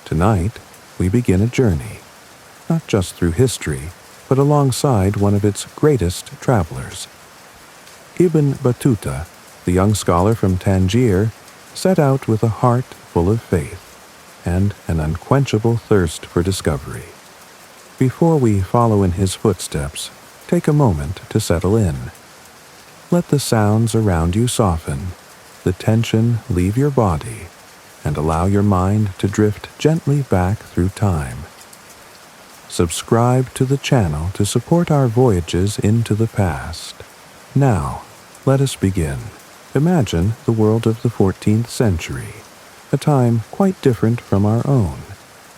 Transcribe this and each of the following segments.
Tonight, we begin a journey, not just through history, but alongside one of its greatest travelers. Ibn Battuta, the young scholar from Tangier, set out with a heart full of faith and an unquenchable thirst for discovery. Before we follow in his footsteps, take a moment to settle in. Let the sounds around you soften, the tension leave your body, and allow your mind to drift gently back through time. Subscribe to the channel to support our voyages into the past. Now, let us begin. Imagine the world of the 14th century, a time quite different from our own,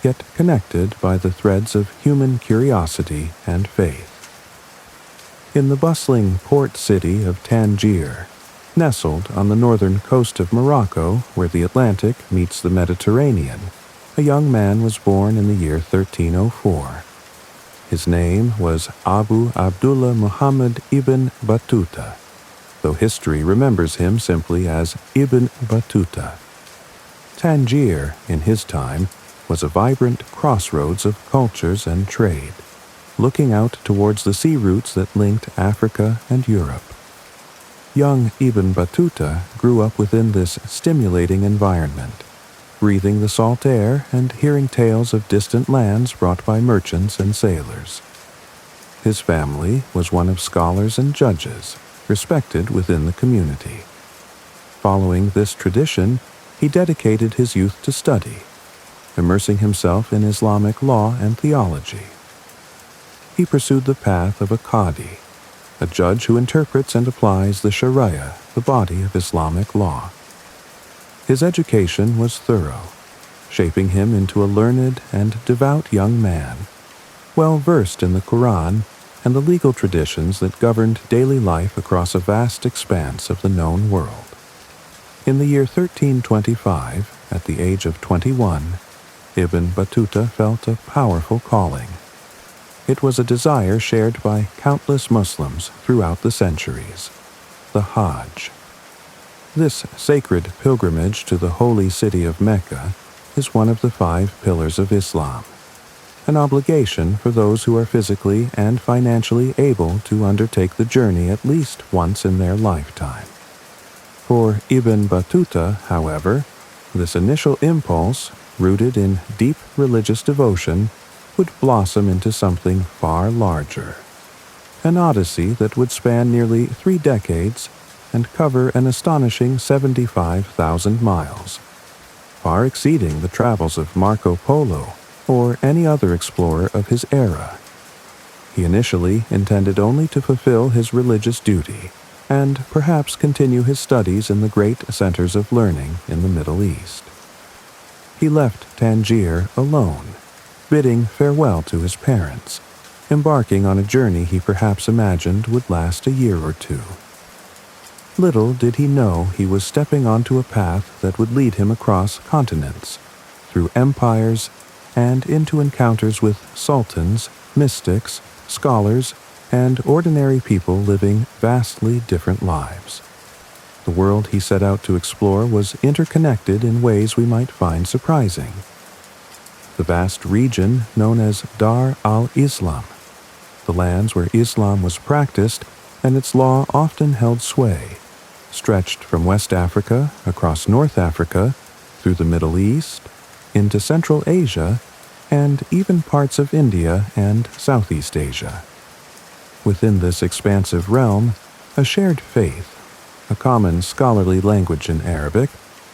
yet connected by the threads of human curiosity and faith. In the bustling port city of Tangier, nestled on the northern coast of Morocco where the Atlantic meets the Mediterranean, a young man was born in the year 1304. His name was Abu Abdullah Muhammad ibn Battuta, though history remembers him simply as Ibn Battuta. Tangier, in his time, was a vibrant crossroads of cultures and trade, looking out towards the sea routes that linked Africa and Europe. Young Ibn Battuta grew up within this stimulating environment, breathing the salt air and hearing tales of distant lands brought by merchants and sailors. His family was one of scholars and judges, respected within the community. Following this tradition, he dedicated his youth to study, immersing himself in Islamic law and theology. He pursued the path of a qadi, a judge who interprets and applies the Sharia, the body of Islamic law. His education was thorough, shaping him into a learned and devout young man, well versed in the Quran and the legal traditions that governed daily life across a vast expanse of the known world. In the year 1325, at the age of 21, Ibn Battuta felt a powerful calling. It was a desire shared by countless Muslims throughout the centuries: the Hajj. This sacred pilgrimage to the holy city of Mecca is one of the 5 pillars of Islam, an obligation for those who are physically and financially able to undertake the journey at least once in their lifetime. For Ibn Battuta, however, this initial impulse, rooted in deep religious devotion, would blossom into something far larger. An odyssey that would span nearly 3 decades and cover an astonishing 75,000 miles, far exceeding the travels of Marco Polo or any other explorer of his era. He initially intended only to fulfill his religious duty and perhaps continue his studies in the great centers of learning in the Middle East. He left Tangier alone, bidding farewell to his parents, embarking on a journey he perhaps imagined would last a year or 2. Little did he know he was stepping onto a path that would lead him across continents, through empires, and into encounters with sultans, mystics, scholars, and ordinary people living vastly different lives. The world he set out to explore was interconnected in ways we might find surprising. The vast region known as Dar al-Islam, the lands where Islam was practiced and its law often held sway, stretched from West Africa across North Africa, through the Middle East, into Central Asia, and even parts of India and Southeast Asia. Within this expansive realm, a shared faith, a common scholarly language in Arabic,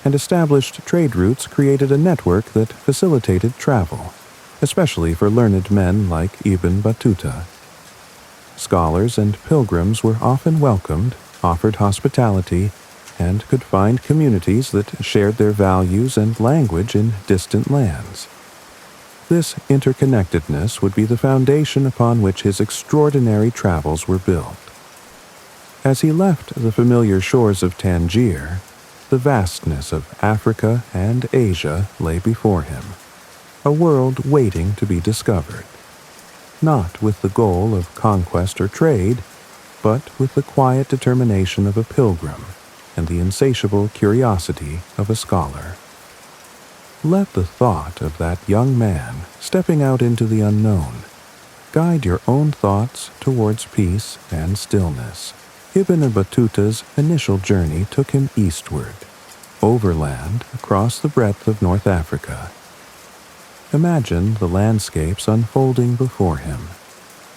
and established trade routes created a network that facilitated travel, especially for learned men like Ibn Battuta. Scholars and pilgrims were often welcomed, offered hospitality, and could find communities that shared their values and language in distant lands. This interconnectedness would be the foundation upon which his extraordinary travels were built. As he left the familiar shores of Tangier, the vastness of Africa and Asia lay before him, a world waiting to be discovered, not with the goal of conquest or trade, but with the quiet determination of a pilgrim and the insatiable curiosity of a scholar. let the thought of that young man stepping out into the unknown guide your own thoughts towards peace and stillness. Ibn Battuta's initial journey took him eastward, overland across the breadth of North Africa. Imagine the landscapes unfolding before him,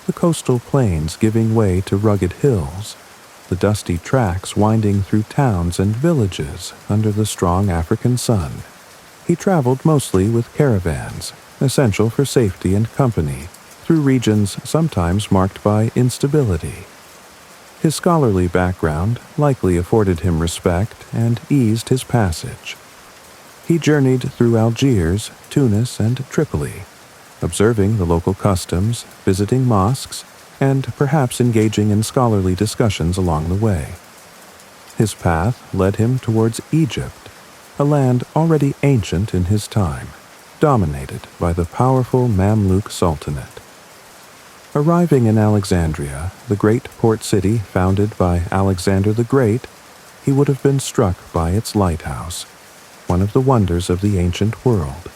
the coastal plains giving way to rugged hills, the dusty tracks winding through towns and villages under the strong African sun. He traveled mostly with caravans, essential for safety and company, through regions sometimes marked by instability. His scholarly background likely afforded him respect and eased his passage. He journeyed through Algiers, Tunis, and Tripoli, observing the local customs, visiting mosques, and perhaps engaging in scholarly discussions along the way. His path led him towards Egypt, a land already ancient in his time, dominated by the powerful Mamluk Sultanate. Arriving in Alexandria, the great port city founded by Alexander the Great, he would have been struck by its lighthouse, one of the wonders of the ancient world,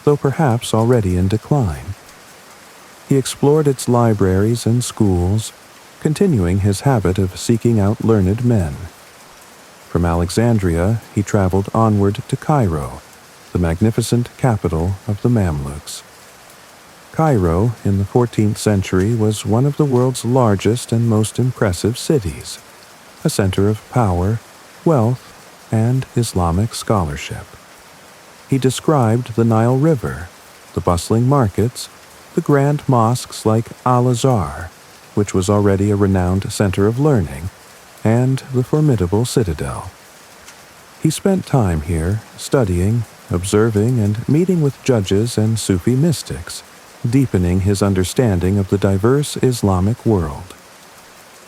though perhaps already in decline. He explored its libraries and schools, continuing his habit of seeking out learned men. From Alexandria, he traveled onward to Cairo, the magnificent capital of the Mamluks. Cairo, in the 14th century, was one of the world's largest and most impressive cities, a center of power, wealth, and Islamic scholarship. He described the Nile River, the bustling markets, the grand mosques like Al-Azhar, which was already a renowned center of learning, and the formidable citadel. He spent time here, studying, observing, and meeting with judges and Sufi mystics, deepening his understanding of the diverse Islamic world.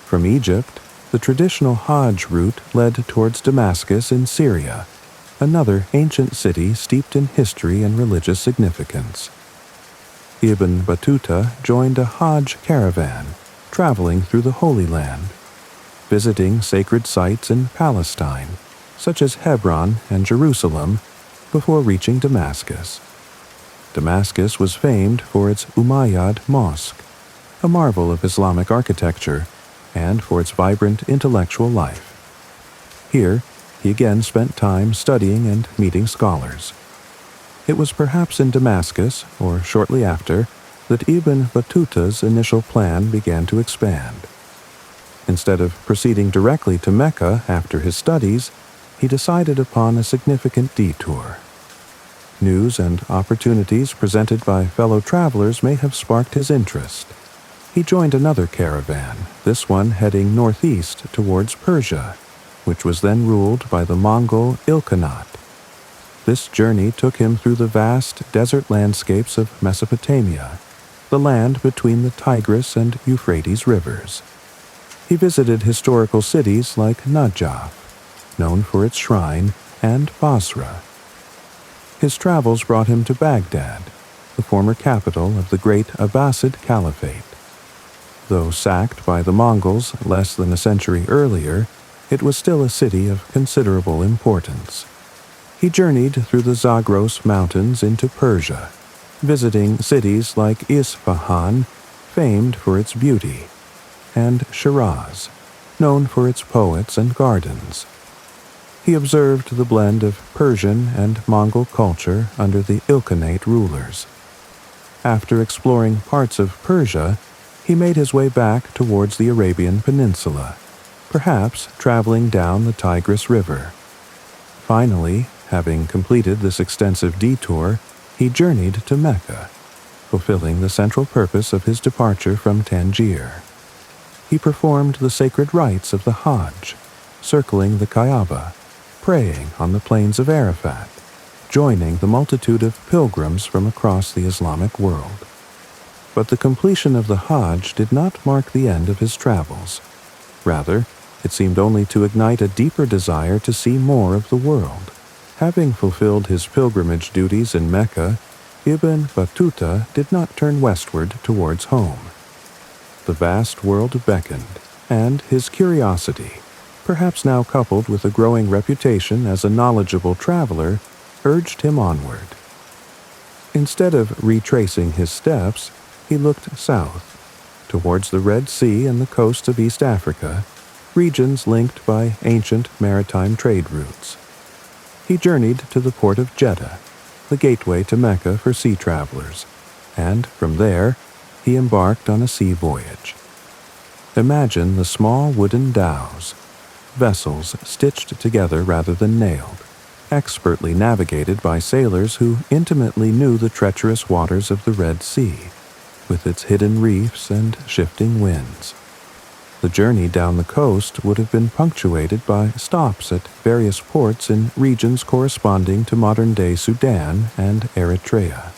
From Egypt, the traditional Hajj route led towards Damascus in Syria, another ancient city steeped in history and religious significance. Ibn Battuta joined a Hajj caravan, traveling through the Holy Land, visiting sacred sites in Palestine, such as Hebron and Jerusalem, before reaching Damascus. Damascus was famed for its Umayyad Mosque, a marvel of Islamic architecture, and for its vibrant intellectual life. Here, he again spent time studying and meeting scholars. It was perhaps in Damascus, or shortly after, that Ibn Battuta's initial plan began to expand. Instead of proceeding directly to Mecca after his studies, he decided upon a significant detour. News and opportunities presented by fellow travelers may have sparked his interest. He joined another caravan, this one heading northeast towards Persia, which was then ruled by the Mongol Ilkhanate. This journey took him through the vast desert landscapes of Mesopotamia, the land between the Tigris and Euphrates rivers. He visited historical cities like Najaf, known for its shrine, and Basra. His travels brought him to Baghdad, the former capital of the great Abbasid Caliphate. Though sacked by the Mongols less than a century earlier, it was still a city of considerable importance. He journeyed through the Zagros Mountains into Persia, visiting cities like Isfahan, famed for its beauty, and Shiraz, known for its poets and gardens. He observed the blend of Persian and Mongol culture under the Ilkhanate rulers. After exploring parts of Persia, he made his way back towards the Arabian Peninsula, perhaps traveling down the Tigris River. Finally, having completed this extensive detour, he journeyed to Mecca, fulfilling the central purpose of his departure from Tangier. He performed the sacred rites of the Hajj, circling the Kaaba, praying on the plains of Arafat, joining the multitude of pilgrims from across the Islamic world. But the completion of the Hajj did not mark the end of his travels. Rather, it seemed only to ignite a deeper desire to see more of the world. Having fulfilled his pilgrimage duties in Mecca, Ibn Battuta did not turn westward towards home. The vast world beckoned, and his curiosity, perhaps now coupled with a growing reputation as a knowledgeable traveler, urged him onward. Instead of retracing his steps, he looked south, towards the Red Sea and the coast of East Africa, regions linked by ancient maritime trade routes. He journeyed to the port of Jeddah, the gateway to Mecca for sea travelers, and from there he embarked on a sea voyage. Imagine the small wooden dhows, vessels stitched together rather than nailed, expertly navigated by sailors who intimately knew the treacherous waters of the Red Sea, with its hidden reefs and shifting winds. The journey down the coast would have been punctuated by stops at various ports in regions corresponding to modern-day Sudan and Eritrea.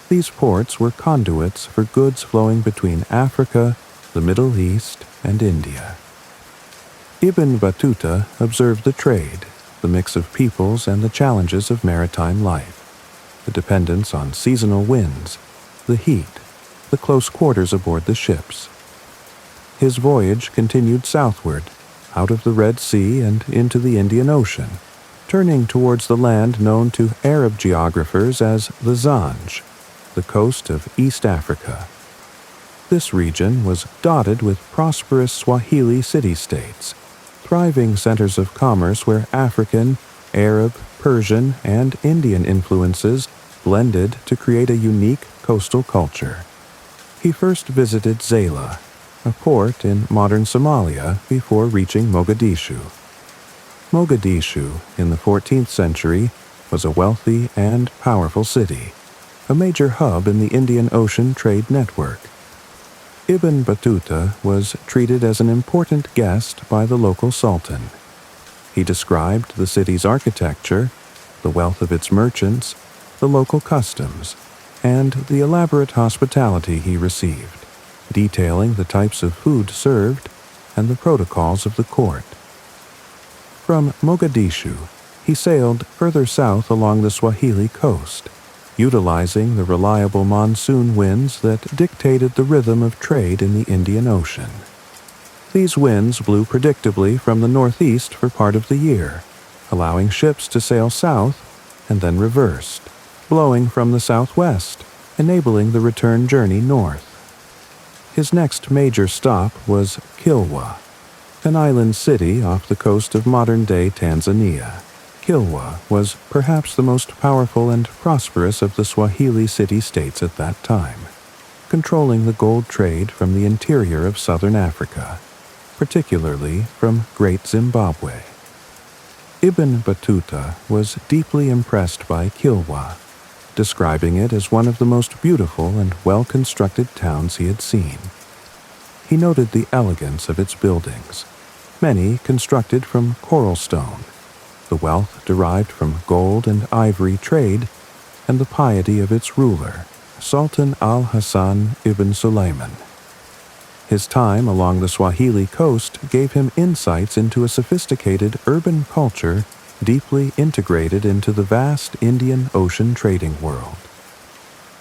These ports were conduits for goods flowing between Africa, the Middle East, and India. Ibn Battuta observed the trade, the mix of peoples and the challenges of maritime life, the dependence on seasonal winds, the heat, the close quarters aboard the ships. His voyage continued southward, out of the Red Sea and into the Indian Ocean, turning towards the land known to Arab geographers as the Zheng, the coast of East Africa. This region was dotted with prosperous Swahili city-states, thriving centers of commerce where African, Arab, Persian, and Indian influences blended to create a unique coastal culture. He first visited Zayla, a port in modern Somalia, before reaching Mogadishu. Mogadishu, in the 14th century, was a wealthy and powerful city, a major hub in the Indian Ocean trade network. Ibn Battuta was treated as an important guest by the local sultan. He described the city's architecture, the wealth of its merchants, the local customs, and the elaborate hospitality he received, detailing the types of food served and the protocols of the court. From Mogadishu, he sailed further south along the Swahili coast, utilizing the reliable monsoon winds that dictated the rhythm of trade in the Indian Ocean. These winds blew predictably from the northeast for part of the year, allowing ships to sail south and then reversed, blowing from the southwest, enabling the return journey north. His next major stop was Kilwa, an island city off the coast of modern-day Tanzania. Kilwa was perhaps the most powerful and prosperous of the Swahili city-states at that time, controlling the gold trade from the interior of southern Africa, particularly from Great Zimbabwe. Ibn Battuta was deeply impressed by Kilwa, describing it as one of the most beautiful and well-constructed towns he had seen. He noted the elegance of its buildings, many constructed from coral stone, the wealth derived from gold and ivory trade, and the piety of its ruler, Sultan al-Hassan ibn Sulaiman. His time along the Swahili coast gave him insights into a sophisticated urban culture deeply integrated into the vast Indian Ocean trading world.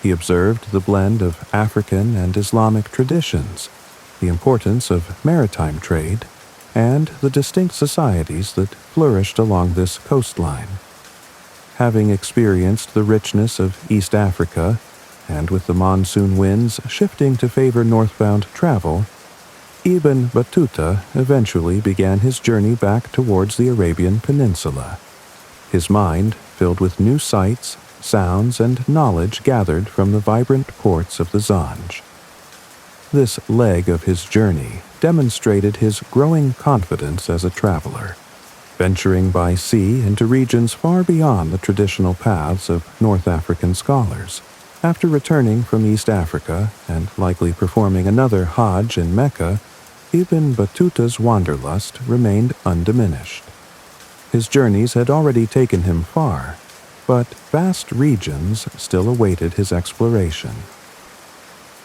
He observed the blend of African and Islamic traditions, the importance of maritime trade, and the distinct societies that flourished along this coastline. Having experienced the richness of East Africa, and with the monsoon winds shifting to favor northbound travel, Ibn Battuta eventually began his journey back towards the Arabian Peninsula, his mind filled with new sights, sounds, and knowledge gathered from the vibrant ports of the Zheng. This leg of his journey demonstrated his growing confidence as a traveler, venturing by sea into regions far beyond the traditional paths of North African scholars. After returning from East Africa and likely performing another Hajj in Mecca, Ibn Battuta's wanderlust remained undiminished. His journeys had already taken him far, but vast regions still awaited his exploration.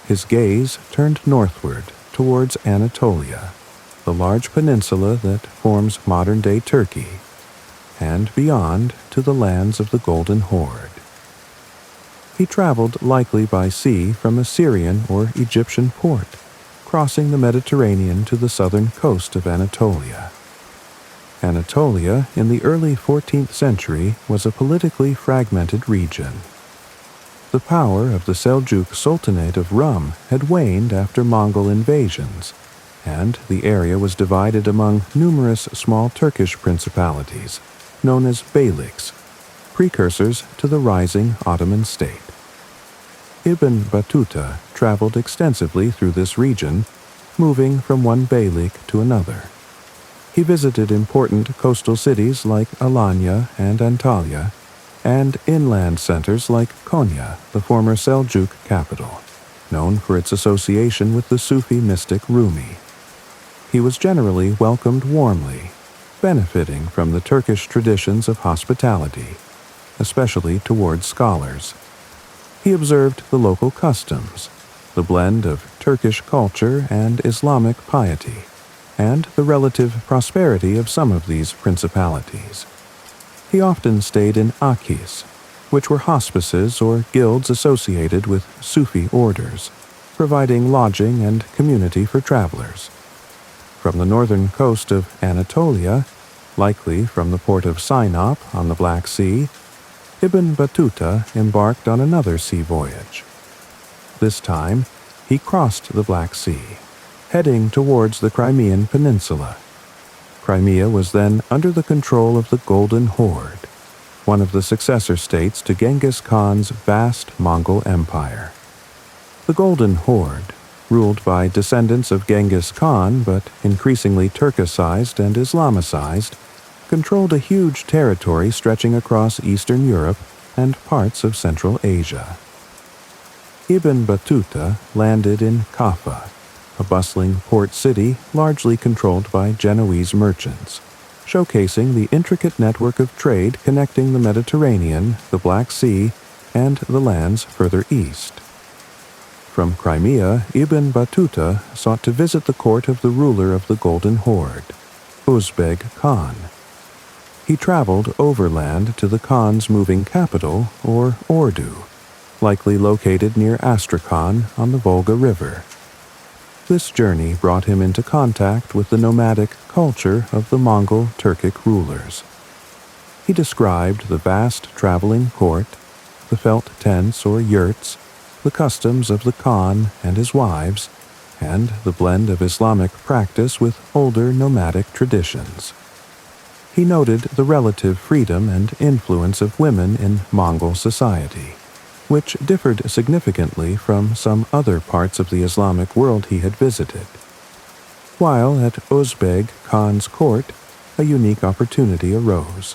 His gaze turned northward towards Anatolia, the large peninsula that forms modern-day Turkey, and beyond to the lands of the Golden Horde. He traveled likely by sea from a Syrian or Egyptian port, crossing the Mediterranean to the southern coast of Anatolia. Anatolia, in the early 14th century, was a politically fragmented region. The power of the Seljuk Sultanate of Rum had waned after Mongol invasions, and the area was divided among numerous small Turkish principalities, known as beyliks, precursors to the rising Ottoman state. Ibn Battuta traveled extensively through this region, moving from one beylik to another. He visited important coastal cities like Alanya and Antalya, and inland centers like Konya, the former Seljuk capital, known for its association with the Sufi mystic Rumi. He was generally welcomed warmly, benefiting from the Turkish traditions of hospitality, especially towards scholars. He observed the local customs, the blend of Turkish culture and Islamic piety, and the relative prosperity of some of these principalities. He often stayed in akis, which were hospices or guilds associated with Sufi orders, providing lodging and community for travelers. From the northern coast of Anatolia, likely from the port of Sinop on the Black Sea, Ibn Battuta embarked on another sea voyage. This time, he crossed the Black Sea, heading towards the Crimean Peninsula. Crimea was then under the control of the Golden Horde, one of the successor states to Genghis Khan's vast Mongol Empire. The Golden Horde, ruled by descendants of Genghis Khan but increasingly Turkicized and Islamicized, controlled a huge territory stretching across Eastern Europe and parts of Central Asia. Ibn Battuta landed in Kaffa, a bustling port city largely controlled by Genoese merchants, showcasing the intricate network of trade connecting the Mediterranean, the Black Sea, and the lands further east. From Crimea, Ibn Battuta sought to visit the court of the ruler of the Golden Horde, Uzbeg Khan. He traveled overland to the Khan's moving capital, or Ordu, likely located near Astrakhan on the Volga River. This journey brought him into contact with the nomadic culture of the Mongol Turkic rulers. He described the vast traveling court, the felt tents or yurts, the customs of the Khan and his wives, and the blend of Islamic practice with older nomadic traditions. He noted the relative freedom and influence of women in Mongol society, which differed significantly from some other parts of the Islamic world he had visited. While at Uzbeg Khan's court, a unique opportunity arose.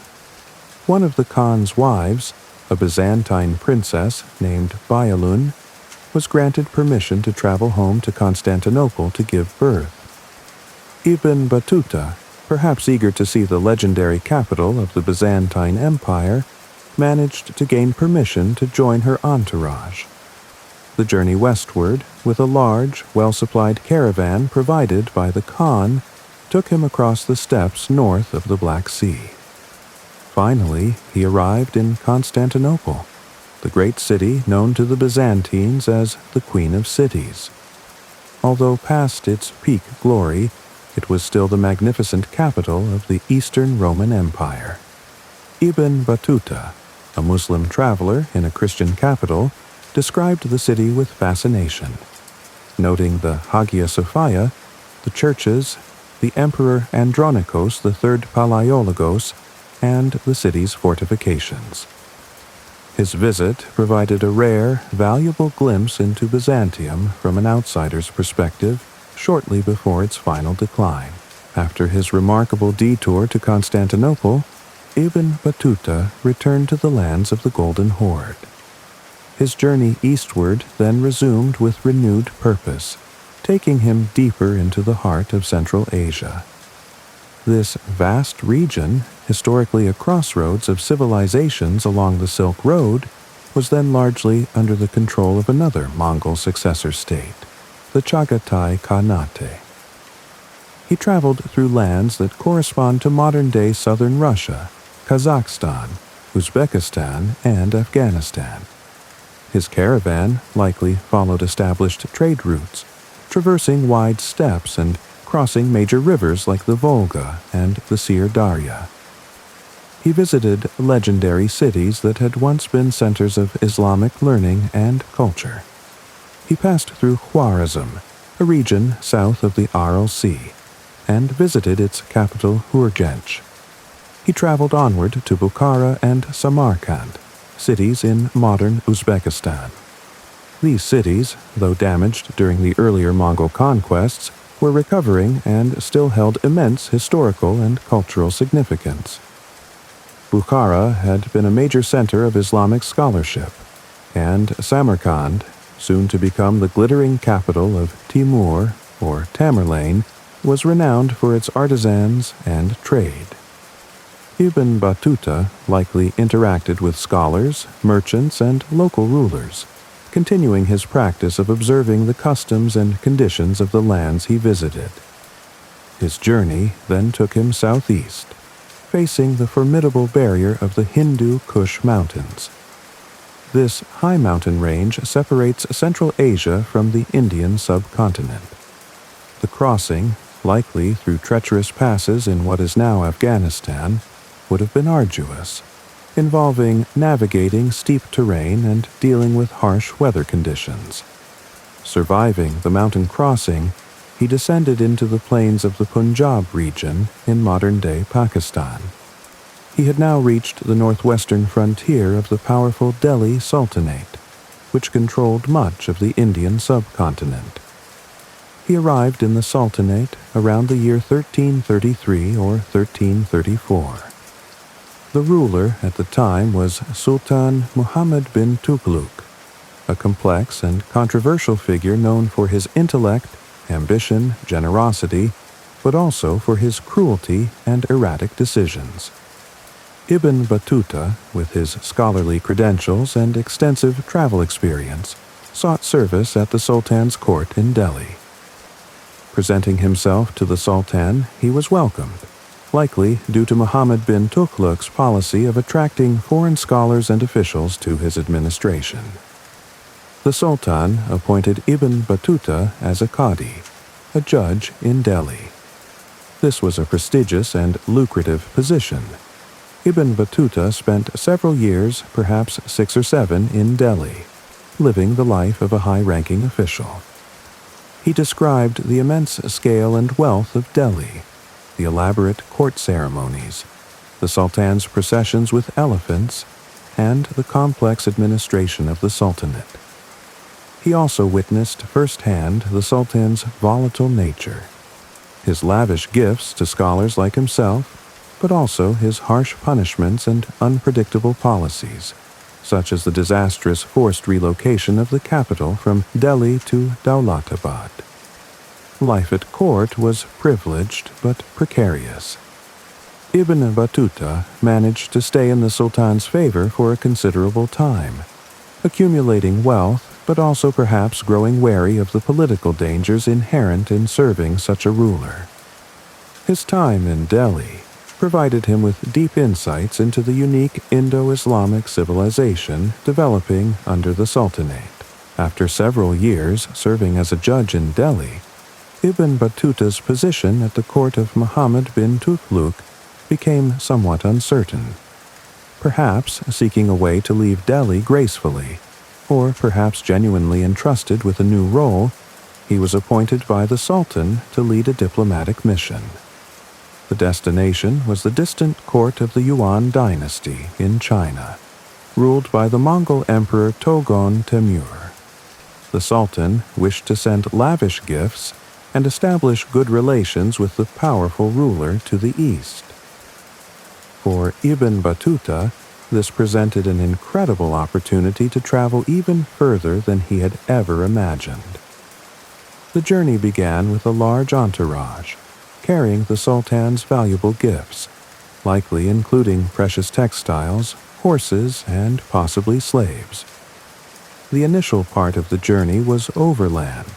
One of the Khan's wives, a Byzantine princess named Beagle, was granted permission to travel home to Constantinople to give birth. Ibn Battuta, perhaps eager to see the legendary capital of the Byzantine Empire, managed to gain permission to join her entourage. The journey westward, with a large, well-supplied caravan provided by the Khan, took him across the steppes north of the Black Sea. Finally, he arrived in Constantinople, the great city known to the Byzantines as the Queen of Cities. Although past its peak glory, it was still the magnificent capital of the Eastern Roman Empire. Ibn Battuta, a Muslim traveler in a Christian capital, described the city with fascination, noting the Hagia Sophia, the churches, the Emperor Andronikos III Palaiologos, and the city's fortifications. His visit provided a rare, valuable glimpse into Byzantium from an outsider's perspective shortly before its final decline. After his remarkable detour to Constantinople, Ibn Battuta returned to the lands of the Golden Horde. His journey eastward then resumed with renewed purpose, taking him deeper into the heart of Central Asia. This vast region, historically a crossroads of civilizations along the Silk Road, was then largely under the control of another Mongol successor state, the Chagatai Khanate. He traveled through lands that correspond to modern-day southern Russia, Kazakhstan, Uzbekistan, and Afghanistan. His caravan likely followed established trade routes, traversing wide steppes and crossing major rivers like the Volga and the Sir Darya. He visited legendary cities that had once been centers of Islamic learning and culture. He passed through Khwarazm, a region south of the Aral Sea, and visited its capital Urgench. He traveled onward to Bukhara and Samarkand, cities in modern Uzbekistan. These cities, though damaged during the earlier Mongol conquests, were recovering and still held immense historical and cultural significance. Bukhara had been a major center of Islamic scholarship, and Samarkand, soon to become the glittering capital of Timur, or Tamerlane, was renowned for its artisans and trade. Ibn Battuta likely interacted with scholars, merchants, and local rulers, continuing his practice of observing the customs and conditions of the lands he visited. His journey then took him southeast, facing the formidable barrier of the Hindu Kush Mountains. This high mountain range separates Central Asia from the Indian subcontinent. The crossing, likely through treacherous passes in what is now Afghanistan, would have been arduous, involving navigating steep terrain and dealing with harsh weather conditions. Surviving the mountain crossing, he descended into the plains of the Punjab region in modern-day Pakistan. He had now reached the northwestern frontier of the powerful Delhi Sultanate, which controlled much of the Indian subcontinent. He arrived in the Sultanate around the year 1333 or 1334. The ruler at the time was Sultan Muhammad bin Tughlaq, a complex and controversial figure known for his intellect, ambition, generosity, but also for his cruelty and erratic decisions. Ibn Battuta, with his scholarly credentials and extensive travel experience, sought service at the Sultan's court in Delhi. Presenting himself to the Sultan, he was welcomed, likely due to Muhammad bin Tughlaq's policy of attracting foreign scholars and officials to his administration. The Sultan appointed Ibn Battuta as a Qadi, a judge in Delhi. This was a prestigious and lucrative position. Ibn Battuta spent several years, perhaps 6 or 7, in Delhi, living the life of a high-ranking official. He described the immense scale and wealth of Delhi, the elaborate court ceremonies, the Sultan's processions with elephants, and the complex administration of the Sultanate. He also witnessed firsthand the Sultan's volatile nature, his lavish gifts to scholars like himself, but also his harsh punishments and unpredictable policies, such as the disastrous forced relocation of the capital from Delhi to Daulatabad. Life at court was privileged but precarious. Ibn Battuta managed to stay in the Sultan's favor for a considerable time, accumulating wealth but also perhaps growing wary of the political dangers inherent in serving such a ruler. His time in Delhi provided him with deep insights into the unique Indo-Islamic civilization developing under the Sultanate. After several years serving as a judge in Delhi, Ibn Battuta's position at the court of Muhammad bin Tughlaq became somewhat uncertain, perhaps seeking a way to leave Delhi gracefully, or perhaps genuinely entrusted with a new role. He was appointed by the Sultan to lead a diplomatic mission. The destination was the distant court of the Yuan dynasty in China, ruled by the Mongol Emperor Togon Temür. The Sultan wished to send lavish gifts and establish good relations with the powerful ruler to the east. For Ibn Battuta, this presented an incredible opportunity to travel even further than he had ever imagined. The journey began with a large entourage, carrying the Sultan's valuable gifts, likely including precious textiles, horses, and possibly slaves. The initial part of the journey was overland,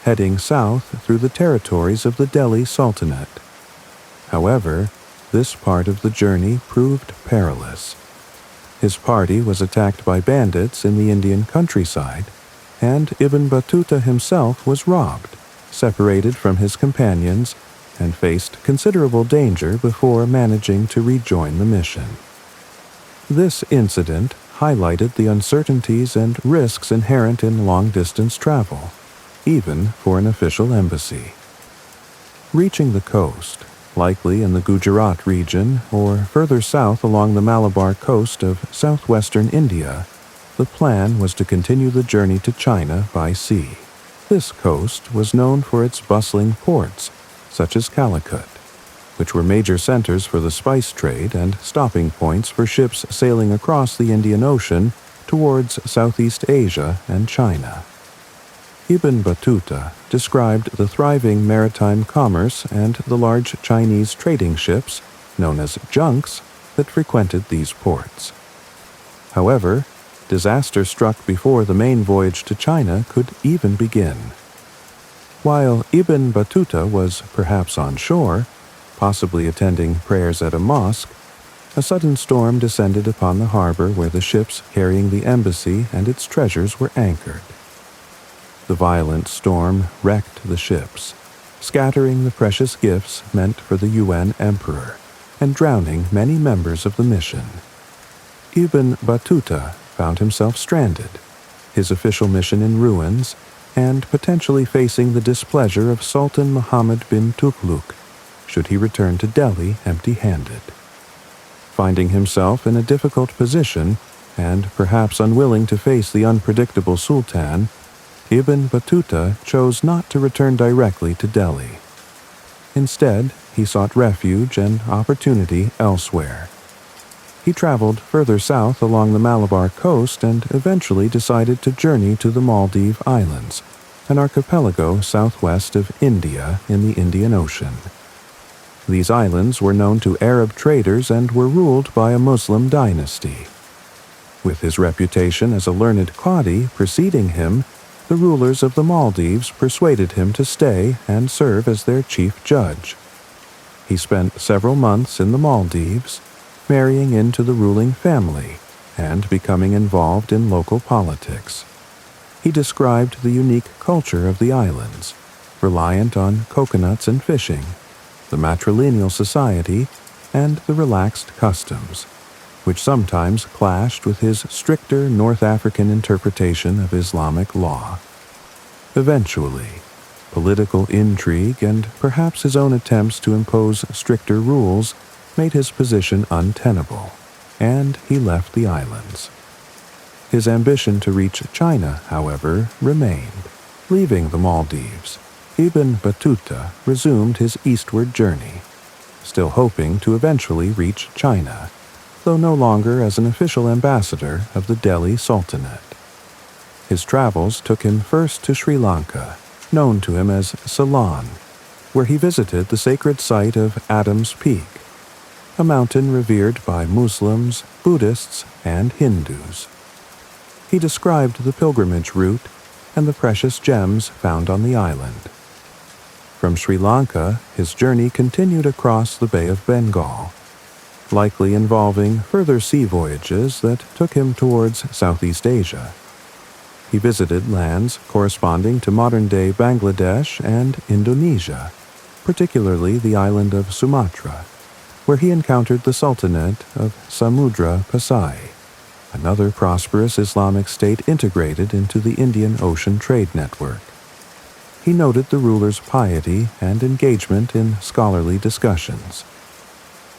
heading south through the territories of the Delhi Sultanate. However, this part of the journey proved perilous. His party was attacked by bandits in the Indian countryside, and Ibn Battuta himself was robbed, separated from his companions, and faced considerable danger before managing to rejoin the mission. This incident highlighted the uncertainties and risks inherent in long-distance travel, even for an official embassy. Reaching the coast, likely in the Gujarat region or further south along the Malabar coast of southwestern India, the plan was to continue the journey to China by sea. This coast was known for its bustling ports, such as Calicut, which were major centers for the spice trade and stopping points for ships sailing across the Indian Ocean towards Southeast Asia and China. Ibn Battuta described the thriving maritime commerce and the large Chinese trading ships, known as junks, that frequented these ports. However, disaster struck before the main voyage to China could even begin. While Ibn Battuta was perhaps on shore, possibly attending prayers at a mosque, a sudden storm descended upon the harbor where the ships carrying the embassy and its treasures were anchored. The violent storm wrecked the ships, scattering the precious gifts meant for the Yuan emperor and drowning many members of the mission. Ibn Battuta found himself stranded, his official mission in ruins, and potentially facing the displeasure of Sultan Muhammad bin Tughlaq should he return to Delhi empty-handed. Finding himself in a difficult position, and perhaps unwilling to face the unpredictable Sultan, Ibn Battuta chose not to return directly to Delhi. Instead, he sought refuge and opportunity elsewhere. He traveled further south along the Malabar coast and eventually decided to journey to the Maldive Islands, an archipelago southwest of India in the Indian Ocean. These islands were known to Arab traders and were ruled by a Muslim dynasty. With his reputation as a learned Qadi preceding him, the rulers of the Maldives persuaded him to stay and serve as their chief judge. He spent several months in the Maldives, marrying into the ruling family and becoming involved in local politics. He described the unique culture of the islands, reliant on coconuts and fishing, the matrilineal society, and the relaxed customs, which sometimes clashed with his stricter North African interpretation of Islamic law. Eventually, political intrigue and perhaps his own attempts to impose stricter rules made his position untenable, and he left the islands. His ambition to reach China, however, remained. Leaving the Maldives, Ibn Battuta resumed his eastward journey, still hoping to eventually reach China, though no longer as an official ambassador of the Delhi Sultanate. His travels took him first to Sri Lanka, known to him as Ceylon, where he visited the sacred site of Adam's Peak, a mountain revered by Muslims, Buddhists, and Hindus. He described the pilgrimage route and the precious gems found on the island. From Sri Lanka, his journey continued across the Bay of Bengal, likely involving further sea voyages that took him towards Southeast Asia. He visited lands corresponding to modern-day Bangladesh and Indonesia, particularly the island of Sumatra, where he encountered the Sultanate of Samudra Pasai, another prosperous Islamic state integrated into the Indian Ocean trade network. He noted the ruler's piety and engagement in scholarly discussions.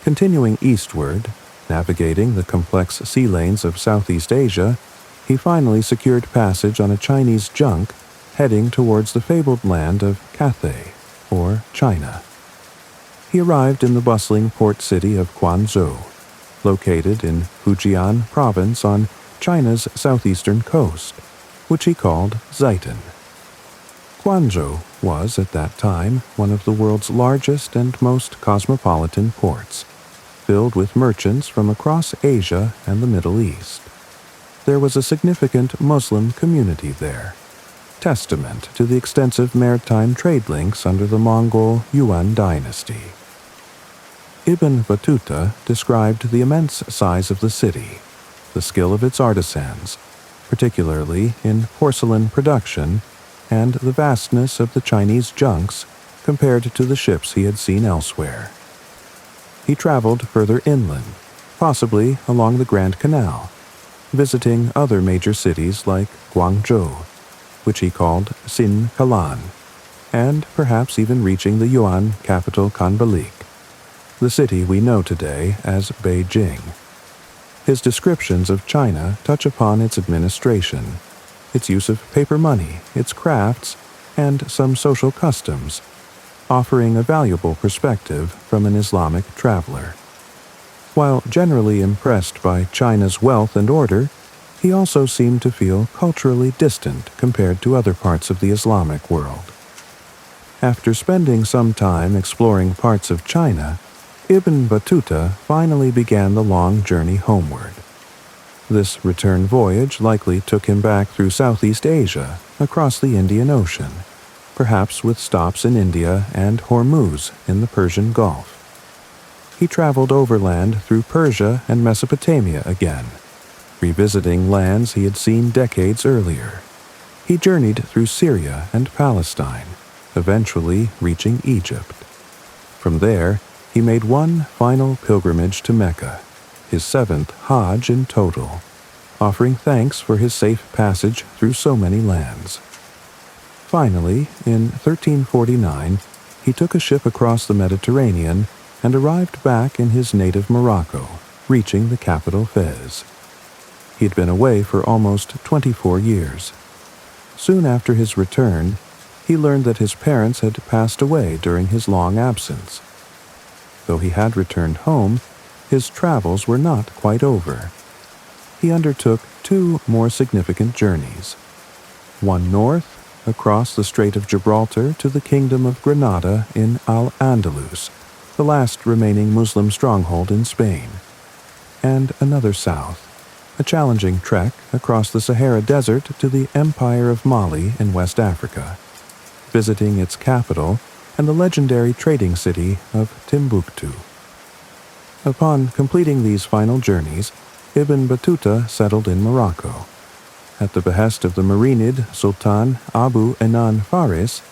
Continuing eastward, navigating the complex sea lanes of Southeast Asia, he finally secured passage on a Chinese junk heading towards the fabled land of Cathay, or China. He arrived in the bustling port city of Guangzhou, located in Fujian province on China's southeastern coast, which he called Zaitan. Guangzhou was, at that time, one of the world's largest and most cosmopolitan ports, filled with merchants from across Asia and the Middle East. There was a significant Muslim community there, testament to the extensive maritime trade links under the Mongol Yuan dynasty. Ibn Battuta described the immense size of the city, the skill of its artisans, particularly in porcelain production, and the vastness of the Chinese junks compared to the ships he had seen elsewhere. He traveled further inland, possibly along the Grand Canal, visiting other major cities like Guangzhou, which he called Sin Kalan, and perhaps even reaching the Yuan capital Kanbalik, the city we know today as Beijing. His descriptions of China touch upon its administration, its use of paper money, its crafts, and some social customs, offering a valuable perspective from an Islamic traveler. While generally impressed by China's wealth and order, he also seemed to feel culturally distant compared to other parts of the Islamic world. After spending some time exploring parts of China, Ibn Battuta finally began the long journey homeward. This return voyage likely took him back through Southeast Asia, across the Indian Ocean, perhaps with stops in India and Hormuz in the Persian Gulf. He traveled overland through Persia and Mesopotamia again, revisiting lands he had seen decades earlier. He journeyed through Syria and Palestine, eventually reaching Egypt. From there, he made one final pilgrimage to Mecca, his 7th Hajj in total, offering thanks for his safe passage through so many lands. Finally, in 1349, he took a ship across the Mediterranean and arrived back in his native Morocco, reaching the capital Fez. He had been away for almost 24 years. Soon after his return, he learned that his parents had passed away during his long absence. Though he had returned home, his travels were not quite over. He undertook 2 more significant journeys. One north, across the Strait of Gibraltar to the Kingdom of Granada in Al-Andalus, the last remaining Muslim stronghold in Spain, and another south, a challenging trek across the Sahara Desert to the Empire of Mali in West Africa, visiting its capital and the legendary trading city of Timbuktu. Upon completing these final journeys, Ibn Battuta settled in Morocco. At the behest of the Marinid Sultan Abu Enan Faris,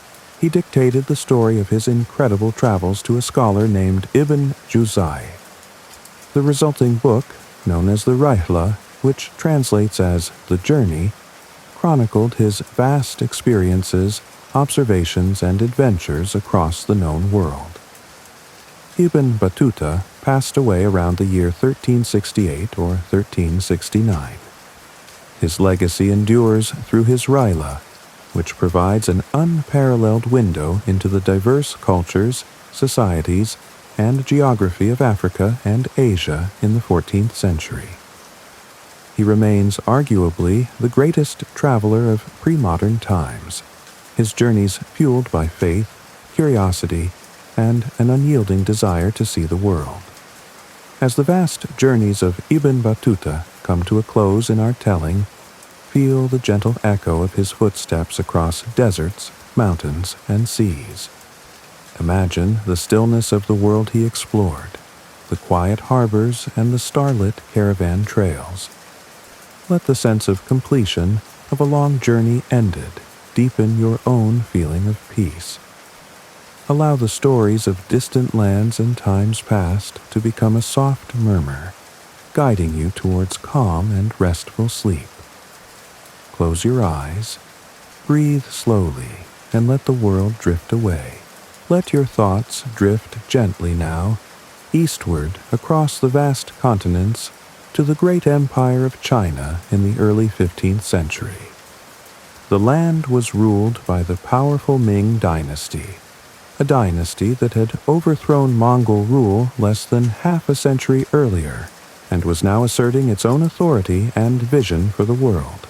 he dictated the story of his incredible travels to a scholar named Ibn Juzai. The resulting book, known as the Rihla, which translates as The Journey, chronicled his vast experiences, observations, and adventures across the known world. Ibn Battuta passed away around the year 1368 or 1369. His legacy endures through his Rihla, which provides an unparalleled window into the diverse cultures, societies, and geography of Africa and Asia in the 14th century. He remains arguably the greatest traveler of pre-modern times, his journeys fueled by faith, curiosity, and an unyielding desire to see the world. As the vast journeys of Ibn Battuta come to a close in our telling, feel the gentle echo of his footsteps across deserts, mountains, and seas. Imagine the stillness of the world he explored, the quiet harbors and the starlit caravan trails. Let the sense of completion of a long journey ended deepen your own feeling of peace. Allow the stories of distant lands and times past to become a soft murmur, guiding you towards calm and restful sleep. Close your eyes, breathe slowly, and let the world drift away. Let your thoughts drift gently now, eastward across the vast continents to the great empire of China in the early 15th century. The land was ruled by the powerful Ming dynasty, a dynasty that had overthrown Mongol rule less than half a century earlier and was now asserting its own authority and vision for the world.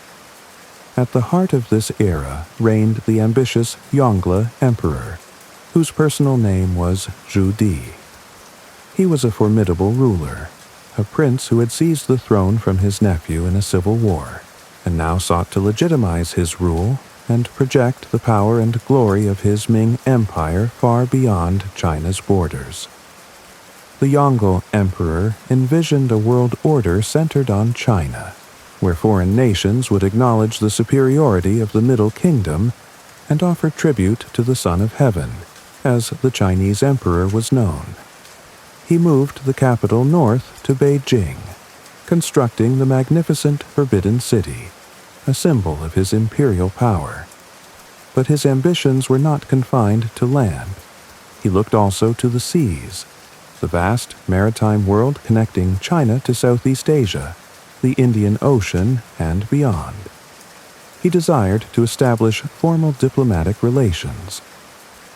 At the heart of this era reigned the ambitious Yongle Emperor, whose personal name was Zhu Di. He was a formidable ruler, a prince who had seized the throne from his nephew in a civil war, and now sought to legitimize his rule and project the power and glory of his Ming Empire far beyond China's borders. The Yongle Emperor envisioned a world order centered on China, where foreign nations would acknowledge the superiority of the Middle Kingdom and offer tribute to the Son of Heaven, as the Chinese emperor was known. he moved the capital north to Beijing, constructing the magnificent Forbidden City, a symbol of his imperial power. But his ambitions were not confined to land. He looked also to the seas, the vast maritime world connecting China to Southeast Asia, the Indian Ocean, and beyond. He desired to establish formal diplomatic relations,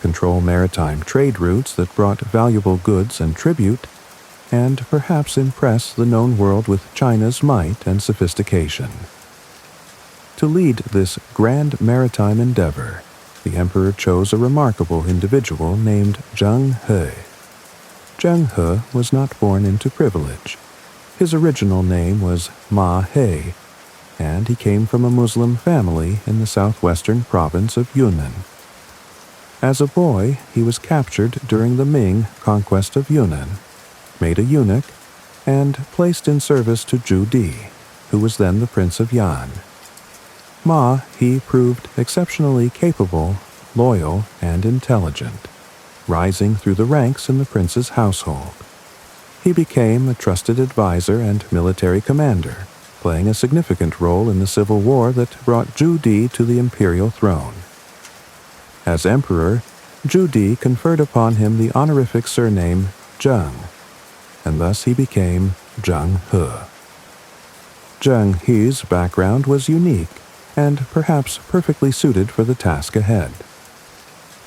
control maritime trade routes that brought valuable goods and tribute, and perhaps impress the known world with China's might and sophistication. To lead this grand maritime endeavor, the emperor chose a remarkable individual named Zheng. Zheng was not born into privilege. His original name was Ma He, and he came from a Muslim family in the southwestern province of Yunnan. As a boy, he was captured during the Ming conquest of Yunnan, made a eunuch, and placed in service to Zhu Di, who was then the Prince of Yan. He proved exceptionally capable, loyal, and intelligent, rising through the ranks in the prince's household. He became a trusted advisor and military commander, playing a significant role in the civil war that brought Zhu Di to the imperial throne. As emperor, Zhu Di conferred upon him the honorific surname Zheng, and thus he became Zheng He. Zheng He's background was unique and perhaps perfectly suited for the task ahead.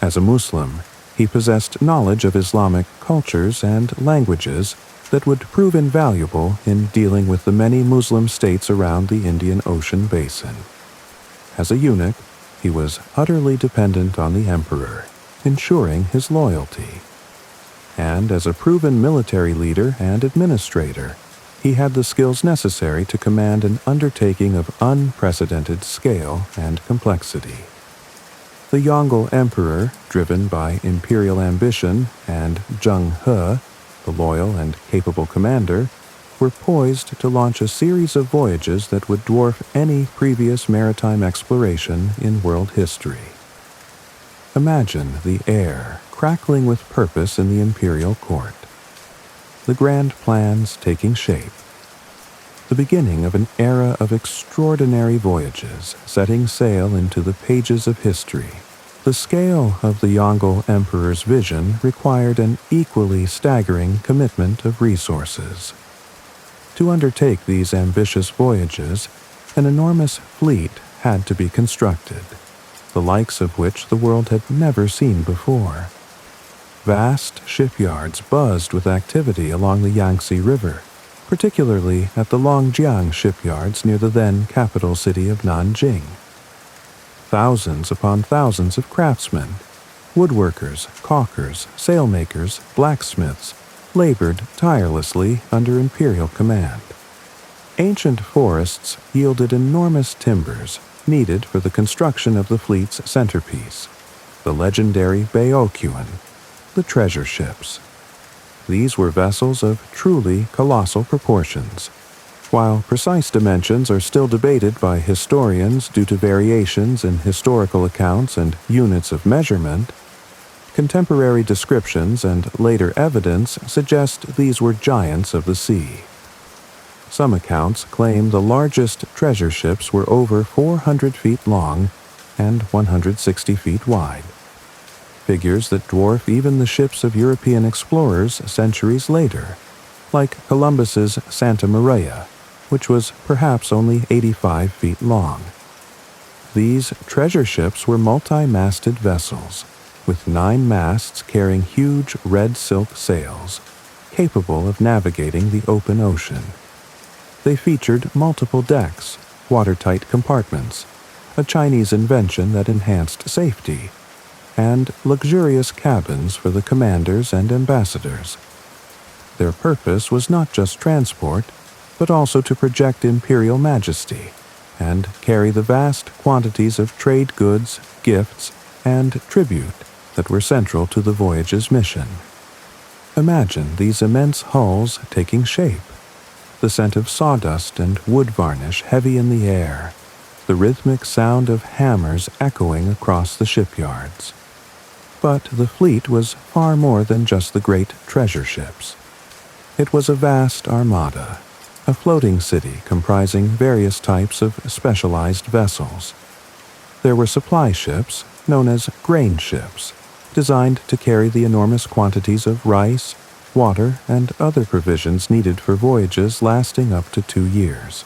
As a Muslim, he possessed knowledge of Islamic cultures and languages that would prove invaluable in dealing with the many Muslim states around the Indian Ocean basin. As a eunuch, he was utterly dependent on the emperor, ensuring his loyalty. And as a proven military leader and administrator, he had the skills necessary to command an undertaking of unprecedented scale and complexity. The Yongle Emperor, driven by imperial ambition, and Zheng He, the loyal and capable commander, were poised to launch a series of voyages that would dwarf any previous maritime exploration in world history. Imagine the air crackling with purpose in the imperial court, the grand plans taking shape, the beginning of an era of extraordinary voyages setting sail into the pages of history. The scale of the Yongle Emperor's vision required an equally staggering commitment of resources. To undertake these ambitious voyages, an enormous fleet had to be constructed, the likes of which the world had never seen before. Vast shipyards buzzed with activity along the Yangtze River, particularly at the Longjiang shipyards near the then capital city of Nanjing. Thousands upon thousands of craftsmen, woodworkers, caulkers, sailmakers, blacksmiths, labored tirelessly under imperial command. Ancient forests yielded enormous timbers needed for the construction of the fleet's centerpiece, the legendary Beokuan, the treasure ships. These were vessels of truly colossal proportions. While precise dimensions are still debated by historians due to variations in historical accounts and units of measurement, contemporary descriptions and later evidence suggest these were giants of the sea. Some accounts claim the largest treasure ships were over 400 feet long and 160 feet wide, figures that dwarf even the ships of European explorers centuries later, like Columbus's Santa Maria, which was perhaps only 85 feet long. These treasure ships were multi-masted vessels, with 9 masts carrying huge red silk sails, capable of navigating the open ocean. They featured multiple decks, watertight compartments, a Chinese invention that enhanced safety, and luxurious cabins for the commanders and ambassadors. Their purpose was not just transport, but also to project imperial majesty and carry the vast quantities of trade goods, gifts, and tribute that were central to the Voyage's mission. Imagine these immense hulls taking shape, the scent of sawdust and wood varnish heavy in the air, the rhythmic sound of hammers echoing across the shipyards. But the fleet was far more than just the great treasure ships. It was a vast armada, a floating city comprising various types of specialized vessels. There were supply ships, known as grain ships, designed to carry the enormous quantities of rice, water, and other provisions needed for voyages lasting up to 2 years.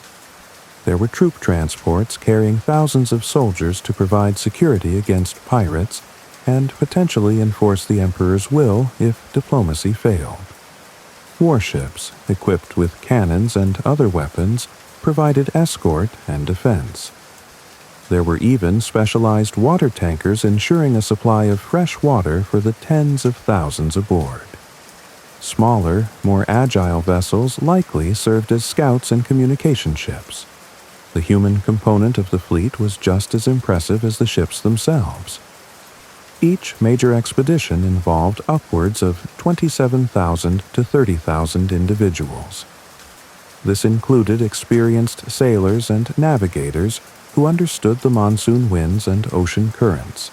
There were troop transports carrying thousands of soldiers to provide security against pirates and potentially enforce the emperor's will if diplomacy failed. Warships, equipped with cannons and other weapons, provided escort and defense. There were even specialized water tankers ensuring a supply of fresh water for the tens of thousands aboard. Smaller, more agile vessels likely served as scouts and communication ships. The human component of the fleet was just as impressive as the ships themselves. Each major expedition involved upwards of 27,000 to 30,000 individuals. This included experienced sailors and navigators who understood the monsoon winds and ocean currents,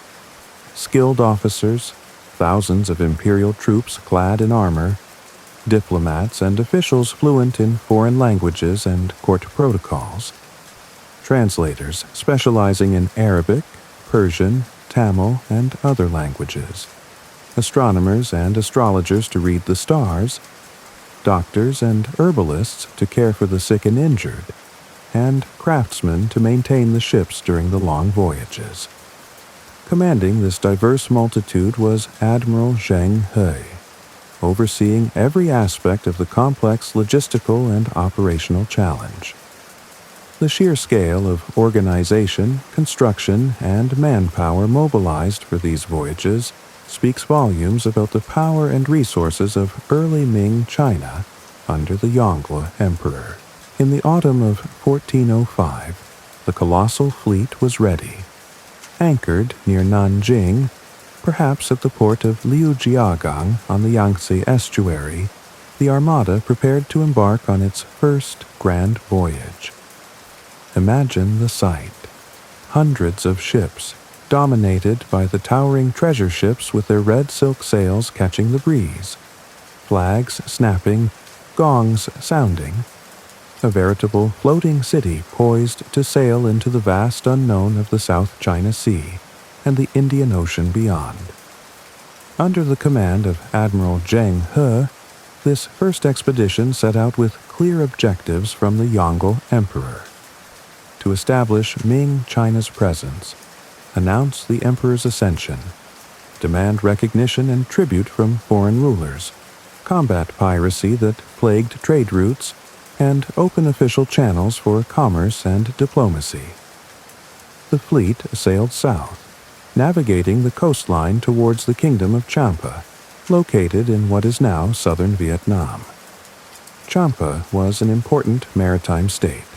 skilled officers, thousands of imperial troops clad in armor, diplomats and officials fluent in foreign languages and court protocols, translators specializing in Arabic, Persian, Tamil, and other languages, astronomers and astrologers to read the stars, doctors and herbalists to care for the sick and injured, and craftsmen to maintain the ships during the long voyages. Commanding this diverse multitude was Admiral Zheng, overseeing every aspect of the complex logistical and operational challenge. The sheer scale of organization, construction, and manpower mobilized for these voyages speaks volumes about the power and resources of early Ming China under the Yongle Emperor. In the autumn of 1405, the colossal fleet was ready. Anchored near Nanjing, perhaps at the port of Liujiagang on the Yangtze estuary, the Armada prepared to embark on its first grand voyage. Imagine the sight. Hundreds of ships, dominated by the towering treasure ships with their red silk sails catching the breeze, flags snapping, gongs sounding, a veritable floating city poised to sail into the vast unknown of the South China Sea and the Indian Ocean beyond. Under the command of Admiral Zheng He, this first expedition set out with clear objectives from the Yongle Emperor: to establish Ming China's presence, announce the emperor's ascension, demand recognition and tribute from foreign rulers, combat piracy that plagued trade routes, and open official channels for commerce and diplomacy. The fleet sailed south, navigating the coastline towards the Kingdom of Champa, located in what is now southern Vietnam. Champa was an important maritime state,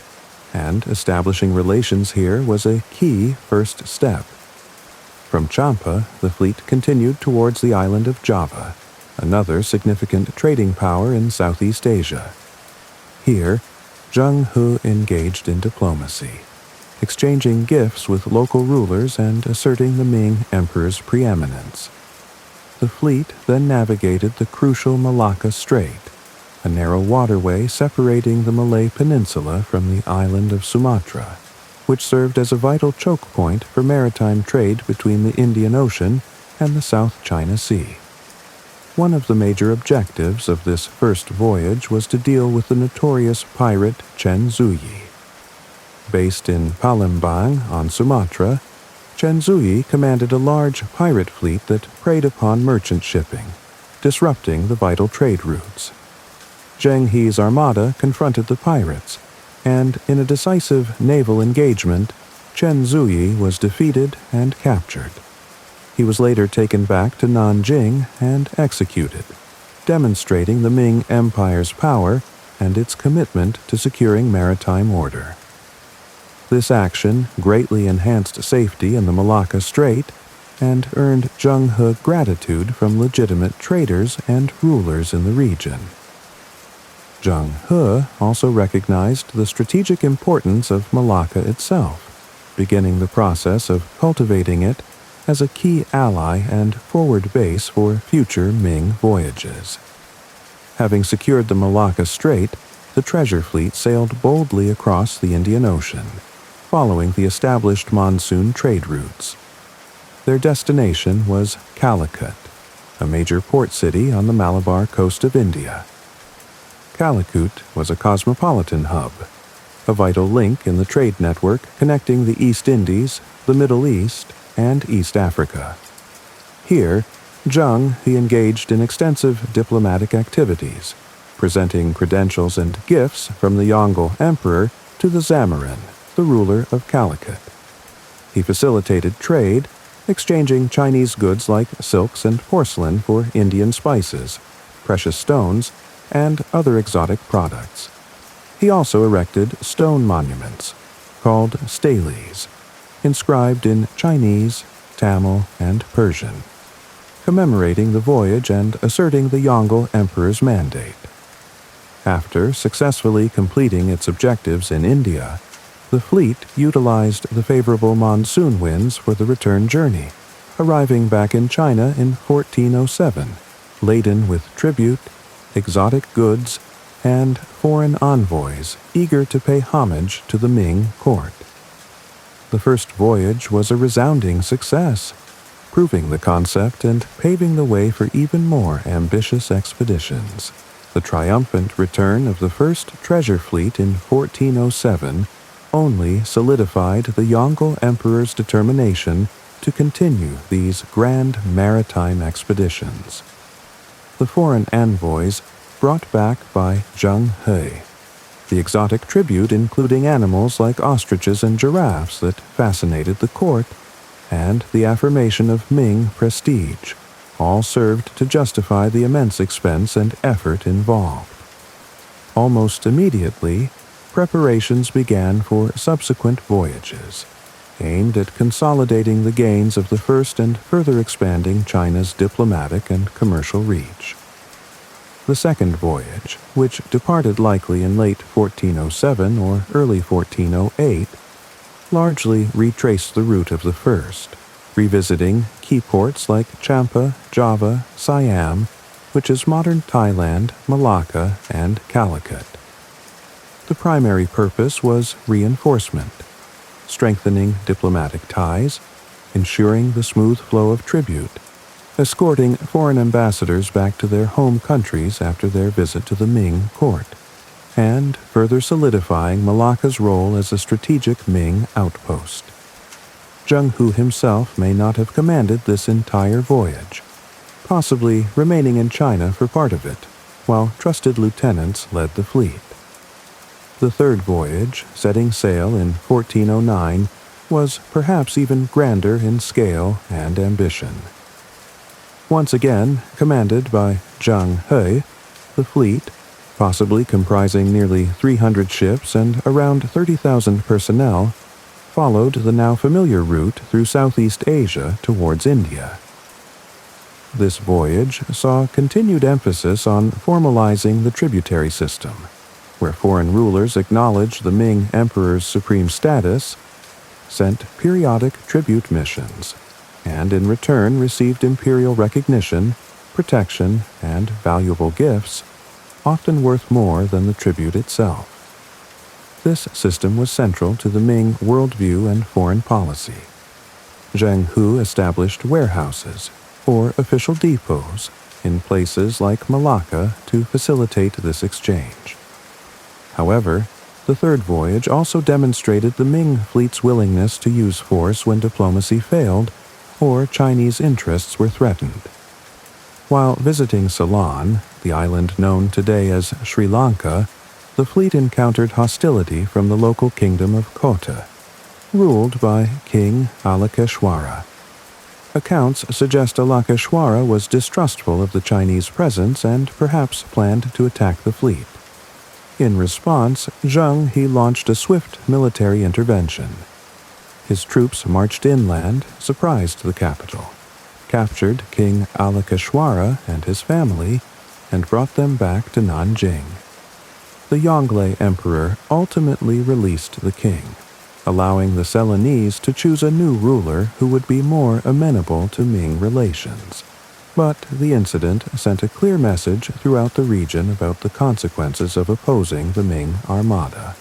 and establishing relations here was a key first step. From Champa, the fleet continued towards the island of Java, another significant trading power in Southeast Asia. Here, Zheng He engaged in diplomacy, exchanging gifts with local rulers and asserting the Ming Emperor's preeminence. The fleet then navigated the crucial Malacca Strait, a narrow waterway separating the Malay Peninsula from the island of Sumatra, which served as a vital choke point for maritime trade between the Indian Ocean and the South China Sea. One of the major objectives of this first voyage was to deal with the notorious pirate Chen Zuyi. Based in Palembang on Sumatra, Chen Zuyi commanded a large pirate fleet that preyed upon merchant shipping, disrupting the vital trade routes. Zheng He's armada confronted the pirates, and in a decisive naval engagement, Chen Zuyi was defeated and captured. He was later taken back to Nanjing and executed, demonstrating the Ming Empire's power and its commitment to securing maritime order. This action greatly enhanced safety in the Malacca Strait and earned Zheng He gratitude from legitimate traders and rulers in the region. Zheng He also recognized the strategic importance of Malacca itself, beginning the process of cultivating it as a key ally and forward base for future Ming voyages. Having secured the Malacca Strait, the treasure fleet sailed boldly across the Indian Ocean, following the established monsoon trade routes. Their destination was Calicut, a major port city on the Malabar coast of India. Calicut was a cosmopolitan hub, a vital link in the trade network connecting the East Indies, the Middle East, and East Africa. Here, Zheng he engaged in extensive diplomatic activities, presenting credentials and gifts from the Yongle Emperor to the Zamarin, the ruler of Calicut. He facilitated trade, exchanging Chinese goods like silks and porcelain for Indian spices, precious stones, and other exotic products. He also erected stone monuments, called steles, inscribed in Chinese, Tamil, and Persian, commemorating the voyage and asserting the Yongle Emperor's mandate. After successfully completing its objectives in India, the fleet utilized the favorable monsoon winds for the return journey, arriving back in China in 1407, laden with tribute, exotic goods, and foreign envoys eager to pay homage to the Ming court. The first voyage was a resounding success, proving the concept and paving the way for even more ambitious expeditions. The triumphant return of the first treasure fleet in 1407 only solidified the Yongle Emperor's determination to continue these grand maritime expeditions. The foreign envoys brought back by Zheng He, the exotic tribute including animals like ostriches and giraffes that fascinated the court, and the affirmation of Ming prestige, all served to justify the immense expense and effort involved. Almost immediately, preparations began for subsequent voyages, aimed at consolidating the gains of the first and further expanding China's diplomatic and commercial reach. The second voyage, which departed likely in late 1407 or early 1408, largely retraced the route of the first, revisiting key ports like Champa, Java, Siam, which is modern Thailand, Malacca, and Calicut. The primary purpose was reinforcement, strengthening diplomatic ties, ensuring the smooth flow of tribute, escorting foreign ambassadors back to their home countries after their visit to the Ming court, and further solidifying Malacca's role as a strategic Ming outpost. Zheng He himself may not have commanded this entire voyage, possibly remaining in China for part of it, while trusted lieutenants led the fleet. The third voyage, setting sail in 1409, was perhaps even grander in scale and ambition. Once again, commanded by Zheng He, the fleet, possibly comprising nearly 300 ships and around 30,000 personnel, followed the now familiar route through Southeast Asia towards India. This voyage saw continued emphasis on formalizing the tributary system, where foreign rulers acknowledged the Ming Emperor's supreme status, sent periodic tribute missions, and in return received imperial recognition, protection, and valuable gifts, often worth more than the tribute itself. This system was central to the Ming worldview and foreign policy. Zheng He established warehouses, or official depots, in places like Malacca to facilitate this exchange. However, the third voyage also demonstrated the Ming fleet's willingness to use force when diplomacy failed or Chinese interests were threatened. While visiting Ceylon, the island known today as Sri Lanka, the fleet encountered hostility from the local kingdom of Kota, ruled by King Alakeshwara. Accounts suggest Alakeshwara was distrustful of the Chinese presence and perhaps planned to attack the fleet. In response, Zheng he launched a swift military intervention. His troops marched inland, surprised the capital, captured King Alakeshwara and his family, and brought them back to Nanjing. The Yongle Emperor ultimately released the king, allowing the Ceylonese to choose a new ruler who would be more amenable to Ming relations. But the incident sent a clear message throughout the region about the consequences of opposing the Ming Armada.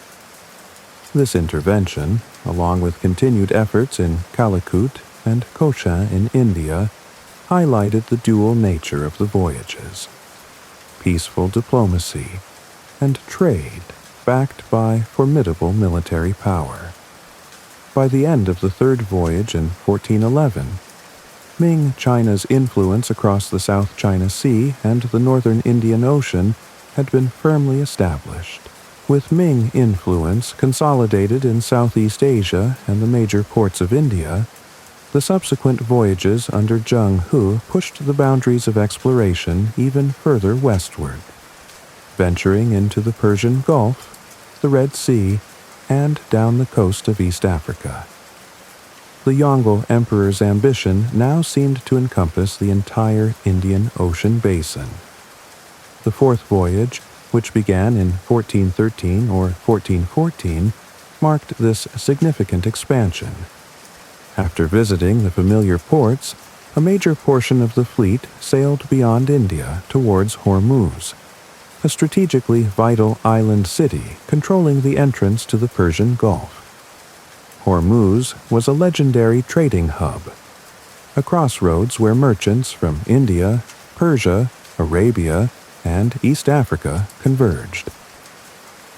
This intervention, along with continued efforts in Calicut and Cochin in India, highlighted the dual nature of the voyages: peaceful diplomacy and trade backed by formidable military power. By the end of the third voyage in 1411, Ming China's influence across the South China Sea and the northern Indian Ocean had been firmly established. With Ming influence consolidated in Southeast Asia and the major ports of India, the subsequent voyages under Zheng pushed the boundaries of exploration even further westward, venturing into the Persian Gulf, the Red Sea, and down the coast of East Africa. The Yongle Emperor's ambition now seemed to encompass the entire Indian Ocean basin. The fourth voyage, which began in 1413 or 1414, marked this significant expansion. After visiting the familiar ports, a major portion of the fleet sailed beyond India towards Hormuz, a strategically vital island city controlling the entrance to the Persian Gulf. Hormuz was a legendary trading hub, a crossroads where merchants from India, Persia, Arabia, and East Africa converged.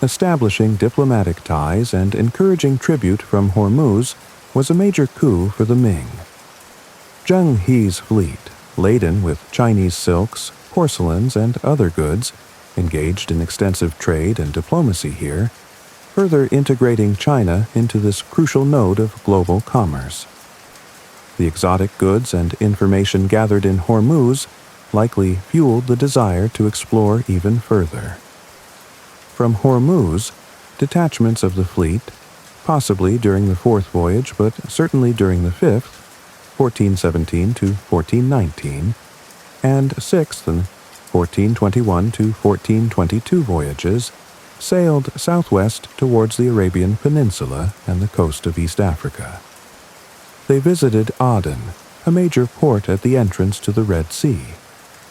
Establishing diplomatic ties and encouraging tribute from Hormuz was a major coup for the Ming. Zheng He's fleet, laden with Chinese silks, porcelains, and other goods, engaged in extensive trade and diplomacy here, further integrating China into this crucial node of global commerce. The exotic goods and information gathered in Hormuz likely fueled the desire to explore even further. From Hormuz, detachments of the fleet, possibly during the fourth voyage but certainly during the fifth, 1417 to 1419, and sixth and 1421 to 1422 voyages, sailed southwest towards the Arabian Peninsula and the coast of East Africa. They visited Aden, a major port at the entrance to the Red Sea,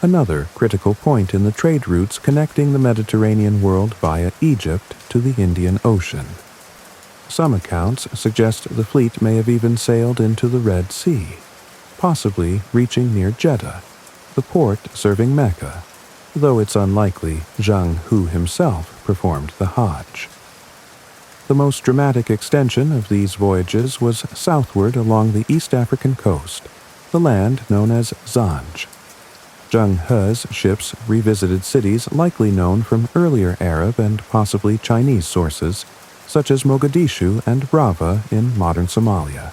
another critical point in the trade routes connecting the Mediterranean world via Egypt to the Indian Ocean. Some accounts suggest the fleet may have even sailed into the Red Sea, possibly reaching near Jeddah, the port serving Mecca, though it's unlikely Zheng He himself performed the Hajj. The most dramatic extension of these voyages was southward along the East African coast, the land known as Zanj. Zheng He's ships revisited cities likely known from earlier Arab and possibly Chinese sources, such as Mogadishu and Brava in modern Somalia.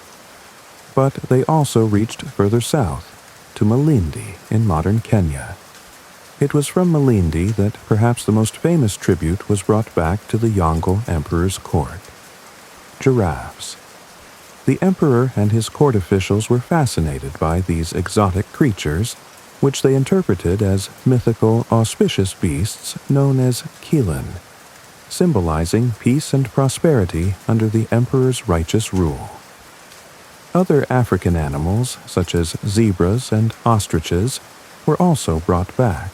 But they also reached further south, to Malindi in modern Kenya. It was from Malindi that perhaps the most famous tribute was brought back to the Yongle Emperor's court: giraffes. The emperor and his court officials were fascinated by these exotic creatures, which they interpreted as mythical, auspicious beasts known as Keelan, symbolizing peace and prosperity under the emperor's righteous rule. Other African animals, such as zebras and ostriches, were also brought back,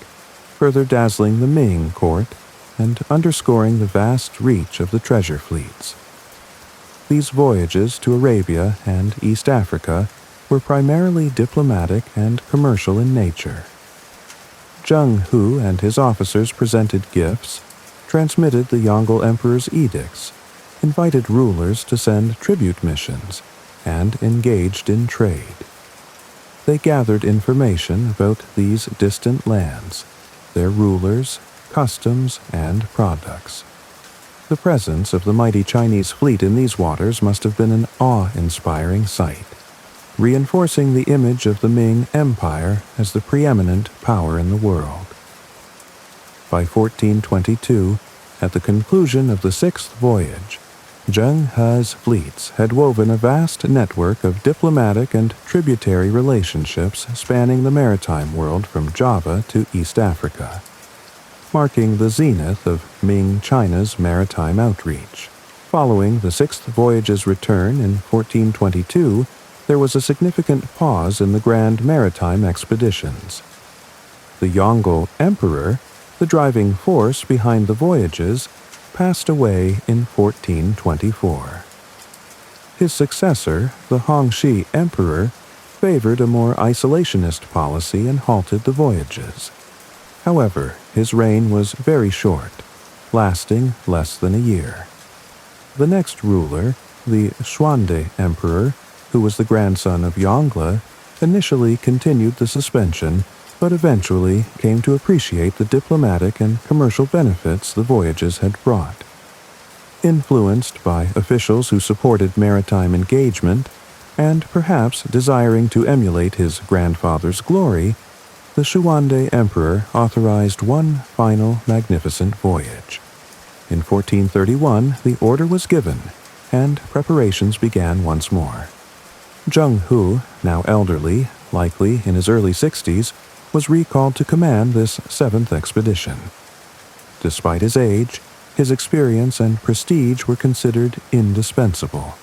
further dazzling the Ming court and underscoring the vast reach of the treasure fleets. These voyages to Arabia and East Africa were primarily diplomatic and commercial in nature. Zheng He and his officers presented gifts, transmitted the Yongle Emperor's edicts, invited rulers to send tribute missions, and engaged in trade. They gathered information about these distant lands, their rulers, customs, and products. The presence of the mighty Chinese fleet in these waters must have been an awe-inspiring sight, reinforcing the image of the Ming Empire as the preeminent power in the world. By 1422, at the conclusion of the sixth voyage, Zheng He's fleets had woven a vast network of diplomatic and tributary relationships spanning the maritime world from Java to East Africa, marking the zenith of Ming China's maritime outreach. Following the sixth voyage's return in 1422, there was a significant pause in the grand maritime expeditions. the Yongle Emperor, the driving force behind the voyages, passed away in 1424. His successor, the Hongxi Emperor, favored a more isolationist policy and halted the voyages. However, his reign was very short, lasting less than a year. The next ruler, the Xuande Emperor, who was the grandson of Yongle, initially continued the suspension, but eventually came to appreciate the diplomatic and commercial benefits the voyages had brought. Influenced by officials who supported maritime engagement, and perhaps desiring to emulate his grandfather's glory, the Xuande Emperor authorized one final magnificent voyage. In 1431, the order was given, and preparations began once more. Zheng Hu, now elderly, likely in his early 60s, was recalled to command this seventh expedition. Despite his age, his experience and prestige were considered indispensable.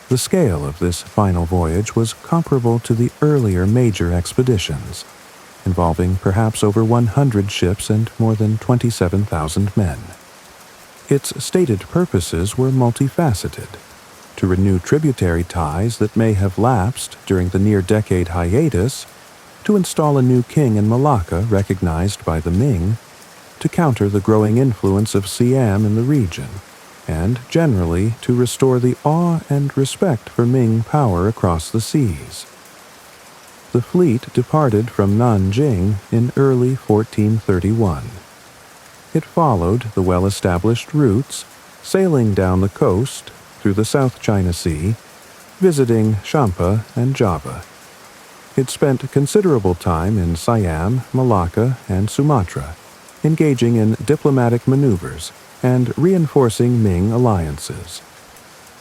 The scale of this final voyage was comparable to the earlier major expeditions, involving perhaps over 100 ships and more than 27,000 men. Its stated purposes were multifaceted: to renew tributary ties that may have lapsed during the near-decade hiatus, to install a new king in Malacca recognized by the Ming, to counter the growing influence of Siam in the region, and generally to restore the awe and respect for Ming power across the seas. The fleet departed from Nanjing in early 1431. It followed the well-established routes, sailing down the coast through the South China Sea, visiting Champa and Java. It spent considerable time in Siam, Malacca, and Sumatra, engaging in diplomatic maneuvers and reinforcing Ming alliances.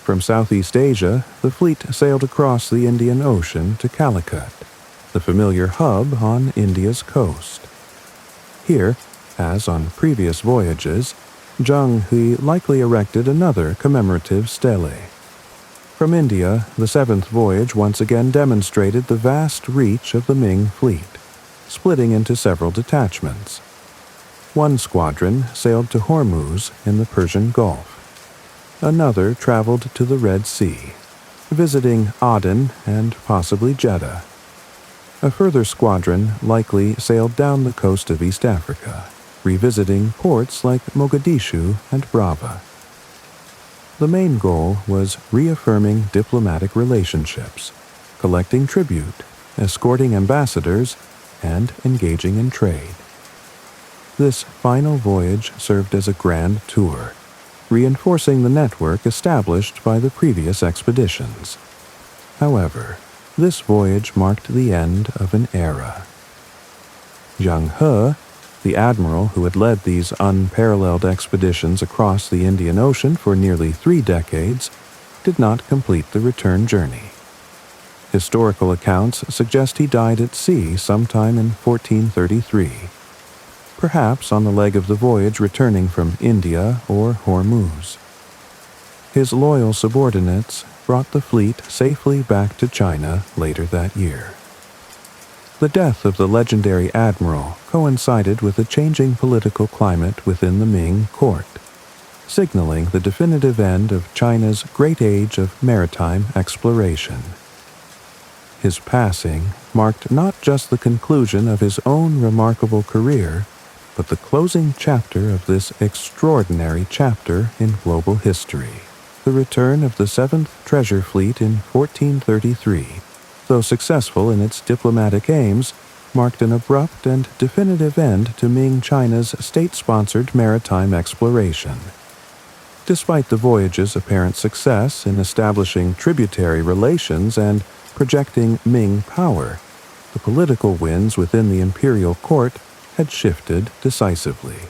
From Southeast Asia, the fleet sailed across the Indian Ocean to Calicut, the familiar hub on India's coast. Here, as on previous voyages, Zheng Hui likely erected another commemorative stele. From India, the seventh voyage once again demonstrated the vast reach of the Ming fleet, splitting into several detachments. One squadron sailed to Hormuz in the Persian Gulf. Another traveled to the Red Sea, visiting Aden and possibly Jeddah. A further squadron likely sailed down the coast of East Africa, revisiting ports like Mogadishu and Brava. The main goal was reaffirming diplomatic relationships, collecting tribute, escorting ambassadors, and engaging in trade. This final voyage served as a grand tour, reinforcing the network established by the previous expeditions. However, this voyage marked the end of an era. Zheng He, the admiral who had led these unparalleled expeditions across the Indian Ocean for nearly 3 decades, did not complete the return journey. Historical accounts suggest he died at sea sometime in 1433, perhaps on the leg of the voyage returning from India or Hormuz. His loyal subordinates brought the fleet safely back to China later that year. The death of the legendary admiral coincided with a changing political climate within the Ming court, signaling the definitive end of China's great age of maritime exploration. His passing marked not just the conclusion of his own remarkable career, but the closing chapter of this extraordinary chapter in global history. The return of the 7th Treasure Fleet in 1433, though successful in its diplomatic aims, marked an abrupt and definitive end to Ming China's state-sponsored maritime exploration. Despite the voyage's apparent success in establishing tributary relations and projecting Ming power, the political winds within the imperial court had shifted decisively.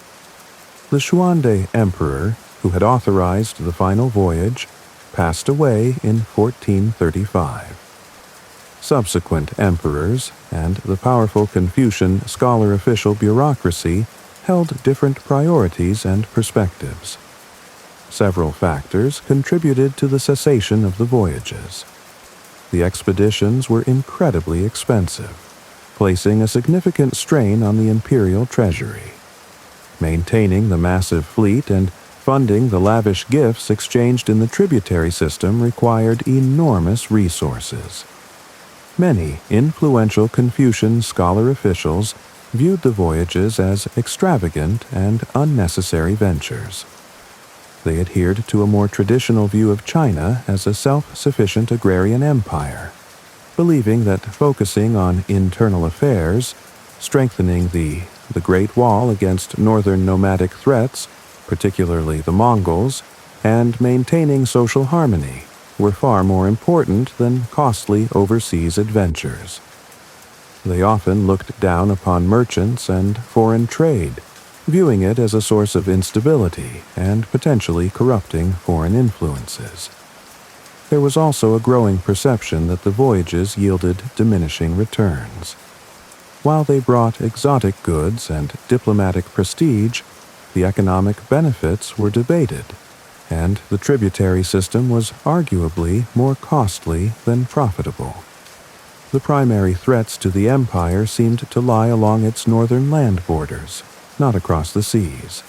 The Xuande Emperor, who had authorized the final voyage, passed away in 1435. Subsequent emperors and the powerful Confucian scholar-official bureaucracy held different priorities and perspectives. Several factors contributed to the cessation of the voyages. The expeditions were incredibly expensive. placing a significant strain on the imperial treasury. Maintaining the massive fleet and funding the lavish gifts exchanged in the tributary system required enormous resources. Many influential Confucian scholar officials viewed the voyages as extravagant and unnecessary ventures. They adhered to a more traditional view of China as a self-sufficient agrarian empire, believing that focusing on internal affairs, strengthening the Great Wall against northern nomadic threats, particularly the Mongols, and maintaining social harmony were far more important than costly overseas adventures. They often looked down upon merchants and foreign trade, viewing it as a source of instability and potentially corrupting foreign influences. There was also a growing perception that the voyages yielded diminishing returns. While they brought exotic goods and diplomatic prestige, the economic benefits were debated, and the tributary system was arguably more costly than profitable. The primary threats to the empire seemed to lie along its northern land borders, not across the seas.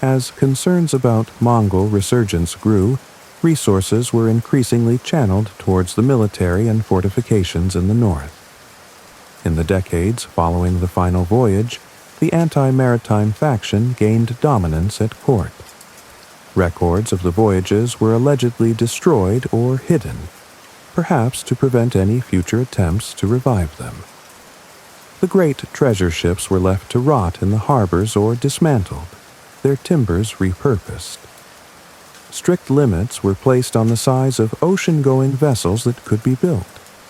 As concerns about Mongol resurgence grew, resources were increasingly channeled towards the military and fortifications in the north. In the decades following the final voyage, the anti-maritime faction gained dominance at court. Records of the voyages were allegedly destroyed or hidden, perhaps to prevent any future attempts to revive them. The great treasure ships were left to rot in the harbors or dismantled, their timbers repurposed. Strict limits were placed on the size of ocean-going vessels that could be built,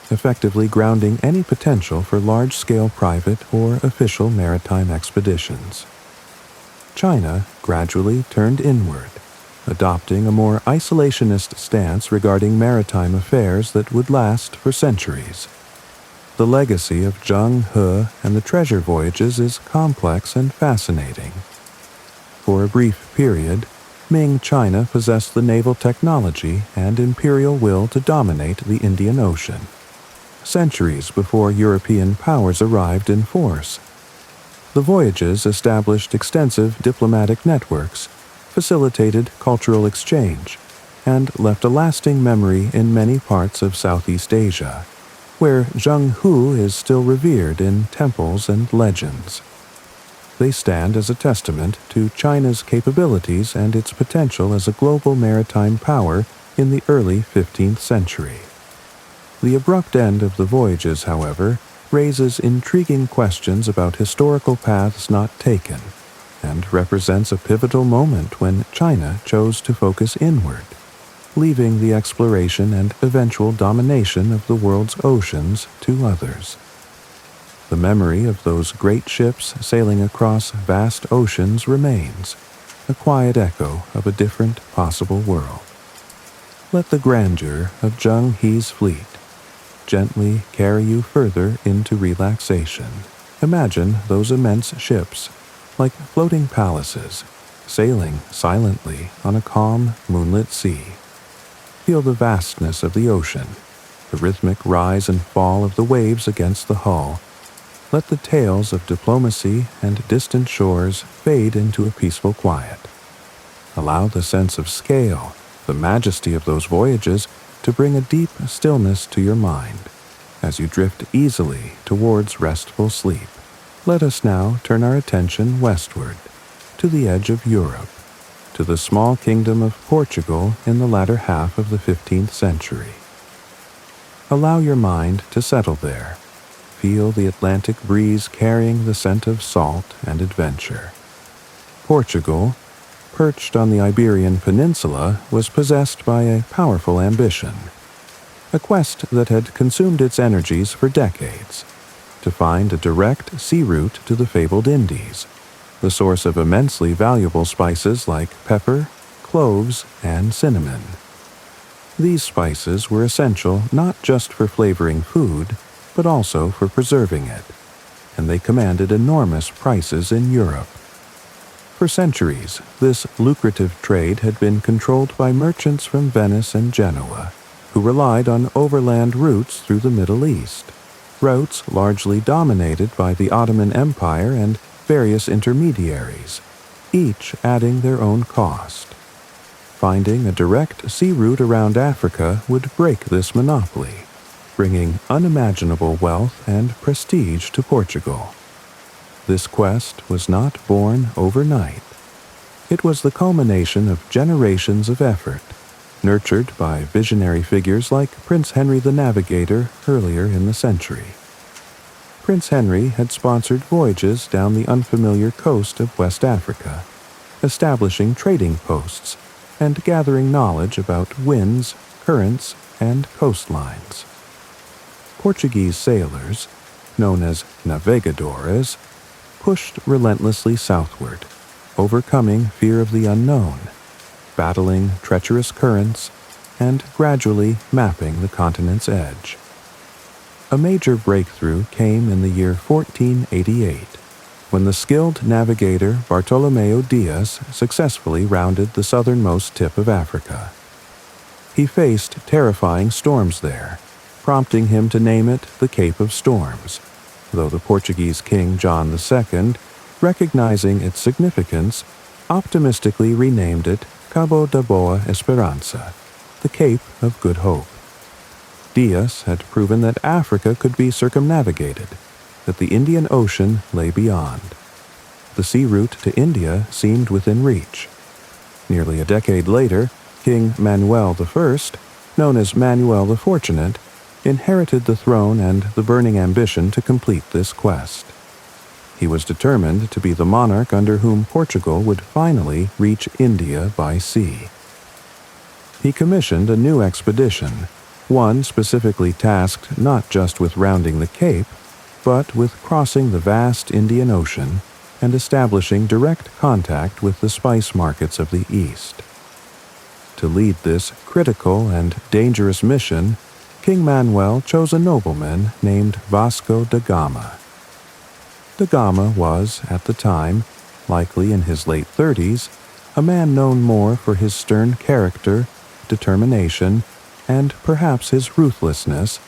effectively grounding any potential for large-scale private or official maritime expeditions. China gradually turned inward, adopting a more isolationist stance regarding maritime affairs that would last for centuries. The legacy of Zheng, He, and the treasure voyages is complex and fascinating. For a brief period, Ming China possessed the naval technology and imperial will to dominate the Indian Ocean, centuries before European powers arrived in force. The voyages established extensive diplomatic networks, facilitated cultural exchange, and left a lasting memory in many parts of Southeast Asia, where Zheng Hu is still revered in temples and legends. They stand as a testament to China's capabilities and its potential as a global maritime power in the early 15th century. The abrupt end of the voyages, however, raises intriguing questions about historical paths not taken, and represents a pivotal moment when China chose to focus inward, leaving the exploration and eventual domination of the world's oceans to others. The memory of those great ships sailing across vast oceans remains, a quiet echo of a different possible world. Let the grandeur of Zheng He's fleet gently carry you further into relaxation. Imagine those immense ships, like floating palaces, sailing silently on a calm, moonlit sea. Feel the vastness of the ocean, the rhythmic rise and fall of the waves against the hull. Let the tales of diplomacy and distant shores fade into a peaceful quiet. Allow the sense of scale, the majesty of those voyages, to bring a deep stillness to your mind as you drift easily towards restful sleep. Let us now turn our attention westward, to the edge of Europe, to the small kingdom of Portugal in the latter half of the 15th century. Allow your mind to settle there. Feel the Atlantic breeze carrying the scent of salt and adventure. Portugal, perched on the Iberian Peninsula, was possessed by a powerful ambition, a quest that had consumed its energies for decades, to find a direct sea route to the fabled Indies, the source of immensely valuable spices like pepper, cloves, and cinnamon. These spices were essential not just for flavoring food, but also for preserving it, and they commanded enormous prices in Europe. For centuries, this lucrative trade had been controlled by merchants from Venice and Genoa, who relied on overland routes through the Middle East. routes largely dominated by the Ottoman Empire and various intermediaries, each adding their own cost. Finding a direct sea route around Africa would break this monopoly, bringing unimaginable wealth and prestige to Portugal. This quest was not born overnight. It was the culmination of generations of effort, nurtured by visionary figures like Prince Henry the Navigator earlier in the century. Prince Henry had sponsored voyages down the unfamiliar coast of West Africa, establishing trading posts and gathering knowledge about winds, currents, and coastlines. Portuguese sailors, known as navegadores, pushed relentlessly southward, overcoming fear of the unknown, battling treacherous currents, and gradually mapping the continent's edge. A major breakthrough came in the year 1488, when the skilled navigator Bartolomeo Diaz successfully rounded the southernmost tip of Africa. He faced terrifying storms there, prompting him to name it the Cape of Storms, though the Portuguese King John II, recognizing its significance, optimistically renamed it Cabo da Boa Esperança, the Cape of Good Hope. Diaz had proven that Africa could be circumnavigated, that the Indian Ocean lay beyond. The sea route to India seemed within reach. Nearly a decade later, King Manuel I, known as Manuel the Fortunate, inherited the throne and the burning ambition to complete this quest. He was determined to be the monarch under whom Portugal would finally reach India by sea. He commissioned a new expedition, one specifically tasked not just with rounding the Cape, but with crossing the vast Indian Ocean and establishing direct contact with the spice markets of the East. To lead this critical and dangerous mission, King Manuel chose a nobleman named Vasco da Gama. Da Gama was, at the time, likely in his late 30s, a man known more for his stern character, determination, and perhaps his ruthlessness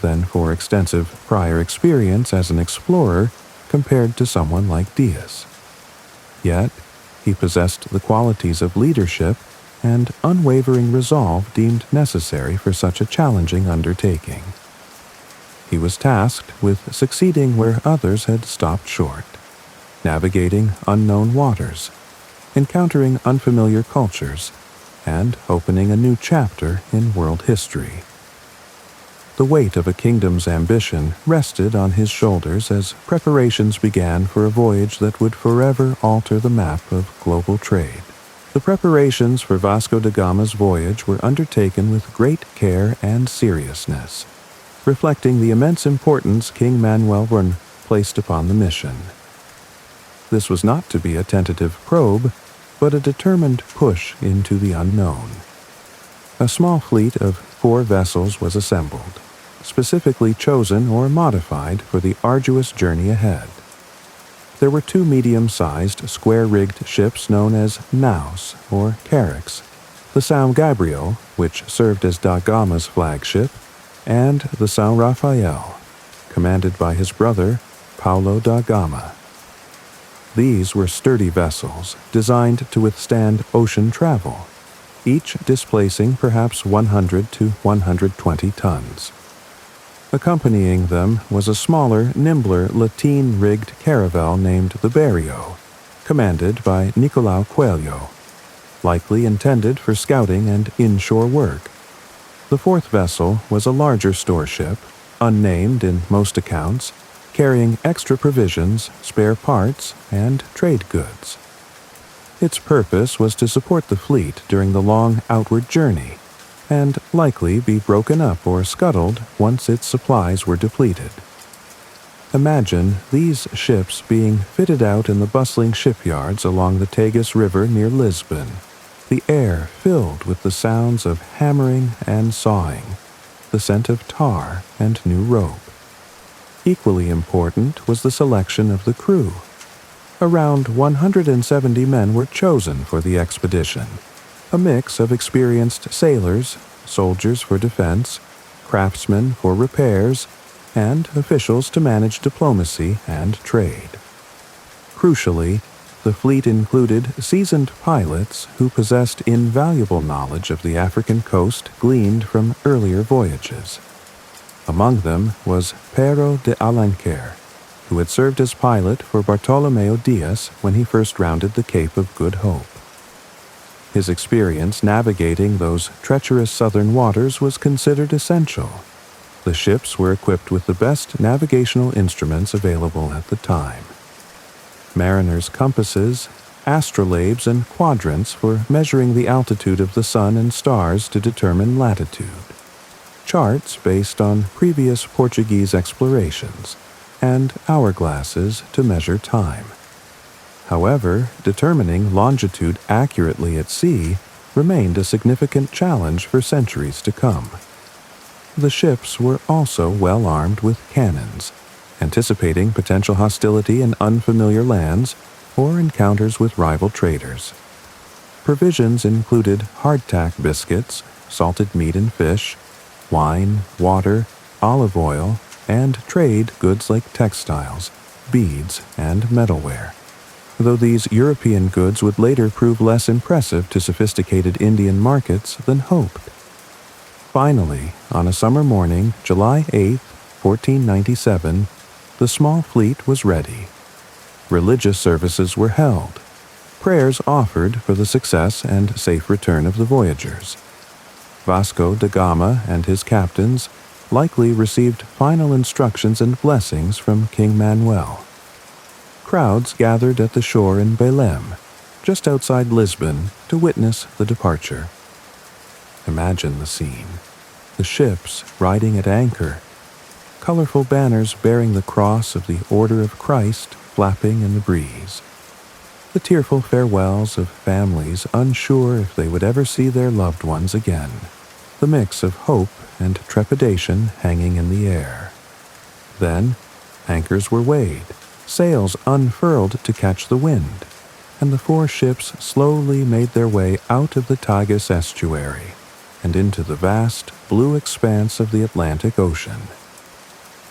than for extensive prior experience as an explorer compared to someone like Diaz. Yet, he possessed the qualities of leadership and unwavering resolve deemed necessary for such a challenging undertaking. He was tasked with succeeding where others had stopped short, navigating unknown waters, encountering unfamiliar cultures, and opening a new chapter in world history. The weight of a kingdom's ambition rested on his shoulders as preparations began for a voyage that would forever alter the map of global trade. The preparations for Vasco da Gama's voyage were undertaken with great care and seriousness, reflecting the immense importance King Manuel I placed upon the mission. This was not to be a tentative probe, but a determined push into the unknown. A small fleet of 4 vessels was assembled, specifically chosen or modified for the arduous journey ahead. There were 2 medium-sized, square-rigged ships known as naus, or carracks, the São Gabriel, which served as da Gama's flagship, and the São Rafael, commanded by his brother, Paulo da Gama. These were sturdy vessels designed to withstand ocean travel, each displacing perhaps 100 to 120 tons. Accompanying them was a smaller, nimbler lateen-rigged caravel named the Berrio, commanded by Nicolau Coelho, likely intended for scouting and inshore work. The 4th vessel was a larger store ship, unnamed in most accounts, carrying extra provisions, spare parts, and trade goods. Its purpose was to support the fleet during the long outward journey, and likely be broken up or scuttled once its supplies were depleted. Imagine these ships being fitted out in the bustling shipyards along the Tagus River near Lisbon, the air filled with the sounds of hammering and sawing, the scent of tar and new rope. Equally important was the selection of the crew. Around 170 men were chosen for the expedition, a mix of experienced sailors, soldiers for defense, craftsmen for repairs, and officials to manage diplomacy and trade. Crucially, the fleet included seasoned pilots who possessed invaluable knowledge of the African coast gleaned from earlier voyages. Among them was Pero de Alenquer, who had served as pilot for Bartolomeo Diaz when he first rounded the Cape of Good Hope. His experience navigating those treacherous southern waters was considered essential. The ships were equipped with the best navigational instruments available at the time. Mariners' compasses, astrolabes, and quadrants for measuring the altitude of the sun and stars to determine latitude. Charts based on previous Portuguese explorations, and hourglasses to measure time. However, determining longitude accurately at sea remained a significant challenge for centuries to come. The ships were also well armed with cannons, anticipating potential hostility in unfamiliar lands or encounters with rival traders. Provisions included hardtack biscuits, salted meat and fish, wine, water, olive oil, and trade goods like textiles, beads, and metalware, though these European goods would later prove less impressive to sophisticated Indian markets than hoped. Finally, on a summer morning, July 8, 1497, the small fleet was ready. Religious services were held, prayers offered for the success and safe return of the voyagers. Vasco da Gama and his captains likely received final instructions and blessings from King Manuel. Crowds gathered at the shore in Belém, just outside Lisbon, to witness the departure. Imagine the scene. The ships riding at anchor, colorful banners bearing the cross of the Order of Christ flapping in the breeze. The tearful farewells of families unsure if they would ever see their loved ones again. The mix of hope and trepidation hanging in the air. Then, anchors were weighed, sails unfurled to catch the wind, and the four ships slowly made their way out of the Tagus estuary and into the vast blue expanse of the Atlantic Ocean.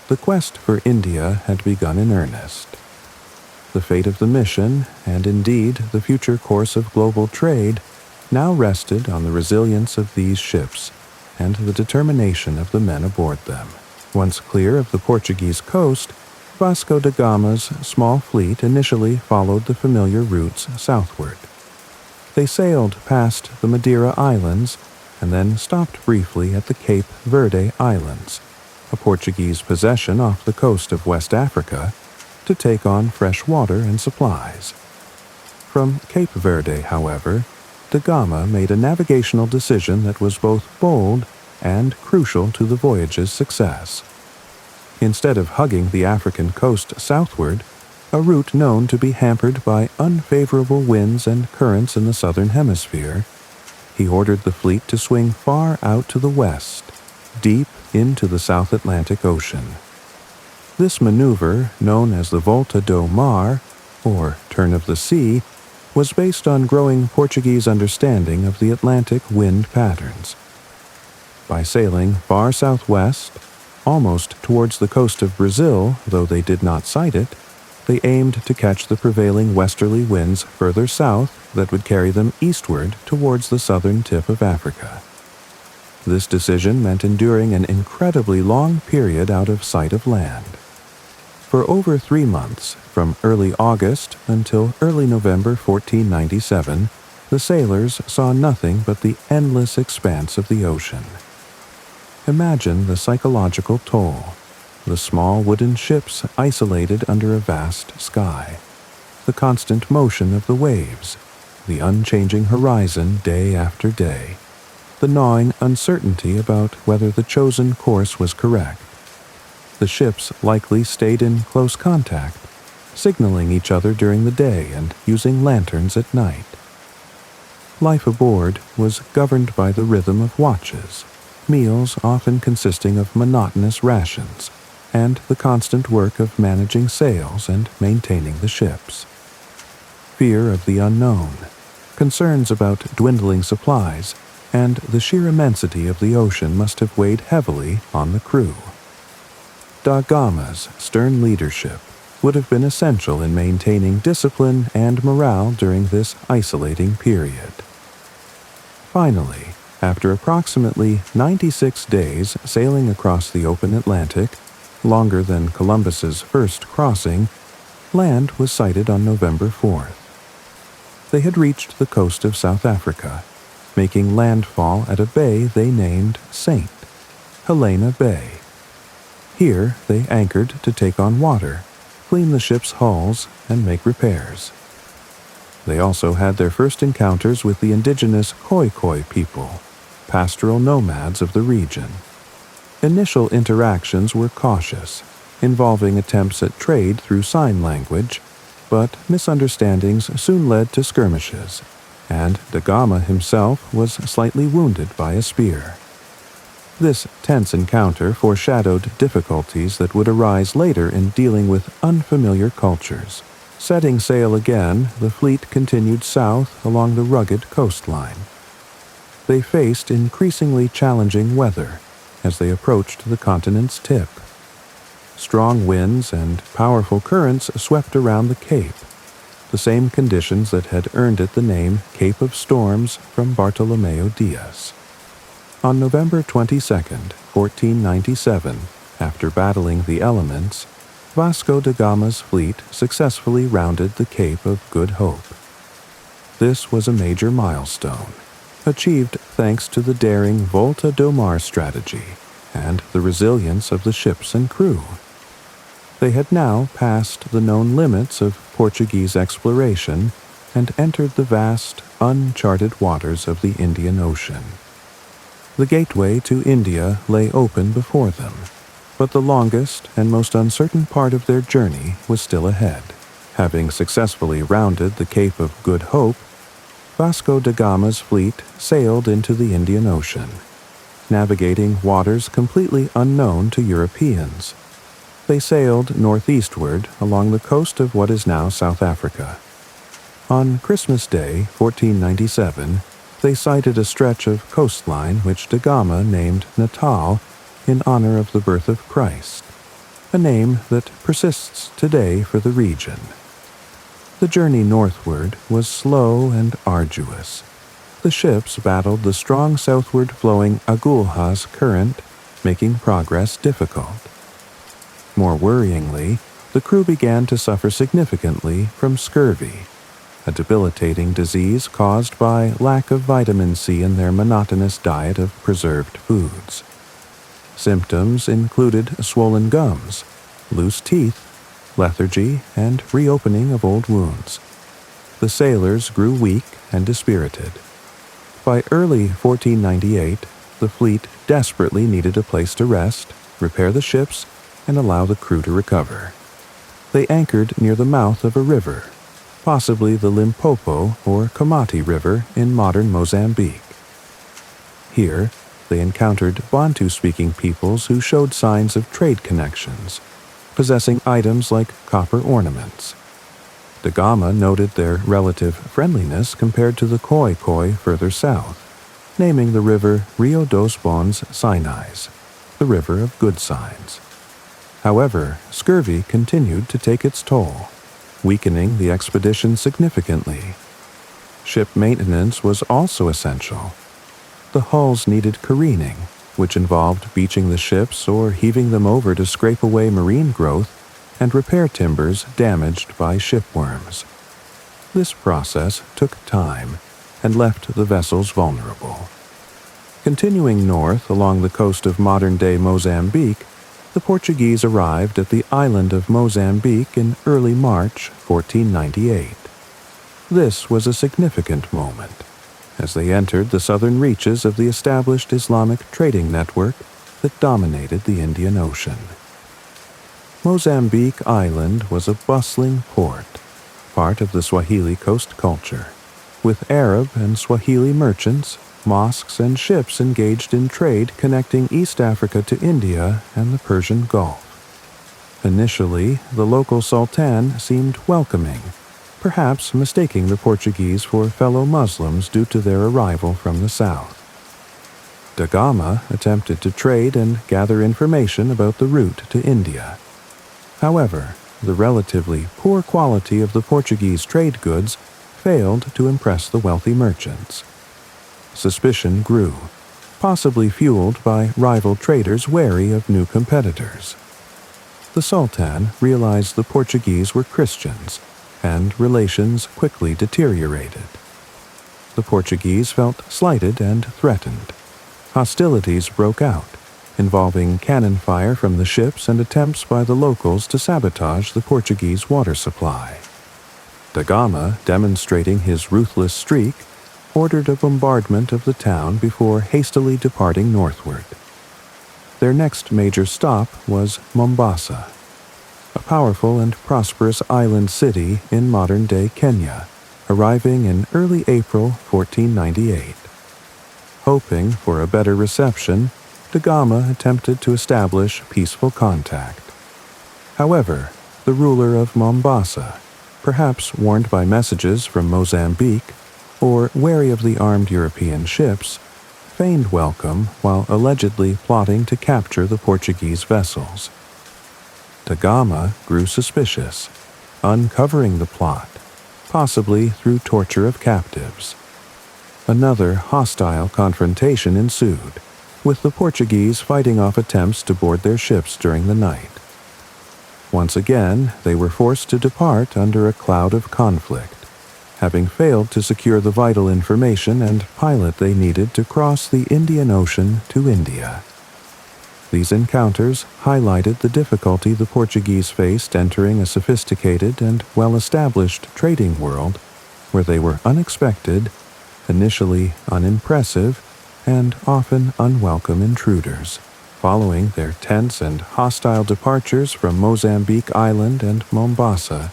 The quest for India had begun in earnest. The fate of the mission, and indeed the future course of global trade, now rested on the resilience of these ships and the determination of the men aboard them. Once clear of the Portuguese coast, Vasco da Gama's small fleet initially followed the familiar routes southward. They sailed past the Madeira Islands and then stopped briefly at the Cape Verde Islands, a Portuguese possession off the coast of West Africa, to take on fresh water and supplies. From Cape Verde, however, da Gama made a navigational decision that was both bold and crucial to the voyage's success. Instead of hugging the African coast southward, a route known to be hampered by unfavorable winds and currents in the southern hemisphere, he ordered the fleet to swing far out to the west, deep into the South Atlantic Ocean. This maneuver, known as the Volta do Mar, or Turn of the Sea, was based on growing Portuguese understanding of the Atlantic wind patterns. By sailing far southwest, almost towards the coast of Brazil, though they did not sight it, they aimed to catch the prevailing westerly winds further south that would carry them eastward towards the southern tip of Africa. This decision meant enduring an incredibly long period out of sight of land. For over 3 months, from early August until early November 1497, the sailors saw nothing but the endless expanse of the ocean. Imagine the psychological toll, the small wooden ships isolated under a vast sky, the constant motion of the waves, the unchanging horizon day after day, the gnawing uncertainty about whether the chosen course was correct. The ships likely stayed in close contact, signaling each other during the day and using lanterns at night. Life aboard was governed by the rhythm of watches, meals often consisting of monotonous rations, and the constant work of managing sails and maintaining the ships. Fear of the unknown, concerns about dwindling supplies, and the sheer immensity of the ocean must have weighed heavily on the crew. da Gama's stern leadership would have been essential in maintaining discipline and morale during this isolating period. Finally, after approximately 96 days sailing across the open Atlantic, longer than Columbus's first crossing, land was sighted on November 4th. They had reached the coast of South Africa, making landfall at a bay they named St. Helena Bay. Here they anchored to take on water, clean the ship's hulls, and make repairs. They also had their first encounters with the indigenous Khoi people, pastoral nomads of the region. Initial interactions were cautious, involving attempts at trade through sign language, but misunderstandings soon led to skirmishes, and da Gama himself was slightly wounded by a spear. This tense encounter foreshadowed difficulties that would arise later in dealing with unfamiliar cultures. Setting sail again, the fleet continued south along the rugged coastline. They faced increasingly challenging weather as they approached the continent's tip. Strong winds and powerful currents swept around the Cape, the same conditions that had earned it the name Cape of Storms from Bartolomeo Diaz. On November 22, 1497, after battling the elements, Vasco da Gama's fleet successfully rounded the Cape of Good Hope. This was a major milestone, achieved thanks to the daring Volta do Mar strategy and the resilience of the ships and crew. They had now passed the known limits of Portuguese exploration and entered the vast, uncharted waters of the Indian Ocean. The gateway to India lay open before them, but the longest and most uncertain part of their journey was still ahead. Having successfully rounded the Cape of Good Hope, Vasco da Gama's fleet sailed into the Indian Ocean, navigating waters completely unknown to Europeans. They sailed northeastward along the coast of what is now South Africa. On Christmas Day, 1497, they sighted a stretch of coastline which da Gama named Natal in honor of the birth of Christ, a name that persists today for the region. The journey northward was slow and arduous. The ships battled the strong southward flowing Agulhas current, making progress difficult. More worryingly, the crew began to suffer significantly from scurvy, a debilitating disease caused by lack of vitamin C in their monotonous diet of preserved foods. Symptoms included swollen gums, loose teeth, lethargy, and reopening of old wounds. The sailors grew weak and dispirited. By early 1498, the fleet desperately needed a place to rest, repair the ships, and allow the crew to recover. They anchored near the mouth of a river, possibly the Limpopo or Komati River in modern Mozambique. Here, they encountered Bantu-speaking peoples who showed signs of trade connections, possessing items like copper ornaments. Da Gama noted their relative friendliness compared to the Khoi further south, naming the river Rio dos Bons Sinais, the river of good signs. However, scurvy continued to take its toll, weakening the expedition significantly. Ship maintenance was also essential. The hulls needed careening, which involved beaching the ships or heaving them over to scrape away marine growth and repair timbers damaged by shipworms. This process took time and left the vessels vulnerable. Continuing north along the coast of modern-day Mozambique, the Portuguese arrived at the island of Mozambique in early March 1498. This was a significant moment, as they entered the southern reaches of the established Islamic trading network that dominated the Indian Ocean. Mozambique Island was a bustling port, part of the Swahili coast culture, with Arab and Swahili merchants, mosques, and ships engaged in trade connecting East Africa to India and the Persian Gulf. Initially, the local sultan seemed welcoming, perhaps mistaking the Portuguese for fellow Muslims due to their arrival from the south. Da Gama attempted to trade and gather information about the route to India. However, the relatively poor quality of the Portuguese trade goods failed to impress the wealthy merchants. Suspicion grew, possibly fueled by rival traders wary of new competitors. The Sultan realized the Portuguese were Christians, and relations quickly deteriorated. The Portuguese felt slighted and threatened. Hostilities broke out, involving cannon fire from the ships and attempts by the locals to sabotage the Portuguese water supply. Da Gama, demonstrating his ruthless streak, ordered a bombardment of the town before hastily departing northward. Their next major stop was Mombasa, a powerful and prosperous island city in modern-day Kenya, arriving in early April 1498. Hoping for a better reception, Da Gama attempted to establish peaceful contact. However, the ruler of Mombasa, perhaps warned by messages from Mozambique or wary of the armed European ships, feigned welcome while allegedly plotting to capture the Portuguese vessels. Da Gama grew suspicious, uncovering the plot, possibly through torture of captives. Another hostile confrontation ensued, with the Portuguese fighting off attempts to board their ships during the night. Once again, they were forced to depart under a cloud of conflict, having failed to secure the vital information and pilot they needed to cross the Indian Ocean to India. These encounters highlighted the difficulty the Portuguese faced entering a sophisticated and well-established trading world where they were unexpected, initially unimpressive, and often unwelcome intruders. Following their tense and hostile departures from Mozambique Island and Mombasa,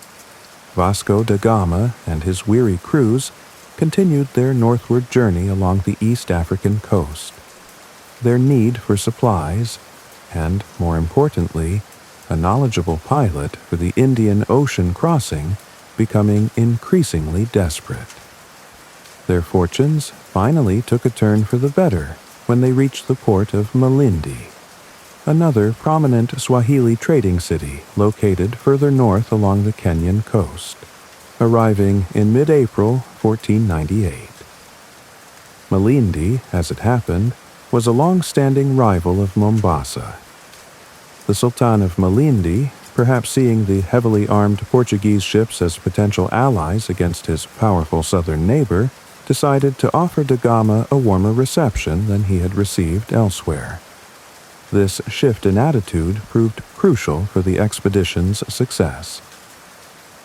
Vasco da Gama and his weary crews continued their northward journey along the East African coast. Their need for supplies, and, more importantly, a knowledgeable pilot for the Indian Ocean crossing, becoming increasingly desperate. Their fortunes finally took a turn for the better when they reached the port of Malindi, another prominent Swahili trading city located further north along the Kenyan coast, arriving in mid-April 1498. Malindi, as it happened, was a long-standing rival of Mombasa. The Sultan of Malindi, perhaps seeing the heavily armed Portuguese ships as potential allies against his powerful southern neighbor, decided to offer Da Gama a warmer reception than he had received elsewhere. This shift in attitude proved crucial for the expedition's success.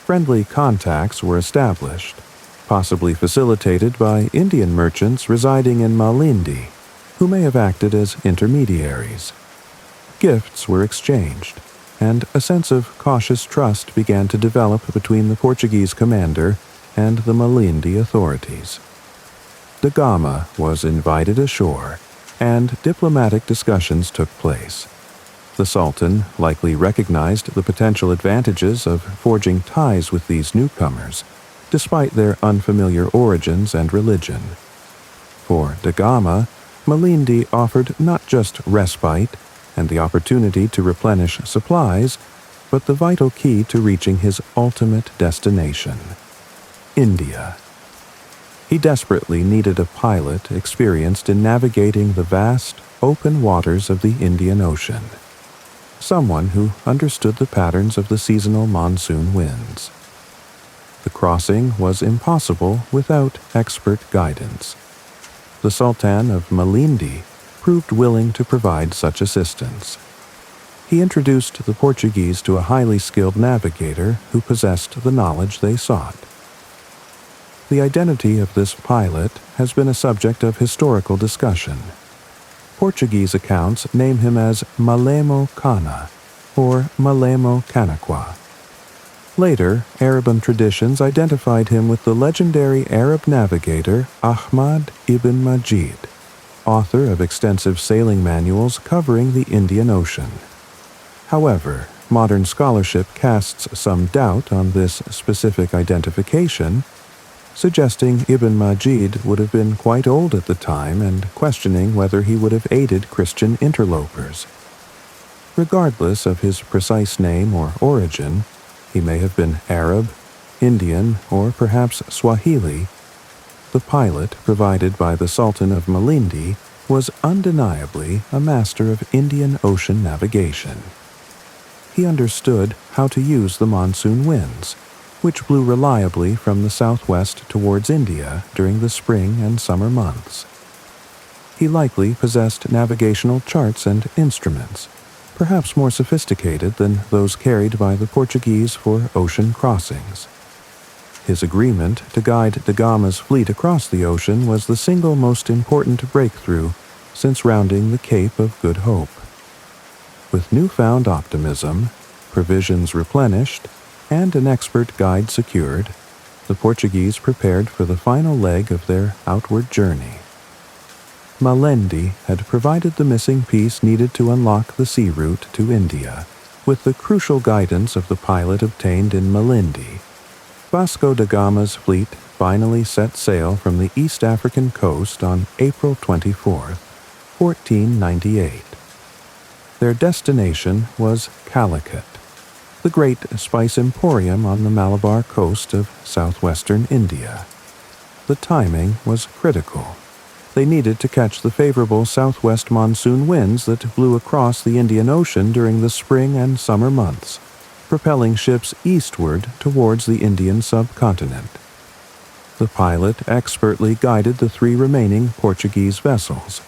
Friendly contacts were established, possibly facilitated by Indian merchants residing in Malindi, who may have acted as intermediaries. Gifts were exchanged, and a sense of cautious trust began to develop between the Portuguese commander and the Malindi authorities. Da Gama was invited ashore, and diplomatic discussions took place. The Sultan likely recognized the potential advantages of forging ties with these newcomers, despite their unfamiliar origins and religion. For Da Gama, Malindi offered not just respite and the opportunity to replenish supplies, but the vital key to reaching his ultimate destination, India. He desperately needed a pilot experienced in navigating the vast, open waters of the Indian Ocean, someone who understood the patterns of the seasonal monsoon winds. The crossing was impossible without expert guidance. The Sultan of Malindi proved willing to provide such assistance. He introduced the Portuguese to a highly skilled navigator who possessed the knowledge they sought. The identity of this pilot has been a subject of historical discussion. Portuguese accounts name him as Malemo Cana or Malemo Canaqua. Later, Arabian traditions identified him with the legendary Arab navigator Ahmad ibn Majid, author of extensive sailing manuals covering the Indian Ocean. However, modern scholarship casts some doubt on this specific identification, suggesting Ibn Majid would have been quite old at the time and questioning whether he would have aided Christian interlopers. Regardless of his precise name or origin, he may have been Arab, Indian, or perhaps Swahili. The pilot provided by the Sultan of Malindi was undeniably a master of Indian Ocean navigation. He understood how to use the monsoon winds, which blew reliably from the southwest towards India during the spring and summer months. He likely possessed navigational charts and instruments, perhaps more sophisticated than those carried by the Portuguese for ocean crossings. His agreement to guide da Gama's fleet across the ocean was the single most important breakthrough since rounding the Cape of Good Hope. With newfound optimism, provisions replenished, and an expert guide secured, the Portuguese prepared for the final leg of their outward journey. Malindi had provided the missing piece needed to unlock the sea route to India, with the crucial guidance of the pilot obtained in Malindi. Vasco da Gama's fleet finally set sail from the East African coast on April 24, 1498. Their destination was Calicut, the great spice emporium on the Malabar coast of southwestern India. The timing was critical. They needed to catch the favorable southwest monsoon winds that blew across the Indian Ocean during the spring and summer months, propelling ships eastward towards the Indian subcontinent. The pilot expertly guided the 3 remaining Portuguese vessels,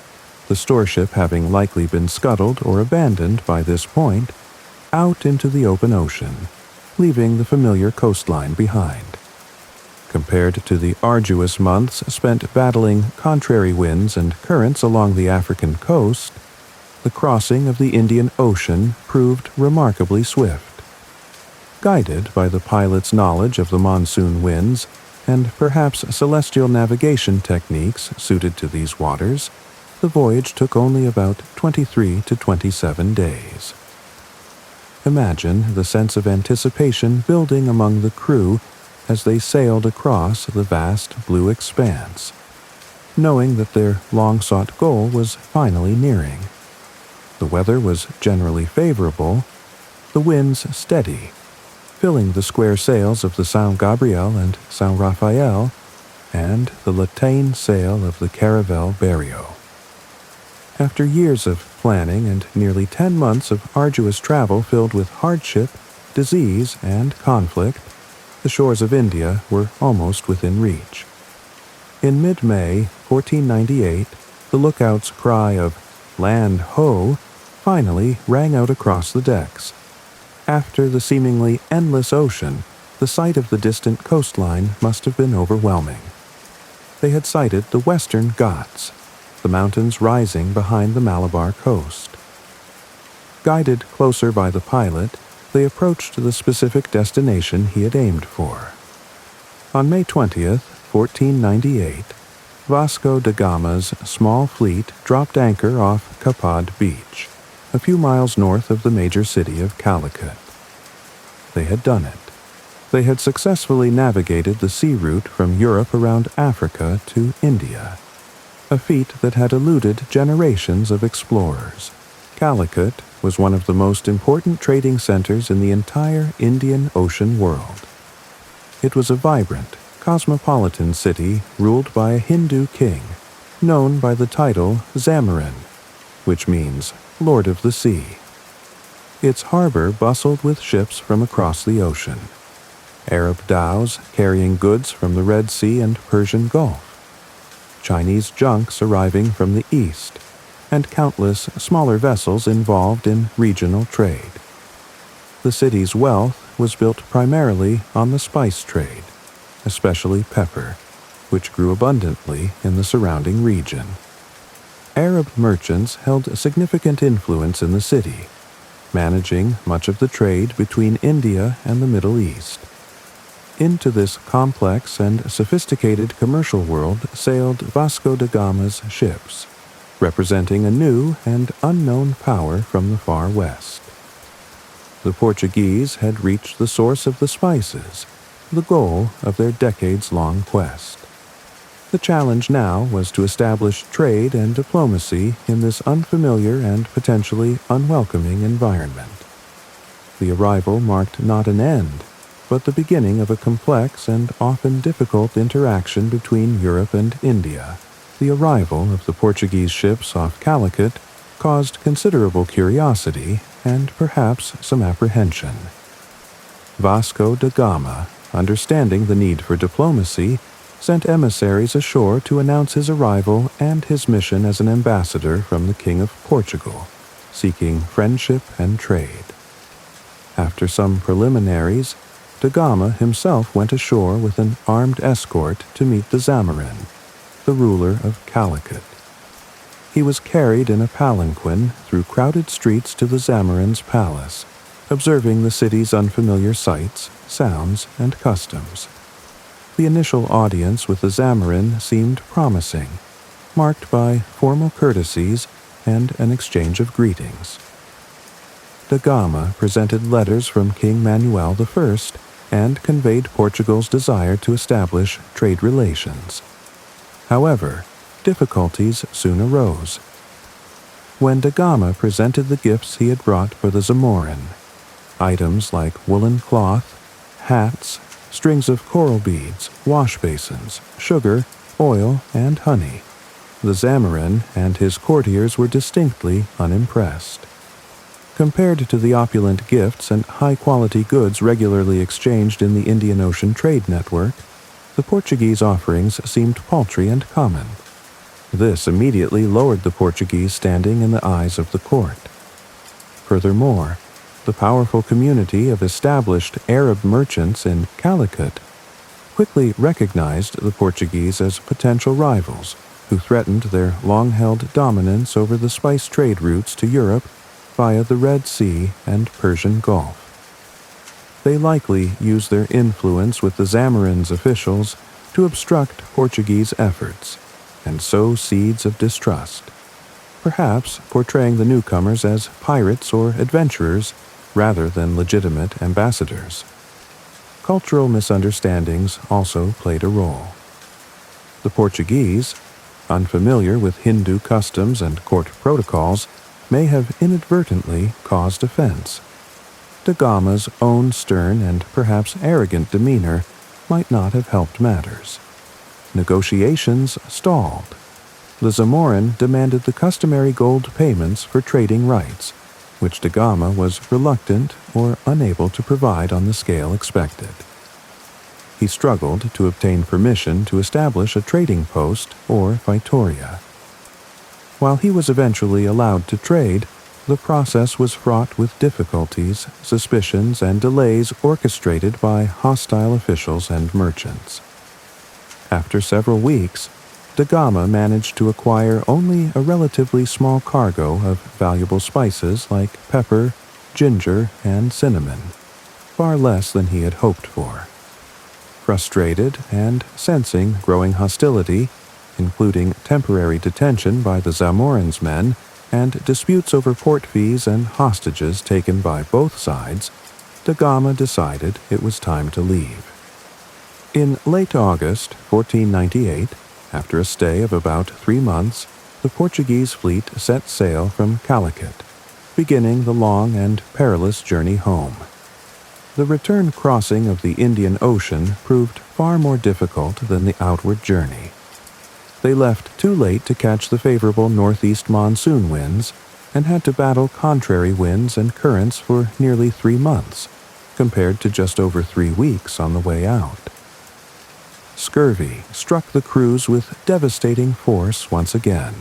the storeship having likely been scuttled or abandoned by this point, out into the open ocean, leaving the familiar coastline behind. Compared to the arduous months spent battling contrary winds and currents along the African coast, the crossing of the Indian Ocean proved remarkably swift. Guided by the pilot's knowledge of the monsoon winds and perhaps celestial navigation techniques suited to these waters, the voyage took only about 23 to 27 days. Imagine the sense of anticipation building among the crew as they sailed across the vast blue expanse, knowing that their long-sought goal was finally nearing. The weather was generally favorable, the winds steady, filling the square sails of the São Gabriel and São Rafael, and the lateen sail of the Caravel Berrio. After years of planning and nearly 10 months of arduous travel filled with hardship, disease, and conflict, the shores of India were almost within reach. In mid-May 1498, the lookout's cry of "Land ho!" finally rang out across the decks. After the seemingly endless ocean, the sight of the distant coastline must have been overwhelming. They had sighted the Western Ghats, the mountains rising behind the Malabar coast. Guided closer by the pilot, they approached the specific destination he had aimed for. On May 20th, 1498, Vasco da Gama's small fleet dropped anchor off Kapad Beach, a few miles north of the major city of Calicut. They had done it. They had successfully navigated the sea route from Europe around Africa to India, a feat that had eluded generations of explorers. Calicut was one of the most important trading centers in the entire Indian Ocean world. It was a vibrant, cosmopolitan city ruled by a Hindu king, known by the title Zamarin, which means Lord of the Sea. Its harbor bustled with ships from across the ocean, Arab dhows carrying goods from the Red Sea and Persian Gulf, Chinese junks arriving from the east, and countless smaller vessels involved in regional trade. The city's wealth was built primarily on the spice trade, especially pepper, which grew abundantly in the surrounding region. Arab merchants held a significant influence in the city, managing much of the trade between India and the Middle East. Into this complex and sophisticated commercial world sailed Vasco da Gama's ships, representing a new and unknown power from the far west. The Portuguese had reached the source of the spices, the goal of their decades-long quest. The challenge now was to establish trade and diplomacy in this unfamiliar and potentially unwelcoming environment. The arrival marked not an end, but the beginning of a complex and often difficult interaction between Europe and India. The arrival of the Portuguese ships off Calicut caused considerable curiosity and perhaps some apprehension. Vasco da Gama, understanding the need for diplomacy, sent emissaries ashore to announce his arrival and his mission as an ambassador from the King of Portugal, seeking friendship and trade. After some preliminaries, da Gama himself went ashore with an armed escort to meet the Zamorin, the ruler of Calicut. He was carried in a palanquin through crowded streets to the Zamorin's palace, observing the city's unfamiliar sights, sounds, and customs. The initial audience with the Zamorin seemed promising, marked by formal courtesies and an exchange of greetings. Da Gama presented letters from King Manuel I and conveyed Portugal's desire to establish trade relations. However, difficulties soon arose. When da Gama presented the gifts he had brought for the Zamorin, items like woolen cloth, hats, strings of coral beads, wash basins, sugar, oil, and honey, the Zamorin and his courtiers were distinctly unimpressed. Compared to the opulent gifts and high-quality goods regularly exchanged in the Indian Ocean trade network, the Portuguese offerings seemed paltry and common. This immediately lowered the Portuguese standing in the eyes of the court. Furthermore, the powerful community of established Arab merchants in Calicut quickly recognized the Portuguese as potential rivals who threatened their long-held dominance over the spice trade routes to Europe via the Red Sea and Persian Gulf. They likely used their influence with the Zamorin's officials to obstruct Portuguese efforts and sow seeds of distrust, perhaps portraying the newcomers as pirates or adventurers rather than legitimate ambassadors. Cultural misunderstandings also played a role. The Portuguese, unfamiliar with Hindu customs and court protocols, may have inadvertently caused offense. Da Gama's own stern and perhaps arrogant demeanor might not have helped matters. Negotiations stalled. The Zamorin demanded the customary gold payments for trading rights, which da Gama was reluctant or unable to provide on the scale expected. He struggled to obtain permission to establish a trading post or Vitoria. While he was eventually allowed to trade, the process was fraught with difficulties, suspicions, and delays orchestrated by hostile officials and merchants. After several weeks, da Gama managed to acquire only a relatively small cargo of valuable spices like pepper, ginger, and cinnamon, far less than he had hoped for. Frustrated and sensing growing hostility, including temporary detention by the Zamorin's men and disputes over port fees and hostages taken by both sides, da Gama decided it was time to leave. In late August 1498, after a stay of about 3 months, the Portuguese fleet set sail from Calicut, beginning the long and perilous journey home. The return crossing of the Indian Ocean proved far more difficult than the outward journey. They left too late to catch the favorable northeast monsoon winds and had to battle contrary winds and currents for nearly 3 months, compared to just over 3 weeks on the way out. Scurvy struck the crews with devastating force once again.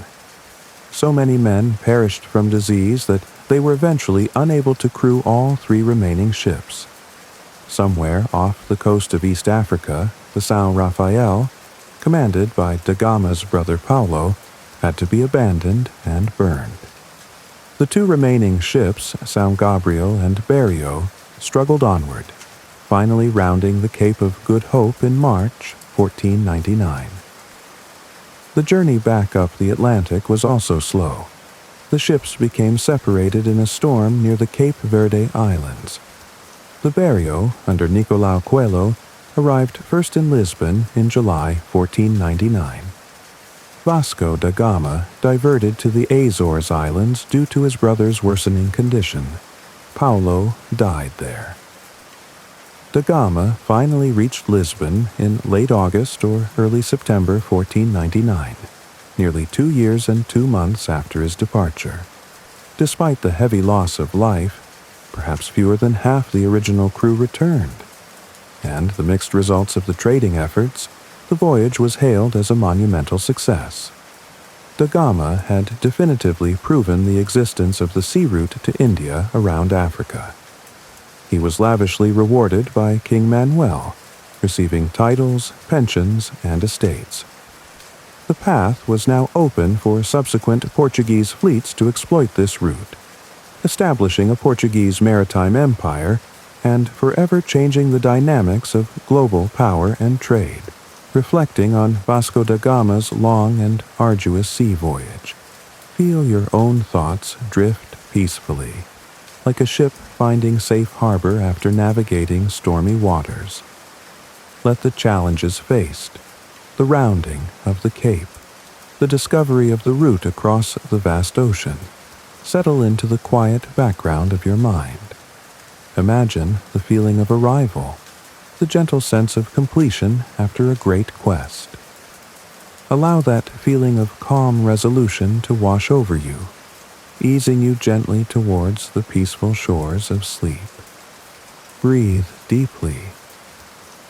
So many men perished from disease that they were eventually unable to crew all 3 remaining ships. Somewhere off the coast of East Africa, the São Rafael, commanded by da Gama's brother Paulo, had to be abandoned and burned. The 2 remaining ships, São Gabriel and Berrio, struggled onward, finally rounding the Cape of Good Hope in March 1499. The journey back up the Atlantic was also slow. The ships became separated in a storm near the Cape Verde Islands. The Berrio, under Nicolau Coelho, arrived first in Lisbon in July 1499. Vasco da Gama diverted to the Azores Islands due to his brother's worsening condition. Paulo died there. Da Gama finally reached Lisbon in late August or early September 1499, nearly 2 years and 2 months after his departure. Despite the heavy loss of life, perhaps fewer than half the original crew returned, and the mixed results of the trading efforts, the voyage was hailed as a monumental success. Da Gama had definitively proven the existence of the sea route to India around Africa. He was lavishly rewarded by King Manuel, receiving titles, pensions, and estates. The path was now open for subsequent Portuguese fleets to exploit this route, establishing a Portuguese maritime empire and forever changing the dynamics of global power and trade, reflecting on Vasco da Gama's long and arduous sea voyage. Feel your own thoughts drift peacefully, like a ship finding safe harbor after navigating stormy waters. Let the challenges faced, the rounding of the Cape, the discovery of the route across the vast ocean, settle into the quiet background of your mind. Imagine the feeling of arrival, the gentle sense of completion after a great quest. Allow that feeling of calm resolution to wash over you, easing you gently towards the peaceful shores of sleep. Breathe deeply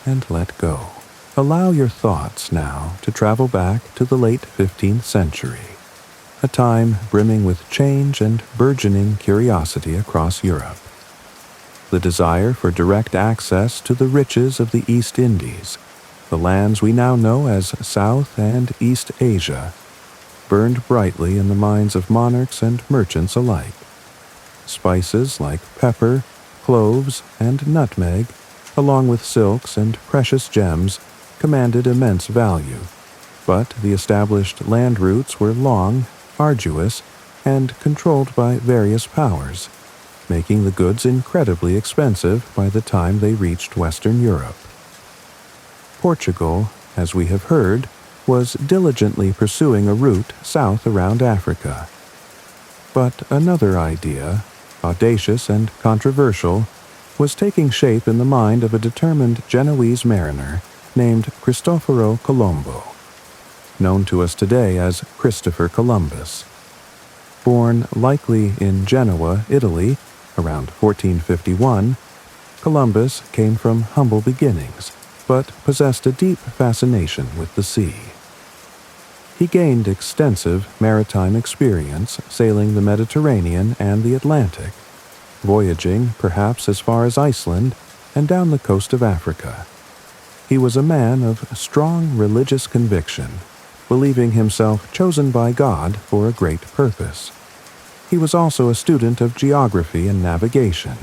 and let go. Allow your thoughts now to travel back to the late 15th century, a time brimming with change and burgeoning curiosity across Europe. The desire for direct access to the riches of the East Indies, the lands we now know as South and East Asia, burned brightly in the minds of monarchs and merchants alike. Spices like pepper, cloves, and nutmeg, along with silks and precious gems, commanded immense value, but the established land routes were long, arduous, and controlled by various powers, making the goods incredibly expensive by the time they reached Western Europe. Portugal, as we have heard, was diligently pursuing a route south around Africa. But another idea, audacious and controversial, was taking shape in the mind of a determined Genoese mariner named Cristoforo Colombo, known to us today as Christopher Columbus. Born likely in Genoa, Italy, around 1451, Columbus came from humble beginnings, but possessed a deep fascination with the sea. He gained extensive maritime experience sailing the Mediterranean and the Atlantic, voyaging perhaps as far as Iceland and down the coast of Africa. He was a man of strong religious conviction, believing himself chosen by God for a great purpose. He was also a student of geography and navigation,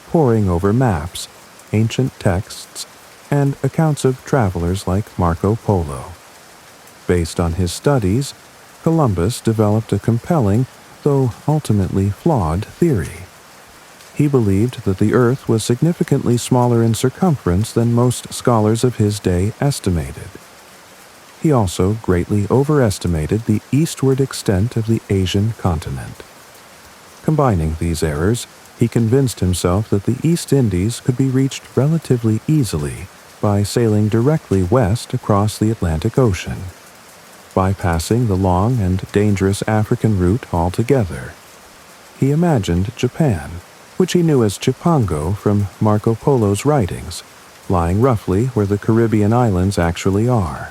poring over maps, ancient texts, and accounts of travelers like Marco Polo. Based on his studies, Columbus developed a compelling, though ultimately flawed, theory. He believed that the Earth was significantly smaller in circumference than most scholars of his day estimated. He also greatly overestimated the eastward extent of the Asian continent. Combining these errors, he convinced himself that the East Indies could be reached relatively easily by sailing directly west across the Atlantic Ocean, bypassing the long and dangerous African route altogether. He imagined Japan, which he knew as Cipango from Marco Polo's writings, lying roughly where the Caribbean islands actually are.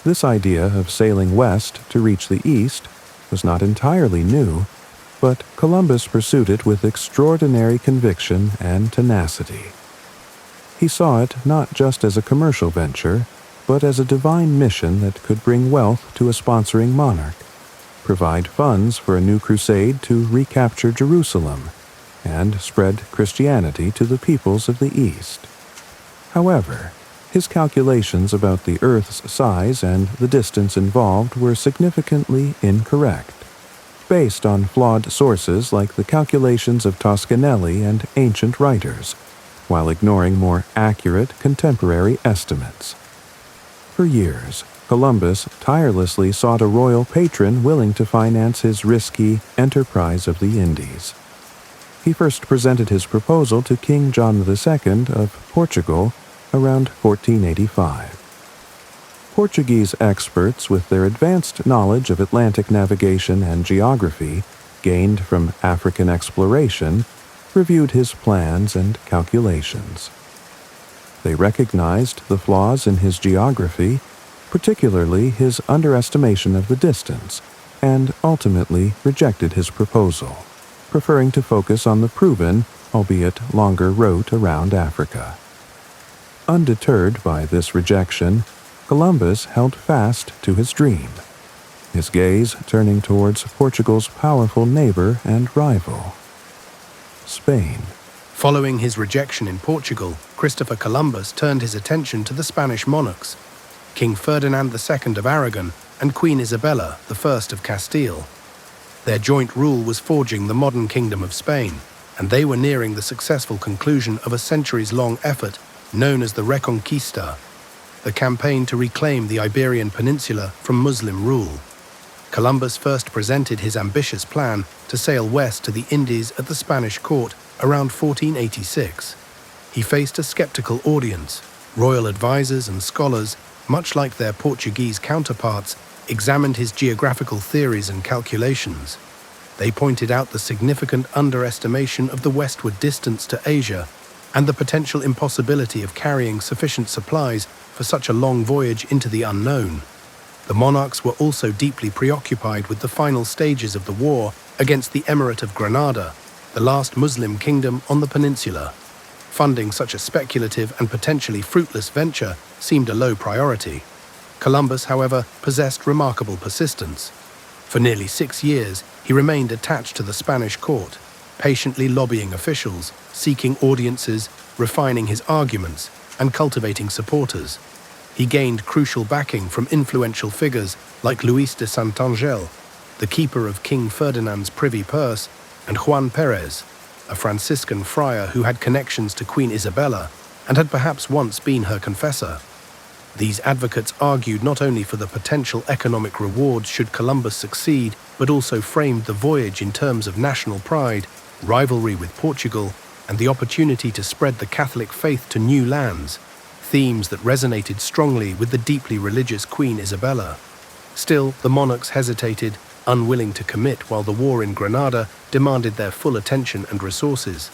This idea of sailing west to reach the east was not entirely new, but Columbus pursued it with extraordinary conviction and tenacity. He saw it not just as a commercial venture, but as a divine mission that could bring wealth to a sponsoring monarch, provide funds for a new crusade to recapture Jerusalem, and spread Christianity to the peoples of the East. However, his calculations about the Earth's size and the distance involved were significantly incorrect, based on flawed sources like the calculations of Toscanelli and ancient writers. while ignoring more accurate contemporary estimates. For years, Columbus tirelessly sought a royal patron willing to finance his risky enterprise of the Indies. He first presented his proposal to King John II of Portugal around 1485. Portuguese experts, with their advanced knowledge of Atlantic navigation and geography gained from African exploration, reviewed his plans and calculations. They recognized the flaws in his geography, particularly his underestimation of the distance, and ultimately rejected his proposal, preferring to focus on the proven, albeit longer route around Africa. Undeterred by this rejection, Columbus held fast to his dream, his gaze turning towards Portugal's powerful neighbor and rival, Spain. Following his rejection in Portugal, Christopher Columbus turned his attention to the Spanish monarchs, King Ferdinand II of Aragon and Queen Isabella I of Castile. Their joint rule was forging the modern Kingdom of Spain, and they were nearing the successful conclusion of a centuries-long effort known as the Reconquista, the campaign to reclaim the Iberian Peninsula from Muslim rule. Columbus first presented his ambitious plan to sail west to the Indies at the Spanish court around 1486. He faced a skeptical audience. Royal advisors and scholars, much like their Portuguese counterparts, examined his geographical theories and calculations. They pointed out the significant underestimation of the westward distance to Asia and the potential impossibility of carrying sufficient supplies for such a long voyage into the unknown. The monarchs were also deeply preoccupied with the final stages of the war against the Emirate of Granada, the last Muslim kingdom on the peninsula. Funding such a speculative and potentially fruitless venture seemed a low priority. Columbus, however, possessed remarkable persistence. For nearly 6 years, he remained attached to the Spanish court, patiently lobbying officials, seeking audiences, refining his arguments, and cultivating supporters. He gained crucial backing from influential figures like Luis de Santangel, the keeper of King Ferdinand's privy purse, and Juan Perez, a Franciscan friar who had connections to Queen Isabella and had perhaps once been her confessor. These advocates argued not only for the potential economic rewards should Columbus succeed, but also framed the voyage in terms of national pride, rivalry with Portugal, and the opportunity to spread the Catholic faith to new lands, themes that resonated strongly with the deeply religious Queen Isabella. Still, the monarchs hesitated, unwilling to commit while the war in Granada demanded their full attention and resources.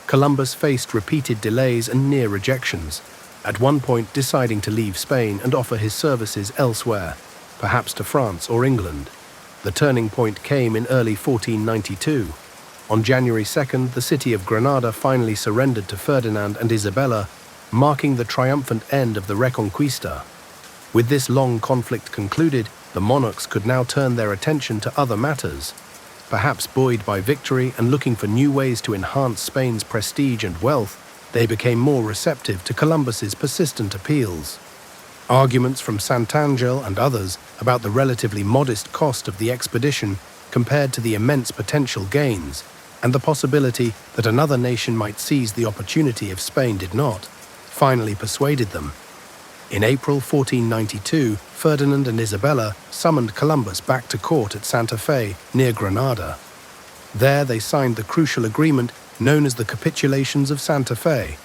Columbus faced repeated delays and near rejections, at one point deciding to leave Spain and offer his services elsewhere, perhaps to France or England. The turning point came in early 1492. On January 2nd, the city of Granada finally surrendered to Ferdinand and Isabella, marking the triumphant end of the Reconquista. With this long conflict concluded, the monarchs could now turn their attention to other matters. Perhaps buoyed by victory and looking for new ways to enhance Spain's prestige and wealth, they became more receptive to Columbus's persistent appeals. Arguments from Santangel and others about the relatively modest cost of the expedition compared to the immense potential gains, and the possibility that another nation might seize the opportunity if Spain did not, finally persuaded them. In April 1492, Ferdinand and Isabella summoned Columbus back to court at Santa Fe, near Granada. There they signed the crucial agreement known as the Capitulations of Santa Fe.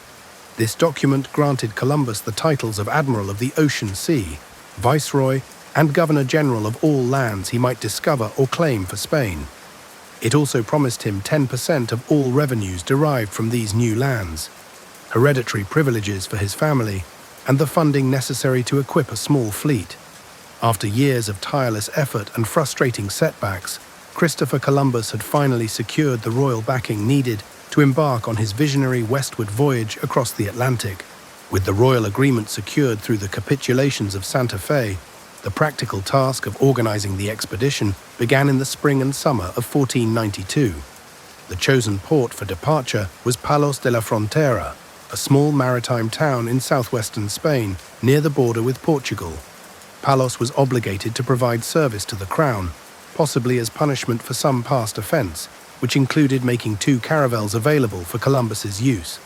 This document granted Columbus the titles of Admiral of the Ocean Sea, Viceroy, and Governor-General of all lands he might discover or claim for Spain. It also promised him 10% of all revenues derived from these new lands, hereditary privileges for his family, and the funding necessary to equip a small fleet. After years of tireless effort and frustrating setbacks, Christopher Columbus had finally secured the royal backing needed to embark on his visionary westward voyage across the Atlantic. With the royal agreement secured through the Capitulations of Santa Fe, the practical task of organizing the expedition began in the spring and summer of 1492. The chosen port for departure was Palos de la Frontera, a small maritime town in southwestern Spain, near the border with Portugal. Palos was obligated to provide service to the crown, possibly as punishment for some past offense, which included making 2 caravels available for Columbus's use.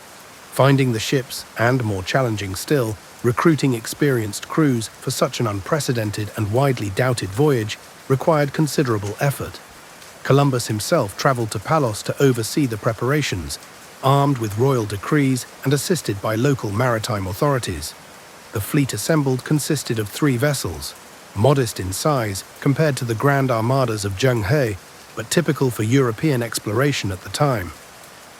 Finding the ships, and more challenging still, recruiting experienced crews for such an unprecedented and widely doubted voyage required considerable effort. Columbus himself traveled to Palos to oversee the preparations, armed with royal decrees and assisted by local maritime authorities. The fleet assembled consisted of 3 vessels, modest in size compared to the grand armadas of Zheng, but typical for European exploration at the time.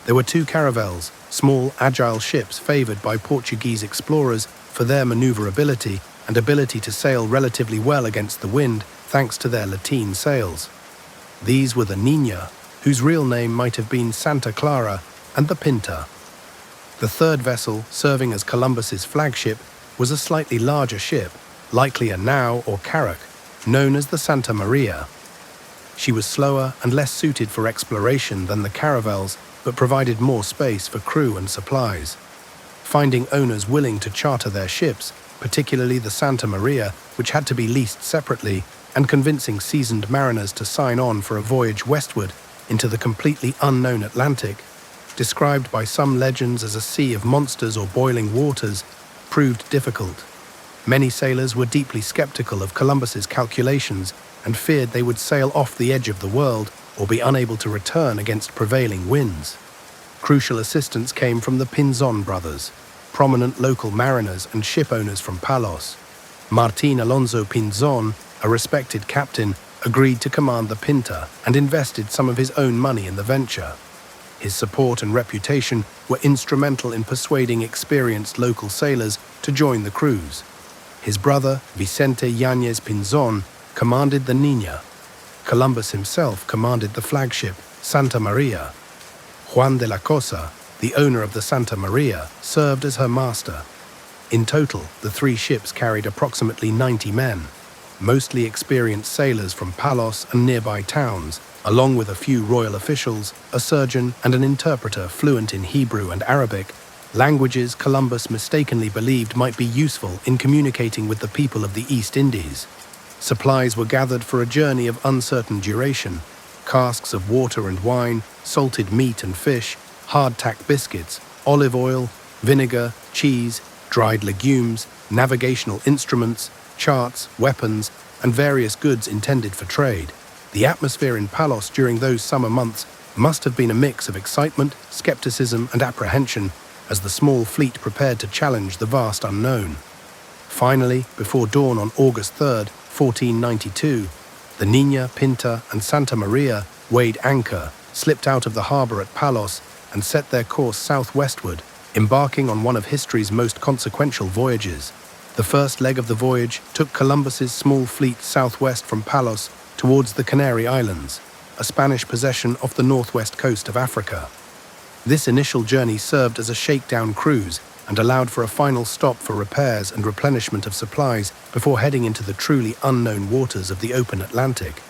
There were 2 caravels, small, agile ships favored by Portuguese explorers for their maneuverability and ability to sail relatively well against the wind thanks to their lateen sails. These were the Niña, whose real name might have been Santa Clara, and the Pinta. The 3rd vessel, serving as Columbus's flagship, was a slightly larger ship, likely a nau or carrack, known as the Santa Maria. She was slower and less suited for exploration than the caravels, but provided more space for crew and supplies. Finding owners willing to charter their ships, particularly the Santa Maria, which had to be leased separately, and convincing seasoned mariners to sign on for a voyage westward into the completely unknown Atlantic, described by some legends as a sea of monsters or boiling waters, proved difficult. Many sailors were deeply skeptical of Columbus's calculations and feared they would sail off the edge of the world or be unable to return against prevailing winds. Crucial assistance came from the Pinzon brothers, prominent local mariners and ship owners from Palos. Martín Alonso Pinzon, a respected captain, agreed to command the Pinta and invested some of his own money in the venture. His support and reputation were instrumental in persuading experienced local sailors to join the cruise. His brother, Vicente Yáñez Pinzon, commanded the Niña. Columbus himself commanded the flagship, Santa Maria. Juan de la Cosa, the owner of the Santa Maria, served as her master. In total, the 3 ships carried approximately 90 men, mostly experienced sailors from Palos and nearby towns, along with a few royal officials, a surgeon, and an interpreter fluent in Hebrew and Arabic, languages Columbus mistakenly believed might be useful in communicating with the people of the East Indies. Supplies were gathered for a journey of uncertain duration: casks of water and wine, salted meat and fish, hardtack biscuits, olive oil, vinegar, cheese, dried legumes, navigational instruments, charts, weapons, and various goods intended for trade. The atmosphere in Palos during those summer months must have been a mix of excitement, skepticism, and apprehension as the small fleet prepared to challenge the vast unknown. Finally, before dawn on August 3rd, 1492, the Niña, Pinta, and Santa Maria weighed anchor, slipped out of the harbour at Palos, and set their course southwestward, embarking on one of history's most consequential voyages. The first leg of the voyage took Columbus's small fleet southwest from Palos towards the Canary Islands, a Spanish possession off the northwest coast of Africa. This initial journey served as a shakedown cruise and allowed for a final stop for repairs and replenishment of supplies before heading into the truly unknown waters of the open Atlantic.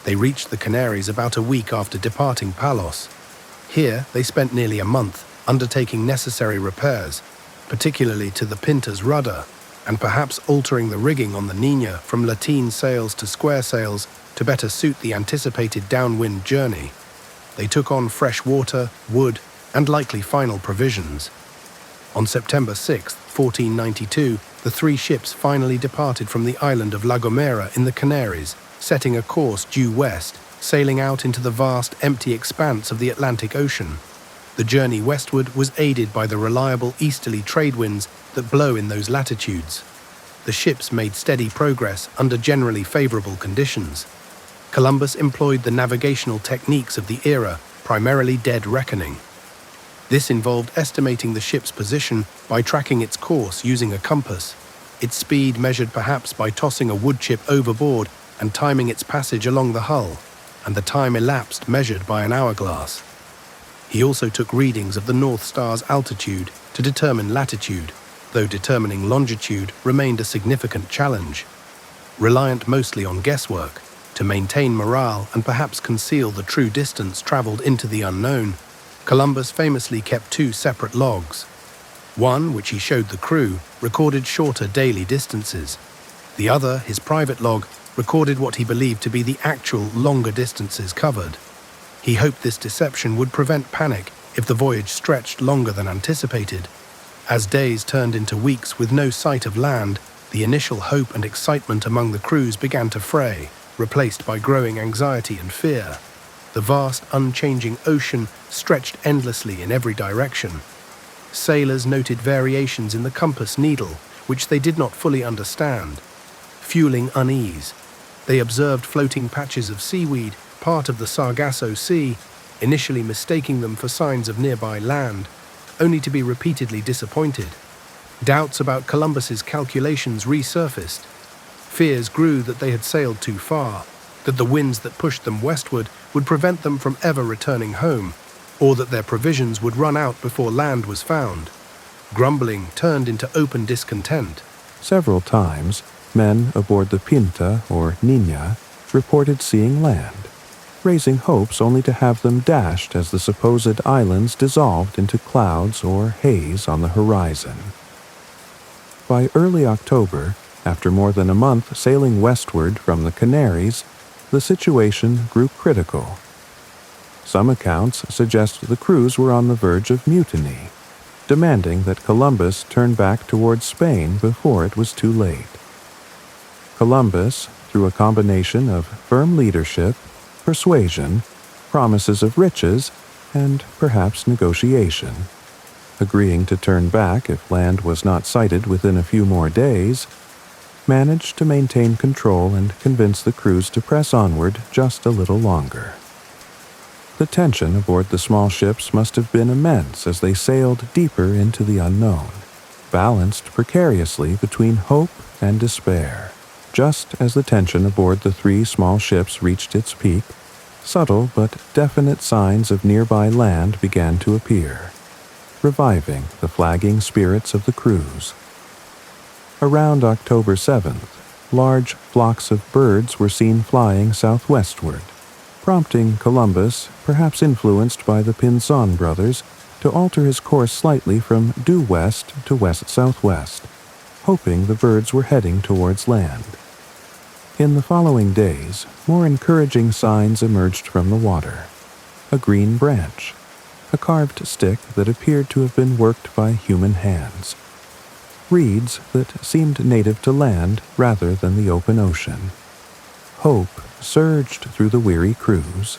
They reached the Canaries about a week after departing Palos. Here, they spent nearly a month undertaking necessary repairs, particularly to the Pinta's rudder, and perhaps altering the rigging on the Niña from lateen sails to square sails to better suit the anticipated downwind journey. They took on fresh water, wood, and likely final provisions. On September 6, 1492, the 3 ships finally departed from the island of La Gomera in the Canaries, setting a course due west, sailing out into the vast, empty expanse of the Atlantic Ocean. The journey westward was aided by the reliable easterly trade winds that blow in those latitudes. The ships made steady progress under generally favorable conditions. Columbus employed the navigational techniques of the era, primarily dead reckoning. This involved estimating the ship's position by tracking its course using a compass, its speed measured perhaps by tossing a wood chip overboard and timing its passage along the hull, and the time elapsed measured by an hourglass. He also took readings of the North Star's altitude to determine latitude, though determining longitude remained a significant challenge. Reliant mostly on guesswork, to maintain morale and perhaps conceal the true distance traveled into the unknown, Columbus famously kept 2 separate logs. One, which he showed the crew, recorded shorter daily distances. The other, his private log, recorded what he believed to be the actual longer distances covered. He hoped this deception would prevent panic if the voyage stretched longer than anticipated. As days turned into weeks with no sight of land, the initial hope and excitement among the crews began to fray, replaced by growing anxiety and fear. The vast, unchanging ocean stretched endlessly in every direction. Sailors noted variations in the compass needle, which they did not fully understand, fueling unease. They observed floating patches of seaweed, part of the Sargasso Sea, initially mistaking them for signs of nearby land, only to be repeatedly disappointed. Doubts about Columbus's calculations resurfaced. Fears grew that they had sailed too far, that the winds that pushed them westward would prevent them from ever returning home, or that their provisions would run out before land was found. Grumbling turned into open discontent. Several times, men aboard the Pinta or Nina reported seeing land, raising hopes only to have them dashed as the supposed islands dissolved into clouds or haze on the horizon. By early October, after more than a month sailing westward from the Canaries, the situation grew critical. Some accounts suggest the crews were on the verge of mutiny, demanding that Columbus turn back towards Spain before it was too late. Columbus, through a combination of firm leadership, persuasion, promises of riches, and perhaps negotiation, agreeing to turn back if land was not sighted within a few more days, managed to maintain control and convince the crews to press onward just a little longer. The tension aboard the small ships must have been immense as they sailed deeper into the unknown, balanced precariously between hope and despair. Just as the tension aboard the three small ships reached its peak, subtle but definite signs of nearby land began to appear, reviving the flagging spirits of the crews. Around October 7th, large flocks of birds were seen flying southwestward, prompting Columbus, perhaps influenced by the Pinzon brothers, to alter his course slightly from due west to west-southwest, hoping the birds were heading towards land. In the following days, more encouraging signs emerged from the water. A green branch, a carved stick that appeared to have been worked by human hands, reeds that seemed native to land rather than the open ocean. Hope surged through the weary crews.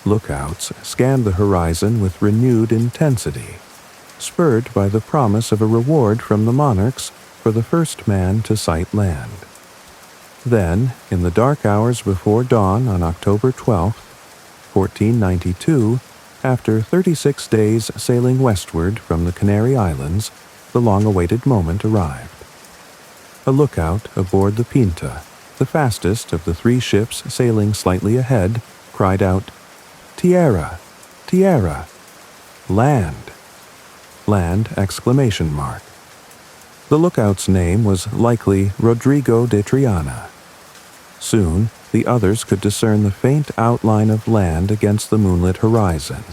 Lookouts scanned the horizon with renewed intensity, spurred by the promise of a reward from the monarchs for the first man to sight land. Then, in the dark hours before dawn on October 12, 1492, after 36 days sailing westward from the Canary Islands, the long-awaited moment arrived. A lookout aboard the Pinta, the fastest of the three ships sailing slightly ahead, cried out, "Tierra! Tierra! Land!" Land! Exclamation mark. The lookout's name was likely Rodrigo de Triana. Soon, the others could discern the faint outline of land against the moonlit horizon.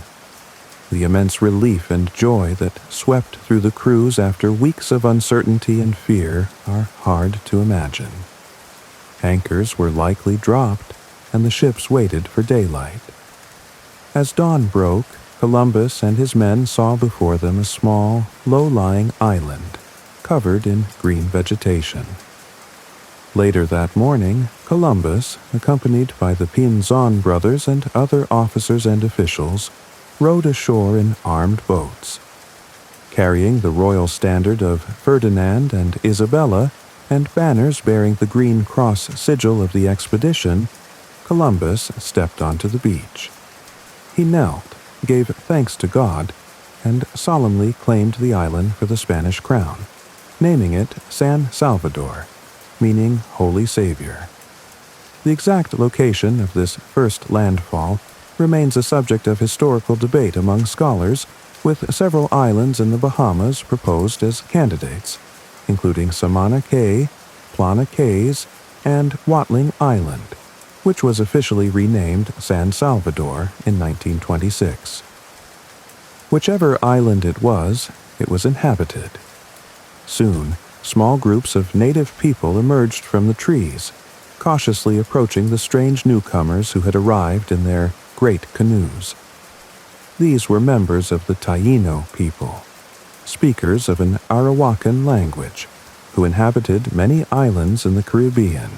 The immense relief and joy that swept through the crews after weeks of uncertainty and fear are hard to imagine. Anchors were likely dropped, and the ships waited for daylight. As dawn broke, Columbus and his men saw before them a small, low-lying island, covered in green vegetation. Later that morning, Columbus, accompanied by the Pinzon brothers and other officers and officials, rowed ashore in armed boats. Carrying the royal standard of Ferdinand and Isabella and banners bearing the green cross sigil of the expedition, Columbus stepped onto the beach. He knelt, gave thanks to God, and solemnly claimed the island for the Spanish crown, naming it San Salvador, meaning Holy Savior. The exact location of this first landfall remains a subject of historical debate among scholars, with several islands in the Bahamas proposed as candidates, including Samana Cay, Plana Cays, and Watling Island, which was officially renamed San Salvador in 1926. Whichever island it was inhabited. Soon, small groups of native people emerged from the trees, cautiously approaching the strange newcomers who had arrived in their great canoes. These were members of the Taíno people, speakers of an Arawakan language, who inhabited many islands in the Caribbean.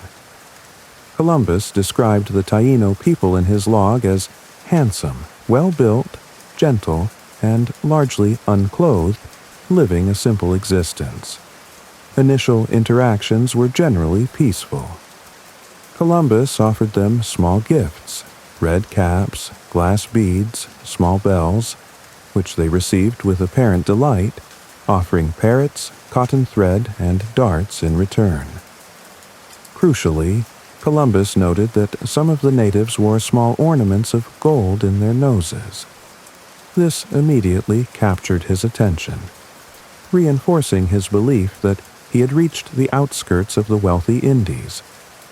Columbus described the Taíno people in his log as handsome, well-built, gentle, and largely unclothed, living a simple existence. Initial interactions were generally peaceful. Columbus offered them small gifts, red caps, glass beads, small bells, which they received with apparent delight, offering parrots, cotton thread, and darts in return. Crucially, Columbus noted that some of the natives wore small ornaments of gold in their noses. This immediately captured his attention, reinforcing his belief that he had reached the outskirts of the wealthy Indies,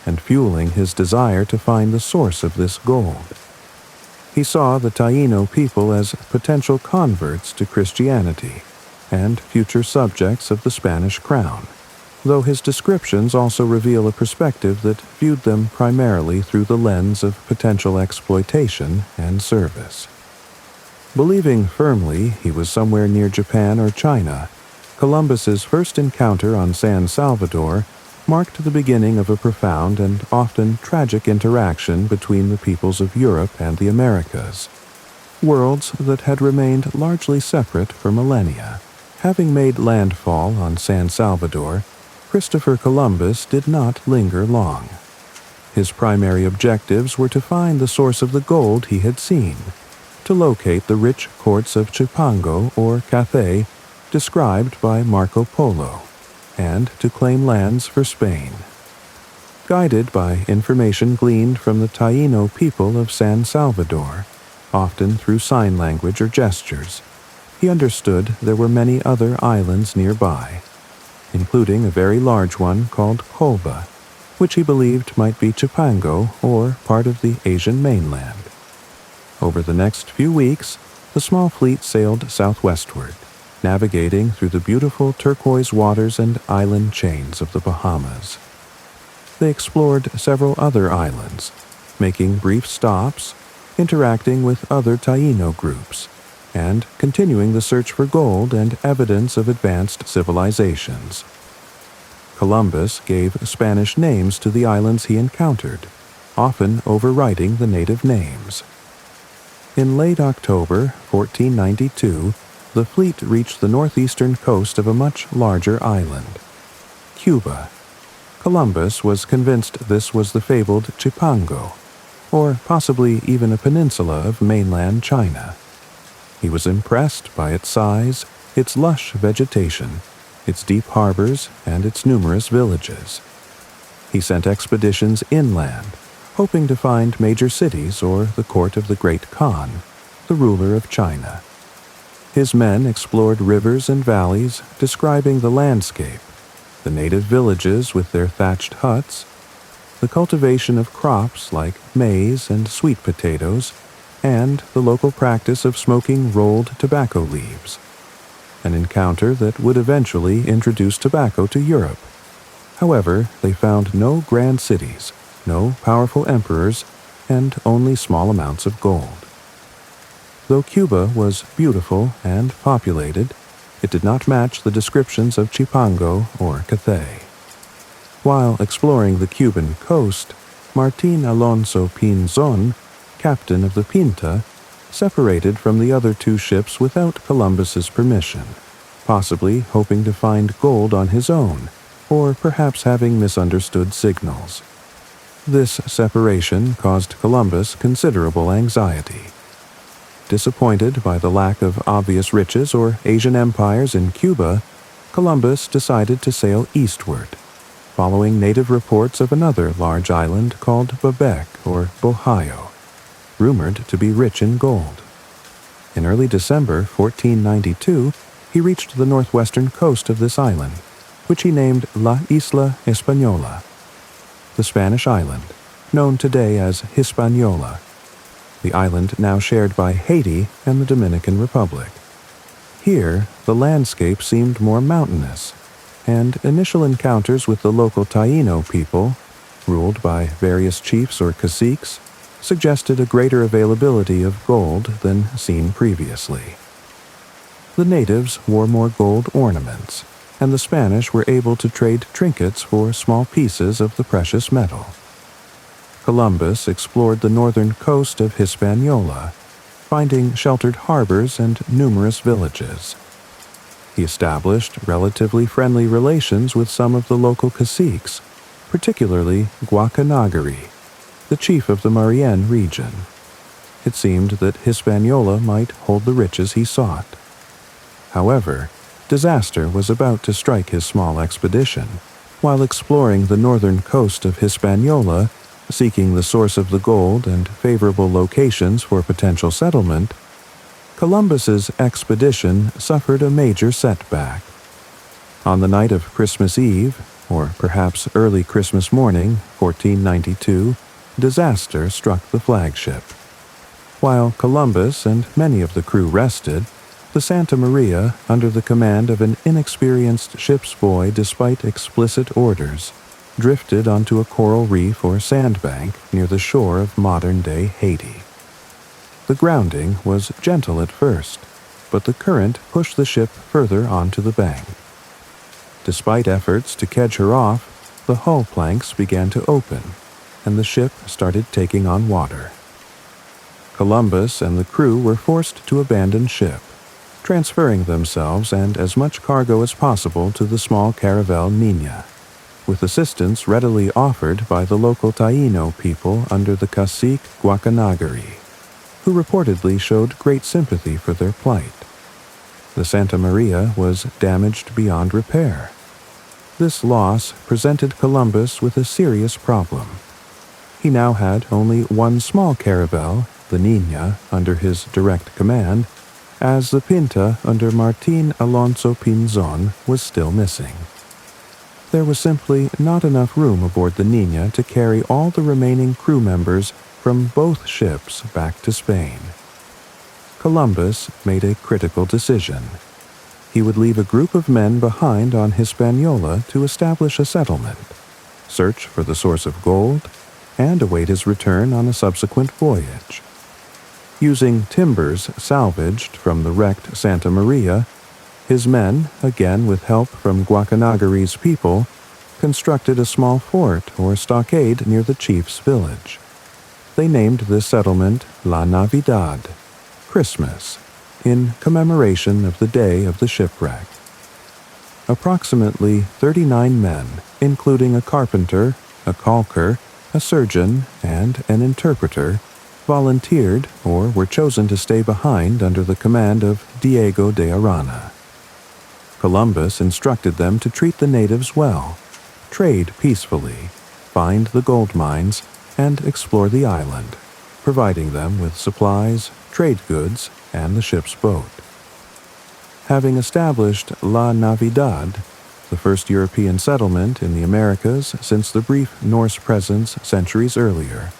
and fueling his desire to find the source of this gold. He saw the Taíno people as potential converts to Christianity and future subjects of the Spanish crown, though his descriptions also reveal a perspective that viewed them primarily through the lens of potential exploitation and service. Believing firmly he was somewhere near Japan or China, Columbus's first encounter on San Salvador marked the beginning of a profound and often tragic interaction between the peoples of Europe and the Americas, worlds that had remained largely separate for millennia. Having made landfall on San Salvador, Christopher Columbus did not linger long. His primary objectives were to find the source of the gold he had seen, to locate the rich quartz of Chipango or Cathay described by Marco Polo, and to claim lands for Spain. Guided by information gleaned from the Taíno people of San Salvador, often through sign language or gestures, he understood there were many other islands nearby, including a very large one called Colba, which he believed might be Chipango or part of the Asian mainland. Over the next few weeks, the small fleet sailed southwestward, navigating through the beautiful turquoise waters and island chains of the Bahamas. They explored several other islands, making brief stops, interacting with other Taíno groups, and continuing the search for gold and evidence of advanced civilizations. Columbus gave Spanish names to the islands he encountered, often overwriting the native names. In late October 1492, the fleet reached the northeastern coast of a much larger island, Cuba. Columbus was convinced this was the fabled Chipango, or possibly even a peninsula of mainland China. He was impressed by its size, its lush vegetation, its deep harbors, and its numerous villages. He sent expeditions inland, hoping to find major cities or the court of the Great Khan, the ruler of China. His men explored rivers and valleys, describing the landscape, the native villages with their thatched huts, the cultivation of crops like maize and sweet potatoes, and the local practice of smoking rolled tobacco leaves, an encounter that would eventually introduce tobacco to Europe. However, they found no grand cities, no powerful emperors, and only small amounts of gold. Though Cuba was beautiful and populated, it did not match the descriptions of Chipango or Cathay. While exploring the Cuban coast, Martín Alonso Pinzón, captain of the Pinta, separated from the other two ships without Columbus's permission, possibly hoping to find gold on his own, or perhaps having misunderstood signals. This separation caused Columbus considerable anxiety. Disappointed by the lack of obvious riches or Asian empires in Cuba, Columbus decided to sail eastward, following native reports of another large island called Babec or Bohio, rumored to be rich in gold. In early December 1492, he reached the northwestern coast of this island, which he named La Isla Española, the Spanish island, known today as Hispaniola, the island now shared by Haiti and the Dominican Republic. Here, the landscape seemed more mountainous, and initial encounters with the local Taíno people, ruled by various chiefs or caciques, suggested a greater availability of gold than seen previously. The natives wore more gold ornaments, and the Spanish were able to trade trinkets for small pieces of the precious metal. Columbus explored the northern coast of Hispaniola, finding sheltered harbors and numerous villages. He established relatively friendly relations with some of the local caciques, particularly Guacanagari, the chief of the Marienne region. It seemed that Hispaniola might hold the riches he sought. However, disaster was about to strike his small expedition. While exploring the northern coast of Hispaniola, seeking the source of the gold and favorable locations for potential settlement, Columbus's expedition suffered a major setback. On the night of Christmas Eve, or perhaps early Christmas morning, 1492, disaster struck the flagship. While Columbus and many of the crew rested, the Santa Maria, under the command of an inexperienced ship's boy despite explicit orders, drifted onto a coral reef or sandbank near the shore of modern-day Haiti. The grounding was gentle at first, but the current pushed the ship further onto the bank. Despite efforts to kedge her off, the hull planks began to open, and the ship started taking on water. Columbus and the crew were forced to abandon ship, transferring themselves and as much cargo as possible to the small caravel Niña, with assistance readily offered by the local Taíno people under the cacique Guacanagari, who reportedly showed great sympathy for their plight. The Santa Maria was damaged beyond repair. This loss presented Columbus with a serious problem. He now had only one small caravel, the Niña, under his direct command, as the Pinta under Martín Alonso Pinzon was still missing. There was simply not enough room aboard the Niña to carry all the remaining crew members from both ships back to Spain. Columbus made a critical decision. He would leave a group of men behind on Hispaniola to establish a settlement, search for the source of gold, and await his return on a subsequent voyage. Using timbers salvaged from the wrecked Santa Maria, his men, again with help from Guacanagari's people, constructed a small fort or stockade near the chief's village. They named this settlement La Navidad, Christmas, in commemoration of the day of the shipwreck. Approximately 39 men, including a carpenter, a caulker, a surgeon, and an interpreter, volunteered or were chosen to stay behind under the command of Diego de Arana. Columbus instructed them to treat the natives well, trade peacefully, find the gold mines, and explore the island, providing them with supplies, trade goods, and the ship's boat. Having established La Navidad, the first European settlement in the Americas since the brief Norse presence centuries earlier,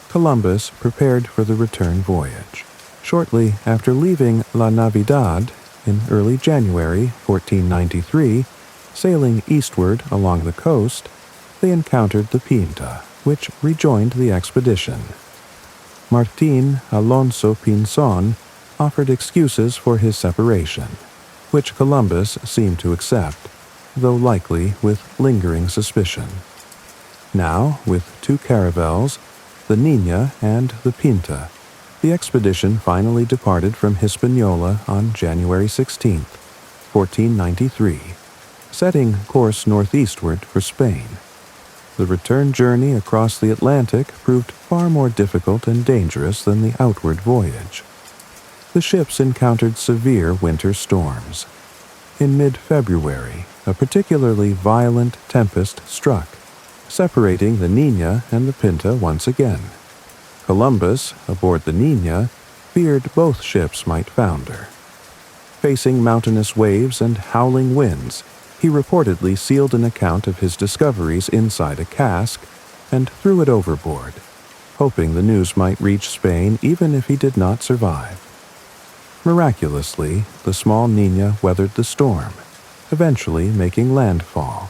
Columbus prepared for the return voyage. Shortly after leaving La Navidad, in early January 1493, sailing eastward along the coast, they encountered the Pinta, which rejoined the expedition. Martín Alonso Pinzon offered excuses for his separation, which Columbus seemed to accept, though likely with lingering suspicion. Now, with two caravels, the Niña and the Pinta, the expedition finally departed from Hispaniola on January 16, 1493, setting course northeastward for Spain. The return journey across the Atlantic proved far more difficult and dangerous than the outward voyage. The ships encountered severe winter storms. In mid-February, a particularly violent tempest struck, separating the Niña and the Pinta once again. Columbus, aboard the Niña, feared both ships might founder. Facing mountainous waves and howling winds, he reportedly sealed an account of his discoveries inside a cask and threw it overboard, hoping the news might reach Spain even if he did not survive. Miraculously, the small Niña weathered the storm, eventually making landfall,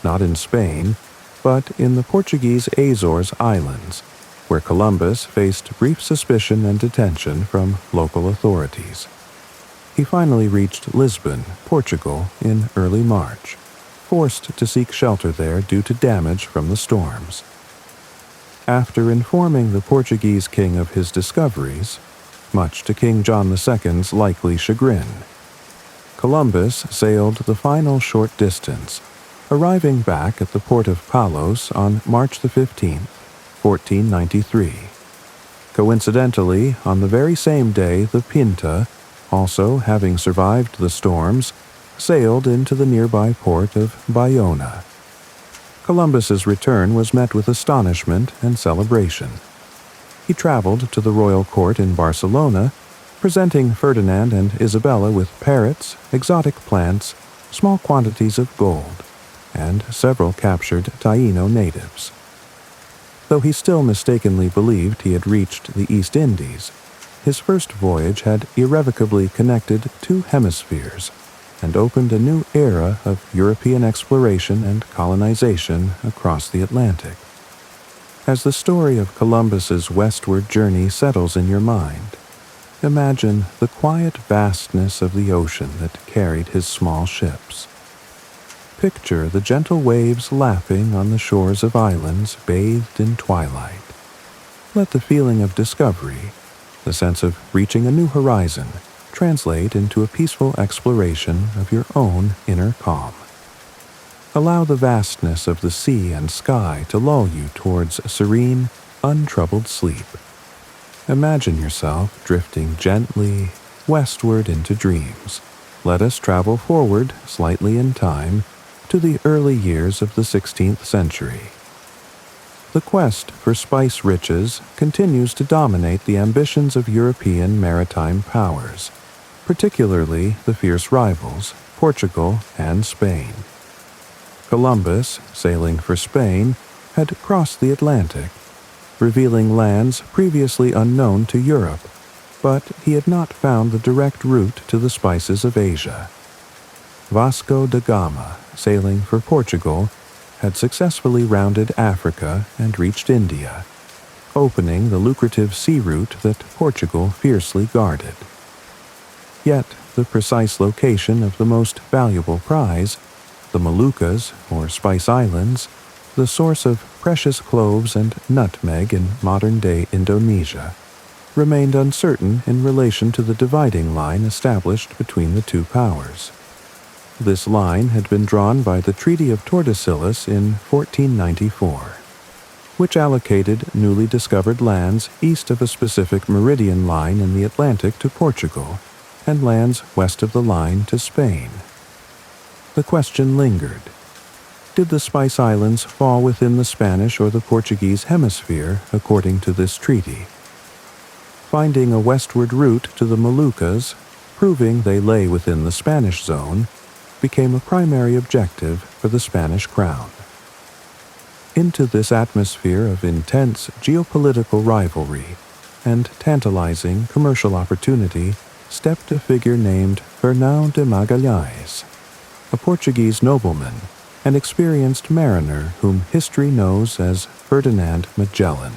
not in Spain, but in the Portuguese Azores Islands, where Columbus faced brief suspicion and detention from local authorities. He finally reached Lisbon, Portugal, in early March, forced to seek shelter there due to damage from the storms. After informing the Portuguese king of his discoveries, much to King John II's likely chagrin, Columbus sailed the final short distance, arriving back at the port of Palos on March 15, 1493. Coincidentally, on the very same day the Pinta, also having survived the storms, sailed into the nearby port of Bayona. Columbus's return was met with astonishment and celebration. He traveled to the royal court in Barcelona, presenting Ferdinand and Isabella with parrots, exotic plants, small quantities of gold, and several captured Taino natives. Though he still mistakenly believed he had reached the East Indies, his first voyage had irrevocably connected two hemispheres and opened a new era of European exploration and colonization across the Atlantic. As the story of Columbus's westward journey settles in your mind, imagine the quiet vastness of the ocean that carried his small ships. Picture the gentle waves lapping on the shores of islands bathed in twilight. Let the feeling of discovery, the sense of reaching a new horizon, translate into a peaceful exploration of your own inner calm. Allow the vastness of the sea and sky to lull you towards serene, untroubled sleep. Imagine yourself drifting gently westward into dreams. Let us travel forward slightly in time to the early years of the 16th century. The quest for spice riches continues to dominate the ambitions of European maritime powers, particularly the fierce rivals, Portugal and Spain. Columbus, sailing for Spain, had crossed the Atlantic, revealing lands previously unknown to Europe, but he had not found the direct route to the spices of Asia. Vasco da Gama, sailing for Portugal, had successfully rounded Africa and reached India, opening the lucrative sea route that Portugal fiercely guarded. Yet the precise location of the most valuable prize, the Moluccas, or Spice Islands, the source of precious cloves and nutmeg in modern-day Indonesia, remained uncertain in relation to the dividing line established between the two powers. This line had been drawn by the Treaty of Tordesillas in 1494, which allocated newly discovered lands east of a specific meridian line in the Atlantic to Portugal, and lands west of the line to Spain. The question lingered. Did the Spice Islands fall within the Spanish or the Portuguese hemisphere according to this treaty? Finding a westward route to the Moluccas, proving they lay within the Spanish zone, became a primary objective for the Spanish crown. Into this atmosphere of intense geopolitical rivalry and tantalizing commercial opportunity stepped a figure named Fernão de Magalhães, a Portuguese nobleman, an experienced mariner whom history knows as Ferdinand Magellan.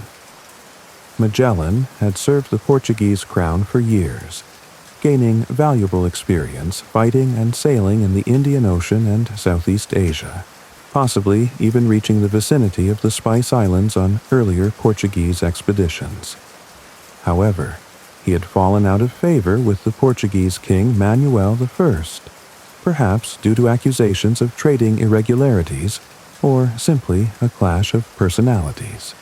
Magellan had served the Portuguese crown for years, gaining valuable experience fighting and sailing in the Indian Ocean and Southeast Asia, possibly even reaching the vicinity of the Spice Islands on earlier Portuguese expeditions. However, he had fallen out of favor with the Portuguese king Manuel I, perhaps due to accusations of trading irregularities or simply a clash of personalities.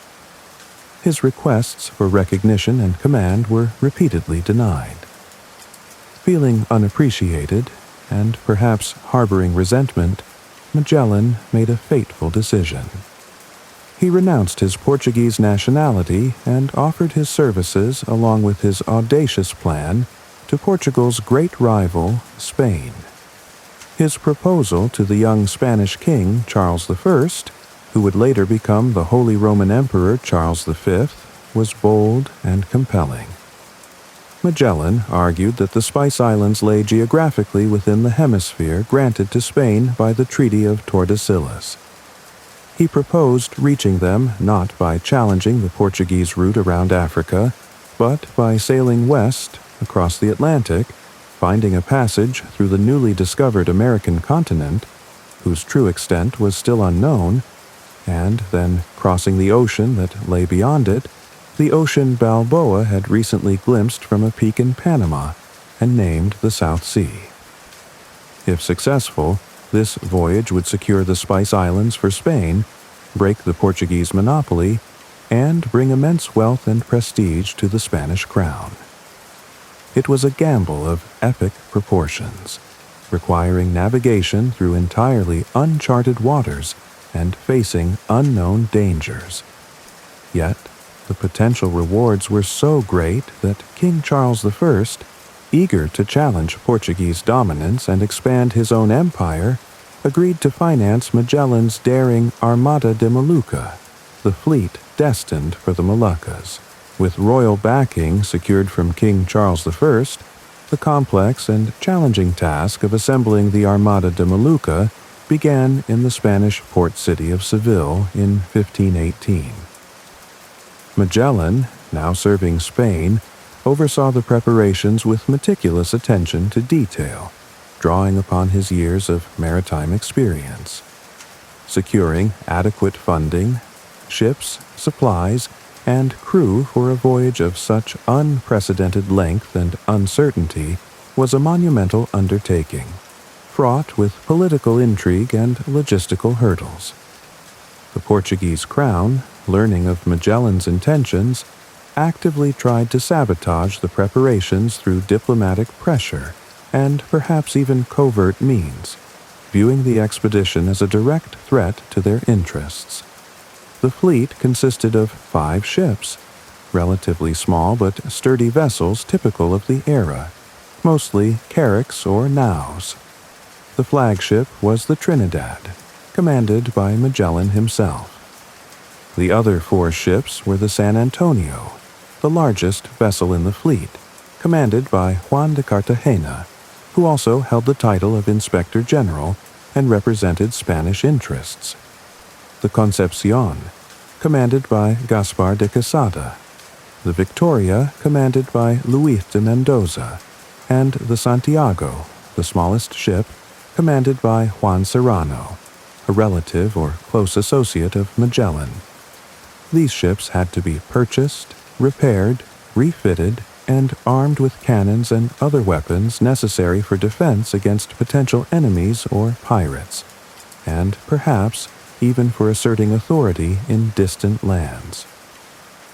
His requests for recognition and command were repeatedly denied. Feeling unappreciated, and perhaps harboring resentment, Magellan made a fateful decision. He renounced his Portuguese nationality and offered his services along with his audacious plan to Portugal's great rival, Spain. His proposal to the young Spanish king, Charles I, who would later become the Holy Roman Emperor Charles V, was bold and compelling. Magellan argued that the Spice Islands lay geographically within the hemisphere granted to Spain by the Treaty of Tordesillas. He proposed reaching them not by challenging the Portuguese route around Africa, but by sailing west across the Atlantic, finding a passage through the newly discovered American continent, whose true extent was still unknown, and then crossing the ocean that lay beyond it, the ocean Balboa had recently glimpsed from a peak in Panama and named the South Sea. If successful, this voyage would secure the Spice Islands for Spain, break the Portuguese monopoly, and bring immense wealth and prestige to the Spanish crown. It was a gamble of epic proportions, requiring navigation through entirely uncharted waters and facing unknown dangers. Yet, the potential rewards were so great that King Charles I, eager to challenge Portuguese dominance and expand his own empire, agreed to finance Magellan's daring Armada de Molucca, the fleet destined for the Moluccas. With royal backing secured from King Charles I, the complex and challenging task of assembling the Armada de Molucca began in the Spanish port city of Seville in 1518. Magellan, now serving Spain, oversaw the preparations with meticulous attention to detail, drawing upon his years of maritime experience. Securing adequate funding, ships, supplies, and crew for a voyage of such unprecedented length and uncertainty was a monumental undertaking, fraught with political intrigue and logistical hurdles. The Portuguese crown, learning of Magellan's intentions, actively tried to sabotage the preparations through diplomatic pressure and perhaps even covert means, viewing the expedition as a direct threat to their interests. The fleet consisted of 5 ships, relatively small but sturdy vessels typical of the era, mostly carracks or naus. The flagship was the Trinidad, commanded by Magellan himself. The other 4 ships were the San Antonio, the largest vessel in the fleet, commanded by Juan de Cartagena, who also held the title of Inspector General and represented Spanish interests. The Concepcion, commanded by Gaspar de Quesada, the Victoria, commanded by Luis de Mendoza, and the Santiago, the smallest ship, commanded by Juan Serrano, a relative or close associate of Magellan. These ships had to be purchased, repaired, refitted, and armed with cannons and other weapons necessary for defense against potential enemies or pirates, and perhaps even for asserting authority in distant lands.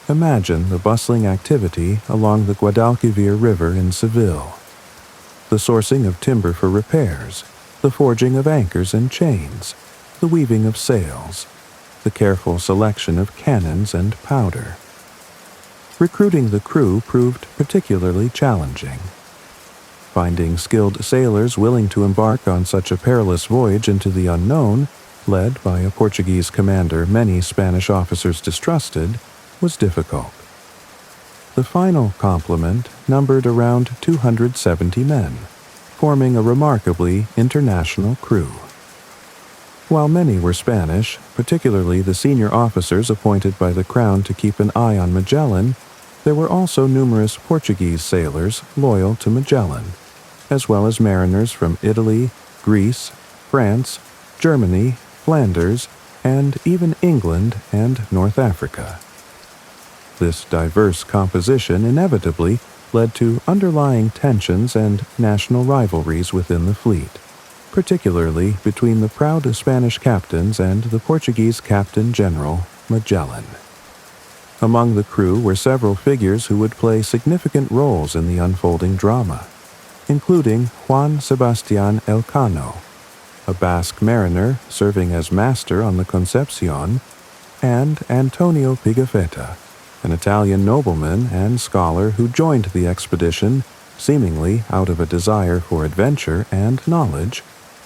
Imagine the bustling activity along the Guadalquivir River in Seville. The sourcing of timber for repairs, the forging of anchors and chains, the weaving of sails, the careful selection of cannons and powder. Recruiting the crew proved particularly challenging. Finding skilled sailors willing to embark on such a perilous voyage into the unknown, led by a Portuguese commander many Spanish officers distrusted, was difficult. The final complement numbered around 270 men, forming a remarkably international crew. While many were Spanish, particularly the senior officers appointed by the Crown to keep an eye on Magellan, there were also numerous Portuguese sailors loyal to Magellan, as well as mariners from Italy, Greece, France, Germany, Flanders, and even England and North Africa. This diverse composition inevitably led to underlying tensions and national rivalries within the fleet, particularly between the proud Spanish captains and the Portuguese Captain General Magellan. Among the crew were several figures who would play significant roles in the unfolding drama, including Juan Sebastián Elcano, a Basque mariner serving as master on the Concepcion, and Antonio Pigafetta, an Italian nobleman and scholar who joined the expedition seemingly out of a desire for adventure and knowledge,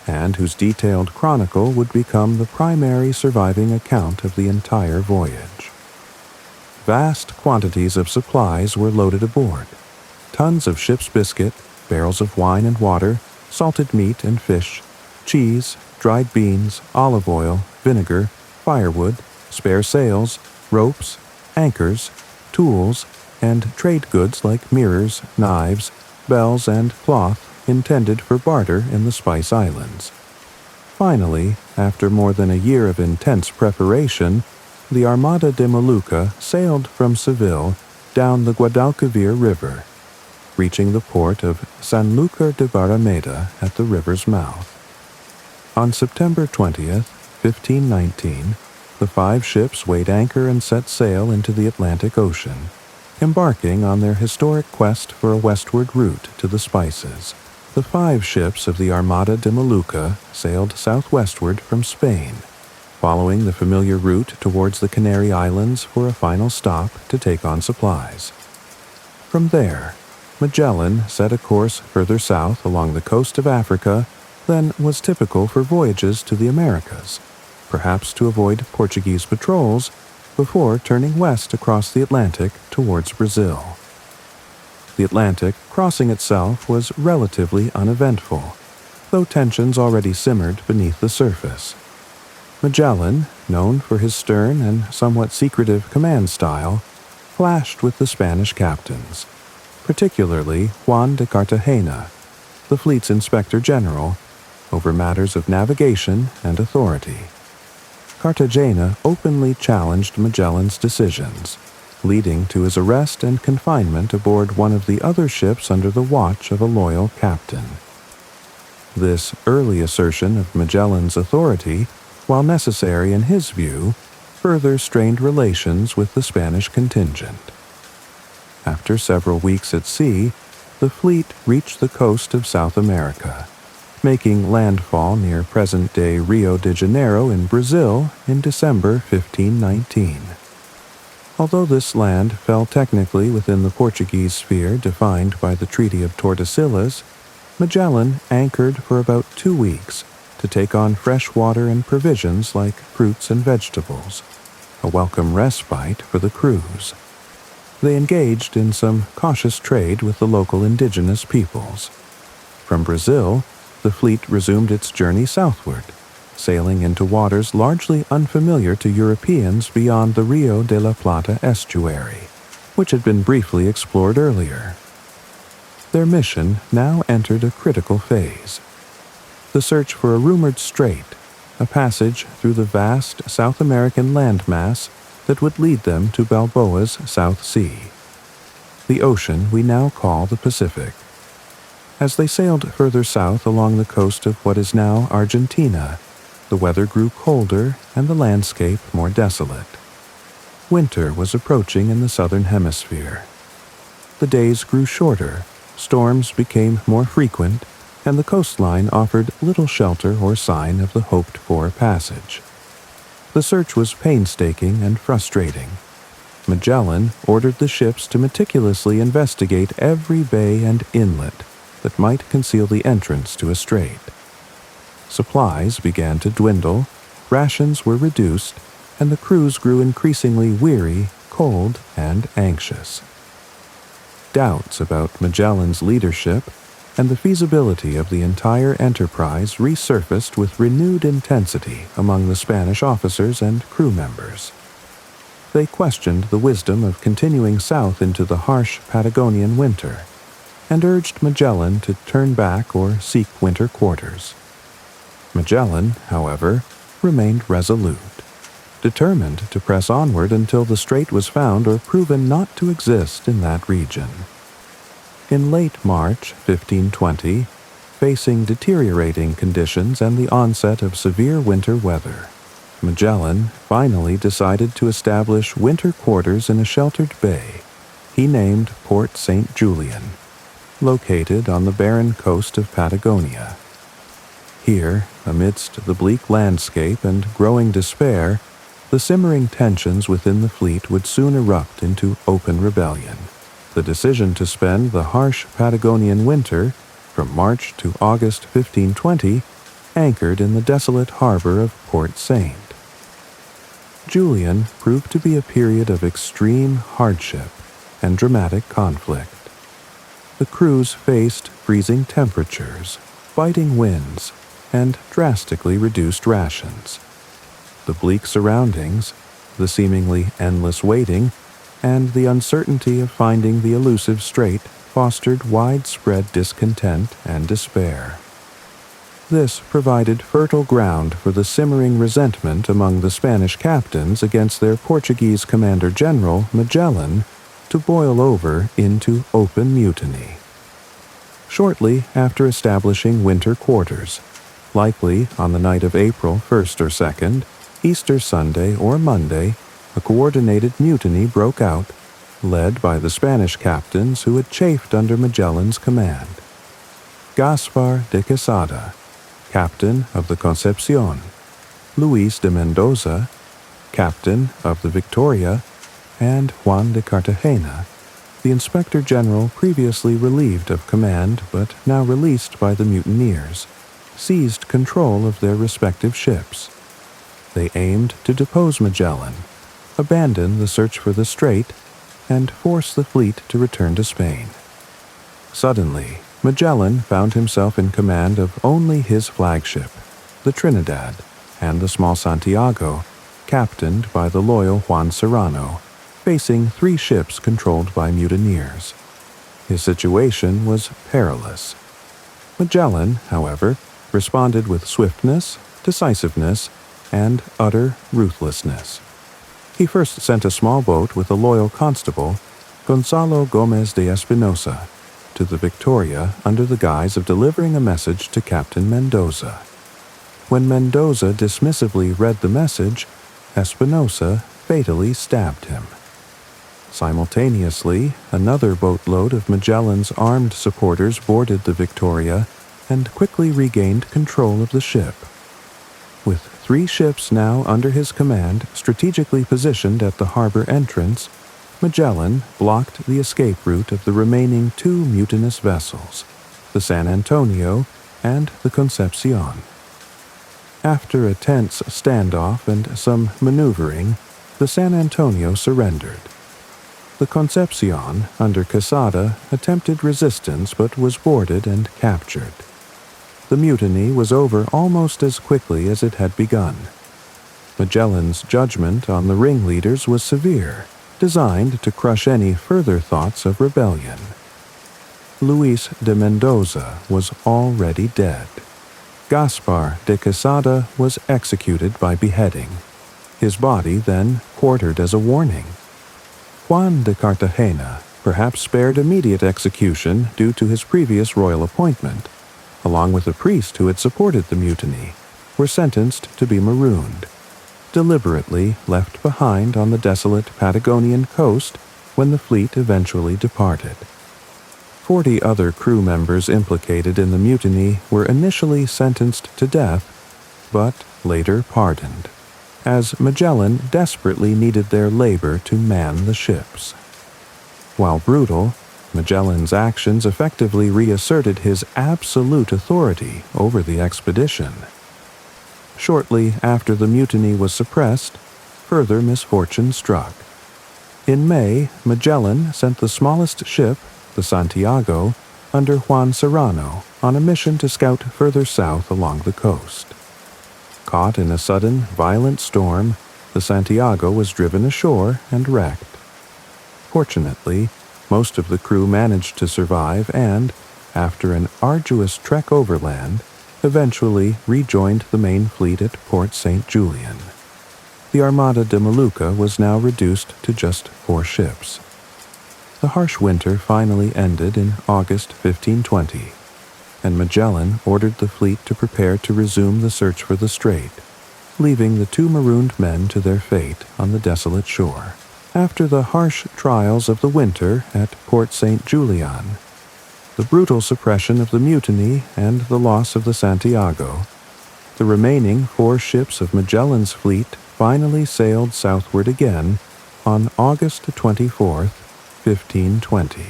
and whose detailed chronicle would become the primary surviving account of the entire voyage. Vast quantities of supplies were loaded aboard. Tons of ship's biscuit, barrels of wine and water, salted meat and fish, cheese, dried beans, olive oil, vinegar, firewood, spare sails, ropes, anchors, tools, and trade goods like mirrors, knives, bells, and cloth intended for barter in the Spice Islands. Finally, after more than a year of intense preparation, the Armada de Molucca sailed from Seville down the Guadalquivir River, reaching the port of Sanlúcar de Barrameda at the river's mouth. On September 20th, 1519, the 5 ships weighed anchor and set sail into the Atlantic Ocean, embarking on their historic quest for a westward route to the spices. The 5 ships of the Armada de Molucca sailed southwestward from Spain, following the familiar route towards the Canary Islands for a final stop to take on supplies. From there, Magellan set a course further south along the coast of Africa than was typical for voyages to the Americas, perhaps to avoid Portuguese patrols before turning west across the Atlantic towards Brazil. The Atlantic crossing itself was relatively uneventful, though tensions already simmered beneath the surface. Magellan, known for his stern and somewhat secretive command style, clashed with the Spanish captains, particularly Juan de Cartagena, the fleet's inspector general, over matters of navigation and authority. Cartagena openly challenged Magellan's decisions, leading to his arrest and confinement aboard one of the other ships under the watch of a loyal captain. This early assertion of Magellan's authority, while necessary in his view, further strained relations with the Spanish contingent. After several weeks at sea, the fleet reached the coast of South America, making landfall near present-day Rio de Janeiro in Brazil in December 1519. Although this land fell technically within the Portuguese sphere defined by the Treaty of Tordesillas, Magellan anchored for about 2 weeks to take on fresh water and provisions like fruits and vegetables, a welcome respite for the crews. They engaged in some cautious trade with the local indigenous peoples. From Brazil, the fleet resumed its journey southward, sailing into waters largely unfamiliar to Europeans beyond the Rio de la Plata estuary, which had been briefly explored earlier. Their mission now entered a critical phase: the search for a rumored strait, a passage through the vast South American landmass that would lead them to Balboa's South Sea, the ocean we now call the Pacific. As they sailed further south along the coast of what is now Argentina, the weather grew colder and the landscape more desolate. Winter was approaching in the southern hemisphere. The days grew shorter, storms became more frequent, and the coastline offered little shelter or sign of the hoped-for passage. The search was painstaking and frustrating. Magellan ordered the ships to meticulously investigate every bay and inlet that might conceal the entrance to a strait. Supplies began to dwindle, rations were reduced, and the crews grew increasingly weary, cold, and anxious. Doubts about Magellan's leadership and the feasibility of the entire enterprise resurfaced with renewed intensity among the Spanish officers and crew members. They questioned the wisdom of continuing south into the harsh Patagonian winter, and urged Magellan to turn back or seek winter quarters. Magellan, however, remained resolute, determined to press onward until the strait was found or proven not to exist in that region. In late March 1520, facing deteriorating conditions and the onset of severe winter weather, Magellan finally decided to establish winter quarters in a sheltered bay he named Port St. Julian, located on the barren coast of Patagonia. Here, amidst the bleak landscape and growing despair, the simmering tensions within the fleet would soon erupt into open rebellion. The decision to spend the harsh Patagonian winter, from March to August 1520, anchored in the desolate harbor of Port Saint. Julian proved to be a period of extreme hardship and dramatic conflict. The crews faced freezing temperatures, biting winds, and drastically reduced rations. The bleak surroundings, the seemingly endless waiting, and the uncertainty of finding the elusive strait fostered widespread discontent and despair. This provided fertile ground for the simmering resentment among the Spanish captains against their Portuguese commander-general, Magellan, to boil over into open mutiny. Shortly after establishing winter quarters, likely on the night of April 1st or 2nd, Easter Sunday or Monday, a coordinated mutiny broke out, led by the Spanish captains who had chafed under Magellan's command. Gaspar de Quesada, captain of the Concepcion, Luis de Mendoza, captain of the Victoria, and Juan de Cartagena, the Inspector General previously relieved of command but now released by the mutineers, seized control of their respective ships. They aimed to depose Magellan, abandon the search for the strait, and force the fleet to return to Spain. Suddenly, Magellan found himself in command of only his flagship, the Trinidad, and the small Santiago, captained by the loyal Juan Serrano, facing 3 ships controlled by mutineers. His situation was perilous. Magellan, however, responded with swiftness, decisiveness, and utter ruthlessness. He first sent a small boat with a loyal constable, Gonzalo Gomez de Espinosa, to the Victoria under the guise of delivering a message to Captain Mendoza. When Mendoza dismissively read the message, Espinosa fatally stabbed him. Simultaneously, another boatload of Magellan's armed supporters boarded the Victoria and quickly regained control of the ship. With 3 ships now under his command strategically positioned at the harbor entrance, Magellan blocked the escape route of the remaining 2 mutinous vessels, the San Antonio and the Concepcion. After a tense standoff and some maneuvering, the San Antonio surrendered. The Concepcion, under Quesada, attempted resistance but was boarded and captured. The mutiny was over almost as quickly as it had begun. Magellan's judgment on the ringleaders was severe, designed to crush any further thoughts of rebellion. Luis de Mendoza was already dead. Gaspar de Quesada was executed by beheading, his body then quartered as a warning. Juan de Cartagena, perhaps spared immediate execution due to his previous royal appointment, along with a priest who had supported the mutiny, were sentenced to be marooned, deliberately left behind on the desolate Patagonian coast when the fleet eventually departed. 40 other crew members implicated in the mutiny were initially sentenced to death, but later pardoned, as Magellan desperately needed their labor to man the ships. While brutal, Magellan's actions effectively reasserted his absolute authority over the expedition. Shortly after the mutiny was suppressed, further misfortune struck. In May, Magellan sent the smallest ship, the Santiago, under Juan Serrano on a mission to scout further south along the coast. Caught in a sudden, violent storm, the Santiago was driven ashore and wrecked. Fortunately, most of the crew managed to survive and, after an arduous trek overland, eventually rejoined the main fleet at Port St. Julian. The Armada de Molucca was now reduced to just 4 ships. The harsh winter finally ended in August 1520, and Magellan ordered the fleet to prepare to resume the search for the strait, leaving the 2 marooned men to their fate on the desolate shore. After the harsh trials of the winter at Port St. Julian, the brutal suppression of the mutiny and the loss of the Santiago, the remaining 4 ships of Magellan's fleet finally sailed southward again on August 24, 1520.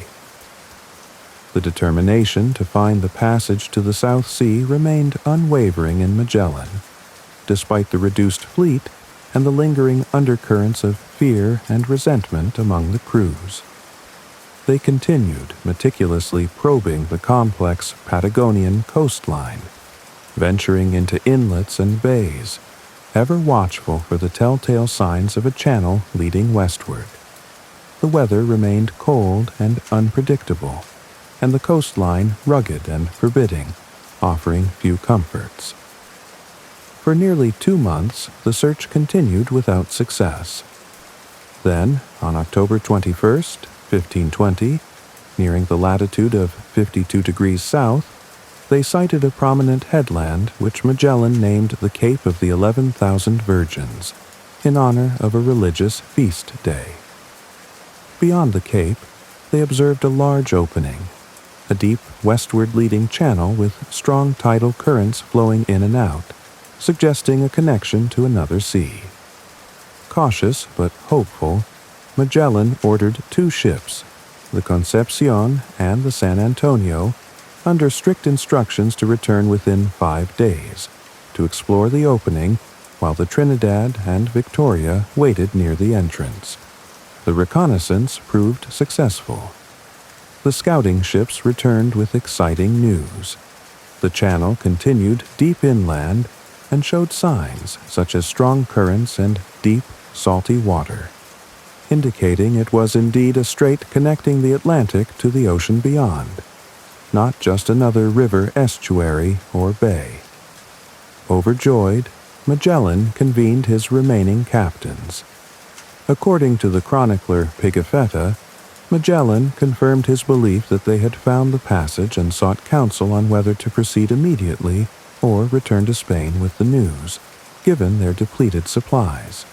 The determination to find the passage to the South Sea remained unwavering in Magellan, despite the reduced fleet and the lingering undercurrents of fear and resentment among the crews. They continued meticulously probing the complex Patagonian coastline, venturing into inlets and bays, ever watchful for the telltale signs of a channel leading westward. The weather remained cold and unpredictable, and the coastline rugged and forbidding, offering few comforts. For nearly 2 months, the search continued without success. Then, on October 21st, 1520, nearing the latitude of 52 degrees south, they sighted a prominent headland which Magellan named the Cape of the 11,000 Virgins, in honor of a religious feast day. Beyond the cape, they observed a large opening, a deep westward-leading channel with strong tidal currents flowing in and out, suggesting a connection to another sea. Cautious but hopeful, Magellan ordered 2 ships, the Concepcion and the San Antonio, under strict instructions to return within 5 days, to explore the opening, while the Trinidad and Victoria waited near the entrance. The reconnaissance proved successful. The scouting ships returned with exciting news. The channel continued deep inland and showed signs such as strong currents and deep, salty water, indicating it was indeed a strait connecting the Atlantic to the ocean beyond, not just another river estuary or bay. Overjoyed, Magellan convened his remaining captains. According to the chronicler Pigafetta, Magellan confirmed his belief that they had found the passage and sought counsel on whether to proceed immediately or return to Spain with the news, given their depleted supplies.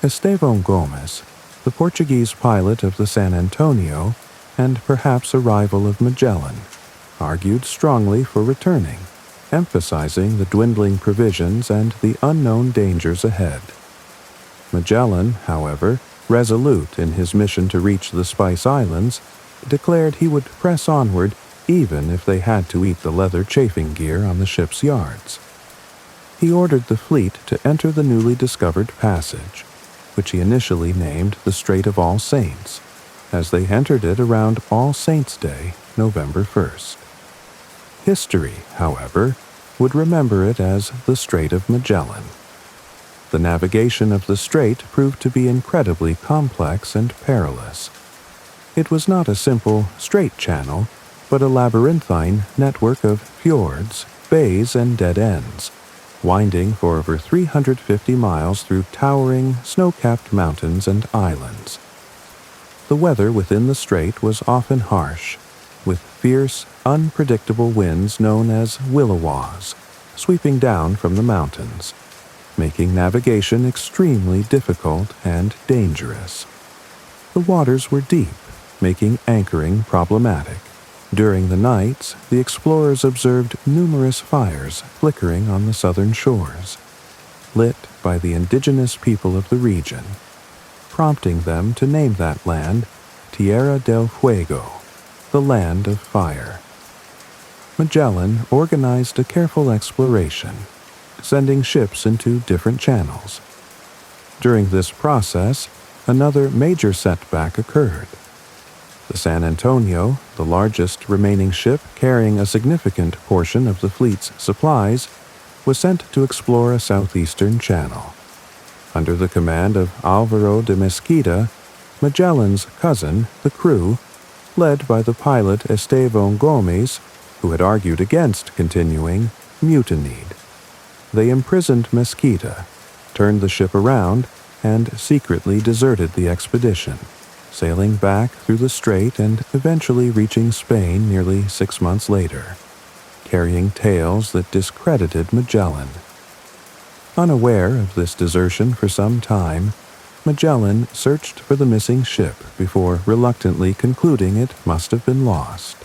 Estevão Gomes, the Portuguese pilot of the San Antonio, and perhaps a rival of Magellan, argued strongly for returning, emphasizing the dwindling provisions and the unknown dangers ahead. Magellan, however, resolute in his mission to reach the Spice Islands, declared he would press onward even if they had to eat the leather chafing gear on the ship's yards. He ordered the fleet to enter the newly discovered passage, which he initially named the Strait of All Saints, as they entered it around All Saints' Day, November 1st. History, however, would remember it as the Strait of Magellan. The navigation of the strait proved to be incredibly complex and perilous. It was not a simple, straight channel, but a labyrinthine network of fjords, bays, and dead ends, winding for over 350 miles through towering, snow-capped mountains and islands. The weather within the strait was often harsh, with fierce, unpredictable winds known as williwaws, sweeping down from the mountains, making navigation extremely difficult and dangerous. The waters were deep, making anchoring problematic. During the nights, the explorers observed numerous fires flickering on the southern shores, lit by the indigenous people of the region, prompting them to name that land Tierra del Fuego, the Land of Fire. Magellan organized a careful exploration, sending ships into different channels. During this process, another major setback occurred. The San Antonio, the largest remaining ship carrying a significant portion of the fleet's supplies, was sent to explore a southeastern channel. Under the command of Alvaro de Mesquita, Magellan's cousin, the crew, led by the pilot Estevão Gomes, who had argued against continuing, mutinied. They imprisoned Mesquita, turned the ship around, and secretly deserted the expedition, sailing back through the strait and eventually reaching Spain nearly 6 months later, carrying tales that discredited Magellan. Unaware of this desertion for some time, Magellan searched for the missing ship before reluctantly concluding it must have been lost.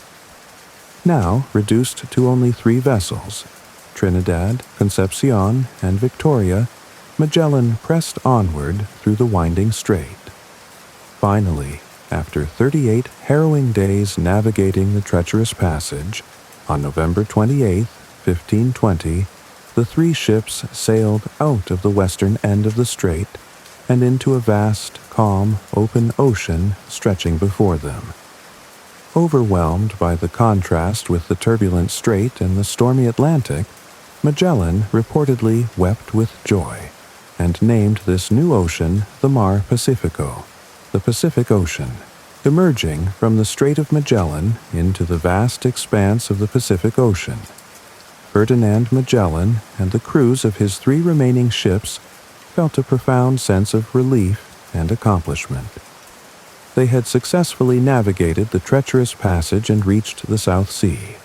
Now reduced to only 3 vessels, Trinidad, Concepcion, and Victoria, Magellan pressed onward through the winding strait. Finally, after 38 harrowing days navigating the treacherous passage, on November 28, 1520, the 3 ships sailed out of the western end of the strait and into a vast, calm, open ocean stretching before them. Overwhelmed by the contrast with the turbulent strait and the stormy Atlantic, Magellan reportedly wept with joy and named this new ocean the Mar Pacifico, the Pacific Ocean, emerging from the Strait of Magellan into the vast expanse of the Pacific Ocean. Ferdinand Magellan and the crews of his 3 remaining ships felt a profound sense of relief and accomplishment. They had successfully navigated the treacherous passage and reached the South Sea,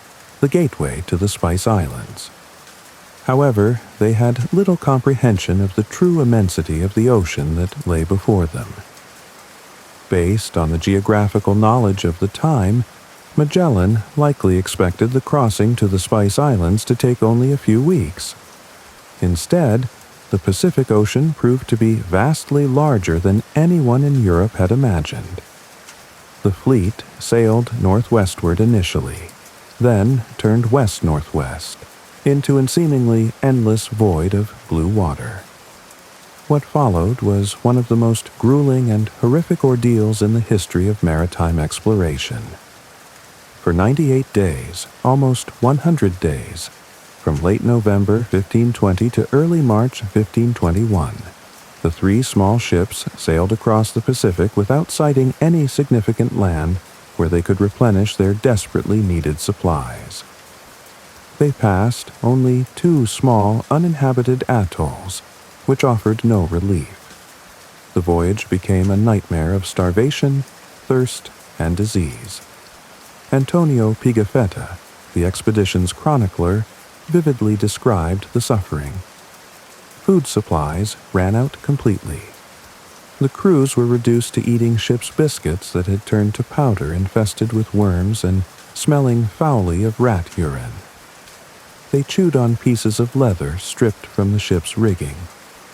the gateway to the Spice Islands. However, they had little comprehension of the true immensity of the ocean that lay before them. Based on the geographical knowledge of the time, Magellan likely expected the crossing to the Spice Islands to take only a few weeks. Instead, the Pacific Ocean proved to be vastly larger than anyone in Europe had imagined. The fleet sailed northwestward initially, then turned west-northwest, into a seemingly endless void of blue water. What followed was one of the most grueling and horrific ordeals in the history of maritime exploration. For 98 days, almost 100 days, from late November 1520 to early March 1521, the 3 small ships sailed across the Pacific without sighting any significant land where they could replenish their desperately needed supplies. They passed only 2 small, uninhabited atolls, which offered no relief. The voyage became a nightmare of starvation, thirst, and disease. Antonio Pigafetta, the expedition's chronicler, vividly described the suffering. Food supplies ran out completely. The crews were reduced to eating ship's biscuits that had turned to powder infested with worms and smelling foully of rat urine. They chewed on pieces of leather stripped from the ship's rigging,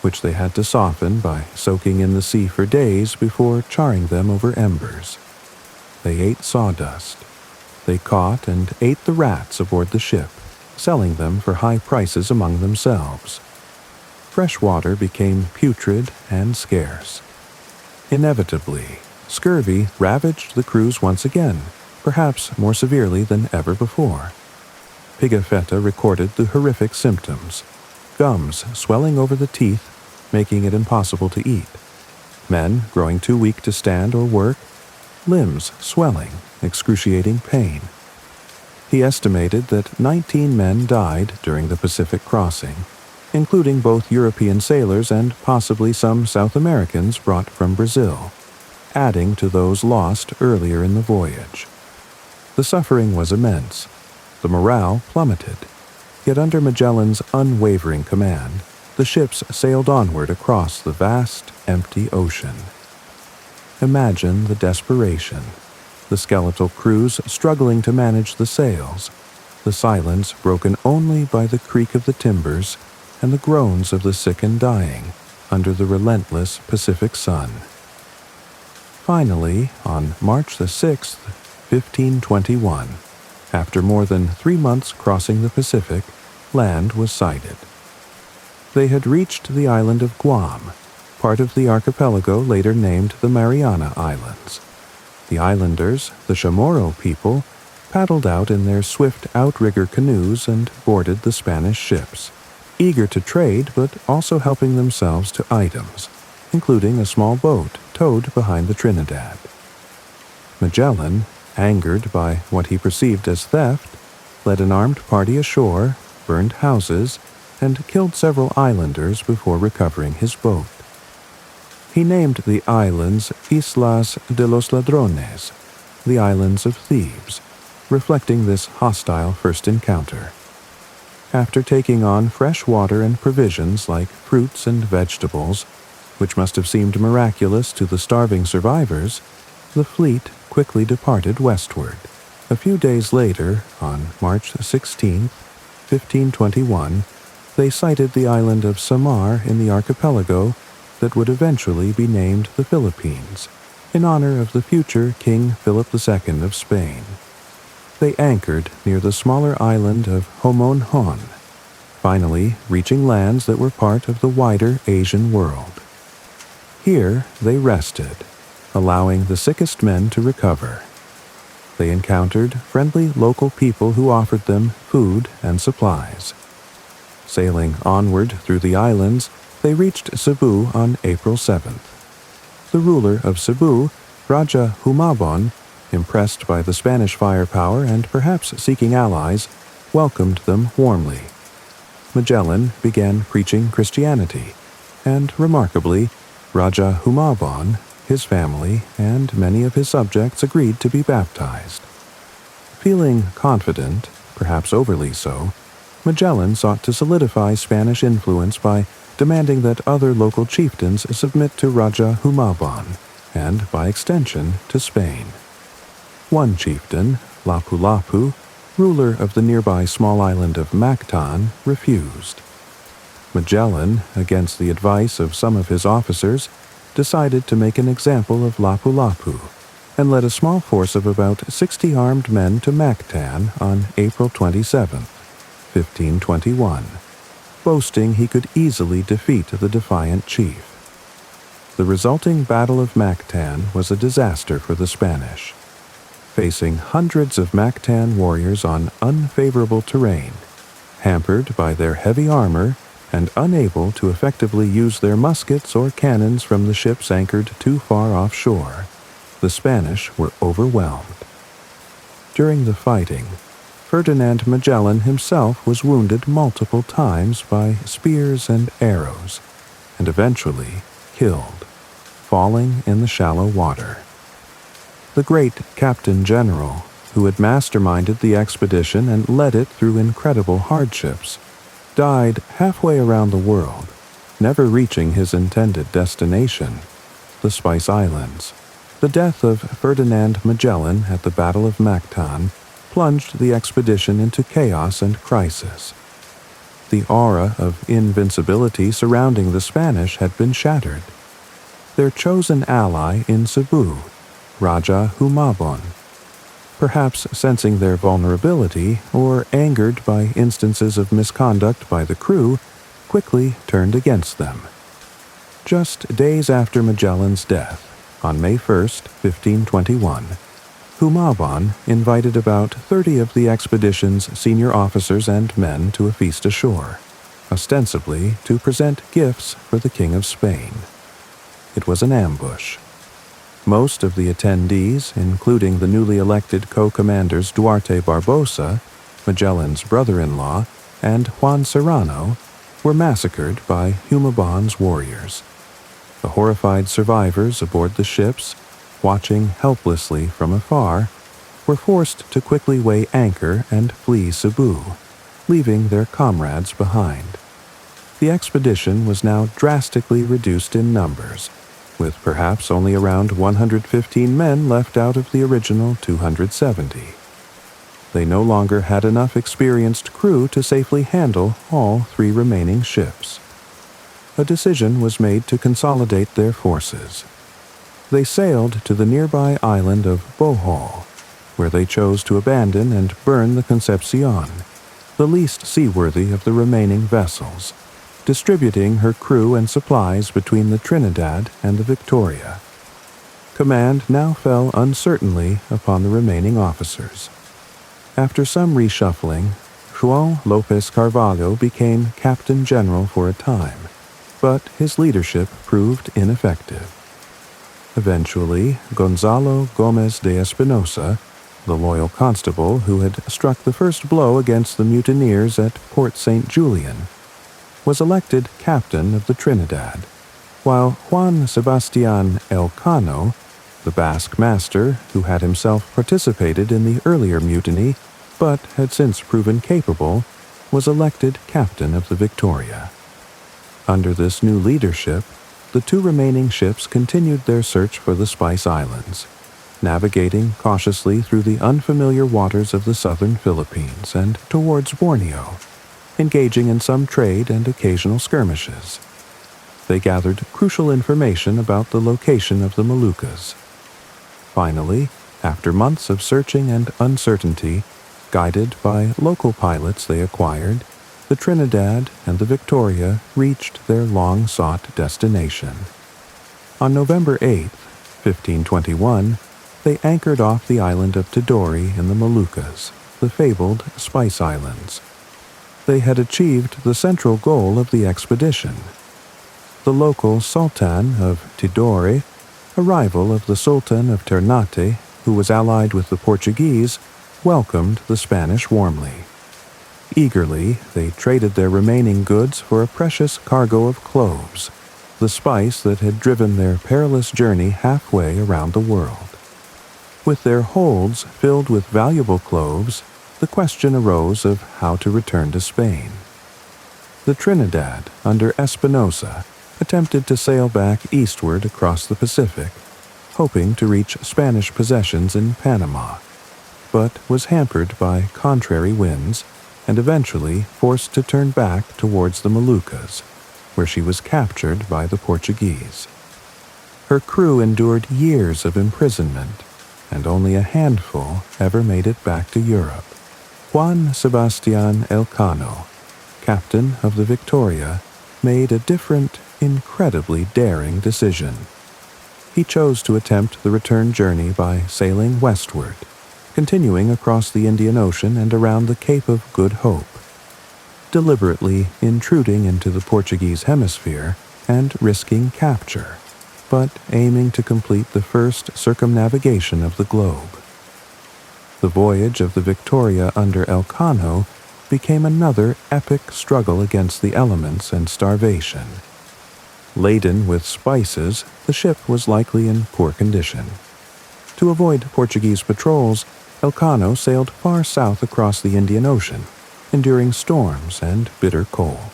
which they had to soften by soaking in the sea for days before charring them over embers. They ate sawdust. They caught and ate the rats aboard the ship, selling them for high prices among themselves. Fresh water became putrid and scarce. Inevitably, scurvy ravaged the crews once again, perhaps more severely than ever before. Pigafetta recorded the horrific symptoms: gums swelling over the teeth, making it impossible to eat; men growing too weak to stand or work; limbs swelling, excruciating pain. He estimated that 19 men died during the Pacific crossing, including both European sailors and possibly some South Americans brought from Brazil, adding to those lost earlier in the voyage. The suffering was immense. The morale plummeted. Yet under Magellan's unwavering command, the ships sailed onward across the vast, empty ocean. Imagine the desperation. The skeletal crews struggling to manage the sails, the silence broken only by the creak of the timbers and the groans of the sick and dying under the relentless Pacific sun. Finally, on March the 6th, 1521, after more than 3 months crossing the Pacific, land was sighted. They had reached the island of Guam, part of the archipelago later named the Mariana Islands. The islanders, the Chamorro people, paddled out in their swift outrigger canoes and boarded the Spanish ships, eager to trade but also helping themselves to items, including a small boat towed behind the Trinidad. Magellan, angered by what he perceived as theft, led an armed party ashore, burned houses, and killed several islanders before recovering his boat. He named the islands Islas de los Ladrones, the Islands of Thieves, reflecting this hostile first encounter. After taking on fresh water and provisions like fruits and vegetables, which must have seemed miraculous to the starving survivors, the fleet quickly departed westward. A few days later, on March 16, 1521, they sighted the island of Samar in the archipelago that would eventually be named the Philippines, in honor of the future King Philip II of Spain. They anchored near the smaller island of Homonhon, finally reaching lands that were part of the wider Asian world. Here they rested, allowing the sickest men to recover. They encountered friendly local people who offered them food and supplies. Sailing onward through the islands, they reached Cebu on April 7th. The ruler of Cebu, Raja Humabon, impressed by the Spanish firepower and perhaps seeking allies, welcomed them warmly. Magellan began preaching Christianity, and remarkably, Raja Humabon, his family, and many of his subjects agreed to be baptized. Feeling confident, perhaps overly so, Magellan sought to solidify Spanish influence by demanding that other local chieftains submit to Raja Humabon, and by extension to Spain. One chieftain, Lapu-Lapu, ruler of the nearby small island of Mactan, refused. Magellan, against the advice of some of his officers, decided to make an example of Lapu-Lapu and led a small force of about 60 armed men to Mactan on April 27, 1521, boasting he could easily defeat the defiant chief. The resulting Battle of Mactan was a disaster for the Spanish. Facing hundreds of Mactan warriors on unfavorable terrain, hampered by their heavy armor, and unable to effectively use their muskets or cannons from the ships anchored too far offshore, the Spanish were overwhelmed. During the fighting, Ferdinand Magellan himself was wounded multiple times by spears and arrows, and eventually killed, falling in the shallow water. The great Captain General, who had masterminded the expedition and led it through incredible hardships, died halfway around the world, never reaching his intended destination, the Spice Islands. The death of Ferdinand Magellan at the Battle of Mactan plunged the expedition into chaos and crisis. The aura of invincibility surrounding the Spanish had been shattered. Their chosen ally in Cebu, Raja Humabon, perhaps sensing their vulnerability or angered by instances of misconduct by the crew, quickly turned against them. Just days after Magellan's death, on May 1st, 1521, Humabon invited about 30 of the expedition's senior officers and men to a feast ashore, ostensibly to present gifts for the King of Spain. It was an ambush. Most of the attendees, including the newly elected co-commanders Duarte Barbosa, Magellan's brother-in-law, and Juan Serrano, were massacred by Humabon's warriors. The horrified survivors aboard the ships, watching helplessly from afar, were forced to quickly weigh anchor and flee Cebu, leaving their comrades behind. The expedition was now drastically reduced in numbers, with perhaps only around 115 men left out of the original 270. They no longer had enough experienced crew to safely handle all 3 remaining ships. A decision was made to consolidate their forces. They sailed to the nearby island of Bohol, where they chose to abandon and burn the Concepcion, the least seaworthy of the remaining vessels, distributing her crew and supplies between the Trinidad and the Victoria. Command now fell uncertainly upon the remaining officers. After some reshuffling, Juan Lopez Carvalho became Captain General for a time, but his leadership proved ineffective. Eventually, Gonzalo Gomez de Espinosa, the loyal constable who had struck the first blow against the mutineers at Port St. Julian, was elected captain of the Trinidad, while Juan Sebastián Elcano, the Basque master who had himself participated in the earlier mutiny but had since proven capable, was elected captain of the Victoria. Under this new leadership, the 2 remaining ships continued their search for the Spice Islands, navigating cautiously through the unfamiliar waters of the southern Philippines and towards Borneo, engaging in some trade and occasional skirmishes. They gathered crucial information about the location of the Moluccas. Finally, after months of searching and uncertainty, guided by local pilots they acquired, the Trinidad and the Victoria reached their long-sought destination. On November 8, 1521, they anchored off the island of Tidore in the Moluccas, the fabled Spice Islands. they had achieved the central goal of the expedition. The local Sultan of Tidore, a rival of the Sultan of Ternate, who was allied with the Portuguese, welcomed the Spanish warmly. Eagerly, they traded their remaining goods for a precious cargo of cloves, the spice that had driven their perilous journey halfway around the world. With their holds filled with valuable cloves, the question arose of how to return to Spain. The Trinidad, under Espinosa, attempted to sail back eastward across the Pacific, hoping to reach Spanish possessions in Panama, but was hampered by contrary winds and eventually forced to turn back towards the Moluccas, where she was captured by the Portuguese. Her crew endured years of imprisonment, and only a handful ever made it back to Europe. Juan Sebastián Elcano, captain of the Victoria, made a different, incredibly daring decision. He chose to attempt the return journey by sailing westward, continuing across the Indian Ocean and around the Cape of Good Hope, deliberately intruding into the Portuguese hemisphere and risking capture, but aiming to complete the first circumnavigation of the globe. The voyage of the Victoria under Elcano became another epic struggle against the elements and starvation. Laden with spices, the ship was likely in poor condition. To avoid Portuguese patrols, Elcano sailed far south across the Indian Ocean, enduring storms and bitter cold.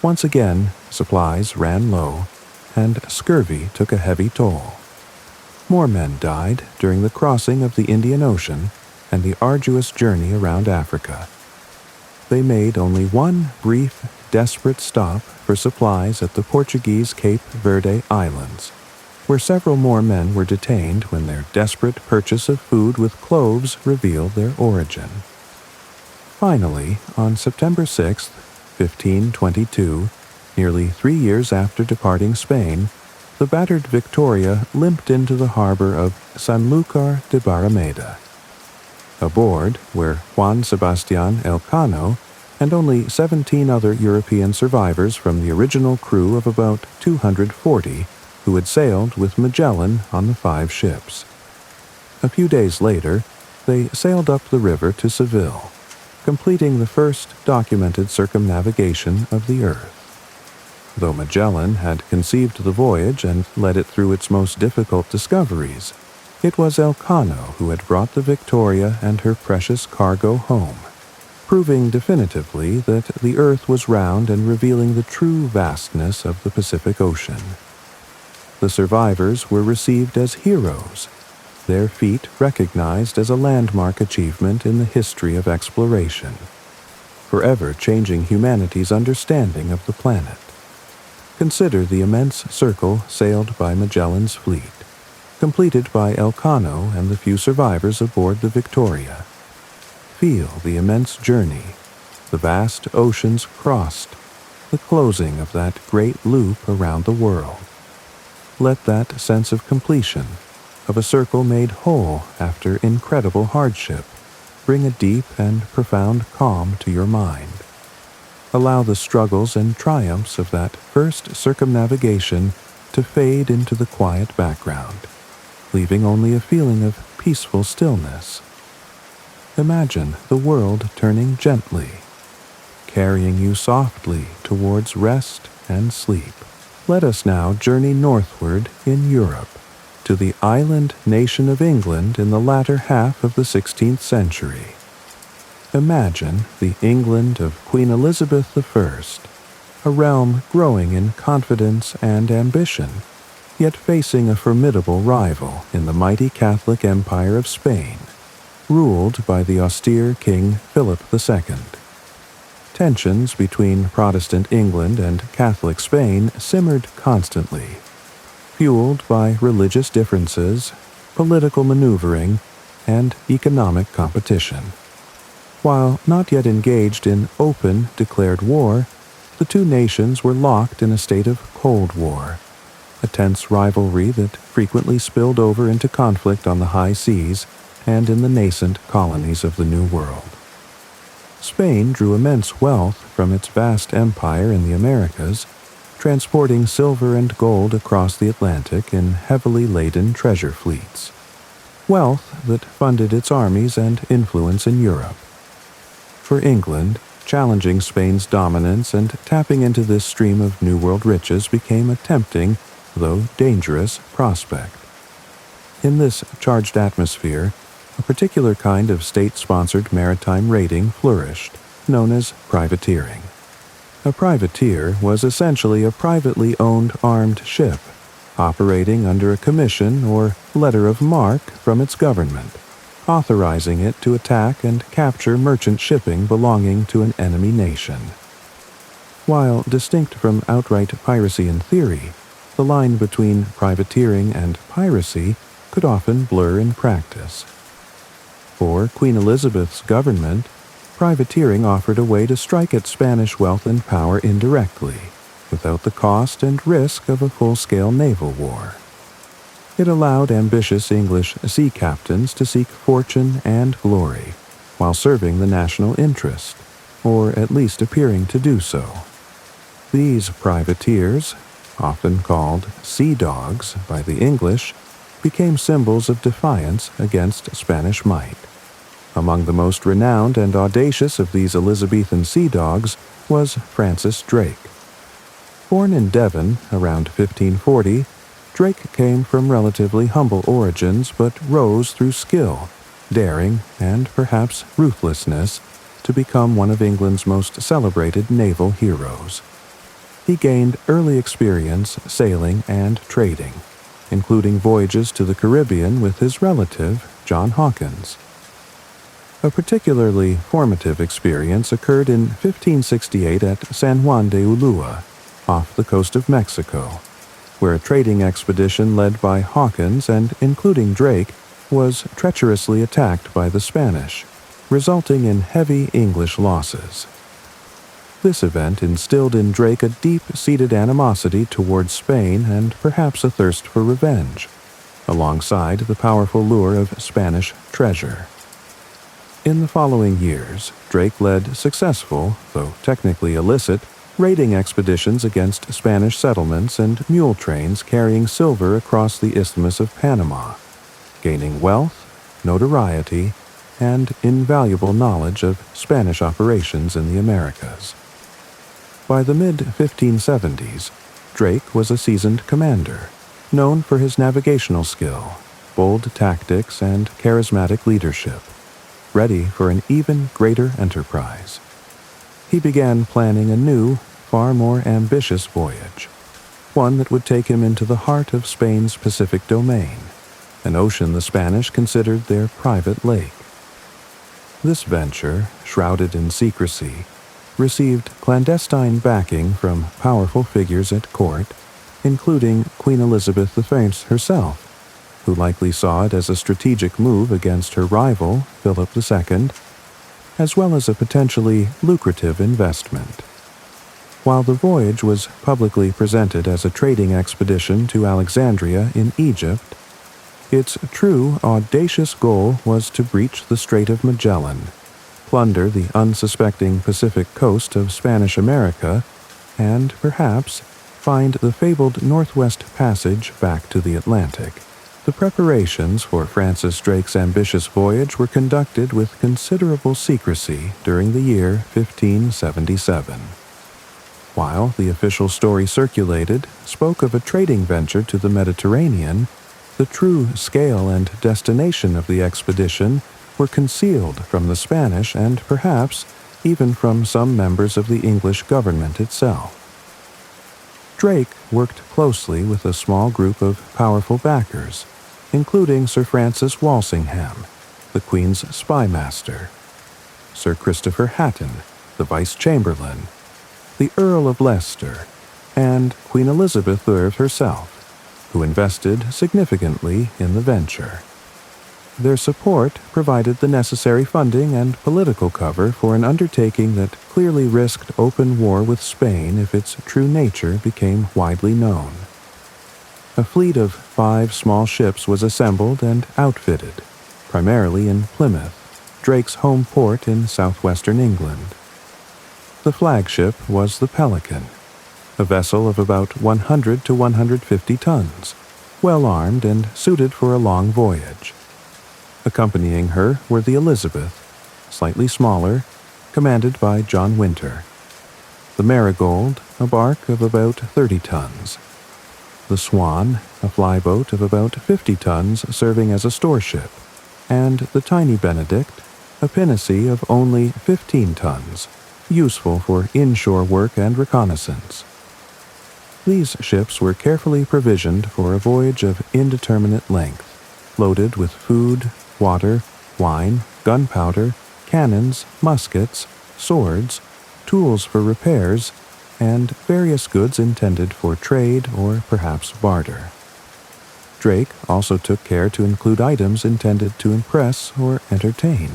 Once again, supplies ran low, and scurvy took a heavy toll. More men died during the crossing of the Indian Ocean and the arduous journey around Africa. They made only one brief, desperate stop for supplies at the Portuguese Cape Verde Islands, where several more men were detained when their desperate purchase of food with cloves revealed their origin. Finally, on September 6, 1522, nearly 3 years after departing Spain, the battered Victoria limped into the harbor of Sanlúcar de Barrameda. Aboard were Juan Sebastián Elcano and only 17 other European survivors from the original crew of about 240 who had sailed with Magellan on the 5 ships. A few days later, they sailed up the river to Seville, completing the first documented circumnavigation of the Earth. Though Magellan had conceived the voyage and led it through its most difficult discoveries, it was Elcano who had brought the Victoria and her precious cargo home, proving definitively that the Earth was round and revealing the true vastness of the Pacific Ocean. The survivors were received as heroes, their feat recognized as a landmark achievement in the history of exploration, forever changing humanity's understanding of the planet. Consider the immense circle sailed by Magellan's fleet, completed by Elcano and the few survivors aboard the Victoria. Feel the immense journey, the vast oceans crossed, the closing of that great loop around the world. Let that sense of completion, of a circle made whole after incredible hardship, bring a deep and profound calm to your mind. Allow the struggles and triumphs of that first circumnavigation to fade into the quiet background, leaving only a feeling of peaceful stillness. Imagine the world turning gently, carrying you softly towards rest and sleep. Let us now journey northward in Europe, to the island nation of England in the latter half of the 16th century. Imagine the England of Queen Elizabeth I, a realm growing in confidence and ambition, yet facing a formidable rival in the mighty Catholic Empire of Spain, ruled by the austere King Philip II. Tensions between Protestant England and Catholic Spain simmered constantly, fueled by religious differences, political maneuvering, and economic competition. While not yet engaged in open, declared war, the two nations were locked in a state of Cold War, a tense rivalry that frequently spilled over into conflict on the high seas and in the nascent colonies of the New World. Spain drew immense wealth from its vast empire in the Americas, transporting silver and gold across the Atlantic in heavily laden treasure fleets. Wealth that funded its armies and influence in Europe. For England, challenging Spain's dominance and tapping into this stream of New World riches became a tempting, though dangerous, prospect. In this charged atmosphere, a particular kind of state-sponsored maritime raiding flourished, known as privateering. A privateer was essentially a privately owned armed ship, operating under a commission or letter of marque from its government, authorizing it to attack and capture merchant shipping belonging to an enemy nation. While distinct from outright piracy in theory, the line between privateering and piracy could often blur in practice. For Queen Elizabeth's government, privateering offered a way to strike at Spanish wealth and power indirectly, without the cost and risk of a full-scale naval war. It allowed ambitious English sea captains to seek fortune and glory, while serving the national interest, or at least appearing to do so. These privateers, often called sea dogs by the English, became symbols of defiance against Spanish might. Among the most renowned and audacious of these Elizabethan sea dogs was Francis Drake. Born in Devon around 1540, Drake came from relatively humble origins but rose through skill, daring, and perhaps ruthlessness to become one of England's most celebrated naval heroes. He gained early experience sailing and trading, including voyages to the Caribbean with his relative, John Hawkins. A particularly formative experience occurred in 1568 at San Juan de Ulua, off the coast of Mexico, where a trading expedition led by Hawkins and including Drake was treacherously attacked by the Spanish, resulting in heavy English losses. This event instilled in Drake a deep-seated animosity towards Spain and perhaps a thirst for revenge, alongside the powerful lure of Spanish treasure. In the following years, Drake led successful, though technically illicit, raiding expeditions against Spanish settlements and mule trains carrying silver across the Isthmus of Panama, gaining wealth, notoriety, and invaluable knowledge of Spanish operations in the Americas. By the mid-1570s, Drake was a seasoned commander, known for his navigational skill, bold tactics, and charismatic leadership, ready for an even greater enterprise. He began planning a new, far more ambitious voyage, one that would take him into the heart of Spain's Pacific domain, an ocean the Spanish considered their private lake. This venture, shrouded in secrecy, received clandestine backing from powerful figures at court, including Queen Elizabeth I herself, who likely saw it as a strategic move against her rival, Philip II, as well as a potentially lucrative investment. While the voyage was publicly presented as a trading expedition to Alexandria in Egypt, its true audacious goal was to breach the Strait of Magellan, plunder the unsuspecting Pacific coast of Spanish America, and, perhaps, find the fabled Northwest Passage back to the Atlantic. The preparations for Francis Drake's ambitious voyage were conducted with considerable secrecy during the year 1577. While the official story circulated spoke of a trading venture to the Mediterranean, the true scale and destination of the expedition were concealed from the Spanish and perhaps even from some members of the English government itself. Drake worked closely with a small group of powerful backers, including Sir Francis Walsingham, the Queen's spymaster, Sir Christopher Hatton, the Vice-Chamberlain, the Earl of Leicester, and Queen Elizabeth I herself, who invested significantly in the venture. Their support provided the necessary funding and political cover for an undertaking that clearly risked open war with Spain if its true nature became widely known. A fleet of 5 small ships was assembled and outfitted, primarily in Plymouth, Drake's home port in southwestern England. The flagship was the Pelican, a vessel of about 100 to 150 tons, well armed and suited for a long voyage. Accompanying her were the Elizabeth, slightly smaller, commanded by John Winter; the Marigold, a bark of about 30 tons; the Swan, a flyboat of about 50 tons serving as a storeship; and the tiny Benedict, a pinnace of only 15 tons, useful for inshore work and reconnaissance. These ships were carefully provisioned for a voyage of indeterminate length, loaded with food, water, wine, gunpowder, cannons, muskets, swords, tools for repairs, and various goods intended for trade or perhaps barter. Drake also took care to include items intended to impress or entertain,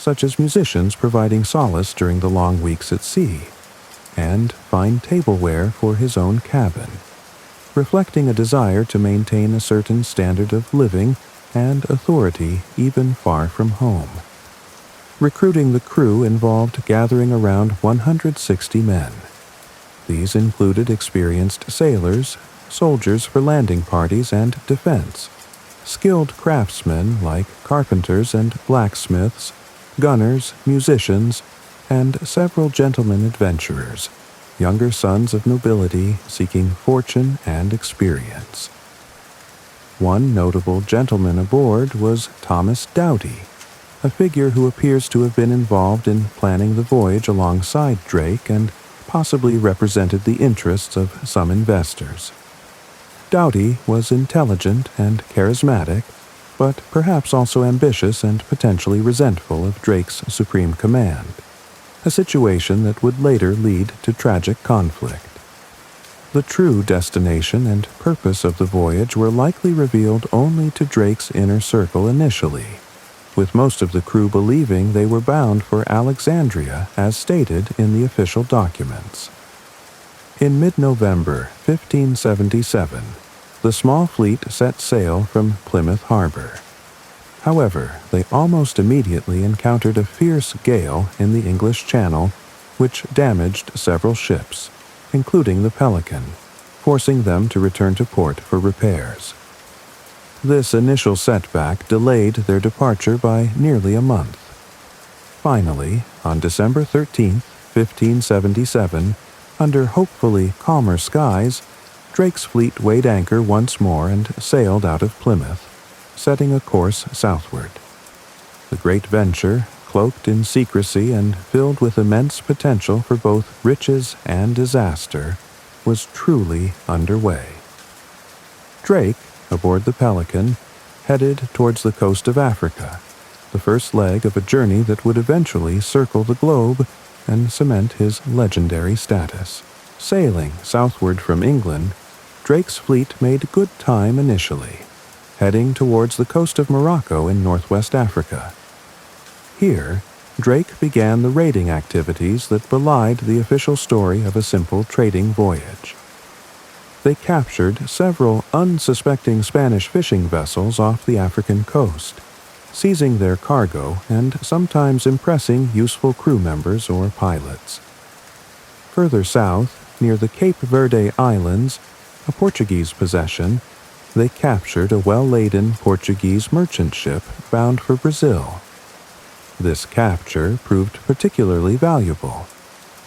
such as musicians providing solace during the long weeks at sea, and fine tableware for his own cabin, reflecting a desire to maintain a certain standard of living and authority even far from home. Recruiting the crew involved gathering around 160 men. These included experienced sailors, soldiers for landing parties and defense, skilled craftsmen like carpenters and blacksmiths, gunners, musicians, and several gentlemen adventurers, younger sons of nobility seeking fortune and experience. One notable gentleman aboard was Thomas Doughty, a figure who appears to have been involved in planning the voyage alongside Drake and possibly represented the interests of some investors. Doughty was intelligent and charismatic, but perhaps also ambitious and potentially resentful of Drake's supreme command, a situation that would later lead to tragic conflict. The true destination and purpose of the voyage were likely revealed only to Drake's inner circle initially, with most of the crew believing they were bound for Alexandria as stated in the official documents. In mid-November 1577, the small fleet set sail from Plymouth Harbor. However, they almost immediately encountered a fierce gale in the English Channel, which damaged several ships, including the Pelican, forcing them to return to port for repairs. This initial setback delayed their departure by nearly a month. Finally, on December 13, 1577, under hopefully calmer skies, Drake's fleet weighed anchor once more and sailed out of Plymouth, setting a course southward. The great venture, cloaked in secrecy and filled with immense potential for both riches and disaster, was truly underway. Drake, aboard the Pelican, headed towards the coast of Africa, the first leg of a journey that would eventually circle the globe and cement his legendary status. Sailing southward from England, Drake's fleet made good time initially, heading towards the coast of Morocco in northwest Africa. Here, Drake began the raiding activities that belied the official story of a simple trading voyage. They captured several unsuspecting Spanish fishing vessels off the African coast, seizing their cargo and sometimes impressing useful crew members or pilots. Further south, near the Cape Verde Islands, a Portuguese possession, they captured a well-laden Portuguese merchant ship bound for Brazil. This capture proved particularly valuable,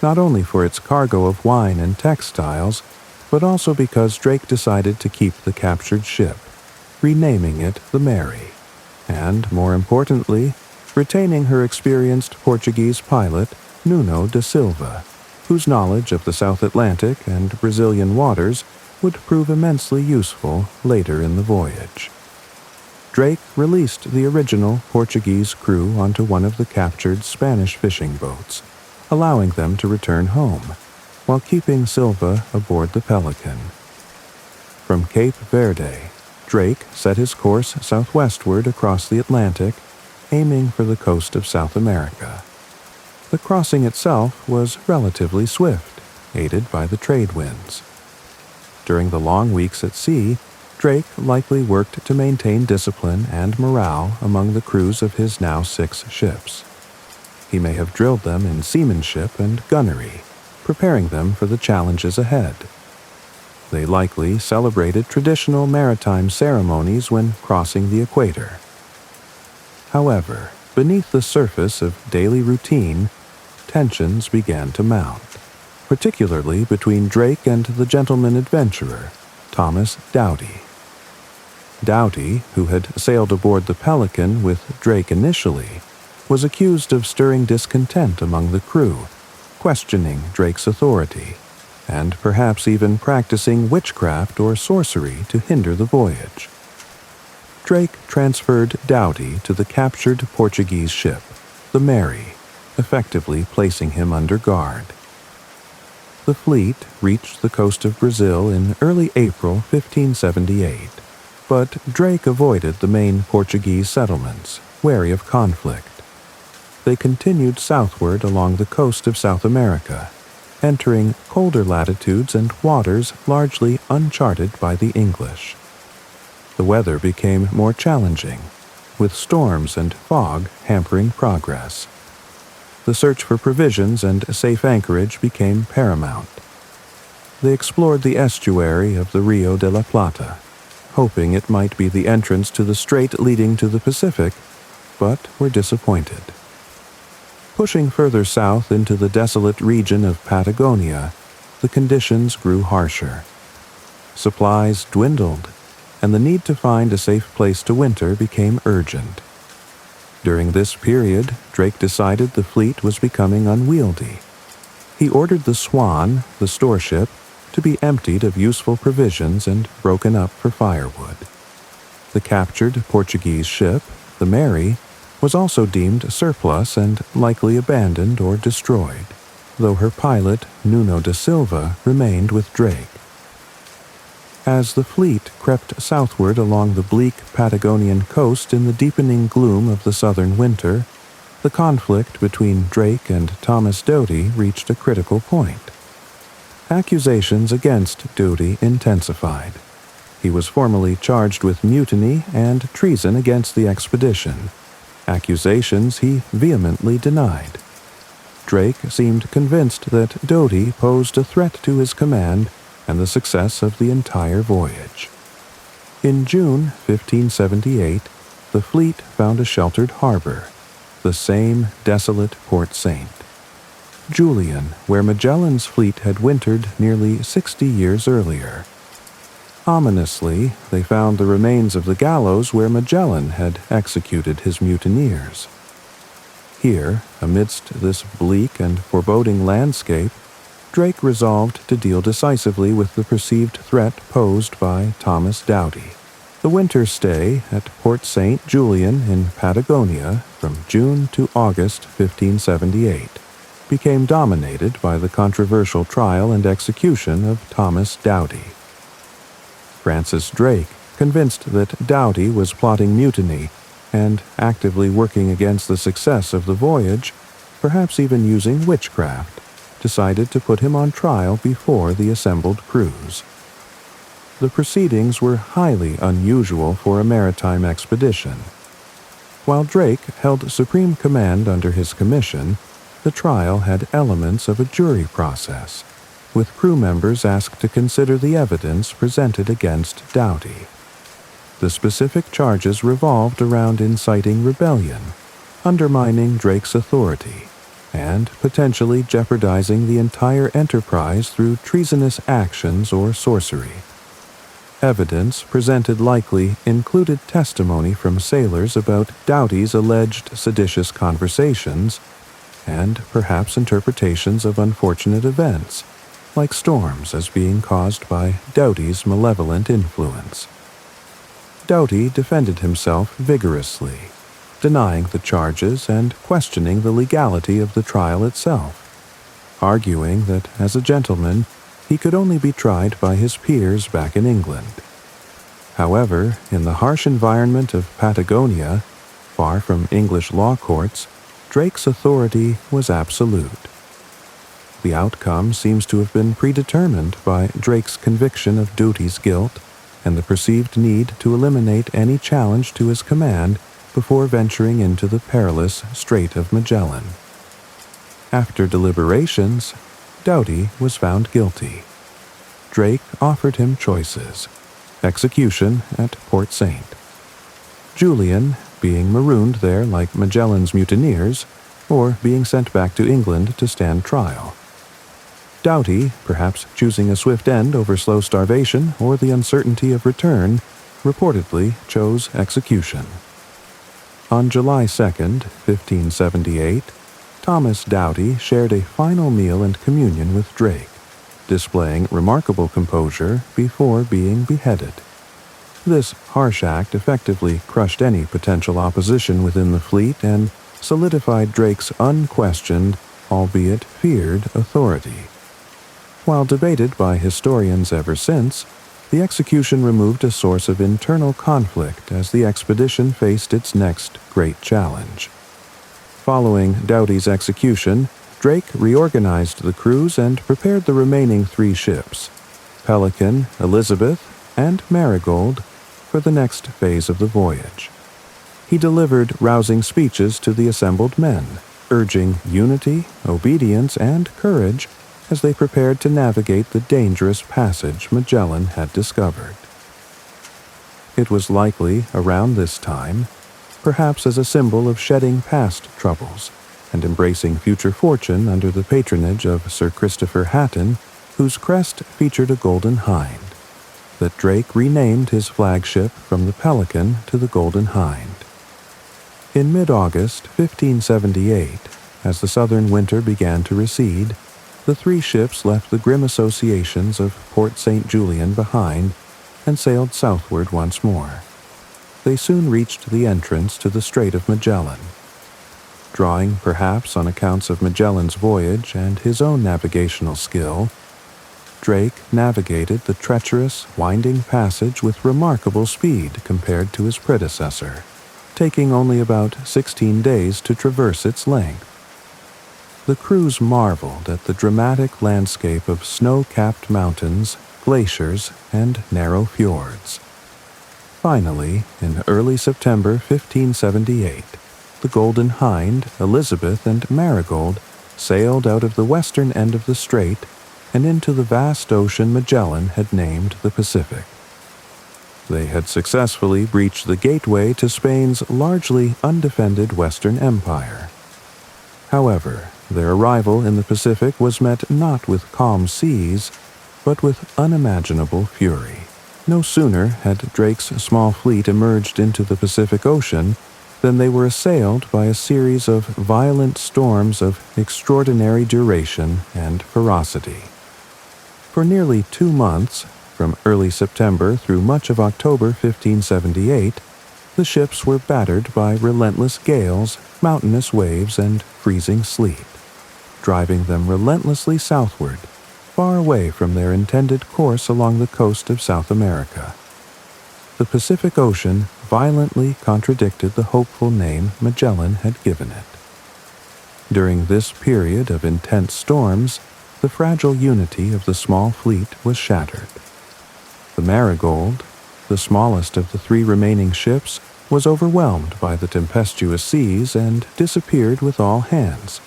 not only for its cargo of wine and textiles, but also because Drake decided to keep the captured ship, renaming it the Mary, and, more importantly, retaining her experienced Portuguese pilot, Nuno da Silva, whose knowledge of the South Atlantic and Brazilian waters would prove immensely useful later in the voyage. Drake released the original Portuguese crew onto one of the captured Spanish fishing boats, allowing them to return home, while keeping Silva aboard the Pelican. From Cape Verde, Drake set his course southwestward across the Atlantic, aiming for the coast of South America. The crossing itself was relatively swift, aided by the trade winds. During the long weeks at sea, Drake likely worked to maintain discipline and morale among the crews of his now 6 ships. He may have drilled them in seamanship and gunnery, preparing them for the challenges ahead. They likely celebrated traditional maritime ceremonies when crossing the equator. However, beneath the surface of daily routine, tensions began to mount, particularly between Drake and the gentleman adventurer, Thomas Doughty. Doughty, who had sailed aboard the Pelican with Drake initially, was accused of stirring discontent among the crew, questioning Drake's authority, and perhaps even practicing witchcraft or sorcery to hinder the voyage. Drake transferred Doughty to the captured Portuguese ship, the Mary, effectively placing him under guard. The fleet reached the coast of Brazil in early April 1578, but Drake avoided the main Portuguese settlements, wary of conflict. They continued southward along the coast of South America, entering colder latitudes and waters largely uncharted by the English. The weather became more challenging, with storms and fog hampering progress. The search for provisions and safe anchorage became paramount. They explored the estuary of the Rio de la Plata, hoping it might be the entrance to the strait leading to the Pacific, but were disappointed. Pushing further south into the desolate region of Patagonia, the conditions grew harsher. Supplies dwindled, and the need to find a safe place to winter became urgent. During this period, Drake decided the fleet was becoming unwieldy. He ordered the Juan, the store ship, to be emptied of useful provisions and broken up for firewood. The captured Portuguese ship, the Mary, was also deemed surplus and likely abandoned or destroyed, though her pilot, Nuno da Silva, remained with Drake. As the fleet crept southward along the bleak Patagonian coast in the deepening gloom of the southern winter, the conflict between Drake and Thomas Doughty reached a critical point. Accusations against Doughty intensified. He was formally charged with mutiny and treason against the expedition, accusations he vehemently denied. Drake seemed convinced that Doughty posed a threat to his command and the success of the entire voyage. In June 1578, the fleet found a sheltered harbor, the same desolate Port Saint. Julian, where Magellan's fleet had wintered nearly 60 years earlier. Ominously, they found the remains of the gallows where Magellan had executed his mutineers. Here, amidst this bleak and foreboding landscape, Drake resolved to deal decisively with the perceived threat posed by Thomas Doughty. The winter stay at Port St. Julian in Patagonia from June to August 1578 became dominated by the controversial trial and execution of Thomas Doughty. Francis Drake, convinced that Doughty was plotting mutiny and actively working against the success of the voyage, perhaps even using witchcraft, decided to put him on trial before the assembled crews. The proceedings were highly unusual for a maritime expedition. While Drake held supreme command under his commission, the trial had elements of a jury process, with crew members asked to consider the evidence presented against Doughty. The specific charges revolved around inciting rebellion, undermining Drake's authority, and potentially jeopardizing the entire enterprise through treasonous actions or sorcery. Evidence presented likely included testimony from sailors about Doughty's alleged seditious conversations, and perhaps interpretations of unfortunate events, like storms as being caused by Doughty's malevolent influence. Doughty defended himself vigorously, denying the charges and questioning the legality of the trial itself, arguing that as a gentleman, he could only be tried by his peers back in England. However, in the harsh environment of Patagonia, far from English law courts, Drake's authority was absolute. The outcome seems to have been predetermined by Drake's conviction of Doughty's guilt and the perceived need to eliminate any challenge to his command before venturing into the perilous Strait of Magellan. After deliberations, Doughty was found guilty. Drake offered him choices: execution at Port Saint, Julian being marooned there like Magellan's mutineers, or being sent back to England to stand trial. Doughty, perhaps choosing a swift end over slow starvation or the uncertainty of return, reportedly chose execution. On July 2, 1578, Thomas Doughty shared a final meal and communion with Drake, displaying remarkable composure before being beheaded. This harsh act effectively crushed any potential opposition within the fleet and solidified Drake's unquestioned, albeit feared, authority. While debated by historians ever since, the execution removed a source of internal conflict as the expedition faced its next great challenge. Following Doughty's execution, Drake reorganized the crews and prepared the remaining 3 ships, Pelican, Elizabeth, and Marigold, for the next phase of the voyage. He delivered rousing speeches to the assembled men, urging unity, obedience, and courage as they prepared to navigate the dangerous passage Magellan had discovered. It was likely around this time, perhaps as a symbol of shedding past troubles and embracing future fortune under the patronage of Sir Christopher Hatton, whose crest featured a golden hind, that Drake renamed his flagship from the Pelican to the Golden Hind. In mid-August 1578, as the southern winter began to recede, the 3 ships left the grim associations of Port St. Julian behind and sailed southward once more. They soon reached the entrance to the Strait of Magellan. Drawing perhaps on accounts of Magellan's voyage and his own navigational skill, Drake navigated the treacherous, winding passage with remarkable speed compared to his predecessor, taking only about 16 days to traverse its length. The crews marveled at the dramatic landscape of snow-capped mountains, glaciers, and narrow fjords. Finally, in early September 1578, the Golden Hind, Elizabeth, and Marigold sailed out of the western end of the strait and into the vast ocean Magellan had named the Pacific. They had successfully breached the gateway to Spain's largely undefended Western Empire. However, their arrival in the Pacific was met not with calm seas, but with unimaginable fury. No sooner had Drake's small fleet emerged into the Pacific Ocean than they were assailed by a series of violent storms of extraordinary duration and ferocity. For nearly 2 months, from early September through much of October 1578, the ships were battered by relentless gales, mountainous waves, and freezing sleet, driving them relentlessly southward, far away from their intended course along the coast of South America. The Pacific Ocean violently contradicted the hopeful name Magellan had given it. During this period of intense storms, the fragile unity of the small fleet was shattered. The Marigold, the smallest of the 3 remaining ships, was overwhelmed by the tempestuous seas and disappeared with all hands,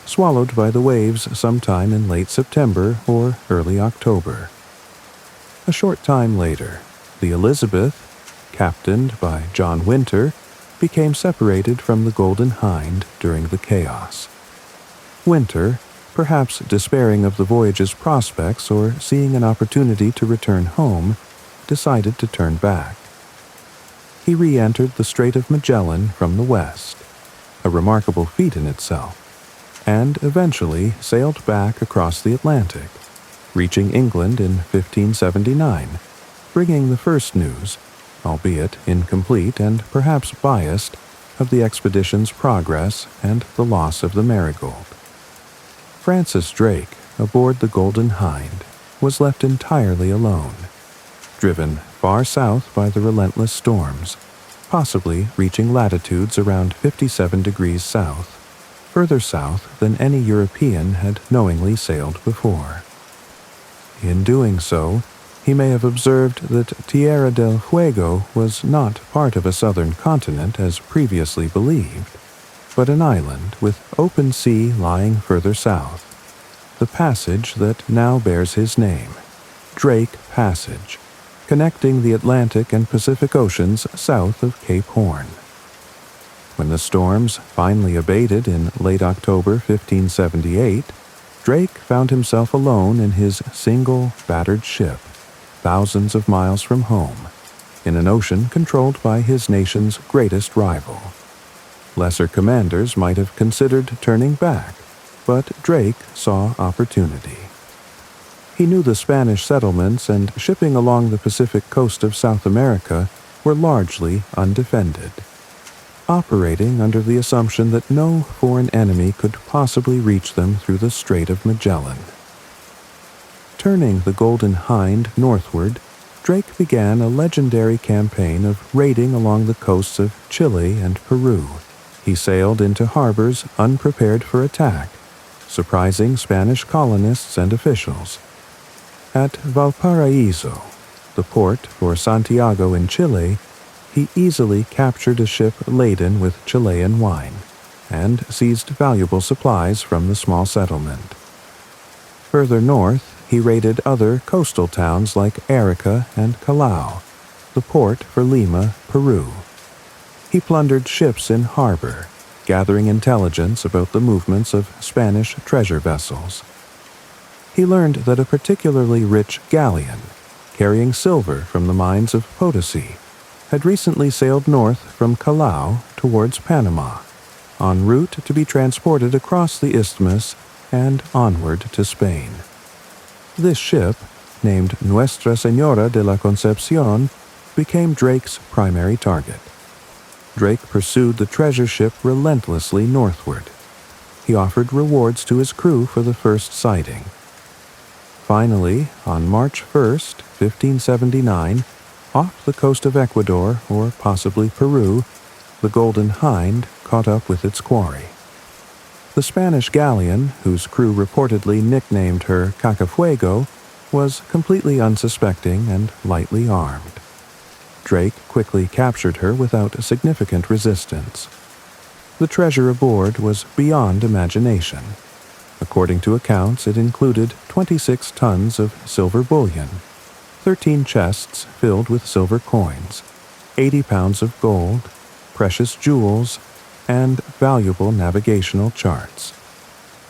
swallowed by the waves sometime in late September or early October. A short time later, the Elizabeth, captained by John Winter, became separated from the Golden Hind during the chaos. Winter, perhaps despairing of the voyage's prospects or seeing an opportunity to return home, decided to turn back. He re-entered the Strait of Magellan from the west, a remarkable feat in itself, and eventually sailed back across the Atlantic, reaching England in 1579, bringing the first news, albeit incomplete and perhaps biased, of the expedition's progress and the loss of the Marigold. Francis Drake, aboard the Golden Hind, was left entirely alone, driven far south by the relentless storms, possibly reaching latitudes around 57 degrees south, further south than any European had knowingly sailed before. In doing so, he may have observed that Tierra del Fuego was not part of a southern continent as previously believed. but an island with open sea lying further south. The passage that now bears his name, Drake Passage, connecting the Atlantic and Pacific Oceans south of Cape Horn. When the storms finally abated in late October 1578, Drake found himself alone in his single, battered ship, thousands of miles from home, in an ocean controlled by his nation's greatest rival. Lesser commanders might have considered turning back, but Drake saw opportunity. He knew the Spanish settlements and shipping along the Pacific coast of South America were largely undefended, operating under the assumption that no foreign enemy could possibly reach them through the Strait of Magellan. Turning the Golden Hind northward, Drake began a legendary campaign of raiding along the coasts of Chile and Peru. He sailed into harbors unprepared for attack, surprising Spanish colonists and officials. At Valparaiso, the port for Santiago in Chile, he easily captured a ship laden with Chilean wine and seized valuable supplies from the small settlement. Further north, he raided other coastal towns like Arica and Callao, the port for Lima, Peru. He plundered ships in harbor, gathering intelligence about the movements of Spanish treasure vessels. He learned that a particularly rich galleon, carrying silver from the mines of Potosi, had recently sailed north from Callao towards Panama, en route to be transported across the isthmus and onward to Spain. This ship, named Nuestra Señora de la Concepción, became Drake's primary target. Drake pursued the treasure ship relentlessly northward. He offered rewards to his crew for the first sighting. Finally, on March 1st, 1579, off the coast of Ecuador, or possibly Peru, the Golden Hind caught up with its quarry. The Spanish galleon, whose crew reportedly nicknamed her Cacafuego, was completely unsuspecting and lightly armed. Drake quickly captured her without significant resistance. The treasure aboard was beyond imagination. According to accounts, it included 26 tons of silver bullion, 13 chests filled with silver coins, 80 pounds of gold, precious jewels, and valuable navigational charts.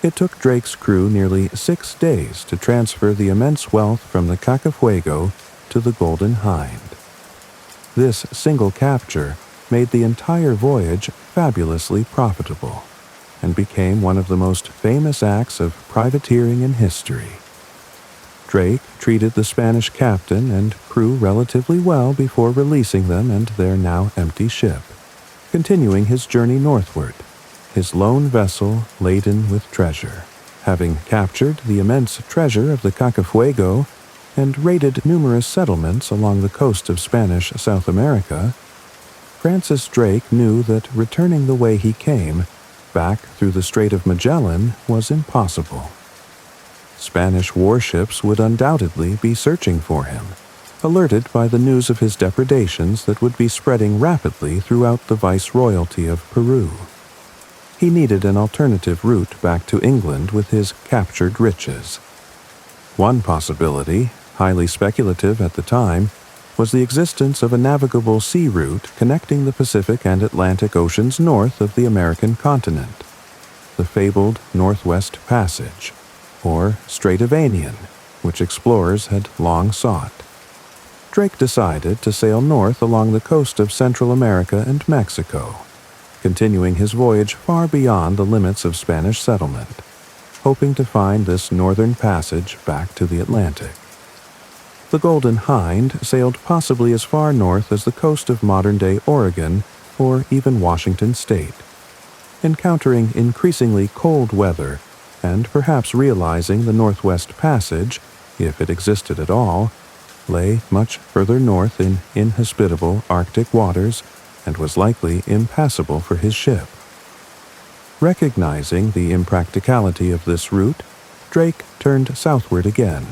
It took Drake's crew nearly 6 days to transfer the immense wealth from the Cacafuego to the Golden Hind. This single capture made the entire voyage fabulously profitable and became one of the most famous acts of privateering in history. Drake treated the Spanish captain and crew relatively well before releasing them and their now empty ship, continuing his journey northward, his lone vessel laden with treasure. Having captured the immense treasure of the Cacafuego and raided numerous settlements along the coast of Spanish South America, Francis Drake knew that returning the way he came, back through the Strait of Magellan, was impossible. Spanish warships would undoubtedly be searching for him, alerted by the news of his depredations that would be spreading rapidly throughout the viceroyalty of Peru. He needed an alternative route back to England with his captured riches. One possibility, highly speculative at the time, was the existence of a navigable sea route connecting the Pacific and Atlantic Oceans north of the American continent, the fabled Northwest Passage, or Strait of Anian, which explorers had long sought. Drake decided to sail north along the coast of Central America and Mexico, continuing his voyage far beyond the limits of Spanish settlement, hoping to find this northern passage back to the Atlantic. The Golden Hind sailed possibly as far north as the coast of modern-day Oregon or even Washington state. Encountering increasingly cold weather and perhaps realizing the Northwest Passage, if it existed at all, lay much further north in inhospitable Arctic waters and was likely impassable for his ship. Recognizing the impracticality of this route, Drake turned southward again,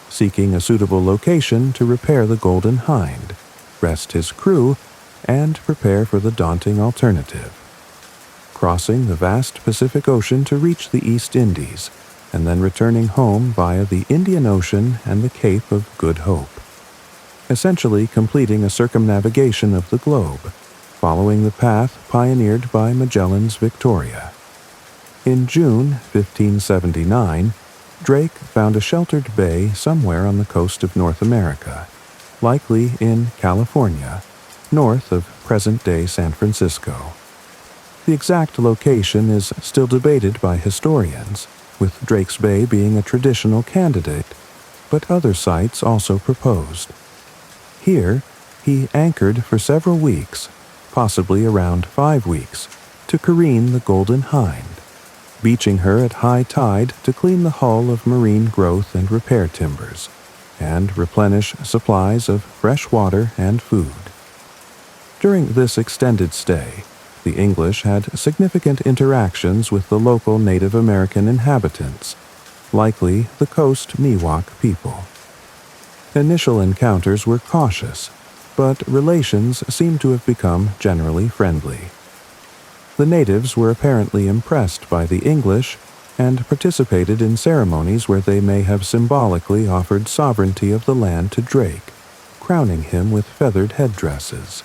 seeking a suitable location to repair the Golden Hind, rest his crew, and prepare for the daunting alternative: crossing the vast Pacific Ocean to reach the East Indies, and then returning home via the Indian Ocean and the Cape of Good Hope, essentially completing a circumnavigation of the globe, following the path pioneered by Magellan's Victoria. In June 1579, Drake found a sheltered bay somewhere on the coast of North America, likely in California, north of present-day San Francisco. The exact location is still debated by historians, with Drake's Bay being a traditional candidate, but other sites also proposed. Here, he anchored for several weeks, possibly around 5 weeks, to careen the Golden Hind, beaching her at high tide to clean the hull of marine growth and repair timbers, and replenish supplies of fresh water and food. During this extended stay, the English had significant interactions with the local Native American inhabitants, likely the Coast Miwok people. Initial encounters were cautious, but relations seem to have become generally friendly. The natives were apparently impressed by the English and participated in ceremonies where they may have symbolically offered sovereignty of the land to Drake, crowning him with feathered headdresses.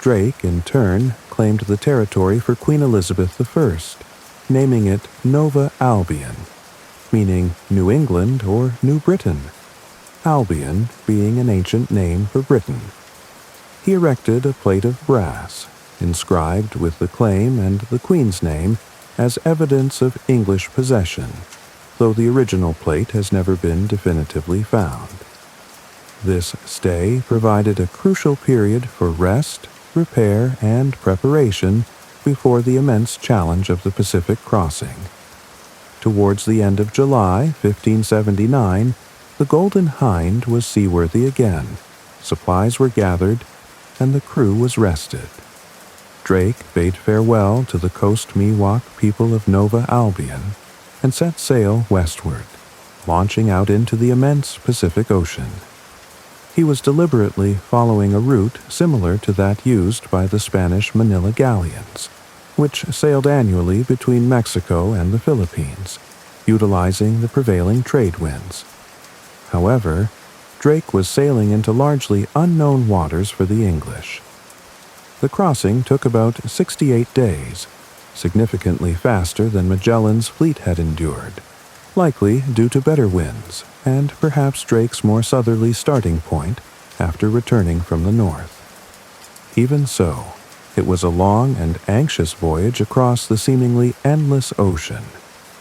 Drake, in turn, claimed the territory for Queen Elizabeth I, naming it Nova Albion, meaning New England or New Britain, Albion being an ancient name for Britain. He erected a plate of brass, inscribed with the claim and the Queen's name as evidence of English possession, though the original plate has never been definitively found. This stay provided a crucial period for rest, repair, and preparation before the immense challenge of the Pacific crossing. Towards the end of July 1579, the Golden Hind was seaworthy again, supplies were gathered, and the crew was rested. Drake bade farewell to the Coast Miwok people of Nova Albion and set sail westward, launching out into the immense Pacific Ocean. He was deliberately following a route similar to that used by the Spanish Manila galleons, which sailed annually between Mexico and the Philippines, utilizing the prevailing trade winds. However, Drake was sailing into largely unknown waters for the English. The crossing took about 68 days, significantly faster than Magellan's fleet had endured, likely due to better winds and perhaps Drake's more southerly starting point after returning from the north. Even so, it was a long and anxious voyage across the seemingly endless ocean,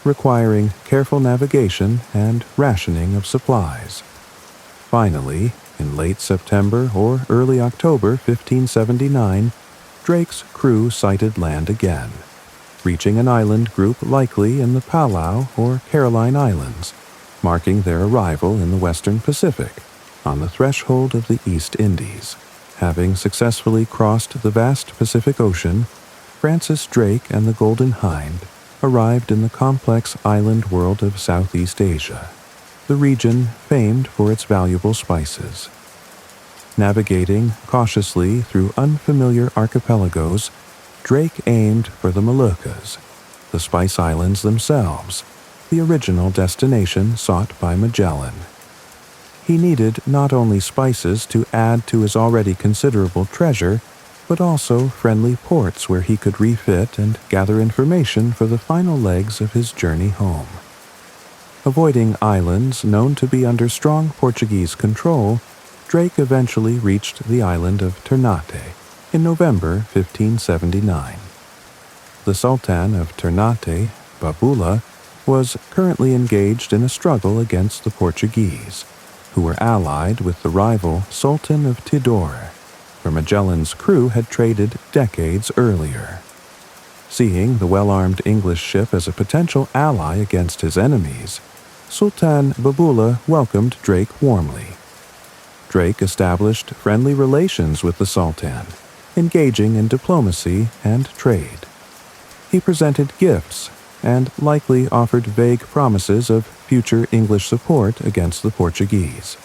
requiring careful navigation and rationing of supplies. Finally, in late September or early October 1579, Drake's crew sighted land again, reaching an island group likely in the Palau or Caroline Islands, marking their arrival in the western Pacific, on the threshold of the East Indies. Having successfully crossed the vast Pacific Ocean, Francis Drake and the Golden Hind arrived in the complex island world of Southeast Asia, the region famed for its valuable spices. Navigating cautiously through unfamiliar archipelagos, Drake aimed for the Moluccas, the Spice Islands themselves, the original destination sought by Magellan. He needed not only spices to add to his already considerable treasure, but also friendly ports where he could refit and gather information for the final legs of his journey home. Avoiding islands known to be under strong Portuguese control, Drake eventually reached the island of Ternate in November 1579. The Sultan of Ternate, Babula, was currently engaged in a struggle against the Portuguese, who were allied with the rival Sultan of Tidore, where Magellan's crew had traded decades earlier. Seeing the well-armed English ship as a potential ally against his enemies, Sultan Babula welcomed Drake warmly. Drake established friendly relations with the Sultan, engaging in diplomacy and trade. He presented gifts and likely offered vague promises of future English support against the Portuguese.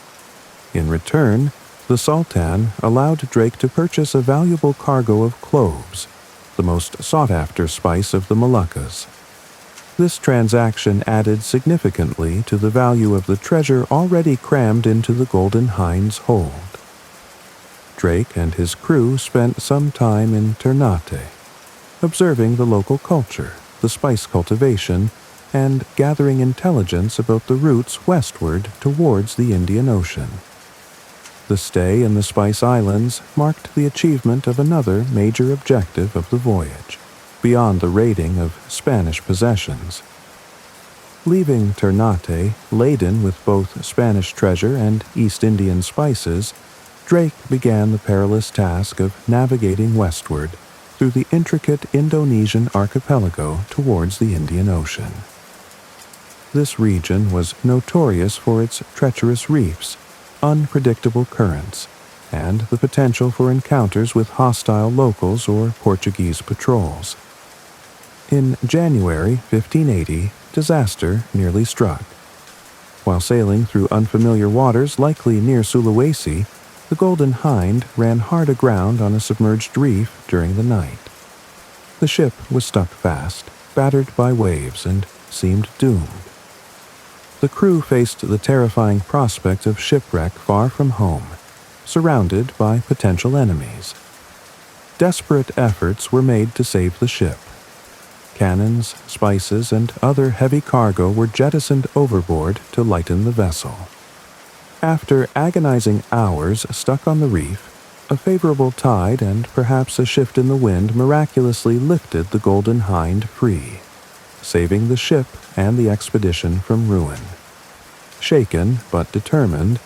In return, the Sultan allowed Drake to purchase a valuable cargo of cloves, the most sought-after spice of the Moluccas. This transaction added significantly to the value of the treasure already crammed into the Golden Hind's hold. Drake and his crew spent some time in Ternate, observing the local culture, the spice cultivation, and gathering intelligence about the routes westward towards the Indian Ocean. The stay in the Spice Islands marked the achievement of another major objective of the voyage, beyond the raiding of Spanish possessions. Leaving Ternate laden with both Spanish treasure and East Indian spices, Drake began the perilous task of navigating westward through the intricate Indonesian archipelago towards the Indian Ocean. This region was notorious for its treacherous reefs, unpredictable currents, and the potential for encounters with hostile locals or Portuguese patrols. In January 1580, disaster nearly struck. While sailing through unfamiliar waters likely near Sulawesi, the Golden Hind ran hard aground on a submerged reef during the night. The ship was stuck fast, battered by waves, and seemed doomed. The crew faced the terrifying prospect of shipwreck far from home, surrounded by potential enemies. Desperate efforts were made to save the ship. Cannons, spices, and other heavy cargo were jettisoned overboard to lighten the vessel. After agonizing hours stuck on the reef, a favorable tide and perhaps a shift in the wind miraculously lifted the Golden Hind free, saving the ship and the expedition from ruin. Shaken but determined,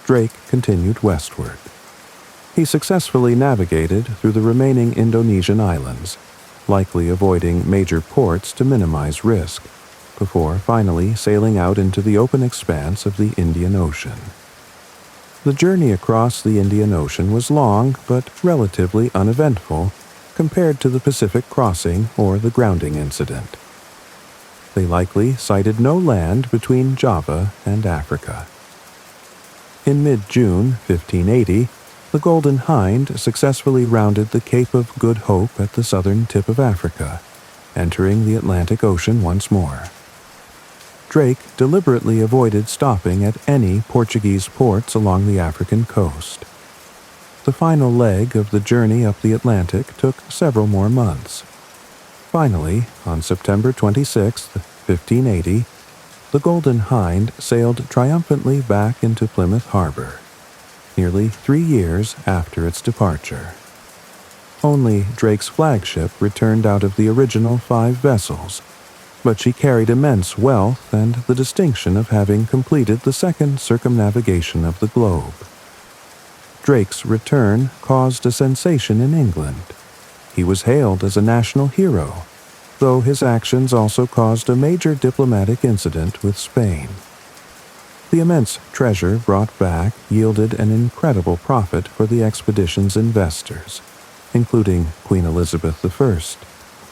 Drake continued westward. He successfully navigated through the remaining Indonesian islands, likely avoiding major ports to minimize risk, before finally sailing out into the open expanse of the Indian Ocean. The journey across the Indian Ocean was long but relatively uneventful compared to the Pacific crossing or the grounding incident. They likely sighted no land between Java and Africa. In mid-June 1580, the Golden Hind successfully rounded the Cape of Good Hope at the southern tip of Africa, entering the Atlantic Ocean once more. Drake deliberately avoided stopping at any Portuguese ports along the African coast. The final leg of the journey up the Atlantic took several more months. Finally, on September 26, 1580, the Golden Hind sailed triumphantly back into Plymouth Harbor, nearly 3 years after its departure. Only Drake's flagship returned out of the original 5 vessels, but she carried immense wealth and the distinction of having completed the second circumnavigation of the globe. Drake's return caused a sensation in England. He was hailed as a national hero, though his actions also caused a major diplomatic incident with Spain. The immense treasure brought back yielded an incredible profit for the expedition's investors, including Queen Elizabeth I,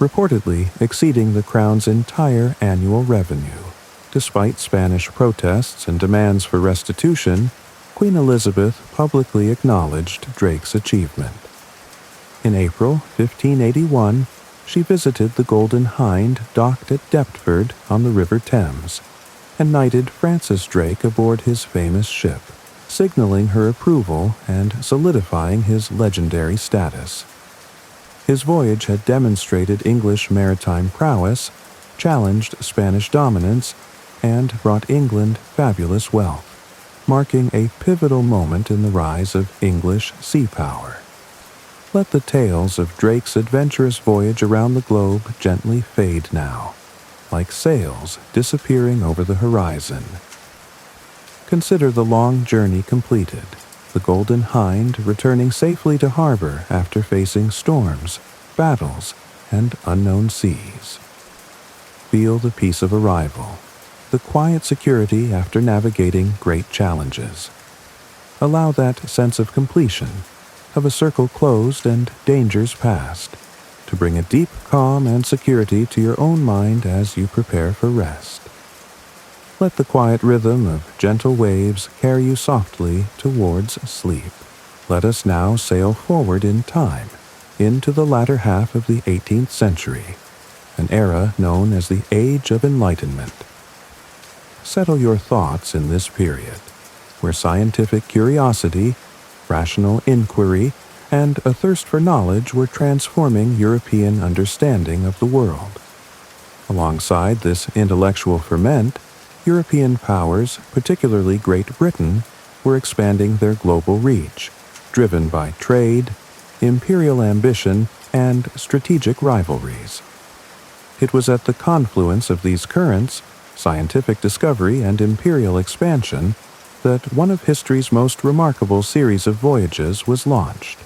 reportedly exceeding the Crown's entire annual revenue. Despite Spanish protests and demands for restitution, Queen Elizabeth publicly acknowledged Drake's achievement. In April 1581, she visited the Golden Hind docked at Deptford on the River Thames, and knighted Francis Drake aboard his famous ship, signaling her approval and solidifying his legendary status. His voyage had demonstrated English maritime prowess, challenged Spanish dominance, and brought England fabulous wealth, marking a pivotal moment in the rise of English sea power. Let the tales of Drake's adventurous voyage around the globe gently fade now, like sails disappearing over the horizon. Consider the long journey completed, the Golden Hind returning safely to harbor after facing storms, battles, and unknown seas. Feel the peace of arrival, the quiet security after navigating great challenges. Allow that sense of completion, of a circle closed and dangers past, to bring a deep calm and security to your own mind as you prepare for rest. Let the quiet rhythm of gentle waves carry you softly towards sleep. Let us now sail forward in time, into the latter half of the 18th century, an era known as the Age of Enlightenment. Settle your thoughts in this period, where scientific curiosity, rational inquiry, and a thirst for knowledge were transforming European understanding of the world. Alongside this intellectual ferment, European powers, particularly Great Britain, were expanding their global reach, driven by trade, imperial ambition, and strategic rivalries. It was at the confluence of these currents, scientific discovery and imperial expansion, that one of history's most remarkable series of voyages was launched,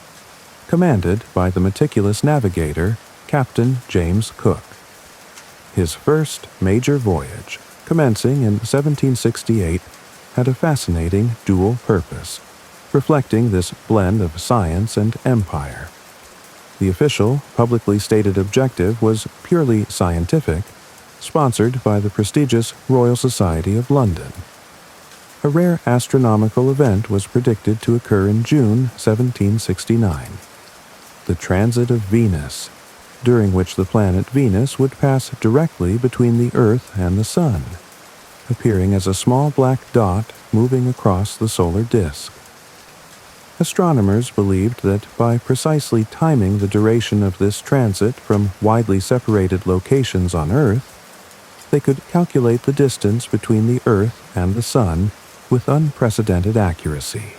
commanded by the meticulous navigator, Captain James Cook. His first major voyage, commencing in 1768, had a fascinating dual purpose, reflecting this blend of science and empire. The official, publicly stated objective was purely scientific, sponsored by the prestigious Royal Society of London. A rare astronomical event was predicted to occur in June 1769, the transit of Venus, during which the planet Venus would pass directly between the Earth and the Sun, appearing as a small black dot moving across the solar disk. Astronomers believed that by precisely timing the duration of this transit from widely separated locations on Earth, they could calculate the distance between the Earth and the Sun with unprecedented accuracy,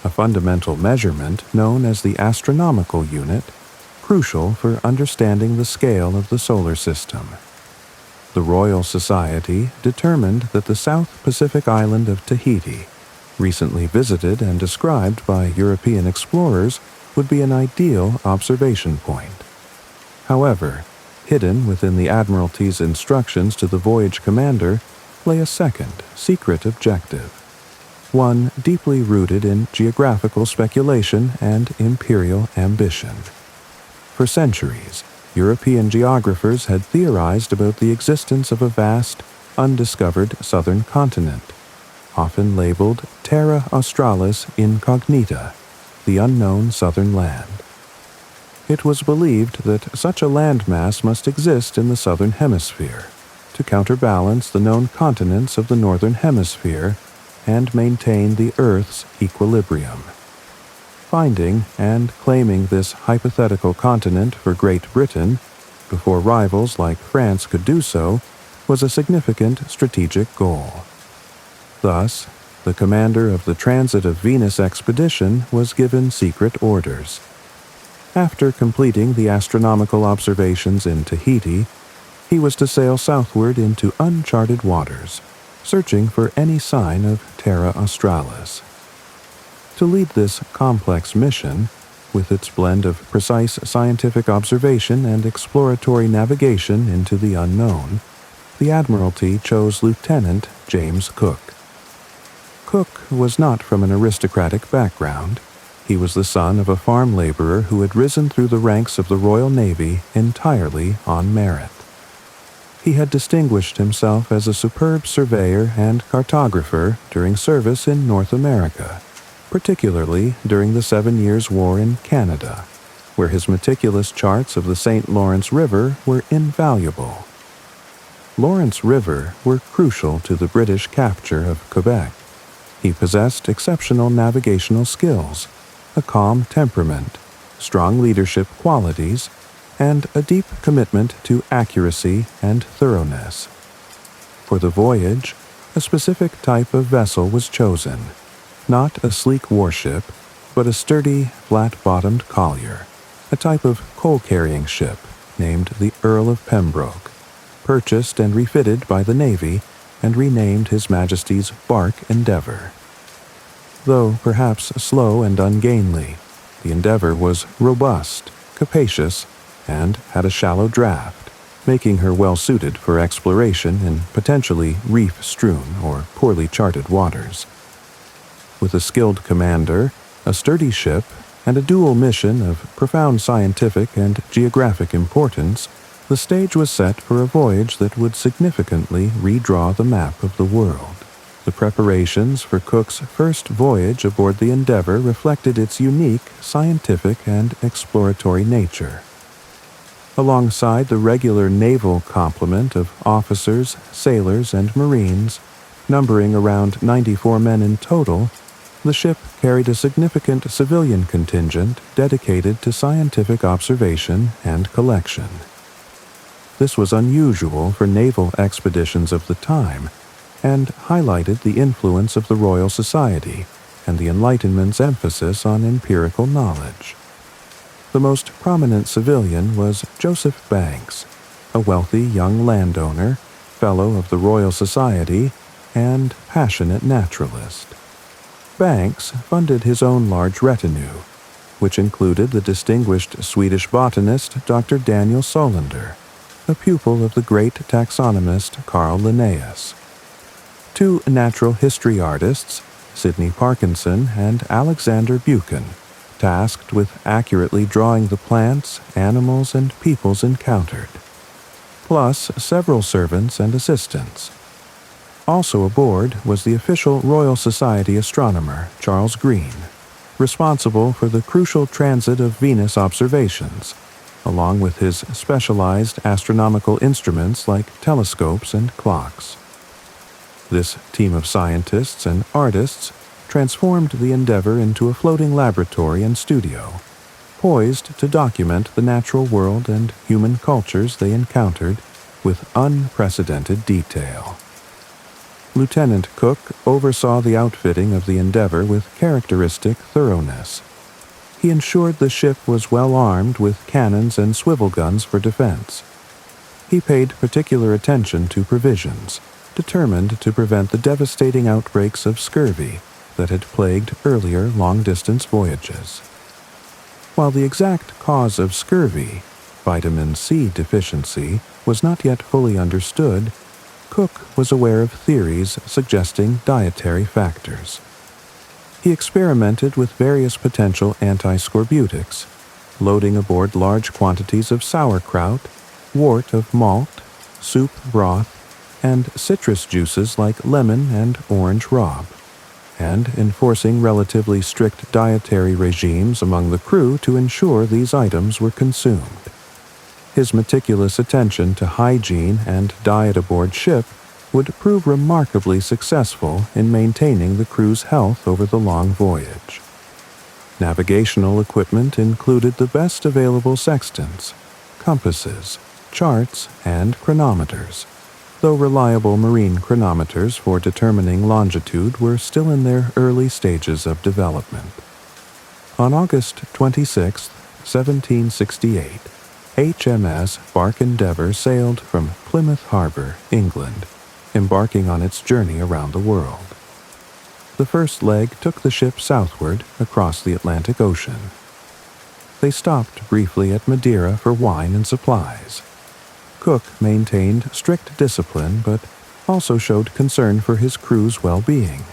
a fundamental measurement known as the astronomical unit, crucial for understanding the scale of the solar system. The Royal Society determined that the South Pacific island of Tahiti, recently visited and described by European explorers, would be an ideal observation point. However, hidden within the Admiralty's instructions to the voyage commander lay a second, secret objective, one deeply rooted in geographical speculation and imperial ambition. For centuries, European geographers had theorized about the existence of a vast, undiscovered southern continent, often labeled Terra Australis Incognita, the unknown southern land. It was believed that such a landmass must exist in the southern hemisphere to counterbalance the known continents of the northern hemisphere and maintain the Earth's equilibrium. Finding and claiming this hypothetical continent for Great Britain, before rivals like France could do so, was a significant strategic goal. Thus, the commander of the Transit of Venus expedition was given secret orders. After completing the astronomical observations in Tahiti, he was to sail southward into uncharted waters, searching for any sign of Terra Australis. To lead this complex mission, with its blend of precise scientific observation and exploratory navigation into the unknown, the Admiralty chose Lieutenant James Cook. Cook was not from an aristocratic background. He was the son of a farm laborer who had risen through the ranks of the Royal Navy entirely on merit. He had distinguished himself as a superb surveyor and cartographer during service in North America, particularly during the 7 Years' War in Canada, where his meticulous charts of the St. Lawrence River were invaluable. Lawrence River were crucial to the British capture of Quebec. He possessed exceptional navigational skills, a calm temperament, strong leadership qualities, and a deep commitment to accuracy and thoroughness. For the voyage, a specific type of vessel was chosen, not a sleek warship, but a sturdy, flat-bottomed collier, a type of coal-carrying ship named the Earl of Pembroke, purchased and refitted by the Navy and renamed His Majesty's Bark Endeavour. Though perhaps slow and ungainly, the Endeavour was robust, capacious, and had a shallow draft, making her well-suited for exploration in potentially reef-strewn or poorly charted waters. With a skilled commander, a sturdy ship, and a dual mission of profound scientific and geographic importance, the stage was set for a voyage that would significantly redraw the map of the world. The preparations for Cook's first voyage aboard the Endeavour reflected its unique scientific and exploratory nature. Alongside the regular naval complement of officers, sailors, and marines, numbering around 94 men in total, the ship carried a significant civilian contingent dedicated to scientific observation and collection. This was unusual for naval expeditions of the time, and highlighted the influence of the Royal Society and the Enlightenment's emphasis on empirical knowledge. The most prominent civilian was Joseph Banks, a wealthy young landowner, fellow of the Royal Society, and passionate naturalist. Banks funded his own large retinue, which included the distinguished Swedish botanist Dr. Daniel Solander, a pupil of the great taxonomist Carl Linnaeus. Two natural history artists, Sidney Parkinson and Alexander Buchan, tasked with accurately drawing the plants, animals, and peoples encountered, plus several servants and assistants. Also aboard was the official Royal Society astronomer, Charles Green, responsible for the crucial transit of Venus observations, along with his specialized astronomical instruments like telescopes and clocks. This team of scientists and artists transformed the Endeavour into a floating laboratory and studio, poised to document the natural world and human cultures they encountered with unprecedented detail. Lieutenant Cook oversaw the outfitting of the Endeavour with characteristic thoroughness. He ensured the ship was well armed with cannons and swivel guns for defense. He paid particular attention to provisions, determined to prevent the devastating outbreaks of scurvy that had plagued earlier long-distance voyages. While the exact cause of scurvy, vitamin C deficiency, was not yet fully understood, Cook was aware of theories suggesting dietary factors. He experimented with various potential anti-scorbutics, loading aboard large quantities of sauerkraut, wort of malt, soup broth, and citrus juices like lemon and orange rob, and enforcing relatively strict dietary regimes among the crew to ensure these items were consumed. His meticulous attention to hygiene and diet aboard ship would prove remarkably successful in maintaining the crew's health over the long voyage. Navigational equipment included the best available sextants, compasses, charts, and chronometers, though reliable marine chronometers for determining longitude were still in their early stages of development. On August 26, 1768, HMS Bark Endeavour sailed from Plymouth Harbor, England, embarking on its journey around the world. The first leg took the ship southward across the Atlantic Ocean. They stopped briefly at Madeira for wine and supplies. Cook maintained strict discipline but also showed concern for his crew's well-being,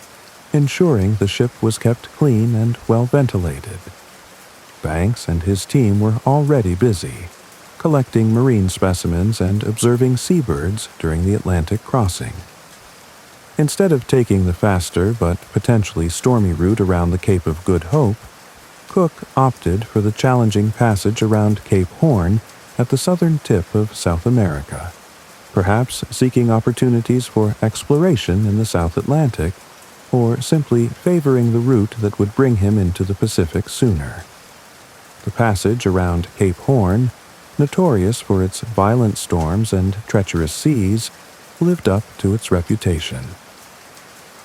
ensuring the ship was kept clean and well ventilated. Banks and his team were already busy, collecting marine specimens and observing seabirds during the Atlantic crossing. Instead of taking the faster but potentially stormy route around the Cape of Good Hope, Cook opted for the challenging passage around Cape Horn at the southern tip of South America, perhaps seeking opportunities for exploration in the South Atlantic, or simply favoring the route that would bring him into the Pacific sooner. The passage around Cape Horn, notorious for its violent storms and treacherous seas, lived up to its reputation.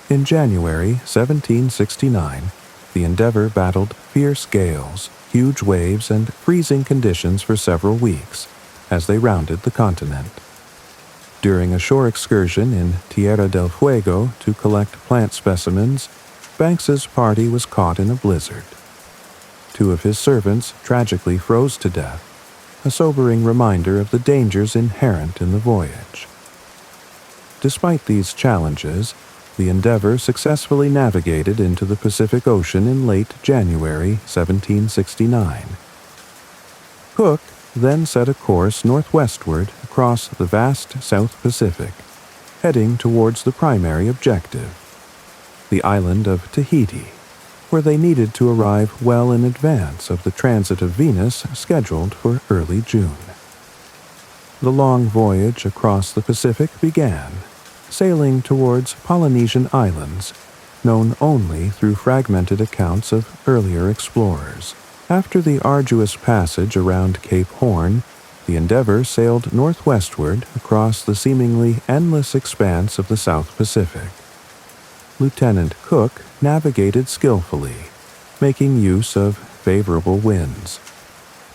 In January 1769, the Endeavour battled fierce gales, huge waves, and freezing conditions for several weeks as they rounded the continent. During a shore excursion in Tierra del Fuego to collect plant specimens, Banks's party was caught in a blizzard. Two of his servants tragically froze to death, a sobering reminder of the dangers inherent in the voyage. Despite these challenges, the Endeavour successfully navigated into the Pacific Ocean in late January 1769. Cook then set a course northwestward across the vast South Pacific, heading towards the primary objective, the island of Tahiti, where they needed to arrive well in advance of the transit of Venus scheduled for early June. The long voyage across the Pacific began, sailing towards Polynesian islands, known only through fragmented accounts of earlier explorers. After the arduous passage around Cape Horn, the Endeavour sailed northwestward across the seemingly endless expanse of the South Pacific. Lieutenant Cook navigated skillfully, making use of favorable winds.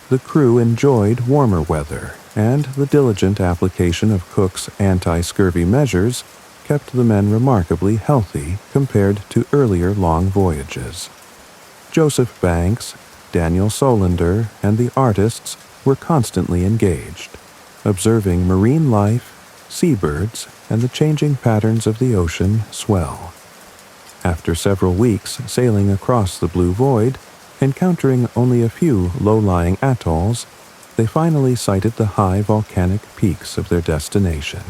The crew enjoyed warmer weather, and the diligent application of Cook's anti-scurvy measures kept the men remarkably healthy compared to earlier long voyages. Joseph Banks, Daniel Solander, and the artists were constantly engaged, observing marine life, seabirds, and the changing patterns of the ocean swell. After several weeks sailing across the blue void, encountering only a few low-lying atolls, they finally sighted the high volcanic peaks of their destination.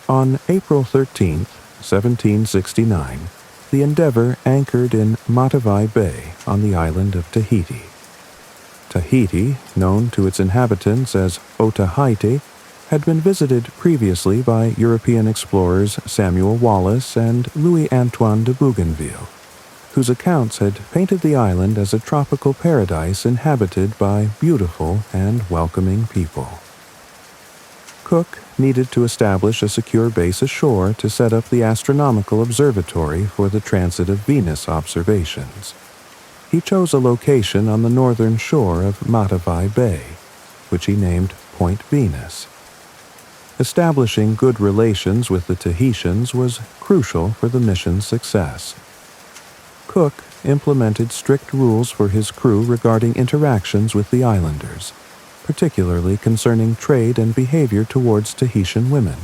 On April 13, 1769, the Endeavour anchored in Matavai Bay on the island of Tahiti. Tahiti, known to its inhabitants as Otaheite, had been visited previously by European explorers Samuel Wallis and Louis-Antoine de Bougainville, whose accounts had painted the island as a tropical paradise inhabited by beautiful and welcoming people. Cook needed to establish a secure base ashore to set up the astronomical observatory for the transit of Venus observations. He chose a location on the northern shore of Matavai Bay, which he named Point Venus. Establishing good relations with the Tahitians was crucial for the mission's success. Cook implemented strict rules for his crew regarding interactions with the islanders, particularly concerning trade and behavior towards Tahitian women,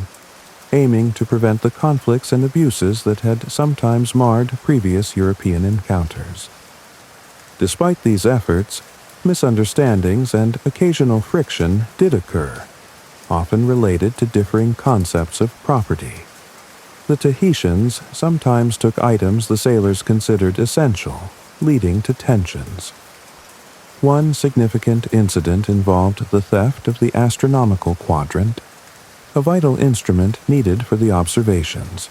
aiming to prevent the conflicts and abuses that had sometimes marred previous European encounters. Despite these efforts, misunderstandings and occasional friction did occur, often related to differing concepts of property. The Tahitians sometimes took items the sailors considered essential, leading to tensions. One significant incident involved the theft of the astronomical quadrant, a vital instrument needed for the observations,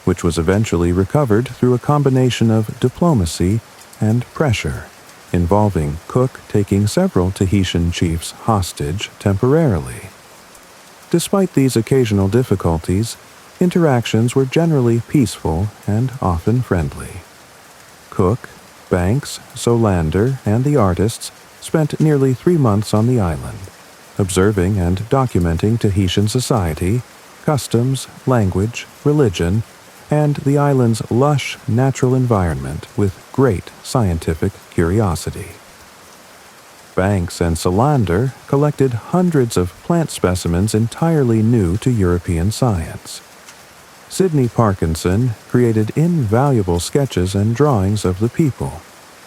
which was eventually recovered through a combination of diplomacy and pressure, involving Cook taking several Tahitian chiefs hostage temporarily. Despite these occasional difficulties, interactions were generally peaceful and often friendly. Cook, Banks, Solander, and the artists spent nearly 3 months on the island, observing and documenting Tahitian society, customs, language, religion, and the island's lush natural environment with great scientific curiosity. Banks and Solander collected hundreds of plant specimens entirely new to European science. Sidney Parkinson created invaluable sketches and drawings of the people,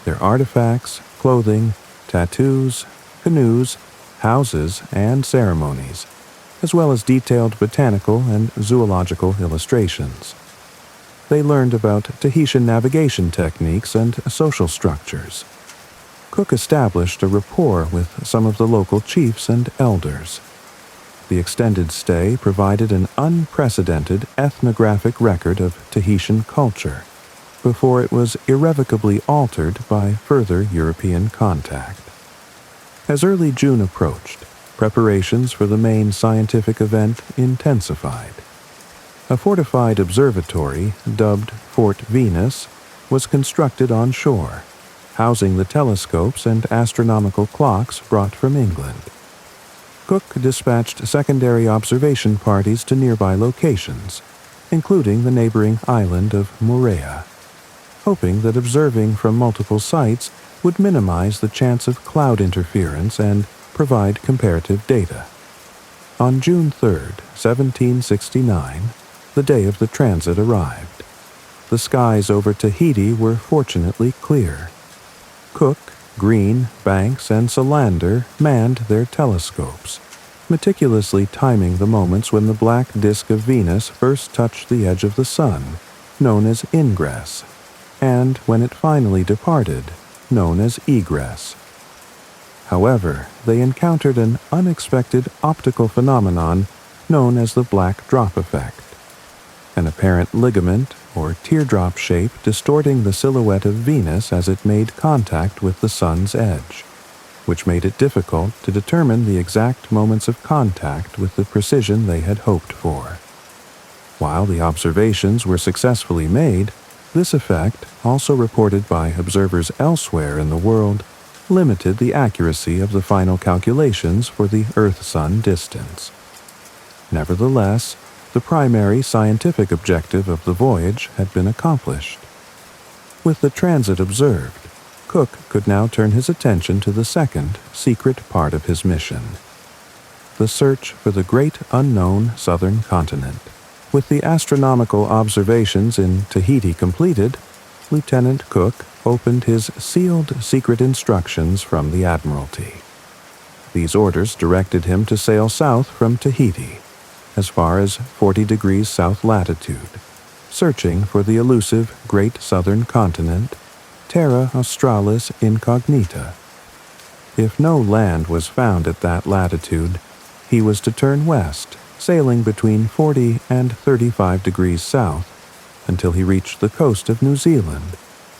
their artifacts, clothing, tattoos, canoes, houses, and ceremonies, as well as detailed botanical and zoological illustrations. They learned about Tahitian navigation techniques and social structures. Cook established a rapport with some of the local chiefs and elders. The extended stay provided an unprecedented ethnographic record of Tahitian culture before it was irrevocably altered by further European contact. As early June approached, preparations for the main scientific event intensified. A fortified observatory, dubbed Fort Venus, was constructed on shore, housing the telescopes and astronomical clocks brought from England. Cook dispatched secondary observation parties to nearby locations, including the neighboring island of Moorea, hoping that observing from multiple sites would minimize the chance of cloud interference and provide comparative data. On June 3, 1769, the day of the transit arrived. The skies over Tahiti were fortunately clear. Cook, Green, Banks, and Solander manned their telescopes, meticulously timing the moments when the black disk of Venus first touched the edge of the sun, known as ingress, and when it finally departed, known as egress. However, they encountered an unexpected optical phenomenon known as the black drop effect, an apparent ligament or teardrop shape distorting the silhouette of Venus as it made contact with the sun's edge, which made it difficult to determine the exact moments of contact with the precision they had hoped for. While the observations were successfully made, this effect, also reported by observers elsewhere in the world, limited the accuracy of the final calculations for the Earth-Sun distance. Nevertheless, the primary scientific objective of the voyage had been accomplished. With the transit observed, Cook could now turn his attention to the second, secret part of his mission: the search for the great unknown southern continent. With the astronomical observations in Tahiti completed, Lieutenant Cook opened his sealed secret instructions from the Admiralty. These orders directed him to sail south from Tahiti, as far as 40 degrees south latitude, searching for the elusive Great Southern Continent, Terra Australis Incognita. If no land was found at that latitude, he was to turn west, sailing between 40 and 35 degrees south, until he reached the coast of New Zealand,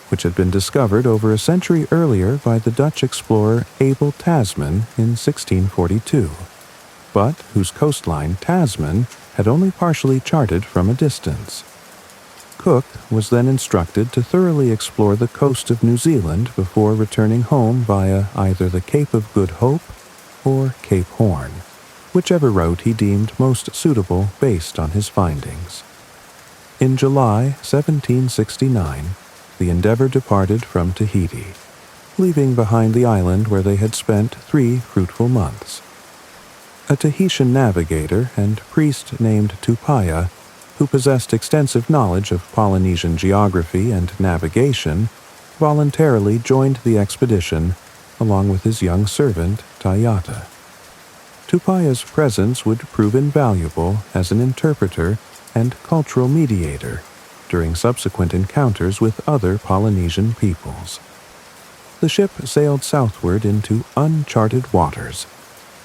which had been discovered over a century earlier by the Dutch explorer Abel Tasman in 1642, but whose coastline Tasman had only partially charted from a distance. Cook was then instructed to thoroughly explore the coast of New Zealand before returning home via either the Cape of Good Hope or Cape Horn, whichever route he deemed most suitable based on his findings. In July 1769, the Endeavour departed from Tahiti, leaving behind the island where they had spent 3 fruitful months. A Tahitian navigator and priest named Tupaya, who possessed extensive knowledge of Polynesian geography and navigation, voluntarily joined the expedition along with his young servant Tayata. Tupaya's presence would prove invaluable as an interpreter and cultural mediator during subsequent encounters with other Polynesian peoples. The ship sailed southward into uncharted waters,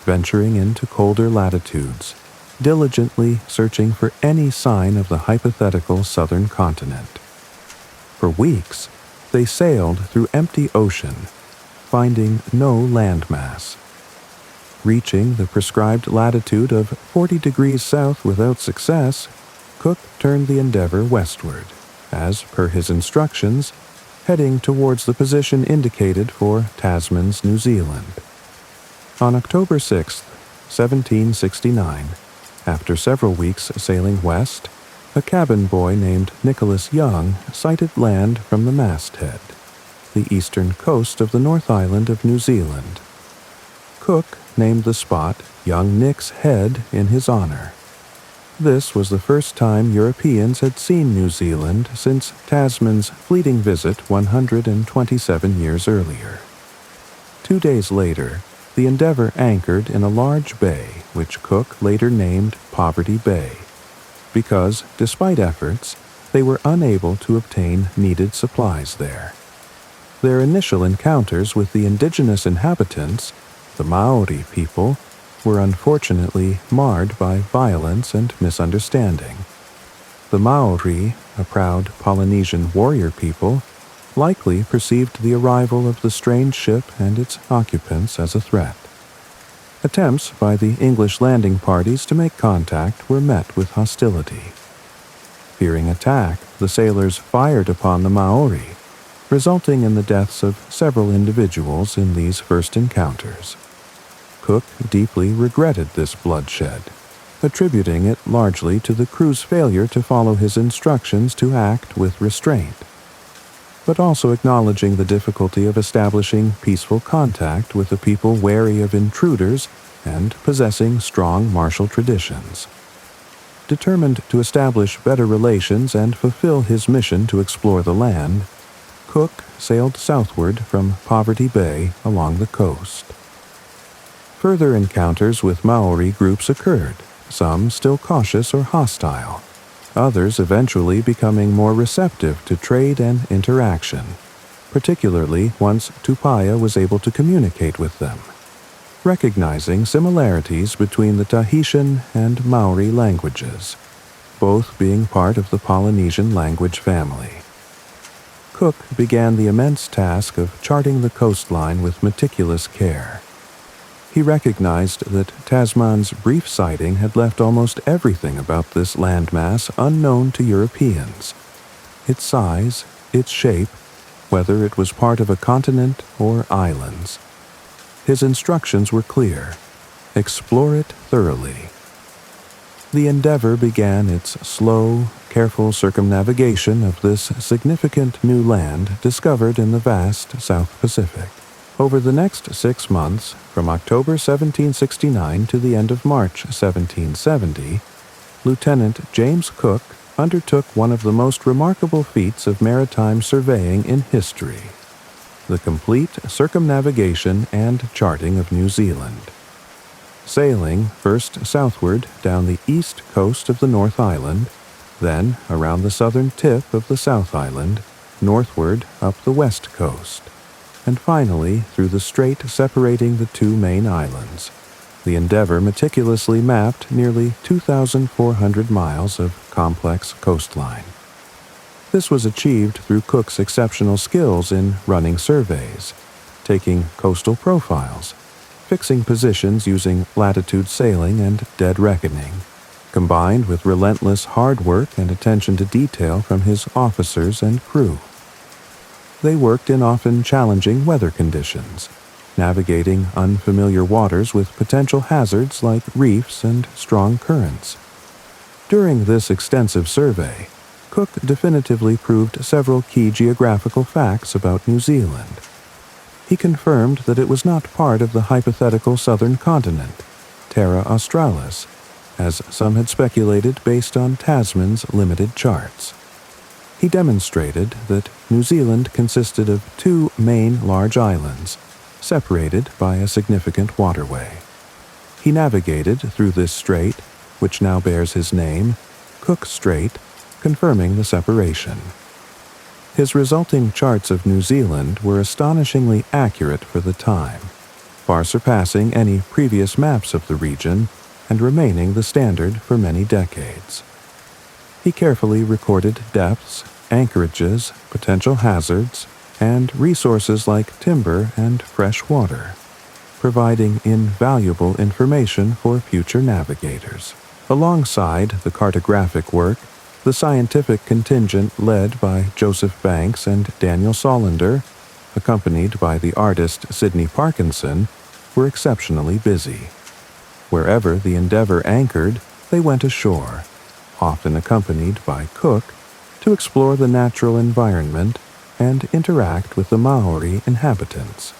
venturing into colder latitudes, diligently searching for any sign of the hypothetical southern continent. For weeks, they sailed through empty ocean, finding no landmass. Reaching the prescribed latitude of 40 degrees south without success, Cook turned the Endeavour westward, as per his instructions, heading towards the position indicated for Tasman's New Zealand. On October 6, 1769, after several weeks sailing west, a cabin boy named Nicholas Young sighted land from the masthead, the eastern coast of the North Island of New Zealand. Cook named the spot Young Nick's Head in his honor. This was the first time Europeans had seen New Zealand since Tasman's fleeting visit 127 years earlier. 2 days later, the Endeavour anchored in a large bay which Cook later named Poverty Bay, because, despite efforts, they were unable to obtain needed supplies there. Their initial encounters with the indigenous inhabitants, the Maori people, were unfortunately marred by violence and misunderstanding. The Maori, a proud Polynesian warrior people, likely perceived the arrival of the strange ship and its occupants as a threat. Attempts by the English landing parties to make contact were met with hostility. Fearing attack, the sailors fired upon the Maori, resulting in the deaths of several individuals in these first encounters. Cook deeply regretted this bloodshed, attributing it largely to the crew's failure to follow his instructions to act with restraint, but also acknowledging the difficulty of establishing peaceful contact with a people wary of intruders and possessing strong martial traditions. Determined to establish better relations and fulfill his mission to explore the land, Cook sailed southward from Poverty Bay along the coast. Further encounters with Maori groups occurred, some still cautious or hostile, others eventually becoming more receptive to trade and interaction, particularly once Tupaia was able to communicate with them, recognizing similarities between the Tahitian and Maori languages, both being part of the Polynesian language family. Cook began the immense task of charting the coastline with meticulous care. He recognized that Tasman's brief sighting had left almost everything about this landmass unknown to Europeans: its size, its shape, whether it was part of a continent or islands. His instructions were clear: explore it thoroughly. The Endeavour began its slow, careful circumnavigation of this significant new land discovered in the vast South Pacific. Over the next 6 months, from October 1769 to the end of March 1770, Lieutenant James Cook undertook one of the most remarkable feats of maritime surveying in history: the complete circumnavigation and charting of New Zealand. Sailing first southward down the east coast of the North Island, then around the southern tip of the South Island, northward up the west coast, and finally through the strait separating the two main islands, the Endeavour meticulously mapped nearly 2,400 miles of complex coastline. This was achieved through Cook's exceptional skills in running surveys, taking coastal profiles, fixing positions using latitude sailing and dead reckoning, combined with relentless hard work and attention to detail from his officers and crew. They worked in often challenging weather conditions, navigating unfamiliar waters with potential hazards like reefs and strong currents. During this extensive survey, Cook definitively proved several key geographical facts about New Zealand. He confirmed that it was not part of the hypothetical southern continent, Terra Australis, as some had speculated based on Tasman's limited charts. He demonstrated that New Zealand consisted of 2 main large islands, separated by a significant waterway. He navigated through this strait, which now bears his name, Cook Strait, confirming the separation. His resulting charts of New Zealand were astonishingly accurate for the time, far surpassing any previous maps of the region and remaining the standard for many decades. He carefully recorded depths, anchorages, potential hazards, and resources like timber and fresh water, providing invaluable information for future navigators. Alongside the cartographic work, the scientific contingent led by Joseph Banks and Daniel Solander, accompanied by the artist Sidney Parkinson, were exceptionally busy. Wherever the Endeavour anchored, they went ashore, often accompanied by Cook, to explore the natural environment and interact with the Maori inhabitants.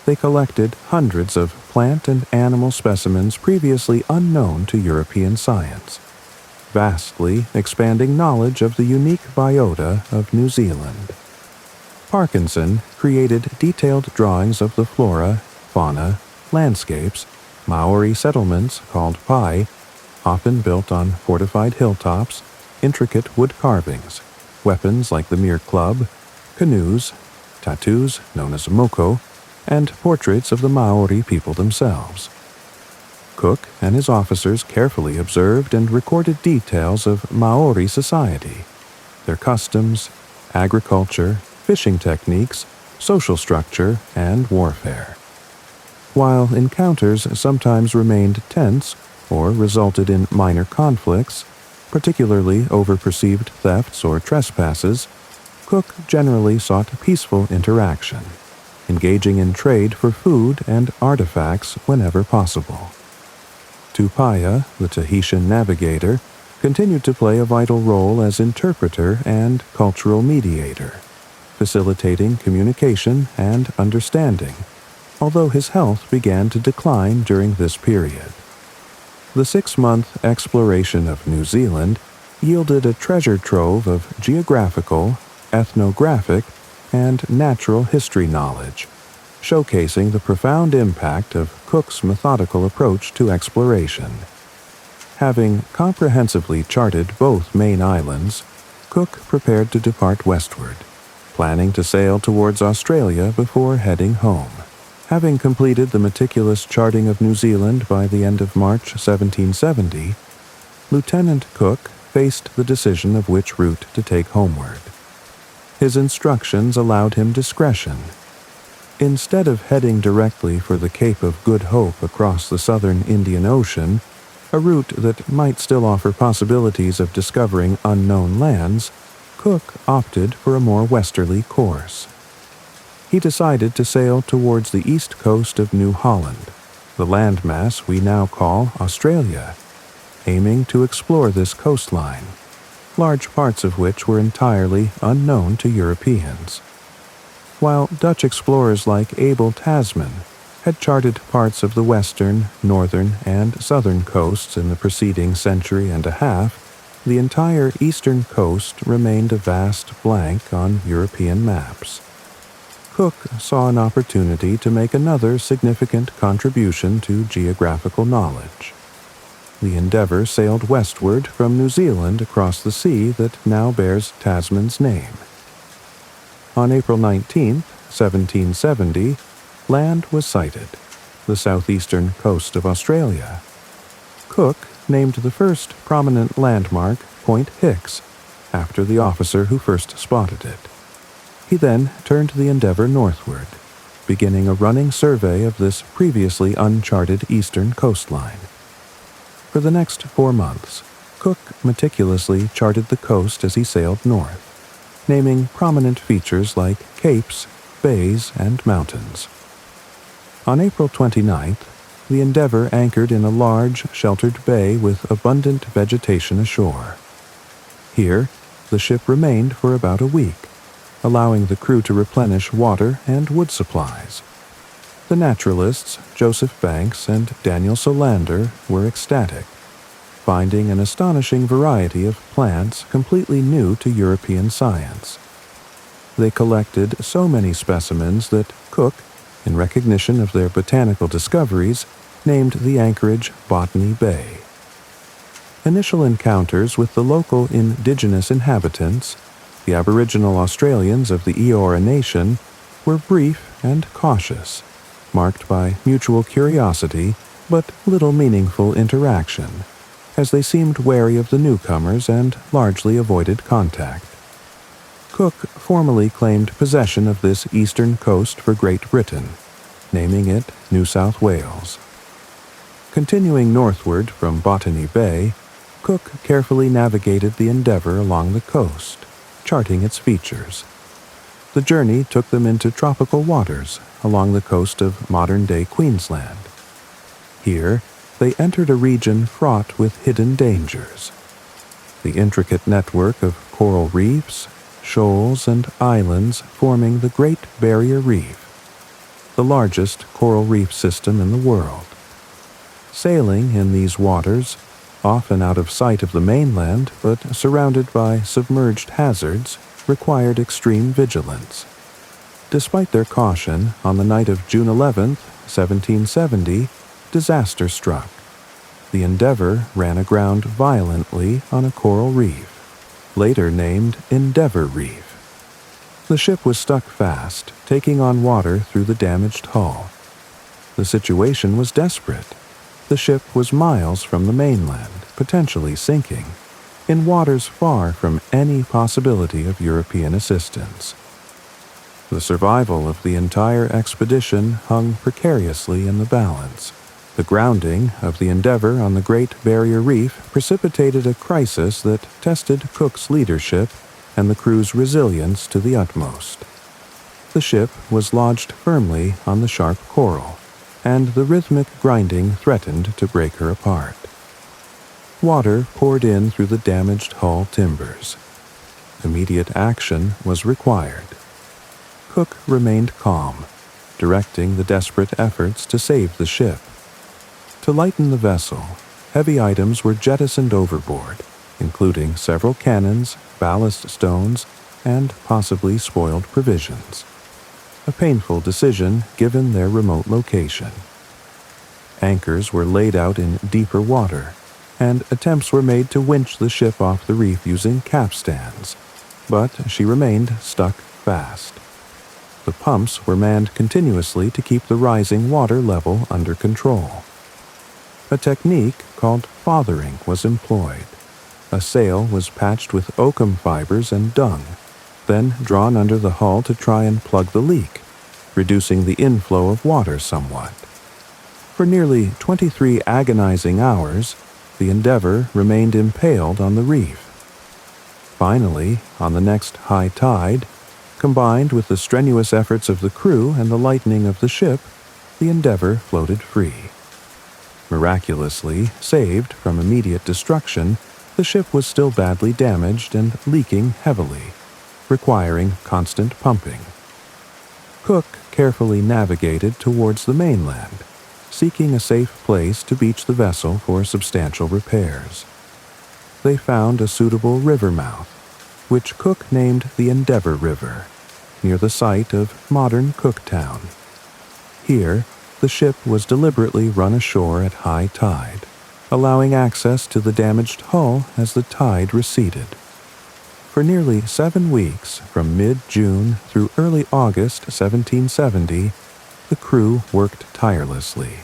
They collected hundreds of plant and animal specimens previously unknown to European science, vastly expanding knowledge of the unique biota of New Zealand. Parkinson created detailed drawings of the flora, fauna, landscapes, Maori settlements called pai, often built on fortified hilltops, intricate wood carvings, weapons like the mere club, canoes, tattoos known as moko, and portraits of the Maori people themselves. Cook and his officers carefully observed and recorded details of Maori society, their customs, agriculture, fishing techniques, social structure, and warfare. While encounters sometimes remained tense or resulted in minor conflicts, particularly over perceived thefts or trespasses, Cook generally sought peaceful interaction, engaging in trade for food and artifacts whenever possible. Tupaia, the Tahitian navigator, continued to play a vital role as interpreter and cultural mediator, facilitating communication and understanding, although his health began to decline during this period. The 6-month exploration of New Zealand yielded a treasure trove of geographical, ethnographic, and natural history knowledge, showcasing the profound impact of Cook's methodical approach to exploration. Having comprehensively charted both main islands, Cook prepared to depart westward, planning to sail towards Australia before heading home. Having completed the meticulous charting of New Zealand by the end of March 1770, Lieutenant Cook faced the decision of which route to take homeward. His instructions allowed him discretion. Instead of heading directly for the Cape of Good Hope across the southern Indian Ocean, a route that might still offer possibilities of discovering unknown lands, Cook opted for a more westerly course. He decided to sail towards the east coast of New Holland, the landmass we now call Australia, aiming to explore this coastline, large parts of which were entirely unknown to Europeans. While Dutch explorers like Abel Tasman had charted parts of the western, northern, and southern coasts in the preceding century and a half, the entire eastern coast remained a vast blank on European maps. Cook saw an opportunity to make another significant contribution to geographical knowledge. The Endeavour sailed westward from New Zealand across the sea that now bears Tasman's name. On April 19, 1770, land was sighted, the southeastern coast of Australia. Cook named the first prominent landmark Point Hicks, after the officer who first spotted it. He then turned the Endeavour northward, beginning a running survey of this previously uncharted eastern coastline. For the next 4 months, Cook meticulously charted the coast as he sailed north, naming prominent features like capes, bays, and mountains. On April 29th, the Endeavour anchored in a large, sheltered bay with abundant vegetation ashore. Here, the ship remained for about a week, allowing the crew to replenish water and wood supplies. The naturalists, Joseph Banks and Daniel Solander, were ecstatic, finding an astonishing variety of plants completely new to European science. They collected so many specimens that Cook, in recognition of their botanical discoveries, named the anchorage Botany Bay. Initial encounters with the local indigenous inhabitants, the Aboriginal Australians of the Eora Nation, were brief and cautious, marked by mutual curiosity but little meaningful interaction, as they seemed wary of the newcomers and largely avoided contact. Cook formally claimed possession of this eastern coast for Great Britain, naming it New South Wales. Continuing northward from Botany Bay, Cook carefully navigated the Endeavour along the coast, charting its features. The journey took them into tropical waters along the coast of modern-day Queensland. Here, they entered a region fraught with hidden dangers. The intricate network of coral reefs, shoals, and islands forming the Great Barrier Reef, the largest coral reef system in the world. Sailing in these waters, often out of sight of the mainland but surrounded by submerged hazards, required extreme vigilance. Despite their caution, on the night of June 11, 1770, disaster struck. The Endeavour ran aground violently on a coral reef, later named Endeavour Reef. The ship was stuck fast, taking on water through the damaged hull. The situation was desperate. The ship was miles from the mainland, potentially sinking, in waters far from any possibility of European assistance. The survival of the entire expedition hung precariously in the balance. The grounding of the Endeavour on the Great Barrier Reef precipitated a crisis that tested Cook's leadership and the crew's resilience to the utmost. The ship was lodged firmly on the sharp coral, and the rhythmic grinding threatened to break her apart. Water poured in through the damaged hull timbers. Immediate action was required. Cook remained calm, directing the desperate efforts to save the ship. To lighten the vessel, heavy items were jettisoned overboard, including several cannons, ballast stones, and possibly spoiled provisions. A painful decision given their remote location. Anchors were laid out in deeper water, and attempts were made to winch the ship off the reef using capstans, but she remained stuck fast. The pumps were manned continuously to keep the rising water level under control. A technique called fothering was employed. A sail was patched with oakum fibers and dung, then drawn under the hull to try and plug the leak, reducing the inflow of water somewhat. For nearly 23 agonizing hours, the Endeavour remained impaled on the reef. Finally, on the next high tide, combined with the strenuous efforts of the crew and the lightening of the ship, the Endeavour floated free. Miraculously saved from immediate destruction, the ship was still badly damaged and leaking heavily, requiring constant pumping. Cook carefully navigated towards the mainland, seeking a safe place to beach the vessel for substantial repairs. They found a suitable river mouth, which Cook named the Endeavour River, near the site of modern Cooktown. Here, the ship was deliberately run ashore at high tide, allowing access to the damaged hull as the tide receded. For nearly 7 weeks, from mid-June through early August 1770, the crew worked tirelessly.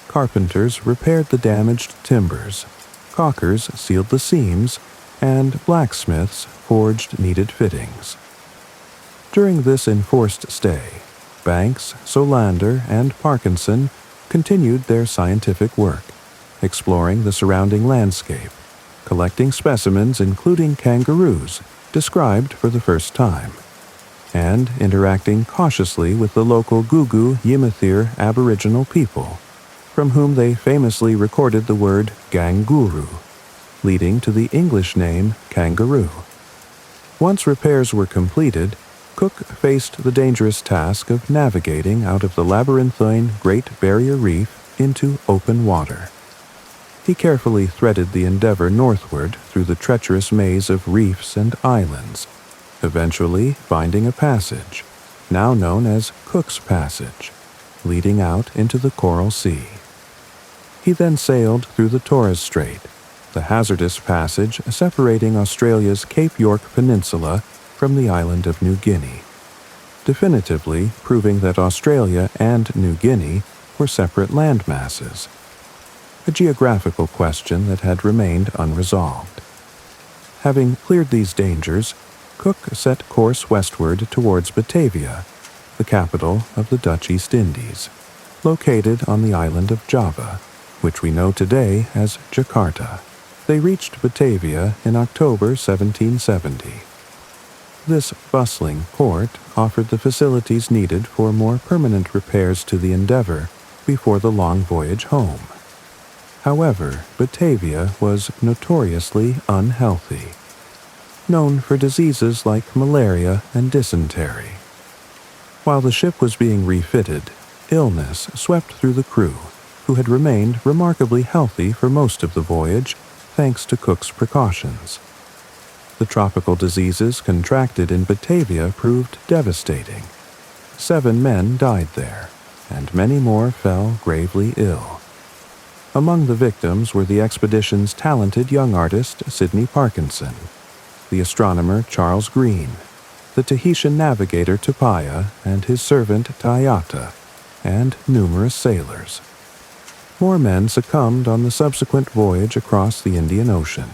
Carpenters repaired the damaged timbers, caulkers sealed the seams, and blacksmiths forged needed fittings. During this enforced stay, Banks, Solander, and Parkinson continued their scientific work, exploring the surrounding landscape, collecting specimens including kangaroos, described for the first time, and interacting cautiously with the local Gugu Yimithir Aboriginal people, from whom they famously recorded the word ganguru, leading to the English name kangaroo. Once repairs were completed, Cook faced the dangerous task of navigating out of the labyrinthine Great Barrier Reef into open water. He carefully threaded the Endeavour northward through the treacherous maze of reefs and islands, eventually finding a passage, now known as Cook's Passage, leading out into the Coral Sea. He then sailed through the Torres Strait, the hazardous passage separating Australia's Cape York Peninsula from the island of New Guinea, definitively proving that Australia and New Guinea were separate land masses, a geographical question that had remained unresolved. Having cleared these dangers, Cook set course westward towards Batavia, the capital of the Dutch East Indies, located on the island of Java, which we know today as Jakarta. They reached Batavia in October 1770. This bustling port offered the facilities needed for more permanent repairs to the Endeavour before the long voyage home. However, Batavia was notoriously unhealthy, known for diseases like malaria and dysentery. While the ship was being refitted, illness swept through the crew, who had remained remarkably healthy for most of the voyage thanks to Cook's precautions. The tropical diseases contracted in Batavia proved devastating. 7 men died there, and many more fell gravely ill. Among the victims were the expedition's talented young artist Sidney Parkinson, the astronomer Charles Green, the Tahitian navigator Tupaya and his servant Tayata, and numerous sailors. More men succumbed on the subsequent voyage across the Indian Ocean.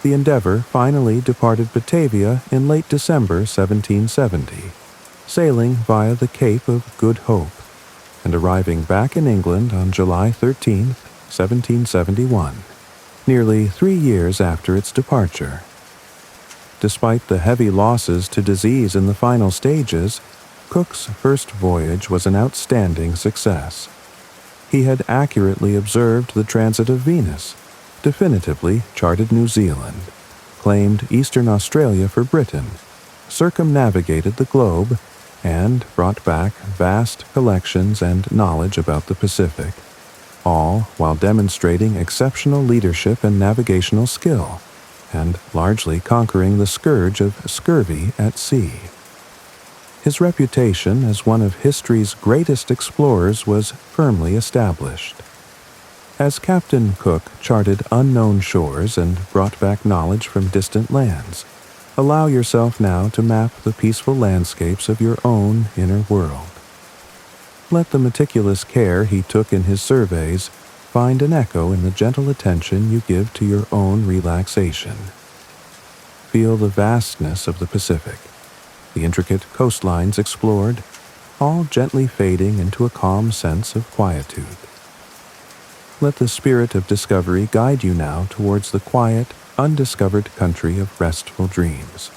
The Endeavour finally departed Batavia in late December 1770, sailing via the Cape of Good Hope, and arriving back in England on July 13, 1771, nearly 3 years after its departure. Despite the heavy losses to disease in the final stages, Cook's first voyage was an outstanding success. He had accurately observed the transit of Venus, definitively charted New Zealand, claimed Eastern Australia for Britain, circumnavigated the globe, and brought back vast collections and knowledge about the Pacific, all while demonstrating exceptional leadership and navigational skill, and largely conquering the scourge of scurvy at sea. His reputation as one of history's greatest explorers was firmly established. As Captain Cook charted unknown shores and brought back knowledge from distant lands, allow yourself now to map the peaceful landscapes of your own inner world. Let the meticulous care he took in his surveys find an echo in the gentle attention you give to your own relaxation. Feel the vastness of the Pacific, the intricate coastlines explored, all gently fading into a calm sense of quietude. Let the spirit of discovery guide you now towards the quiet, undiscovered country of restful dreams.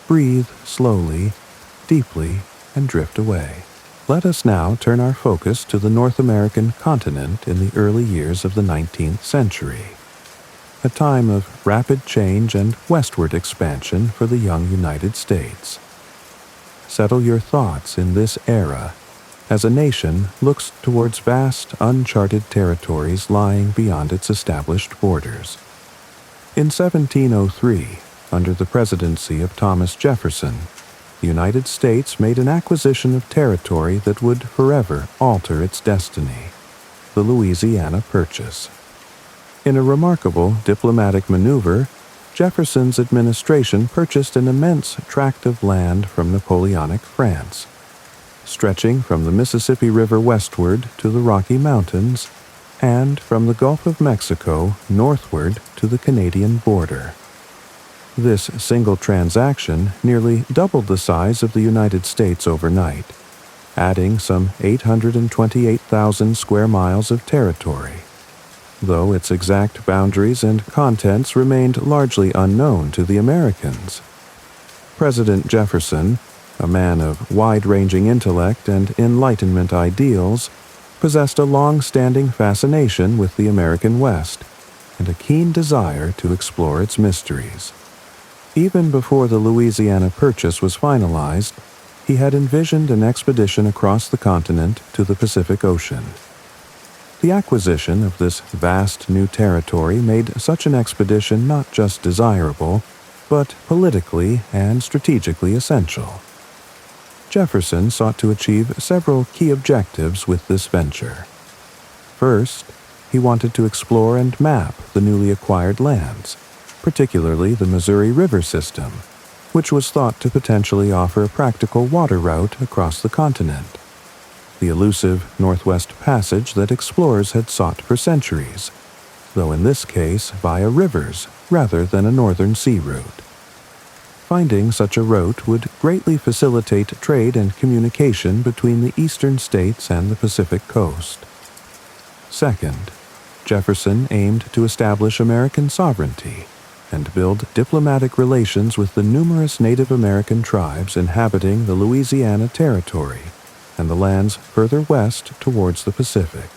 Breathe slowly, deeply, and drift away. Let us now turn our focus to the North American continent in the early years of the 19th century, a time of rapid change and westward expansion for the young United States. Settle your thoughts in this era as a nation looks towards vast, uncharted territories lying beyond its established borders. In 1703, under the presidency of Thomas Jefferson, the United States made an acquisition of territory that would forever alter its destiny, the Louisiana Purchase. In a remarkable diplomatic maneuver, Jefferson's administration purchased an immense tract of land from Napoleonic France, stretching from the Mississippi River westward to the Rocky Mountains and from the Gulf of Mexico northward to the Canadian border. This single transaction nearly doubled the size of the United States overnight, adding some 828,000 square miles of territory, though its exact boundaries and contents remained largely unknown to the Americans. President Jefferson, a man of wide-ranging intellect and Enlightenment ideals, possessed a long-standing fascination with the American West and a keen desire to explore its mysteries. Even before the Louisiana Purchase was finalized, he had envisioned an expedition across the continent to the Pacific Ocean. The acquisition of this vast new territory made such an expedition not just desirable, but politically and strategically essential. Jefferson sought to achieve several key objectives with this venture. First, he wanted to explore and map the newly acquired lands, particularly the Missouri River system, which was thought to potentially offer a practical water route across the continent, the elusive Northwest Passage that explorers had sought for centuries, though in this case via rivers rather than a northern sea route. Finding such a route would greatly facilitate trade and communication between the eastern states and the Pacific coast. Second, Jefferson aimed to establish American sovereignty and build diplomatic relations with the numerous Native American tribes inhabiting the Louisiana Territory and the lands further west towards the Pacific.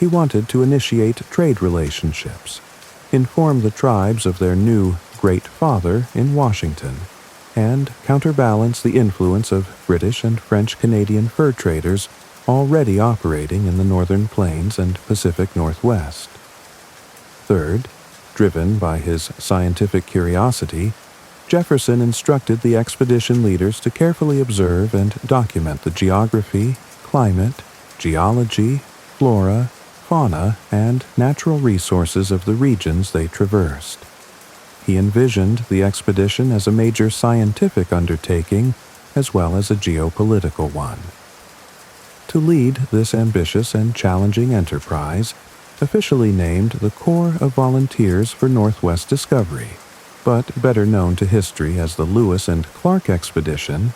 He wanted to initiate trade relationships, inform the tribes of their new Great Father in Washington, and counterbalance the influence of British and French-Canadian fur traders already operating in the northern plains and Pacific Northwest. Third, driven by his scientific curiosity, Jefferson instructed the expedition leaders to carefully observe and document the geography, climate, geology, flora, fauna, and natural resources of the regions they traversed. He envisioned the expedition as a major scientific undertaking as well as a geopolitical one. To lead this ambitious and challenging enterprise, officially named the Corps of Volunteers for Northwest Discovery, but better known to history as the Lewis and Clark Expedition,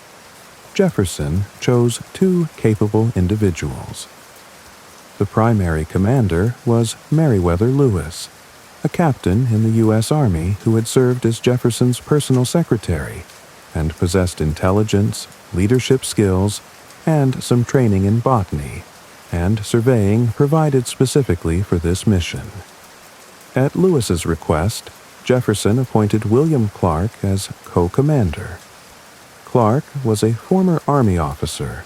Jefferson chose two capable individuals. The primary commander was Meriwether Lewis, a captain in the U.S. Army who had served as Jefferson's personal secretary and possessed intelligence, leadership skills, and some training in botany and surveying provided specifically for this mission. At Lewis's request, Jefferson appointed William Clark as co-commander. Clark was a former Army officer,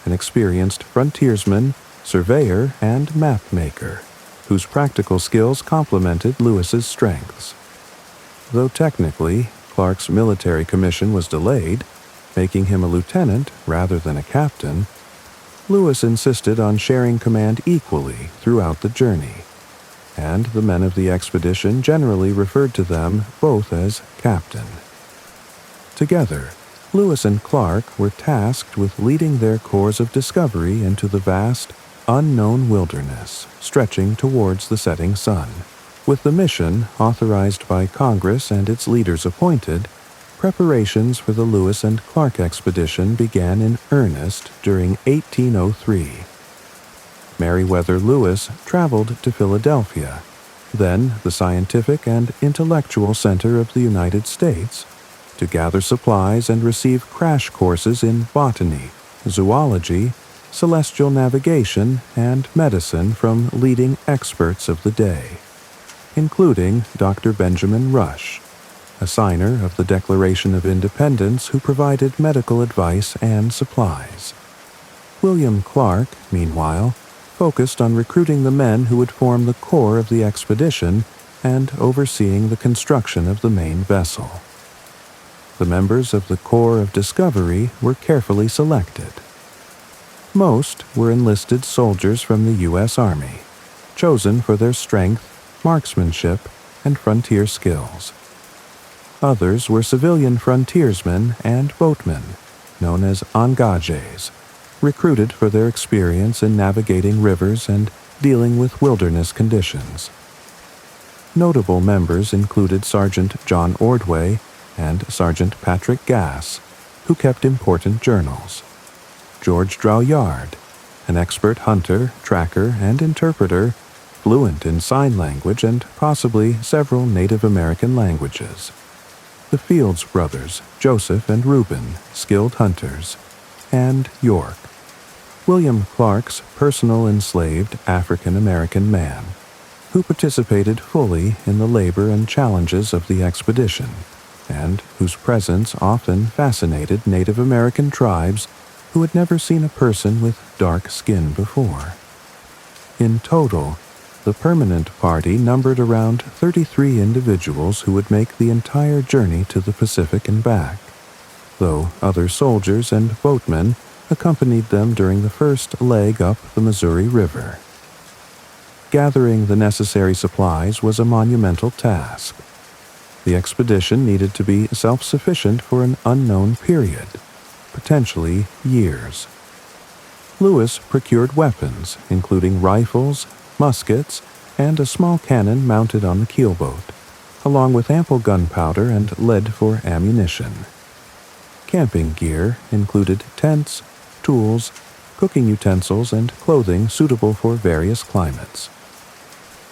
an experienced frontiersman, surveyor, and map-maker, whose practical skills complemented Lewis's strengths. Though technically, Clark's military commission was delayed, making him a lieutenant rather than a captain, Lewis insisted on sharing command equally throughout the journey, and the men of the expedition generally referred to them both as captain. Together, Lewis and Clark were tasked with leading their corps of discovery into the vast, unknown wilderness stretching towards the setting sun. With the mission authorized by Congress and its leaders appointed, preparations for the Lewis and Clark expedition began in earnest during 1803. Meriwether Lewis traveled to Philadelphia, then the scientific and intellectual center of the United States, to gather supplies and receive crash courses in botany, zoology, celestial navigation, and medicine from leading experts of the day, including Dr. Benjamin Rush, a signer of the Declaration of Independence who provided medical advice and supplies. William Clark, meanwhile, focused on recruiting the men who would form the core of the expedition and overseeing the construction of the main vessel. The members of the Corps of Discovery were carefully selected. Most were enlisted soldiers from the U.S. Army, chosen for their strength, marksmanship, and frontier skills. Others were civilian frontiersmen and boatmen, known as engages, recruited for their experience in navigating rivers and dealing with wilderness conditions. Notable members included Sergeant John Ordway and Sergeant Patrick Gass, who kept important journals. George Drouillard, an expert hunter, tracker, and interpreter, fluent in sign language and possibly several Native American languages. The Fields brothers, Joseph and Reuben, skilled hunters, and York, William Clark's personal enslaved African-American man, who participated fully in the labor and challenges of the expedition, and whose presence often fascinated Native American tribes who had never seen a person with dark skin before. In total, the permanent party numbered around 33 individuals who would make the entire journey to the Pacific and back, though other soldiers and boatmen accompanied them during the first leg up the Missouri River. Gathering the necessary supplies was a monumental task. The expedition needed to be self-sufficient for an unknown period, potentially years. Lewis procured weapons, including rifles, muskets, and a small cannon mounted on the keelboat, along with ample gunpowder and lead for ammunition. Camping gear included tents, tools, cooking utensils, and clothing suitable for various climates.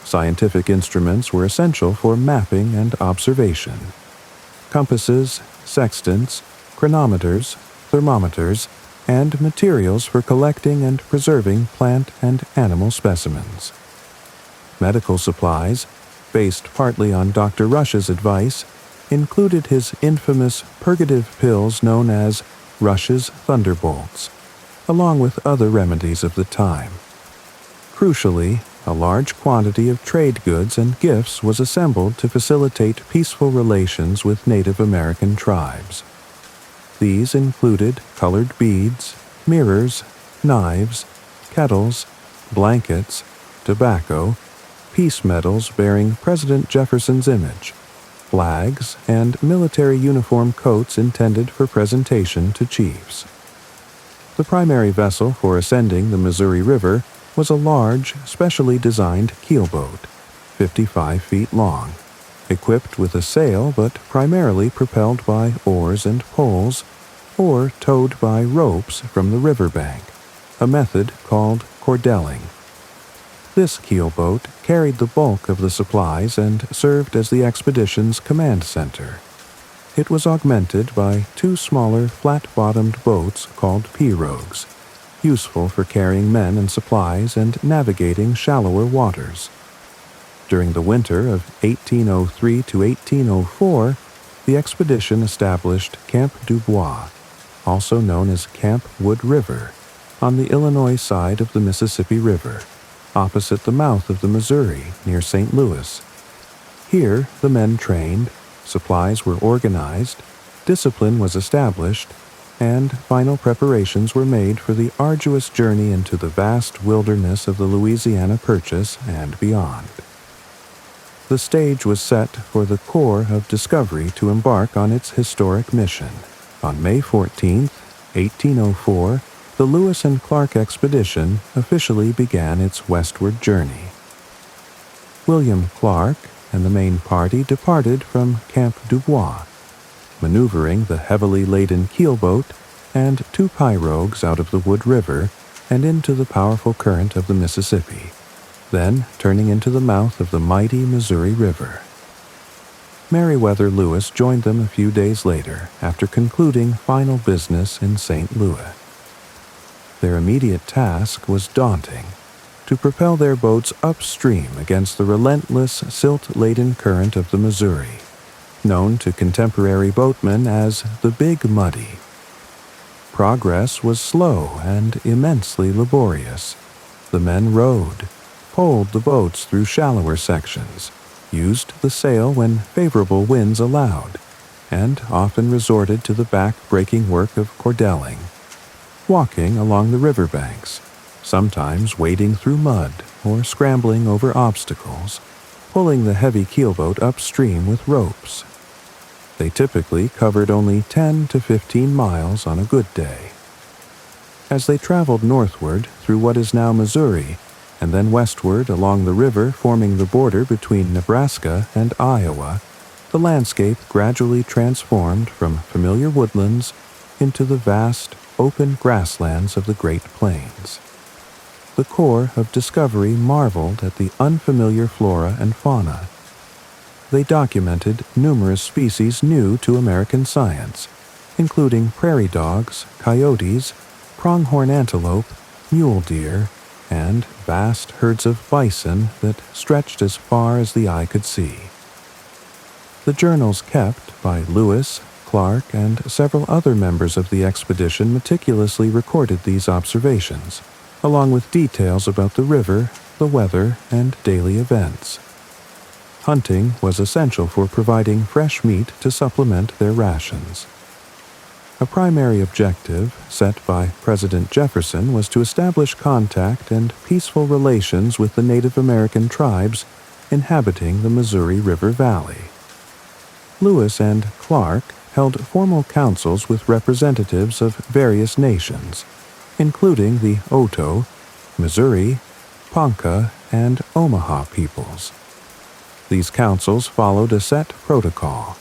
Scientific instruments were essential for mapping and observation. Compasses, sextants, chronometers, thermometers, and materials for collecting and preserving plant and animal specimens. Medical supplies, based partly on Dr. Rush's advice, included his infamous purgative pills known as Rush's Thunderbolts, along with other remedies of the time. Crucially, a large quantity of trade goods and gifts was assembled to facilitate peaceful relations with Native American tribes. These included colored beads, mirrors, knives, kettles, blankets, tobacco, peace medals bearing President Jefferson's image, flags, and military uniform coats intended for presentation to chiefs. The primary vessel for ascending the Missouri River was a large, specially designed keelboat, 55 feet long, equipped with a sail but primarily propelled by oars and poles, or towed by ropes from the riverbank, a method called cordelling. This keelboat carried the bulk of the supplies and served as the expedition's command center. It was augmented by two smaller flat-bottomed boats called pirogues, useful for carrying men and supplies and navigating shallower waters. During the winter of 1803 to 1804, the expedition established Camp Dubois, also known as Camp Wood River, on the Illinois side of the Mississippi River, opposite the mouth of the Missouri near St. Louis. Here, the men trained, supplies were organized, discipline was established, and final preparations were made for the arduous journey into the vast wilderness of the Louisiana Purchase and beyond. The stage was set for the Corps of Discovery to embark on its historic mission. On May 14, 1804, the Lewis and Clark expedition officially began its westward journey. William Clark and the main party departed from Camp Dubois, maneuvering the heavily laden keelboat and 2 pirogues out of the Wood River and into the powerful current of the Mississippi, then turning into the mouth of the mighty Missouri River. Meriwether Lewis joined them a few days later after concluding final business in St. Louis. Their immediate task was daunting: to propel their boats upstream against the relentless silt-laden current of the Missouri, known to contemporary boatmen as the Big Muddy. Progress was slow and immensely laborious. The men rowed, poled the boats through shallower sections, used the sail when favorable winds allowed, and often resorted to the back-breaking work of cordelling, walking along the riverbanks, sometimes wading through mud or scrambling over obstacles, pulling the heavy keelboat upstream with ropes. They typically covered only 10 to 15 miles on a good day. As they traveled northward through what is now Missouri, and then westward along the river forming the border between Nebraska and Iowa, the landscape gradually transformed from familiar woodlands into the vast, open grasslands of the Great Plains. The Corps of Discovery marveled at the unfamiliar flora and fauna. They documented numerous species new to American science, including prairie dogs, coyotes, pronghorn antelope, mule deer, and vast herds of bison that stretched as far as the eye could see. The journals kept by Lewis, Clark, and several other members of the expedition meticulously recorded these observations, along with details about the river, the weather, and daily events. Hunting was essential for providing fresh meat to supplement their rations. A primary objective set by President Jefferson was to establish contact and peaceful relations with the Native American tribes inhabiting the Missouri River Valley. Lewis and Clark held formal councils with representatives of various nations, including the Oto, Missouri, Ponca, and Omaha peoples. These councils followed a set protocol.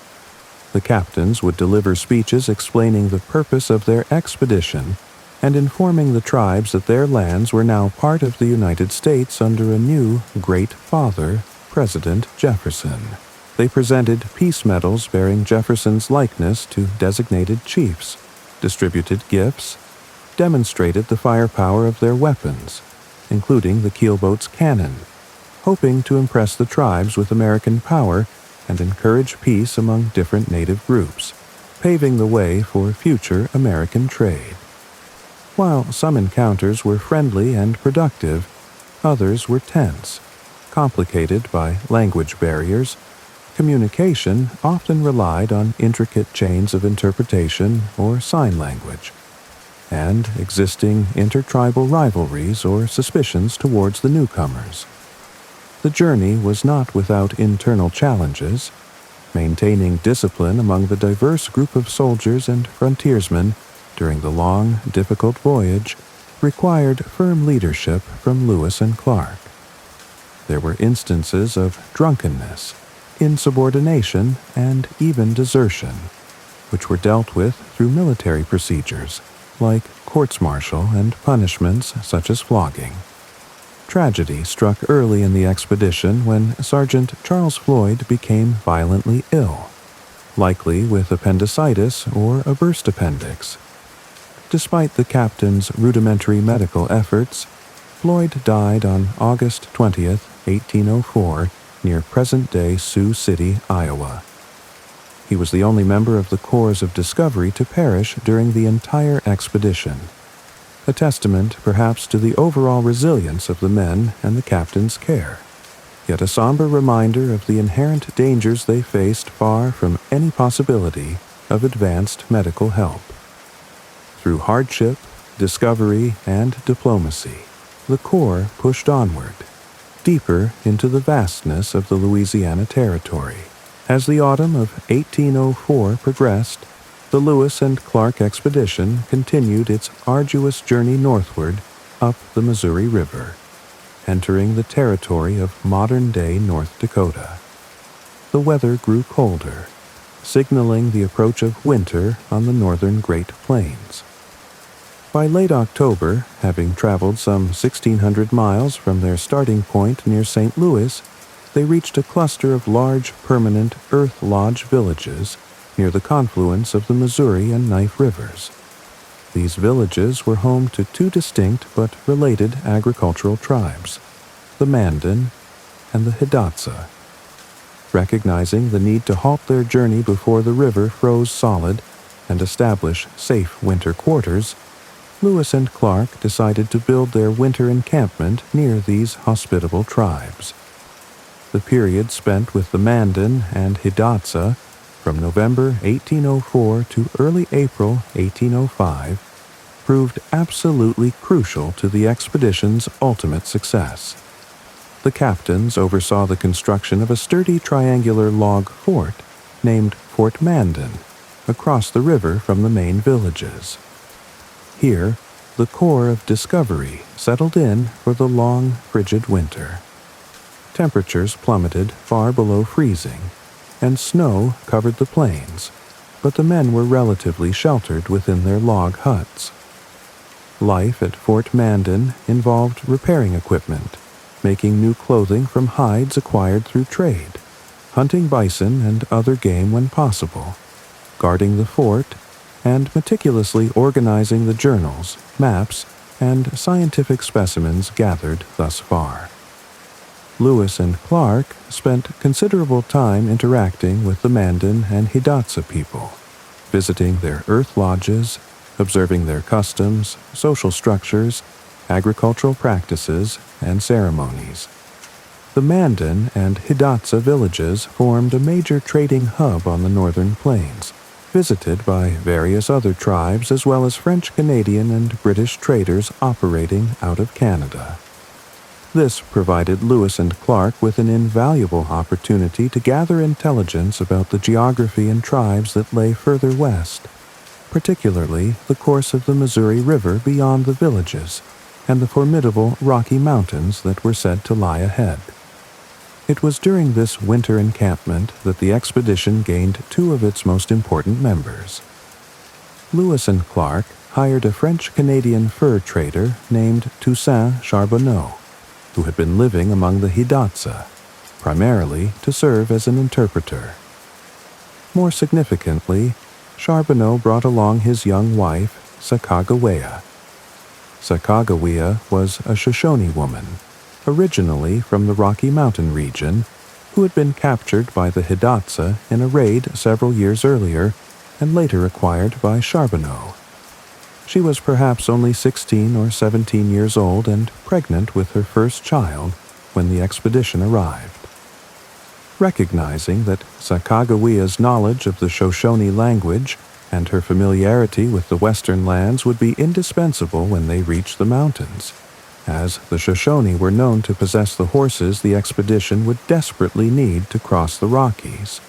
The captains would deliver speeches explaining the purpose of their expedition and informing the tribes that their lands were now part of the United States under a new Great Father, President Jefferson. They presented peace medals bearing Jefferson's likeness to designated chiefs, distributed gifts, demonstrated the firepower of their weapons, including the keelboat's cannon, hoping to impress the tribes with American power and encourage peace among different native groups, paving the way for future American trade. While some encounters were friendly and productive, others were tense, complicated by language barriers. Communication often relied on intricate chains of interpretation or sign language, and existing intertribal rivalries or suspicions towards the newcomers. The journey was not without internal challenges. Maintaining discipline among the diverse group of soldiers and frontiersmen during the long, difficult voyage required firm leadership from Lewis and Clark. There were instances of drunkenness, insubordination, and even desertion, which were dealt with through military procedures like courts-martial and punishments such as flogging. Tragedy struck early in the expedition when Sergeant Charles Floyd became violently ill, likely with appendicitis or a burst appendix. Despite the captain's rudimentary medical efforts, Floyd died on August 20th, 1804, near present-day Sioux City, Iowa. He was the only member of the Corps of Discovery to perish during the entire expedition, a testament perhaps to the overall resilience of the men and the captain's care, yet a somber reminder of the inherent dangers they faced far from any possibility of advanced medical help. Through hardship, discovery, and diplomacy, the Corps pushed onward, deeper into the vastness of the Louisiana Territory. As the autumn of 1804 progressed, the Lewis and Clark expedition continued its arduous journey northward up the Missouri River, entering the territory of modern-day North Dakota. The weather grew colder, signaling the approach of winter on the northern Great Plains. By late October, having traveled some 1,600 miles from their starting point near St. Louis, they reached a cluster of large permanent earth lodge villages near the confluence of the Missouri and Knife Rivers. These villages were home to two distinct but related agricultural tribes, the Mandan and the Hidatsa. Recognizing the need to halt their journey before the river froze solid and establish safe winter quarters, Lewis and Clark decided to build their winter encampment near these hospitable tribes. The period spent with the Mandan and Hidatsa from November 1804 to early April 1805 proved absolutely crucial to the expedition's ultimate success. The captains oversaw the construction of a sturdy triangular log fort named Fort Mandan across the river from the main villages. Here, the Corps of Discovery settled in for the long, frigid winter. Temperatures plummeted far below freezing, and snow covered the plains, but the men were relatively sheltered within their log huts. Life at Fort Mandan involved repairing equipment, making new clothing from hides acquired through trade, hunting bison and other game when possible, guarding the fort, and meticulously organizing the journals, maps, and scientific specimens gathered thus far. Lewis and Clark spent considerable time interacting with the Mandan and Hidatsa people, visiting their earth lodges, observing their customs, social structures, agricultural practices, and ceremonies. The Mandan and Hidatsa villages formed a major trading hub on the northern plains, visited by various other tribes as well as French, Canadian, and British traders operating out of Canada. This provided Lewis and Clark with an invaluable opportunity to gather intelligence about the geography and tribes that lay further west, particularly the course of the Missouri River beyond the villages and the formidable Rocky Mountains that were said to lie ahead. It was during this winter encampment that the expedition gained two of its most important members. Lewis and Clark hired a French-Canadian fur trader named Toussaint Charbonneau, who had been living among the Hidatsa, primarily to serve as an interpreter. More significantly, Charbonneau brought along his young wife, Sacagawea. Sacagawea was a Shoshone woman, originally from the Rocky Mountain region, who had been captured by the Hidatsa in a raid several years earlier and later acquired by Charbonneau. She was perhaps only 16 or 17 years old and pregnant with her first child when the expedition arrived. Recognizing that Sacagawea's knowledge of the Shoshone language and her familiarity with the western lands would be indispensable when they reached the mountains, as the Shoshone were known to possess the horses the expedition would desperately need to cross the Rockies.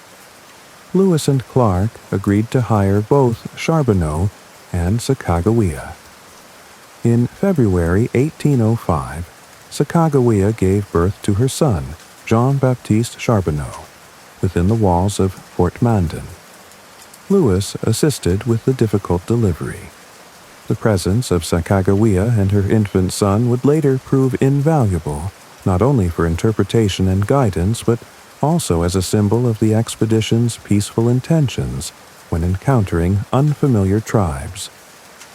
Lewis and Clark agreed to hire both Charbonneau and Sacagawea. In February 1805, Sacagawea gave birth to her son, Jean-Baptiste Charbonneau, within the walls of Fort Mandan. Lewis assisted with the difficult delivery. The presence of Sacagawea and her infant son would later prove invaluable, not only for interpretation and guidance, but also as a symbol of the expedition's peaceful intentions when encountering unfamiliar tribes,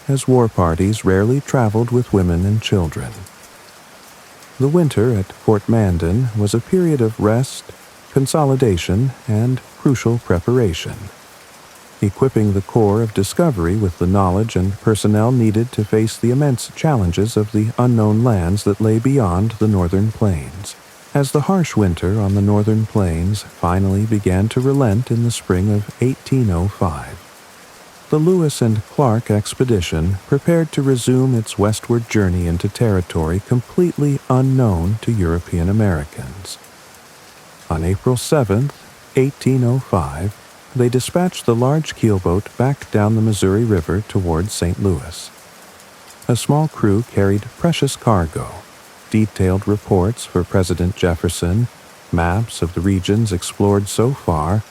as war parties rarely traveled with women and children. The winter at Fort Mandan was a period of rest, consolidation, and crucial preparation, equipping the Corps of Discovery with the knowledge and personnel needed to face the immense challenges of the unknown lands that lay beyond the northern plains. As the harsh winter on the northern plains finally began to relent in the spring of 1805, The Lewis and Clark expedition prepared to resume its westward journey into territory completely unknown to European Americans. On April 7, 1805, they dispatched the large keelboat back down the Missouri River toward St. Louis. A small crew carried precious cargo, detailed reports for President Jefferson, maps of the regions explored so far,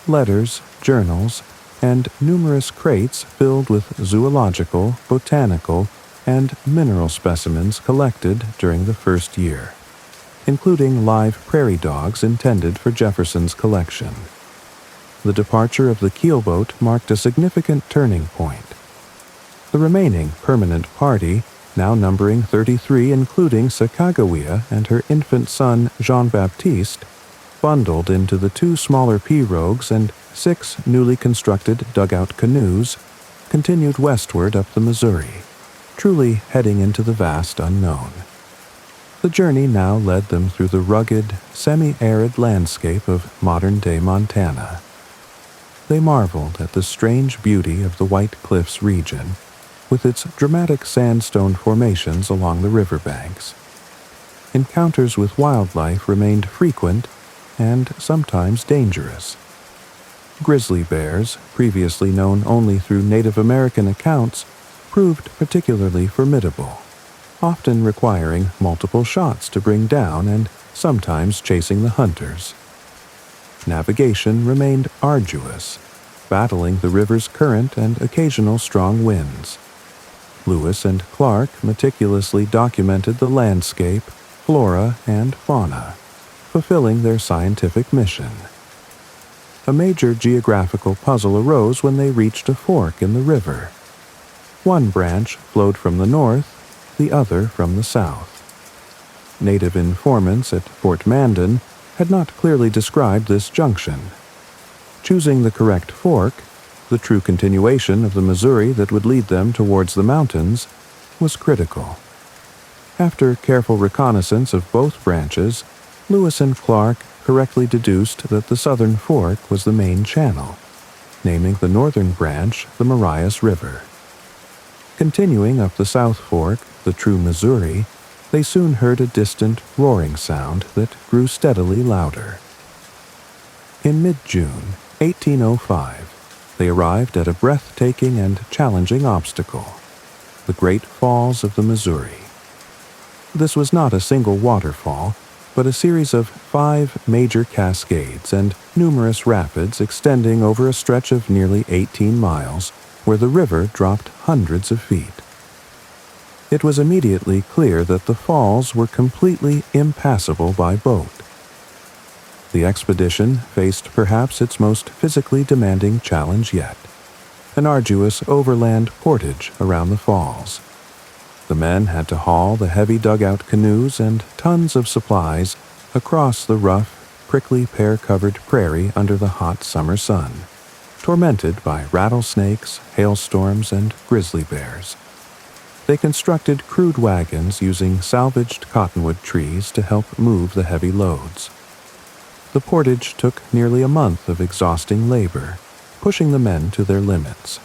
letters, journals, and numerous crates filled with zoological, botanical, and mineral specimens collected during the first year, including live prairie dogs intended for Jefferson's collection. The departure of the keelboat marked a significant turning point. The remaining permanent party, now numbering 33 including Sacagawea and her infant son Jean-Baptiste, bundled into the 2 smaller pirogues and 6 newly constructed dugout canoes, continued westward up the Missouri, truly heading into the vast unknown. The journey now led them through the rugged, semi-arid landscape of modern-day Montana. They marveled at the strange beauty of the White Cliffs region, with its dramatic sandstone formations along the riverbanks. Encounters with wildlife remained frequent and sometimes dangerous. Grizzly bears, previously known only through Native American accounts, proved particularly formidable, often requiring multiple shots to bring down and sometimes chasing the hunters. Navigation remained arduous, battling the river's current and occasional strong winds. Lewis and Clark meticulously documented the landscape, flora, and fauna, fulfilling their scientific mission. A major geographical puzzle arose when they reached a fork in the river. One branch flowed from the north, the other from the south. Native informants at Fort Mandan had not clearly described this junction. Choosing the correct fork, the true continuation of the Missouri that would lead them towards the mountains, was critical. After careful reconnaissance of both branches, Lewis and Clark correctly deduced that the southern fork was the main channel, naming the northern branch the Marias River. Continuing up the south fork, the true Missouri, they soon heard a distant roaring sound that grew steadily louder. In mid-June 1805, they arrived at a breathtaking and challenging obstacle, the Great Falls of the Missouri. This was not a single waterfall, but a series of 5 major cascades and numerous rapids extending over a stretch of nearly 18 miles, where the river dropped hundreds of feet. It was immediately clear that the falls were completely impassable by boat. The expedition faced perhaps its most physically demanding challenge yet, an arduous overland portage around the falls. The men had to haul the heavy dugout canoes and tons of supplies across the rough, prickly pear-covered prairie under the hot summer sun, tormented by rattlesnakes, hailstorms, and grizzly bears. They constructed crude wagons using salvaged cottonwood trees to help move the heavy loads. The portage took nearly a month of exhausting labor, pushing the men to their limits.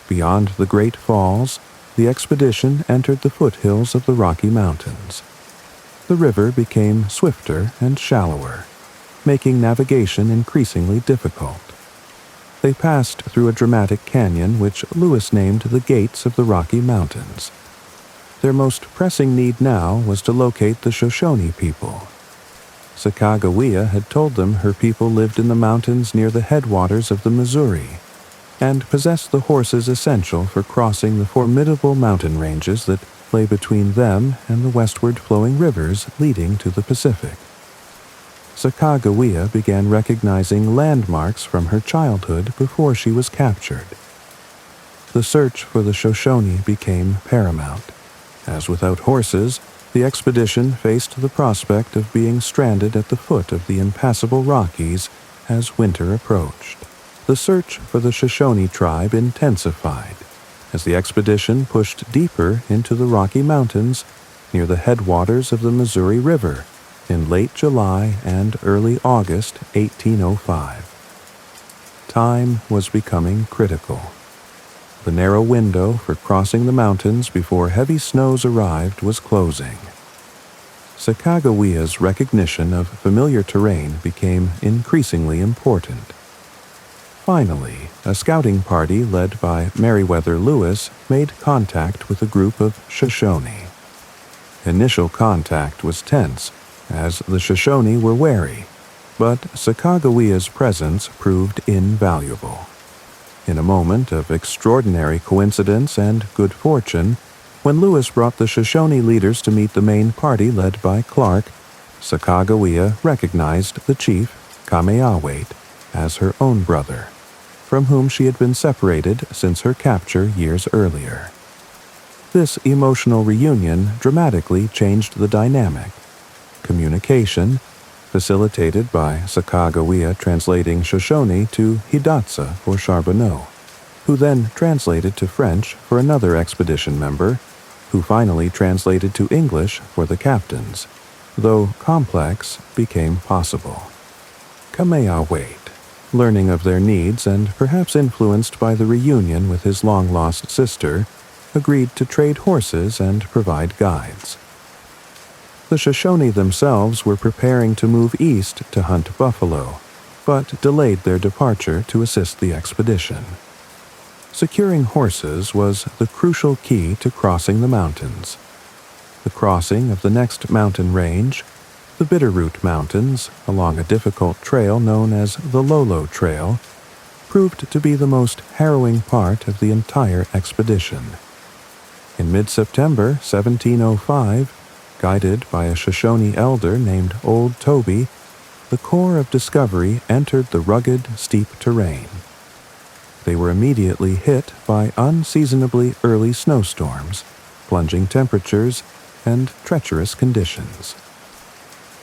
Beyond the Great Falls, the expedition entered the foothills of the Rocky Mountains. The river became swifter and shallower, making navigation increasingly difficult. They passed through a dramatic canyon which Lewis named the Gates of the Rocky Mountains. Their most pressing need now was to locate the Shoshone people. Sacagawea had told them her people lived in the mountains near the headwaters of the Missouri, and possessed the horses essential for crossing the formidable mountain ranges that lay between them and the westward flowing rivers leading to the Pacific. Sacagawea began recognizing landmarks from her childhood before she was captured. The search for the Shoshone became paramount, as without horses, the expedition faced the prospect of being stranded at the foot of the impassable Rockies as winter approached. The search for the Shoshone tribe intensified as the expedition pushed deeper into the Rocky Mountains near the headwaters of the Missouri River in late July and early August 1805. Time was becoming critical. The narrow window for crossing the mountains before heavy snows arrived was closing. Sacagawea's recognition of familiar terrain became increasingly important. Finally, a scouting party led by Meriwether Lewis made contact with a group of Shoshone. Initial contact was tense, as the Shoshone were wary, but Sacagawea's presence proved invaluable. In a moment of extraordinary coincidence and good fortune, when Lewis brought the Shoshone leaders to meet the main party led by Clark, Sacagawea recognized the chief, Kameawait, as her own brother, from whom she had been separated since her capture years earlier. This emotional reunion dramatically changed the dynamic. Communication, facilitated by Sacagawea translating Shoshone to Hidatsa for Charbonneau, who then translated to French for another expedition member, who finally translated to English for the captains, though complex, became possible. Kameawait, learning of their needs and perhaps influenced by the reunion with his long-lost sister, agreed to trade horses and provide guides. The Shoshone themselves were preparing to move east to hunt buffalo, but delayed their departure to assist the expedition. Securing horses was the crucial key to crossing the mountains. The crossing of the next mountain range, the Bitterroot Mountains, along a difficult trail known as the Lolo Trail, proved to be the most harrowing part of the entire expedition. In mid-September 1705, guided by a Shoshone elder named Old Toby, the Corps of Discovery entered the rugged, steep terrain. They were immediately hit by unseasonably early snowstorms, plunging temperatures, and treacherous conditions.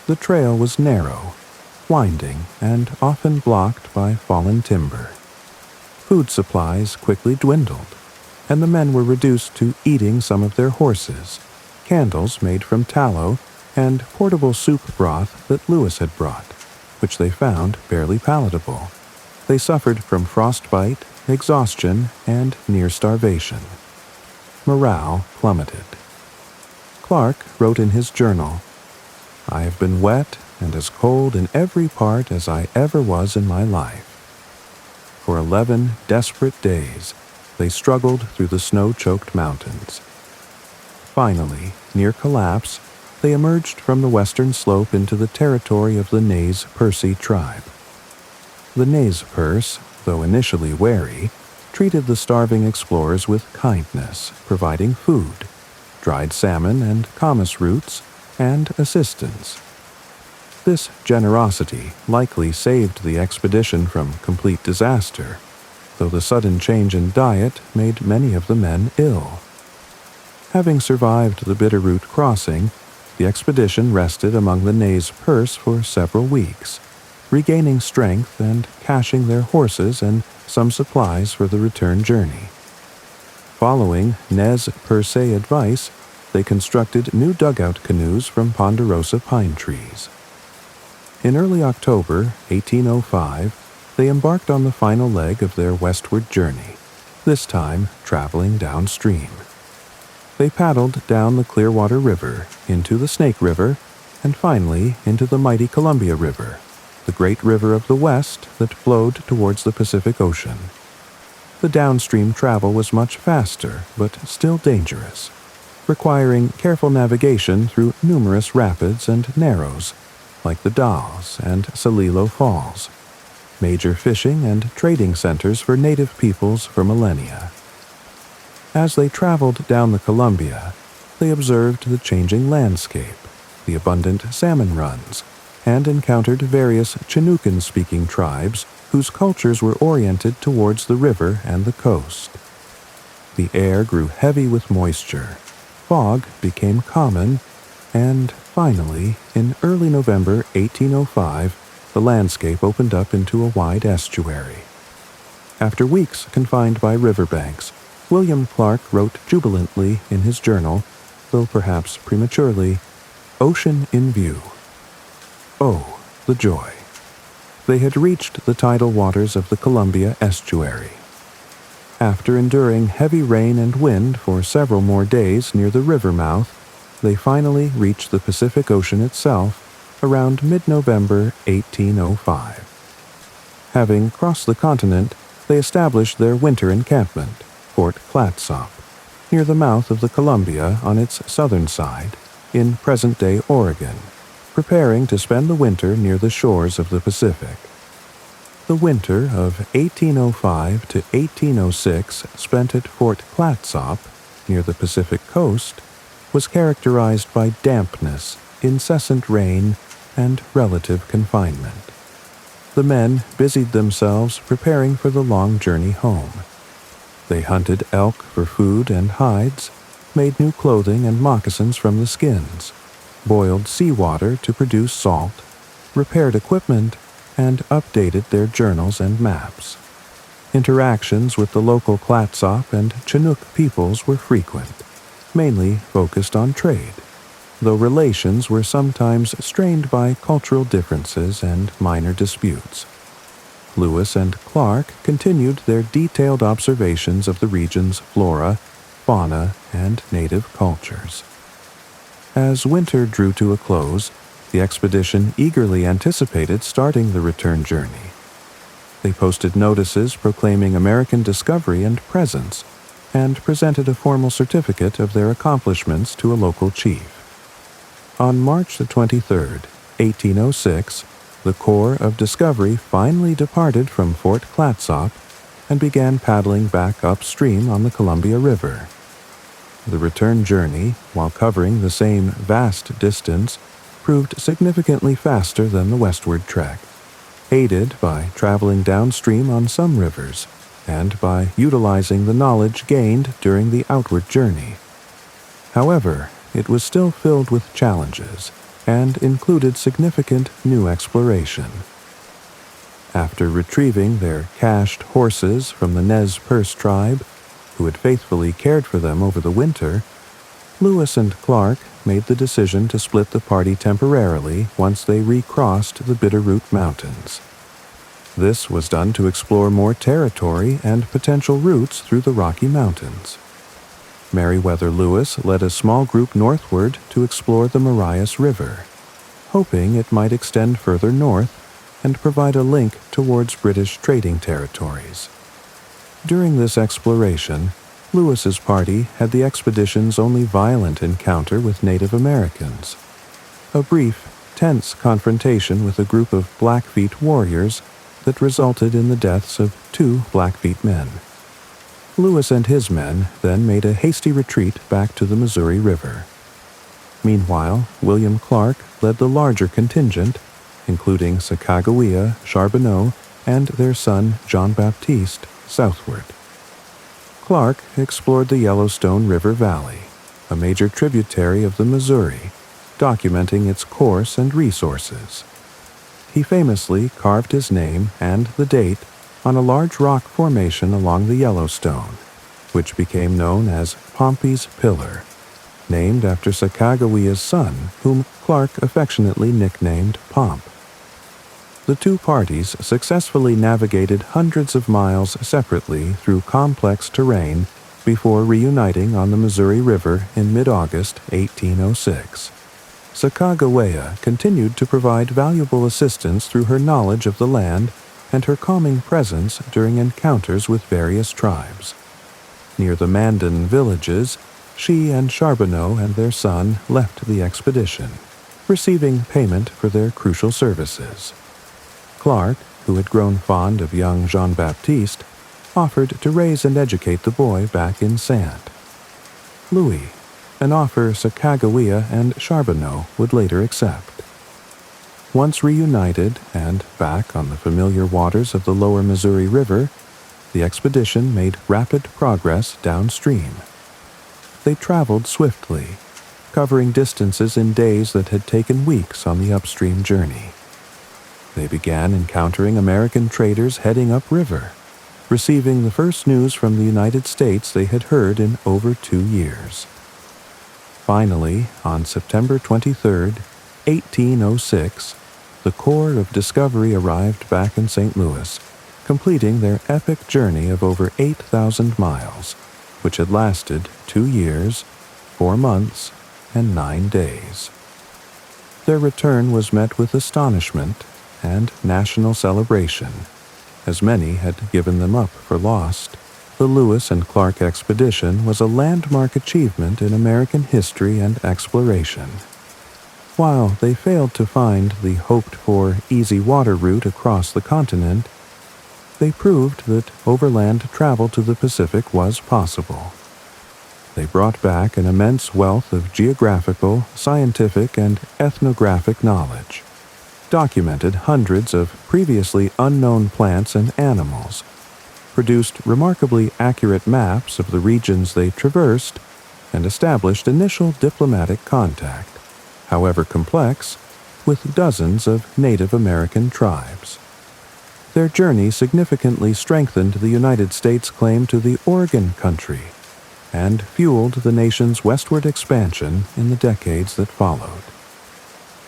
The trail was narrow, winding, and often blocked by fallen timber. Food supplies quickly dwindled, and the men were reduced to eating some of their horses, candles made from tallow, and portable soup broth that Lewis had brought, which they found barely palatable. They suffered from frostbite, exhaustion, and near starvation. Morale plummeted. Clark wrote in his journal, "I have been wet and as cold in every part as I ever was in my life." For 11 desperate days, they struggled through the snow-choked mountains. Finally, near collapse, they emerged from the western slope into the territory of the Nez Perce tribe. The Nez Perce, though initially wary, treated the starving explorers with kindness, providing food, dried salmon and camas roots, and assistance. This generosity likely saved the expedition from complete disaster, though the sudden change in diet made many of the men ill. Having survived the Bitterroot crossing, the expedition rested among the Nez Perce for several weeks, regaining strength and caching their horses and some supplies for the return journey. Following Nez Perce advice, they constructed new dugout canoes from ponderosa pine trees. In early October 1805, they embarked on the final leg of their westward journey, this time traveling downstream. They paddled down the Clearwater River, into the Snake River, and finally into the mighty Columbia River, the great river of the West that flowed towards the Pacific Ocean. The downstream travel was much faster, but still dangerous, requiring careful navigation through numerous rapids and narrows, like the Dalles and Celilo Falls, major fishing and trading centers for native peoples for millennia. As they traveled down the Columbia, they observed the changing landscape, the abundant salmon runs, and encountered various Chinookan-speaking tribes whose cultures were oriented towards the river and the coast. The air grew heavy with moisture, fog became common, and finally, in early November 1805, the landscape opened up into a wide estuary. After weeks confined by riverbanks, William Clark wrote jubilantly in his journal, though perhaps prematurely, "Ocean in view." Oh, the joy! They had reached the tidal waters of the Columbia estuary. After enduring heavy rain and wind for several more days near the river mouth, they finally reached the Pacific Ocean itself around mid-November 1805. Having crossed the continent, they established their winter encampment, Fort Clatsop, near the mouth of the Columbia on its southern side, in present-day Oregon, preparing to spend the winter near the shores of the Pacific. The winter of 1805 to 1806 spent at Fort Clatsop, near the Pacific coast, was characterized by dampness, incessant rain, and relative confinement. The men busied themselves preparing for the long journey home. They hunted elk for food and hides, made new clothing and moccasins from the skins, boiled seawater to produce salt, repaired equipment, and updated their journals and maps. Interactions with the local Clatsop and Chinook peoples were frequent, mainly focused on trade, though relations were sometimes strained by cultural differences and minor disputes. Lewis and Clark continued their detailed observations of the region's flora, fauna, and native cultures. As winter drew to a close, the expedition eagerly anticipated starting the return journey. They posted notices proclaiming American discovery and presence, and presented a formal certificate of their accomplishments to a local chief. On March 23, 1806, the Corps of Discovery finally departed from Fort Clatsop and began paddling back upstream on the Columbia River. The return journey, while covering the same vast distance, proved significantly faster than the westward trek, aided by traveling downstream on some rivers and by utilizing the knowledge gained during the outward journey. However, it was still filled with challenges and included significant new exploration. After retrieving their cached horses from the Nez Perce tribe, who had faithfully cared for them over the winter, Lewis and Clark made the decision to split the party temporarily once they recrossed the Bitterroot Mountains. This was done to explore more territory and potential routes through the Rocky Mountains. Meriwether Lewis led a small group northward to explore the Marias River, hoping it might extend further north and provide a link towards British trading territories. During this exploration, Lewis's party had the expedition's only violent encounter with Native Americans. A brief, tense confrontation with a group of Blackfeet warriors that resulted in the deaths of 2 Blackfeet men. Lewis and his men then made a hasty retreat back to the Missouri River. Meanwhile, William Clark led the larger contingent, including Sacagawea, Charbonneau, and their son John Baptiste, southward. Clark explored the Yellowstone River Valley, a major tributary of the Missouri, documenting its course and resources. He famously carved his name and the date on a large rock formation along the Yellowstone, which became known as Pompey's Pillar, named after Sacagawea's son, whom Clark affectionately nicknamed Pomp. The two parties successfully navigated hundreds of miles separately through complex terrain before reuniting on the Missouri River in mid-August 1806. Sacagawea continued to provide valuable assistance through her knowledge of the land and her calming presence during encounters with various tribes. Near the Mandan villages, she and Charbonneau and their son left the expedition, receiving payment for their crucial services. Clark, who had grown fond of young Jean-Baptiste, offered to raise and educate the boy back in Saint Louis, an offer Sacagawea and Charbonneau would later accept. Once reunited and back on the familiar waters of the lower Missouri River, the expedition made rapid progress downstream. They traveled swiftly, covering distances in days that had taken weeks on the upstream journey. They began encountering American traders heading upriver, receiving the first news from the United States they had heard in over 2 years. Finally, on September 23, 1806, the Corps of Discovery arrived back in St. Louis, completing their epic journey of over 8,000 miles, which had lasted 2 years, 4 months, and 9 days. Their return was met with astonishment and national celebration, as many had given them up for lost. The Lewis and Clark expedition was a landmark achievement in American history and exploration. While they failed to find the hoped-for easy water route across the continent, they proved that overland travel to the Pacific was possible. They brought back an immense wealth of geographical, scientific, and ethnographic knowledge, documented hundreds of previously unknown plants and animals, produced remarkably accurate maps of the regions they traversed, and established initial diplomatic contact, however complex, with dozens of Native American tribes. Their journey significantly strengthened the United States' claim to the Oregon Country and fueled the nation's westward expansion in the decades that followed.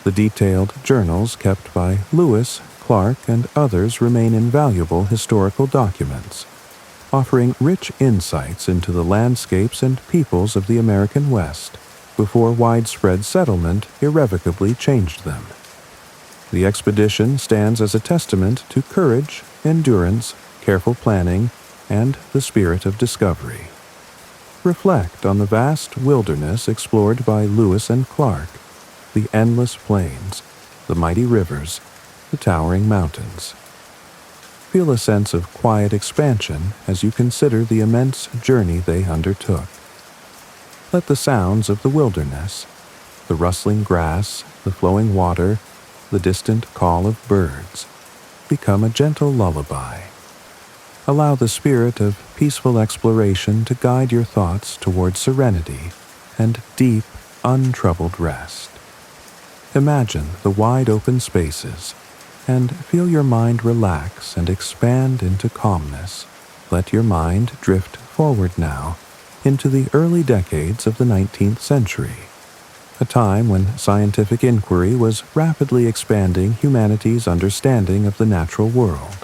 The detailed journals kept by Lewis, Clark, and others remain invaluable historical documents, offering rich insights into the landscapes and peoples of the American West before widespread settlement irrevocably changed them. The expedition stands as a testament to courage, endurance, careful planning, and the spirit of discovery. Reflect on the vast wilderness explored by Lewis and Clark, the endless plains, the mighty rivers, the towering mountains. Feel a sense of quiet expansion as you consider the immense journey they undertook. Let the sounds of the wilderness, the rustling grass, the flowing water, the distant call of birds, become a gentle lullaby. Allow the spirit of peaceful exploration to guide your thoughts toward serenity and deep, untroubled rest. Imagine the wide open spaces, and feel your mind relax and expand into calmness. Let your mind drift forward now into the early decades of the 19th century, a time when scientific inquiry was rapidly expanding humanity's understanding of the natural world.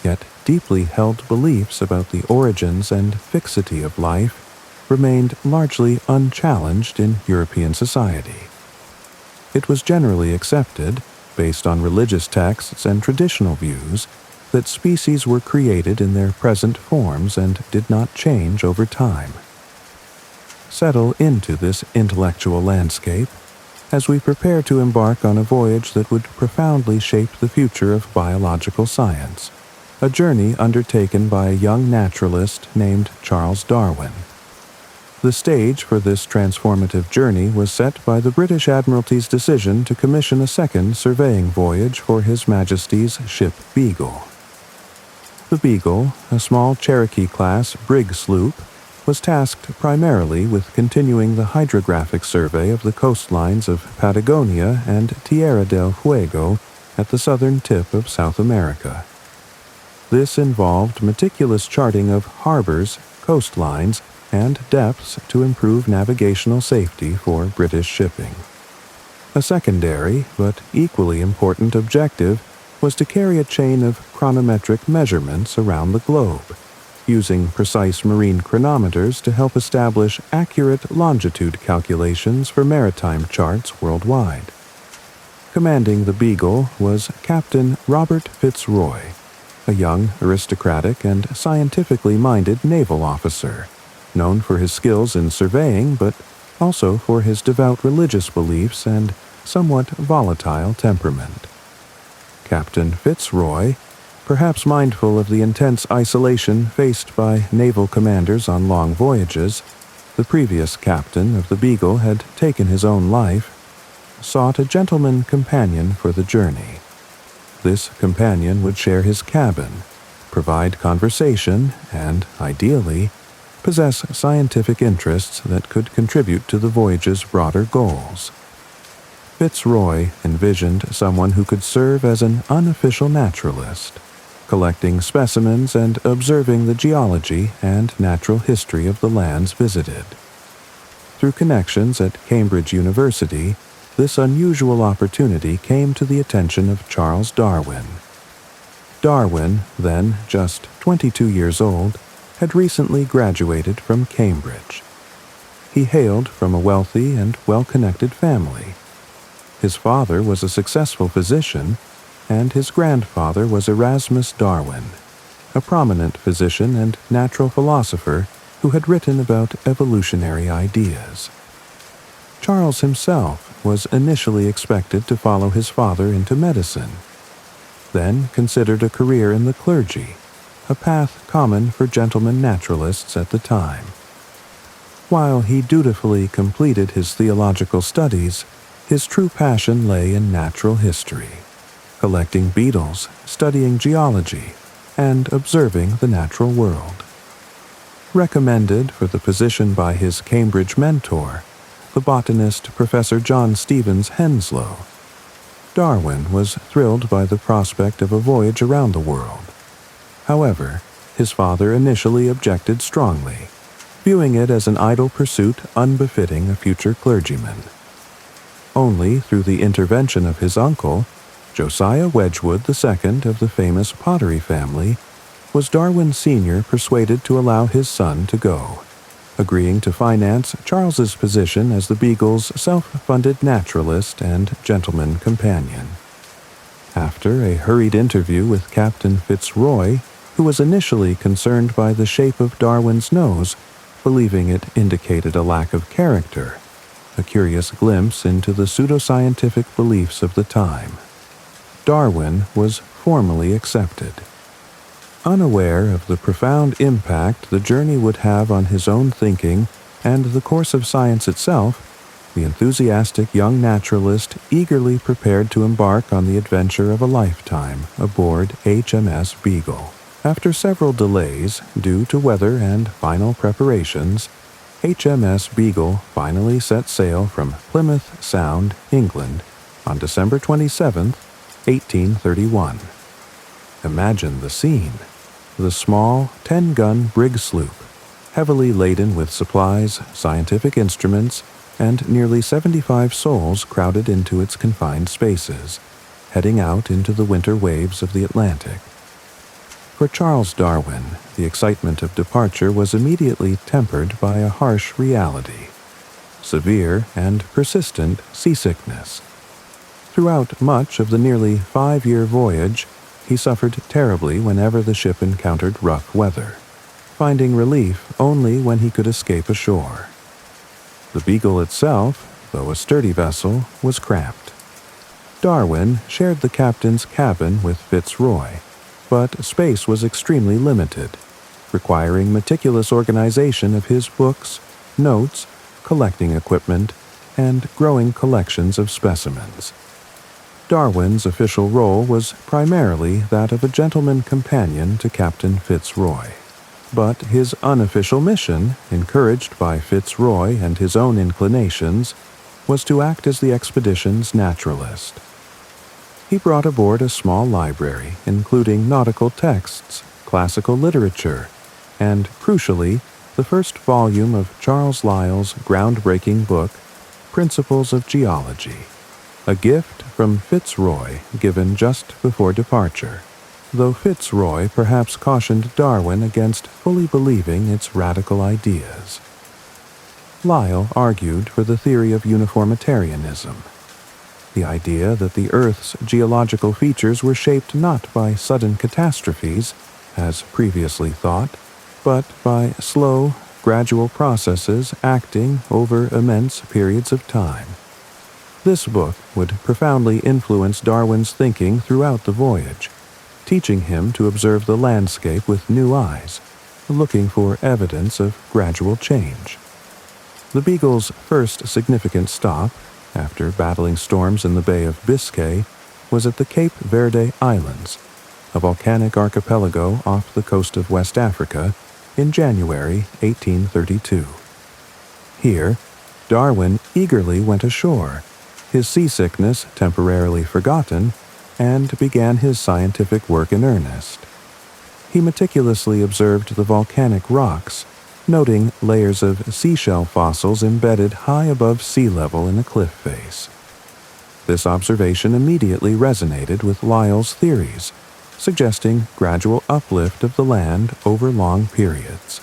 Yet deeply held beliefs about the origins and fixity of life remained largely unchallenged in European society. It was generally accepted, based on religious texts and traditional views, that species were created in their present forms and did not change over time. Settle into this intellectual landscape as we prepare to embark on a voyage that would profoundly shape the future of biological science, a journey undertaken by a young naturalist named Charles Darwin. The stage for this transformative journey was set by the British Admiralty's decision to commission a second surveying voyage for His Majesty's ship Beagle. The Beagle, a small Cherokee-class brig sloop, was tasked primarily with continuing the hydrographic survey of the coastlines of Patagonia and Tierra del Fuego at the southern tip of South America. This involved meticulous charting of harbors, coastlines, and depths to improve navigational safety for British shipping. A secondary, but equally important objective was to carry a chain of chronometric measurements around the globe, using precise marine chronometers to help establish accurate longitude calculations for maritime charts worldwide. Commanding the Beagle was Captain Robert Fitzroy, a young, aristocratic, and scientifically minded naval officer, known for his skills in surveying but also for his devout religious beliefs and somewhat volatile temperament. Captain Fitzroy, perhaps mindful of the intense isolation faced by naval commanders on long voyages, the previous captain of the Beagle had taken his own life, sought a gentleman companion for the journey. This companion would share his cabin, provide conversation, and, ideally, possess scientific interests that could contribute to the voyage's broader goals. Fitzroy envisioned someone who could serve as an unofficial naturalist, collecting specimens and observing the geology and natural history of the lands visited. Through connections at Cambridge University, this unusual opportunity came to the attention of Charles Darwin. Darwin, then just 22 years old, had recently graduated from Cambridge. He hailed from a wealthy and well-connected family. His father was a successful physician, and his grandfather was Erasmus Darwin, a prominent physician and natural philosopher who had written about evolutionary ideas. Charles himself was initially expected to follow his father into medicine, then considered a career in the clergy, a path common for gentlemen naturalists at the time. While he dutifully completed his theological studies, his true passion lay in natural history, collecting beetles, studying geology, and observing the natural world. Recommended for the position by his Cambridge mentor, the botanist Professor John Stevens Henslow, Darwin was thrilled by the prospect of a voyage around the world. However, his father initially objected strongly, viewing it as an idle pursuit unbefitting a future clergyman. Only through the intervention of his uncle, Josiah Wedgwood II of the famous pottery family, was Darwin Sr. persuaded to allow his son to go, agreeing to finance Charles's position as the Beagle's self-funded naturalist and gentleman companion. After a hurried interview with Captain Fitzroy, who was initially concerned by the shape of Darwin's nose, believing it indicated a lack of character, a curious glimpse into the pseudoscientific beliefs of the time, Darwin was formally accepted. Unaware of the profound impact the journey would have on his own thinking and the course of science itself, the enthusiastic young naturalist eagerly prepared to embark on the adventure of a lifetime aboard HMS Beagle. After several delays due to weather and final preparations, HMS Beagle finally set sail from Plymouth Sound, England, on December 27, 1831. Imagine the scene. The small 10-gun brig sloop, heavily laden with supplies, scientific instruments, and nearly 75 souls crowded into its confined spaces, heading out into the winter waves of the Atlantic. For Charles Darwin, the excitement of departure was immediately tempered by a harsh reality: severe and persistent seasickness. Throughout much of the nearly 5-year voyage, he suffered terribly whenever the ship encountered rough weather, finding relief only when he could escape ashore. The Beagle itself, though a sturdy vessel, was cramped. Darwin shared the captain's cabin with Fitzroy, but space was extremely limited, requiring meticulous organization of his books, notes, collecting equipment, and growing collections of specimens. Darwin's official role was primarily that of a gentleman companion to Captain Fitzroy, but his unofficial mission, encouraged by Fitzroy and his own inclinations, was to act as the expedition's naturalist. He brought aboard a small library, including nautical texts, classical literature, and, crucially, the first volume of Charles Lyell's groundbreaking book, Principles of Geology, a gift from Fitzroy given just before departure, though Fitzroy perhaps cautioned Darwin against fully believing its radical ideas. Lyell argued for the theory of uniformitarianism, the idea that the Earth's geological features were shaped not by sudden catastrophes, as previously thought, but by slow, gradual processes acting over immense periods of time. This book would profoundly influence Darwin's thinking throughout the voyage, teaching him to observe the landscape with new eyes, looking for evidence of gradual change. The Beagle's first significant stop, after battling storms in the Bay of Biscay, was at the Cape Verde Islands, a volcanic archipelago off the coast of West Africa, in January 1832. Here, Darwin eagerly went ashore, his seasickness temporarily forgotten, and began his scientific work in earnest. He meticulously observed the volcanic rocks, noting layers of seashell fossils embedded high above sea level in a cliff face. This observation immediately resonated with Lyell's theories, suggesting gradual uplift of the land over long periods.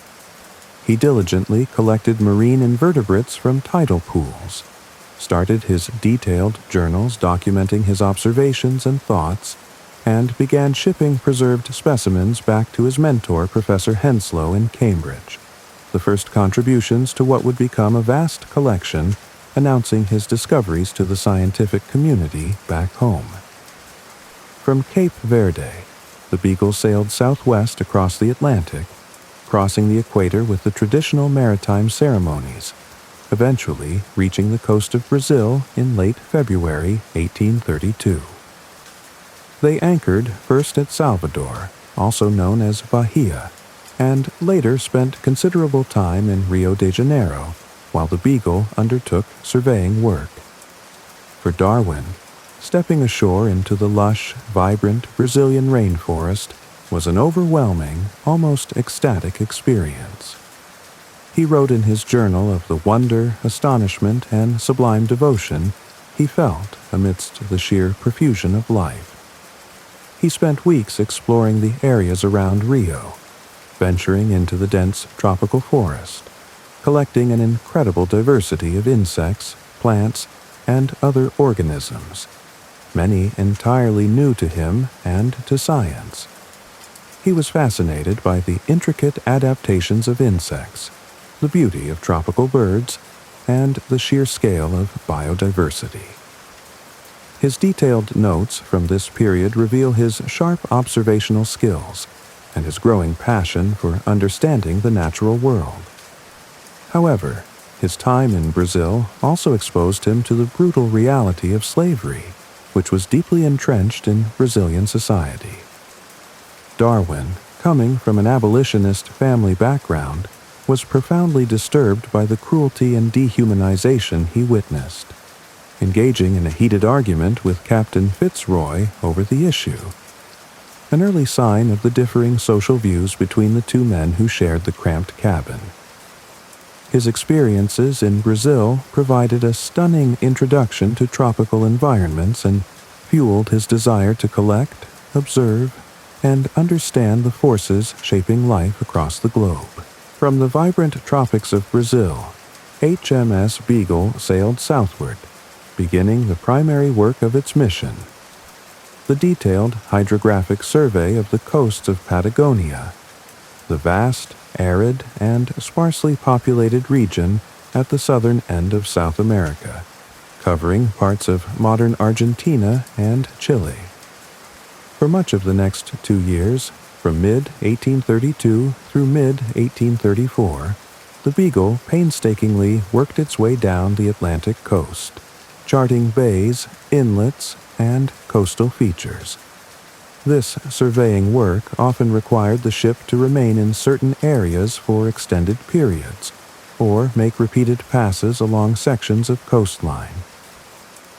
He diligently collected marine invertebrates from tidal pools, started his detailed journals documenting his observations and thoughts, and began shipping preserved specimens back to his mentor, Professor Henslow in Cambridge, the first contributions to what would become a vast collection announcing his discoveries to the scientific community back home. From Cape Verde, the Beagle sailed southwest across the Atlantic, crossing the equator with the traditional maritime ceremonies, eventually reaching the coast of Brazil in late February 1832. They anchored first at Salvador, also known as Bahia, and later spent considerable time in Rio de Janeiro, while the Beagle undertook surveying work. For Darwin, stepping ashore into the lush, vibrant Brazilian rainforest was an overwhelming, almost ecstatic experience. He wrote in his journal of the wonder, astonishment, and sublime devotion he felt amidst the sheer profusion of life. He spent weeks exploring the areas around Rio, venturing into the dense tropical forest, collecting an incredible diversity of insects, plants, and other organisms, many entirely new to him and to science. He was fascinated by the intricate adaptations of insects, the beauty of tropical birds, and the sheer scale of biodiversity. His detailed notes from this period reveal his sharp observational skills and his growing passion for understanding the natural world. However, his time in Brazil also exposed him to the brutal reality of slavery, which was deeply entrenched in Brazilian society. Darwin, coming from an abolitionist family background, was profoundly disturbed by the cruelty and dehumanization he witnessed, engaging in a heated argument with Captain Fitzroy over the issue, an early sign of the differing social views between the two men who shared the cramped cabin. His experiences in Brazil provided a stunning introduction to tropical environments and fueled his desire to collect, observe, and understand the forces shaping life across the globe. From the vibrant tropics of Brazil, HMS Beagle sailed southward, beginning the primary work of its mission, the detailed hydrographic survey of the coasts of Patagonia, the vast, arid, and sparsely populated region at the southern end of South America, covering parts of modern Argentina and Chile. For much of the next 2 years, from mid-1832 through mid-1834, the Beagle painstakingly worked its way down the Atlantic coast, charting bays, inlets, and coastal features. This surveying work often required the ship to remain in certain areas for extended periods, or make repeated passes along sections of coastline.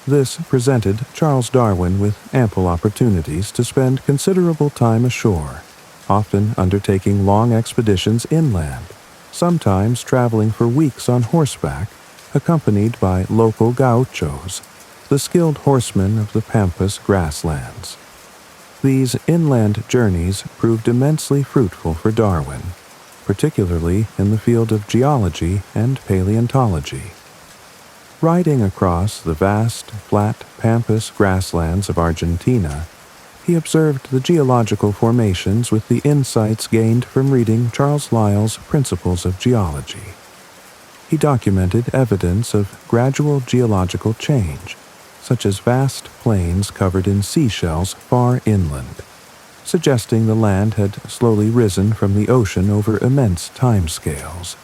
This presented Charles Darwin with ample opportunities to spend considerable time ashore, often undertaking long expeditions inland, sometimes traveling for weeks on horseback, accompanied by local gauchos, the skilled horsemen of the pampas grasslands. These inland journeys proved immensely fruitful for Darwin, particularly in the field of geology and paleontology. Riding across the vast, flat pampas grasslands of Argentina, he observed the geological formations with the insights gained from reading Charles Lyell's Principles of Geology. He documented evidence of gradual geological change, such as vast plains covered in seashells far inland, suggesting the land had slowly risen from the ocean over immense timescales.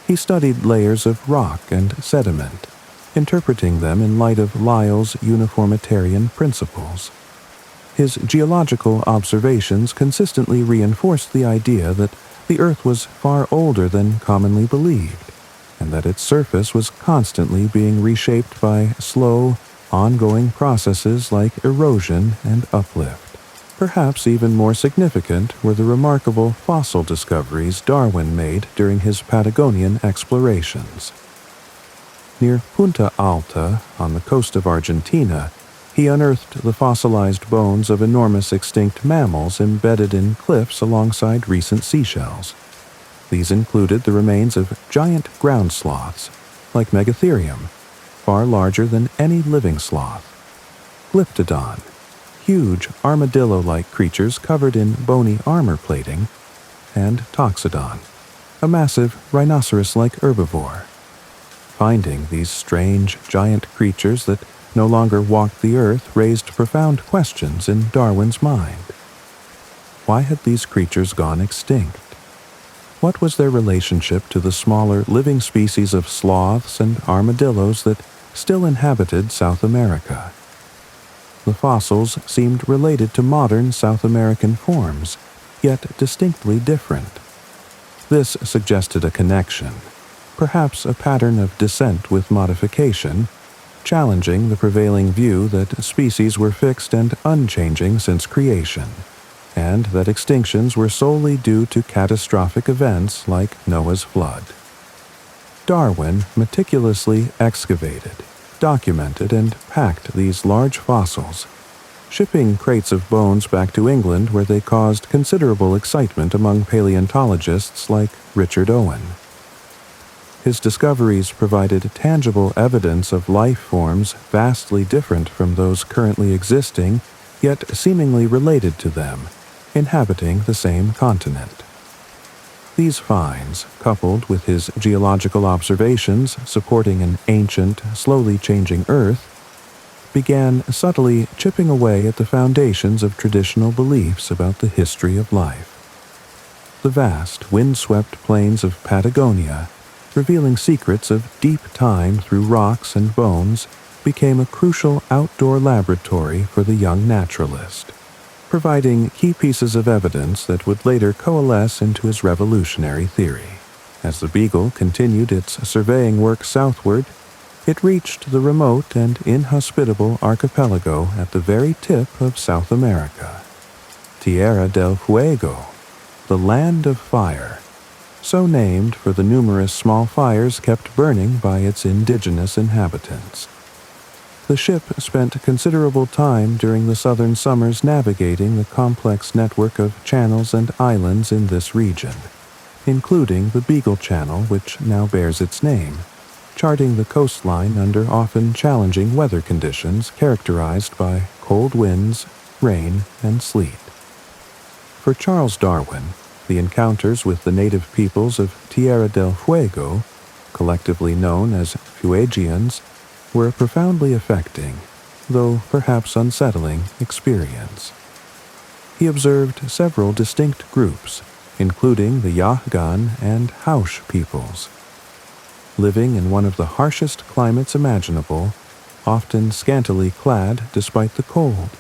He studied layers of rock and sediment, interpreting them in light of Lyell's uniformitarian principles. His geological observations consistently reinforced the idea that the Earth was far older than commonly believed, and that its surface was constantly being reshaped by slow, ongoing processes like erosion and uplift. Perhaps even more significant were the remarkable fossil discoveries Darwin made during his Patagonian explorations. Near Punta Alta, on the coast of Argentina, he unearthed the fossilized bones of enormous extinct mammals embedded in cliffs alongside recent seashells. These included the remains of giant ground sloths, like Megatherium, far larger than any living sloth, Glyptodon, huge armadillo-like creatures covered in bony armor plating, and Toxodon, a massive rhinoceros-like herbivore. Finding these strange giant creatures that no longer walked the earth raised profound questions in Darwin's mind. Why had these creatures gone extinct? What was their relationship to the smaller living species of sloths and armadillos that still inhabited South America? The fossils seemed related to modern South American forms, yet distinctly different. This suggested a connection, perhaps a pattern of descent with modification, challenging the prevailing view that species were fixed and unchanging since creation, and that extinctions were solely due to catastrophic events like Noah's flood. Darwin meticulously excavated, documented, and packed these large fossils, shipping crates of bones back to England where they caused considerable excitement among paleontologists like Richard Owen. His discoveries provided tangible evidence of life forms vastly different from those currently existing, yet seemingly related to them, inhabiting the same continent. These finds, coupled with his geological observations supporting an ancient, slowly changing Earth, began subtly chipping away at the foundations of traditional beliefs about the history of life. The vast, windswept plains of Patagonia, revealing secrets of deep time through rocks and bones, became a crucial outdoor laboratory for the young naturalist, providing key pieces of evidence that would later coalesce into his revolutionary theory. As the Beagle continued its surveying work southward, it reached the remote and inhospitable archipelago at the very tip of South America, Tierra del Fuego, the Land of Fire, so named for the numerous small fires kept burning by its indigenous inhabitants. The ship spent considerable time during the southern summers navigating the complex network of channels and islands in this region, including the Beagle Channel, which now bears its name, charting the coastline under often challenging weather conditions characterized by cold winds, rain, and sleet. For Charles Darwin, the encounters with the native peoples of Tierra del Fuego, collectively known as Fuegians, were a profoundly affecting, though perhaps unsettling, experience. He observed several distinct groups, including the Yahgan and Haush peoples. Living in one of the harshest climates imaginable, often scantily clad despite the cold,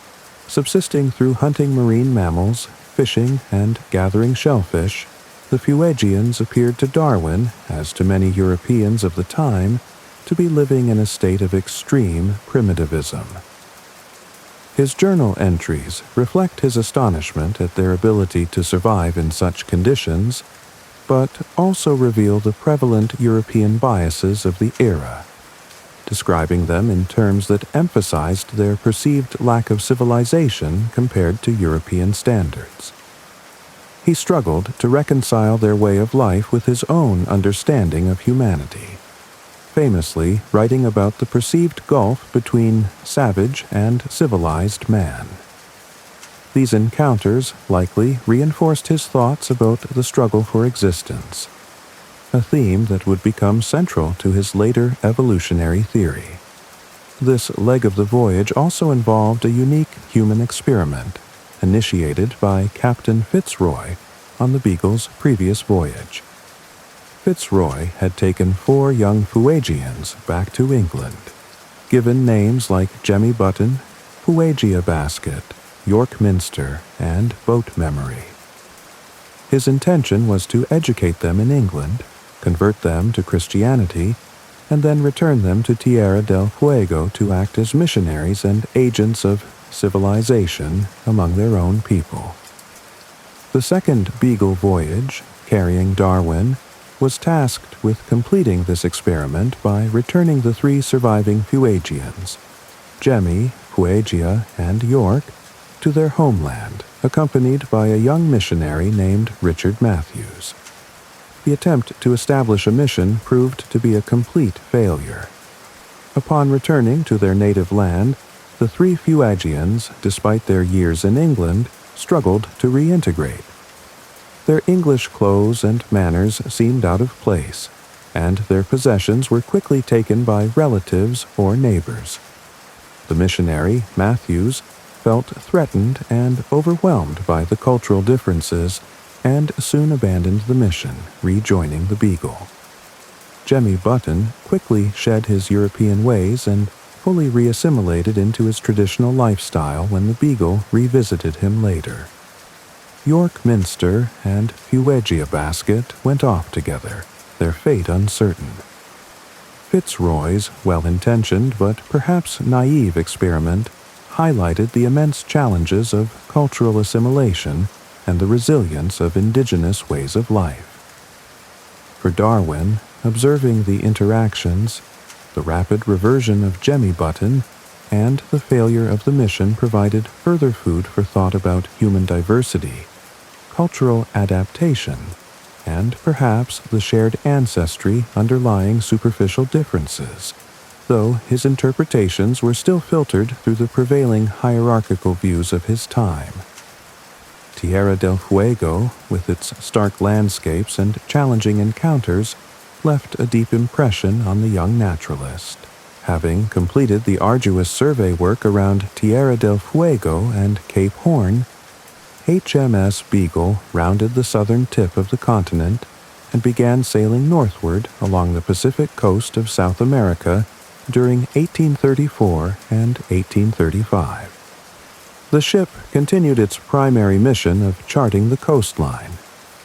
subsisting through hunting marine mammals, fishing, and gathering shellfish, the Fuegians appeared to Darwin, as to many Europeans of the time, to be living in a state of extreme primitivism. His journal entries reflect his astonishment at their ability to survive in such conditions, but also reveal the prevalent European biases of the era, describing them in terms that emphasized their perceived lack of civilization compared to European standards. He struggled to reconcile their way of life with his own understanding of humanity, famously writing about the perceived gulf between savage and civilized man. These encounters likely reinforced his thoughts about the struggle for existence, a theme that would become central to his later evolutionary theory. This leg of the voyage also involved a unique human experiment, initiated by Captain Fitzroy on the Beagle's previous voyage. Fitzroy had taken 4 young Fuegians back to England, given names like Jemmy Button, Fuegia Basket, York Minster, and Boat Memory. His intention was to educate them in England, convert them to Christianity, and then return them to Tierra del Fuego to act as missionaries and agents of civilization among their own people. The second Beagle voyage, carrying Darwin, was tasked with completing this experiment by returning the 3 surviving Fuegians, Jemmy, Fuegia and York to their homeland, accompanied by a young missionary named Richard Matthews. The attempt to establish a mission proved to be a complete failure. Upon returning to their native land, the three Fuegians, despite their years in England, struggled to reintegrate. Their English clothes and manners seemed out of place, and their possessions were quickly taken by relatives or neighbors. The missionary, Matthews, felt threatened and overwhelmed by the cultural differences and soon abandoned the mission, rejoining the Beagle. Jemmy Button quickly shed his European ways and fully reassimilated into his traditional lifestyle when the Beagle revisited him later. York Minster and Fuegia Basket went off together, their fate uncertain. Fitzroy's well-intentioned but perhaps naive experiment highlighted the immense challenges of cultural assimilation and the resilience of indigenous ways of life. For Darwin, observing the interactions, the rapid reversion of Jemmy Button, and the failure of the mission provided further food for thought about human diversity, cultural adaptation, and perhaps the shared ancestry underlying superficial differences, though his interpretations were still filtered through the prevailing hierarchical views of his time. Tierra del Fuego, with its stark landscapes and challenging encounters, left a deep impression on the young naturalist. Having completed the arduous survey work around Tierra del Fuego and Cape Horn, HMS Beagle rounded the southern tip of the continent and began sailing northward along the Pacific coast of South America during 1834 and 1835. The ship continued its primary mission of charting the coastline,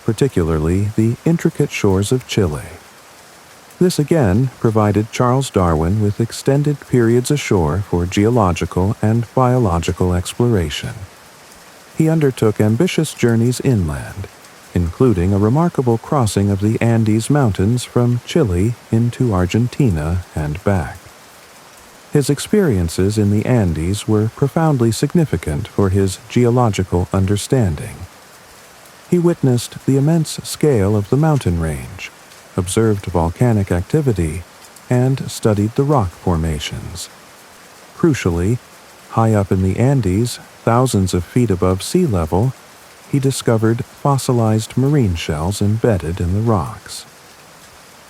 particularly the intricate shores of Chile. This again provided Charles Darwin with extended periods ashore for geological and biological exploration. He undertook ambitious journeys inland, including a remarkable crossing of the Andes Mountains from Chile into Argentina and back. His experiences in the Andes were profoundly significant for his geological understanding. He witnessed the immense scale of the mountain range, observed volcanic activity, and studied the rock formations. Crucially, high up in the Andes, thousands of feet above sea level, he discovered fossilized marine shells embedded in the rocks.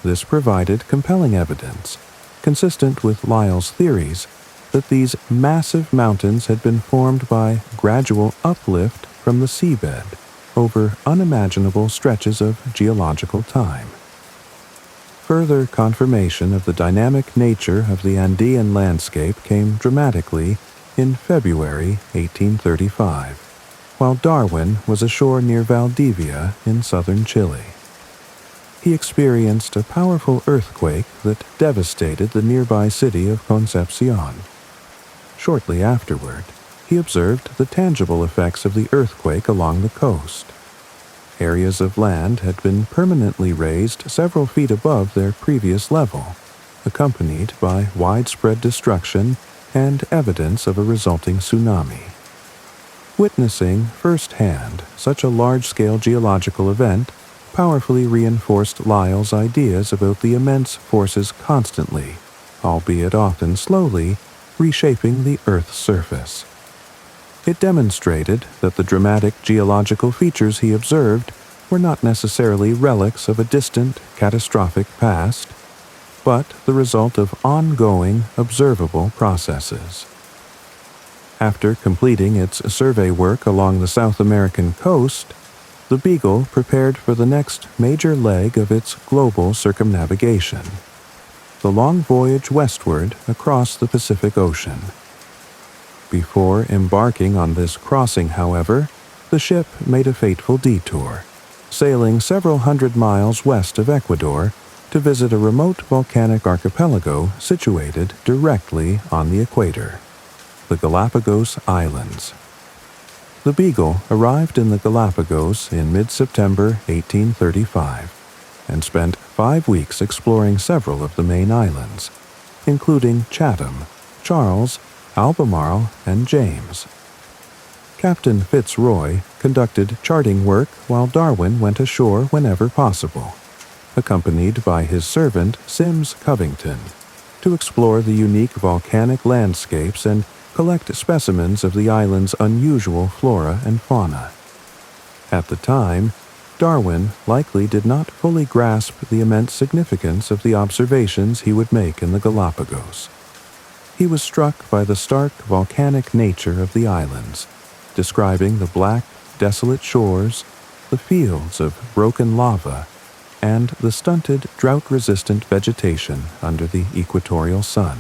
This provided compelling evidence, consistent with Lyell's theories, that these massive mountains had been formed by gradual uplift from the seabed over unimaginable stretches of geological time. Further confirmation of the dynamic nature of the Andean landscape came dramatically in February 1835, while Darwin was ashore near Valdivia in southern Chile. He experienced a powerful earthquake that devastated the nearby city of Concepcion. Shortly afterward, he observed the tangible effects of the earthquake along the coast. Areas of land had been permanently raised several feet above their previous level, accompanied by widespread destruction and evidence of a resulting tsunami. Witnessing firsthand such a large-scale geological event powerfully reinforced Lyell's ideas about the immense forces constantly, albeit often slowly, reshaping the Earth's surface. It demonstrated that the dramatic geological features he observed were not necessarily relics of a distant, catastrophic past, but the result of ongoing, observable processes. After completing its survey work along the South American coast, the Beagle prepared for the next major leg of its global circumnavigation, the long voyage westward across the Pacific Ocean. Before embarking on this crossing, however, the ship made a fateful detour, sailing several hundred miles west of Ecuador to visit a remote volcanic archipelago situated directly on the equator, the Galapagos Islands. The Beagle arrived in the Galapagos in mid-September 1835 and spent 5 weeks exploring several of the main islands, including Chatham, Charles, Albemarle, and James. Captain Fitzroy conducted charting work while Darwin went ashore whenever possible, accompanied by his servant Sims Covington, to explore the unique volcanic landscapes and collect specimens of the island's unusual flora and fauna. At the time, Darwin likely did not fully grasp the immense significance of the observations he would make in the Galapagos. He was struck by the stark volcanic nature of the islands, describing the black, desolate shores, the fields of broken lava, and the stunted, drought-resistant vegetation under the equatorial sun.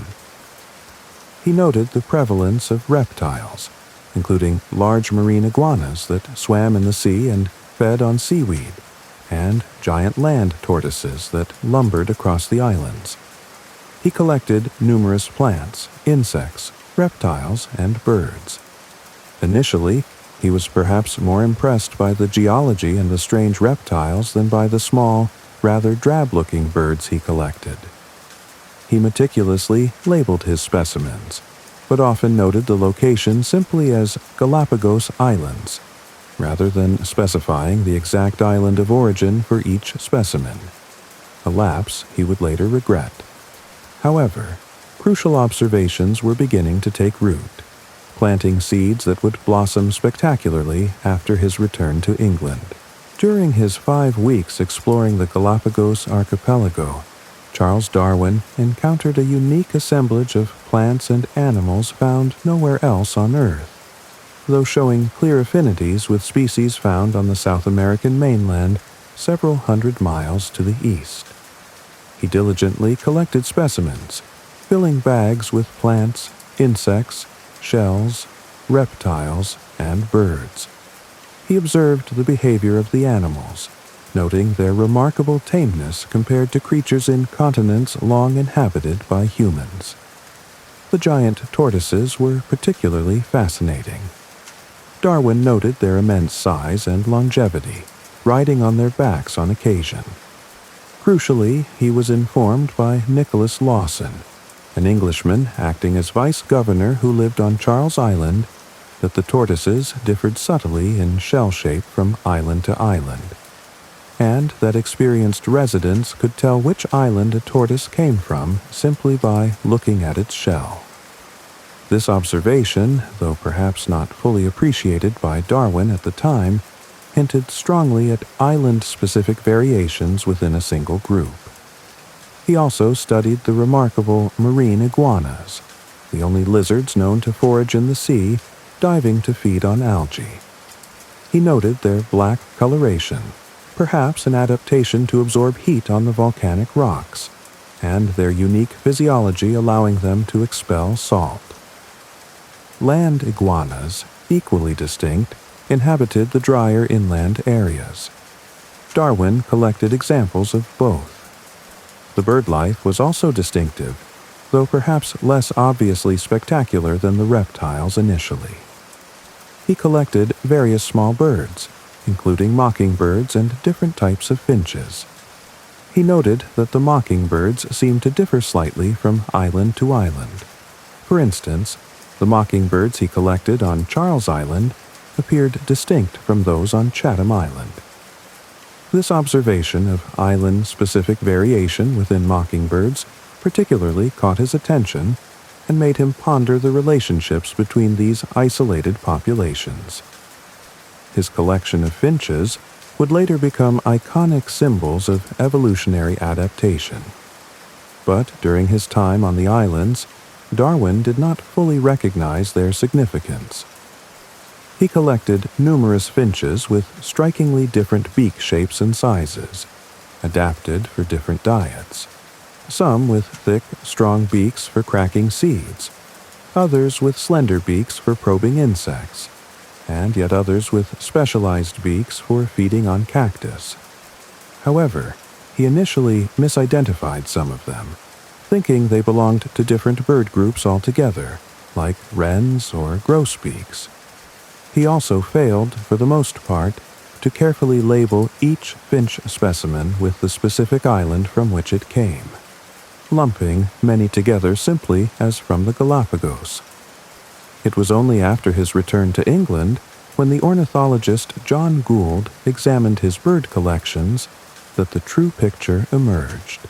He noted the prevalence of reptiles, including large marine iguanas that swam in the sea and fed on seaweed, and giant land tortoises that lumbered across the islands. He collected numerous plants, insects, reptiles, and birds. Initially, he was perhaps more impressed by the geology and the strange reptiles than by the small, rather drab-looking birds he collected. He meticulously labeled his specimens, but often noted the location simply as Galapagos Islands, rather than specifying the exact island of origin for each specimen, a lapse he would later regret. However, crucial observations were beginning to take root, planting seeds that would blossom spectacularly after his return to England. During his 5 weeks exploring the Galapagos archipelago, Charles Darwin encountered a unique assemblage of plants and animals found nowhere else on Earth, though showing clear affinities with species found on the South American mainland several hundred miles to the east. He diligently collected specimens, filling bags with plants, insects, shells, reptiles, and birds. He observed the behavior of the animals, noting their remarkable tameness compared to creatures in continents long inhabited by humans. The giant tortoises were particularly fascinating. Darwin noted their immense size and longevity, riding on their backs on occasion. Crucially, he was informed by Nicholas Lawson, an Englishman acting as vice-governor who lived on Charles Island, that the tortoises differed subtly in shell shape from island to island, and that experienced residents could tell which island a tortoise came from simply by looking at its shell. This observation, though perhaps not fully appreciated by Darwin at the time, hinted strongly at island-specific variations within a single group. He also studied the remarkable marine iguanas, the only lizards known to forage in the sea, diving to feed on algae. He noted their black coloration, perhaps an adaptation to absorb heat on the volcanic rocks, and their unique physiology allowing them to expel salt. Land iguanas, equally distinct, inhabited the drier inland areas. Darwin collected examples of both. The bird life was also distinctive, though perhaps less obviously spectacular than the reptiles initially. He collected various small birds, including mockingbirds and different types of finches. He noted that the mockingbirds seemed to differ slightly from island to island. For instance, the mockingbirds he collected on Charles Island appeared distinct from those on Chatham Island. This observation of island-specific variation within mockingbirds particularly caught his attention and made him ponder the relationships between these isolated populations. His collection of finches would later become iconic symbols of evolutionary adaptation. But during his time on the islands, Darwin did not fully recognize their significance. He collected numerous finches with strikingly different beak shapes and sizes, adapted for different diets. Some with thick, strong beaks for cracking seeds, others with slender beaks for probing insects, and yet others with specialized beaks for feeding on cactus. However, he initially misidentified some of them, thinking they belonged to different bird groups altogether, like wrens or grosbeaks. He also failed, for the most part, to carefully label each finch specimen with the specific island from which it came, lumping many together simply as from the Galapagos. It was only after his return to England, when the ornithologist John Gould examined his bird collections, that the true picture emerged.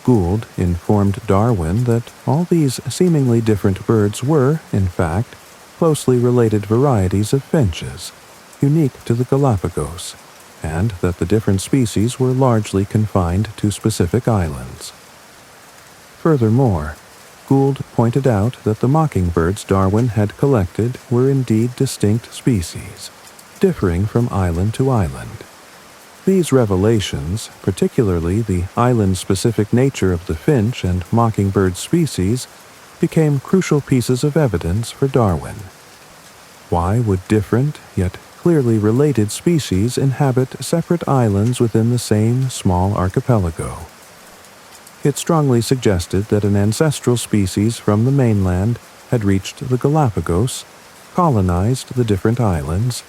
Gould informed Darwin that all these seemingly different birds were, in fact, closely related varieties of finches, unique to the Galapagos, and that the different species were largely confined to specific islands. Furthermore, Gould pointed out that the mockingbirds Darwin had collected were indeed distinct species, differing from island to island. These revelations, particularly the island-specific nature of the finch and mockingbird species, became crucial pieces of evidence for Darwin. Why would different, yet clearly related species inhabit separate islands within the same small archipelago? It strongly suggested that an ancestral species from the mainland had reached the Galapagos, colonized the different islands,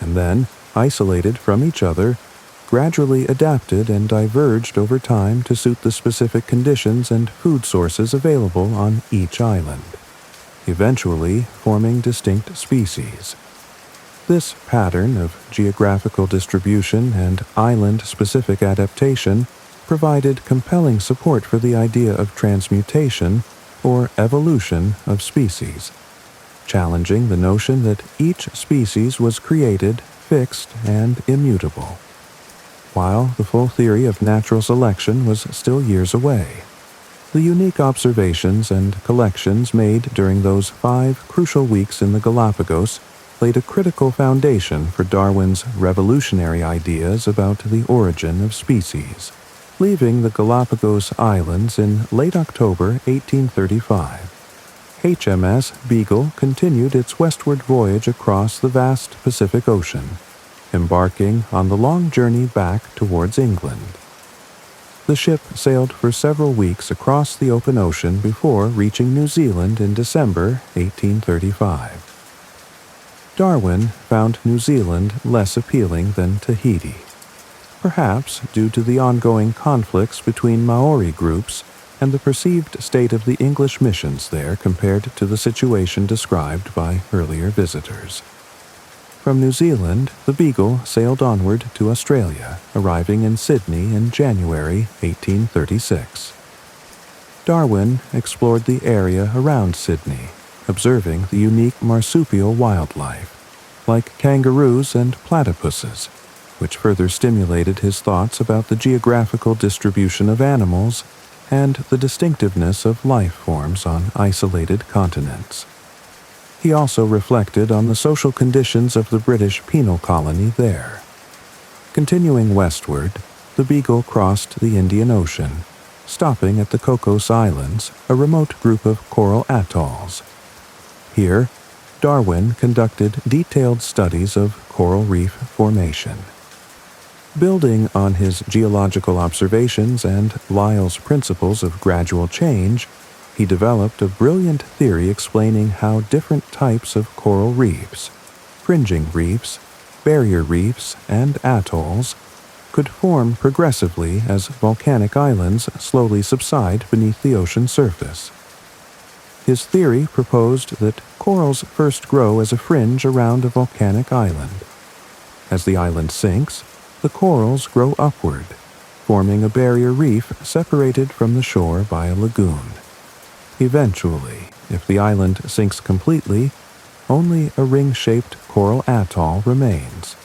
and then, isolated from each other, gradually adapted and diverged over time to suit the specific conditions and food sources available on each island, eventually forming distinct species. This pattern of geographical distribution and island-specific adaptation provided compelling support for the idea of transmutation, or evolution, of species, challenging the notion that each species was created, fixed, and immutable, while the full theory of natural selection was still years away. The unique observations and collections made during those 5 crucial weeks in the Galapagos laid a critical foundation for Darwin's revolutionary ideas about the origin of species, leaving the Galapagos Islands in late October 1835. HMS Beagle continued its westward voyage across the vast Pacific Ocean, embarking on the long journey back towards England. The ship sailed for several weeks across the open ocean before reaching New Zealand in December 1835. Darwin found New Zealand less appealing than Tahiti, perhaps due to the ongoing conflicts between Maori groups and the perceived state of the English missions there compared to the situation described by earlier visitors. From New Zealand, the Beagle sailed onward to Australia, arriving in Sydney in January 1836. Darwin explored the area around Sydney, observing the unique marsupial wildlife, like kangaroos and platypuses, which further stimulated his thoughts about the geographical distribution of animals and the distinctiveness of life forms on isolated continents. He also reflected on the social conditions of the British penal colony there. Continuing westward, the Beagle crossed the Indian Ocean, stopping at the Cocos Islands, a remote group of coral atolls. Here, Darwin conducted detailed studies of coral reef formation. Building on his geological observations and Lyell's principles of gradual change, he developed a brilliant theory explaining how different types of coral reefs, fringing reefs, barrier reefs, and atolls could form progressively as volcanic islands slowly subside beneath the ocean surface. His theory proposed that corals first grow as a fringe around a volcanic island. As the island sinks, the corals grow upward, forming a barrier reef separated from the shore by a lagoon. Eventually, if the island sinks completely, only a ring-shaped coral atoll remains.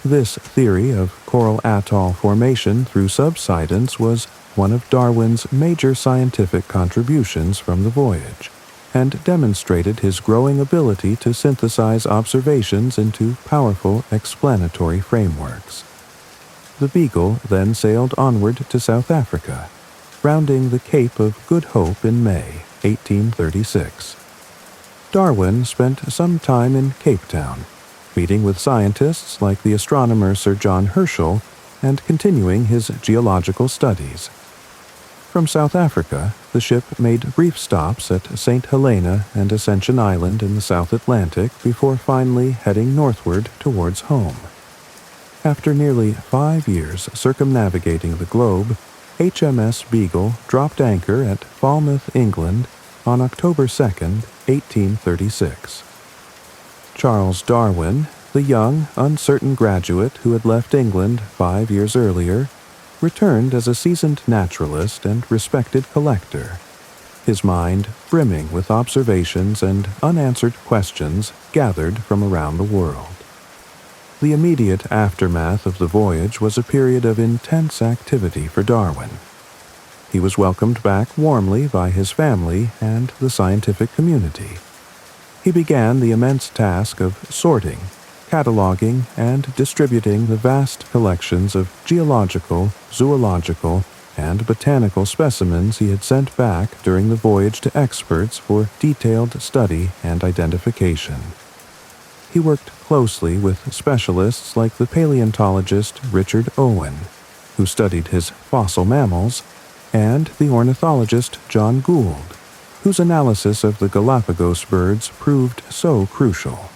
This theory of coral atoll formation through subsidence was one of Darwin's major scientific contributions from the voyage, and demonstrated his growing ability to synthesize observations into powerful explanatory frameworks. The Beagle then sailed onward to South Africa, rounding the Cape of Good Hope in May 1836. Darwin spent some time in Cape Town, meeting with scientists like the astronomer Sir John Herschel and continuing his geological studies. From South Africa, the ship made brief stops at St. Helena and Ascension Island in the South Atlantic before finally heading northward towards home. After nearly 5 years circumnavigating the globe, HMS Beagle dropped anchor at Falmouth, England, on October 2, 1836. Charles Darwin, the young, uncertain graduate who had left England 5 years earlier, returned as a seasoned naturalist and respected collector, his mind brimming with observations and unanswered questions gathered from around the world. The immediate aftermath of the voyage was a period of intense activity for Darwin. He was welcomed back warmly by his family and the scientific community. He began the immense task of sorting, cataloging, and distributing the vast collections of geological, zoological, and botanical specimens he had sent back during the voyage to experts for detailed study and identification. He worked closely with specialists like the paleontologist Richard Owen, who studied his fossil mammals, and the ornithologist John Gould, whose analysis of the Galapagos birds proved so crucial.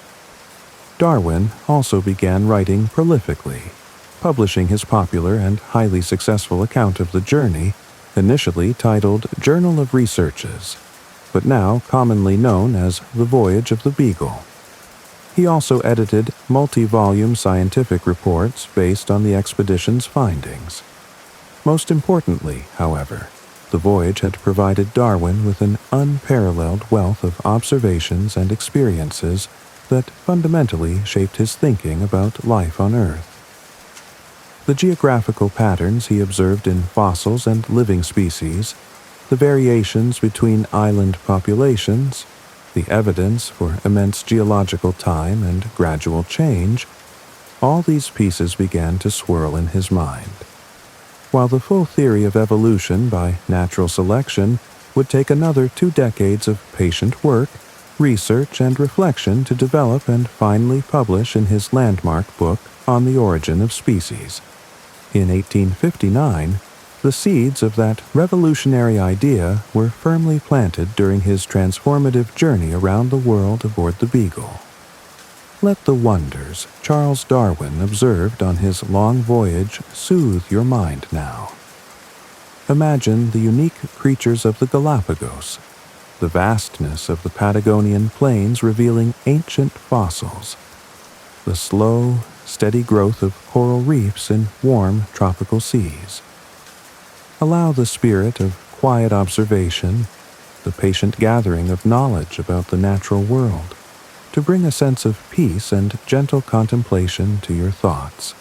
Darwin also began writing prolifically, publishing his popular and highly successful account of the journey, initially titled Journal of Researches, but now commonly known as The Voyage of the Beagle. He also edited multi-volume scientific reports based on the expedition's findings. Most importantly, however, the voyage had provided Darwin with an unparalleled wealth of observations and experiences that fundamentally shaped his thinking about life on Earth. The geographical patterns he observed in fossils and living species, the variations between island populations, the evidence for immense geological time and gradual change, all these pieces began to swirl in his mind. While the full theory of evolution by natural selection would take another 2 decades of patient work, research, and reflection to develop and finally publish in his landmark book On the Origin of Species. In 1859, the seeds of that revolutionary idea were firmly planted during his transformative journey around the world aboard the Beagle. Let the wonders Charles Darwin observed on his long voyage soothe your mind now. Imagine the unique creatures of the Galapagos, the vastness of the Patagonian plains revealing ancient fossils, the slow, steady growth of coral reefs in warm tropical seas. Allow the spirit of quiet observation, the patient gathering of knowledge about the natural world, to bring a sense of peace and gentle contemplation to your thoughts.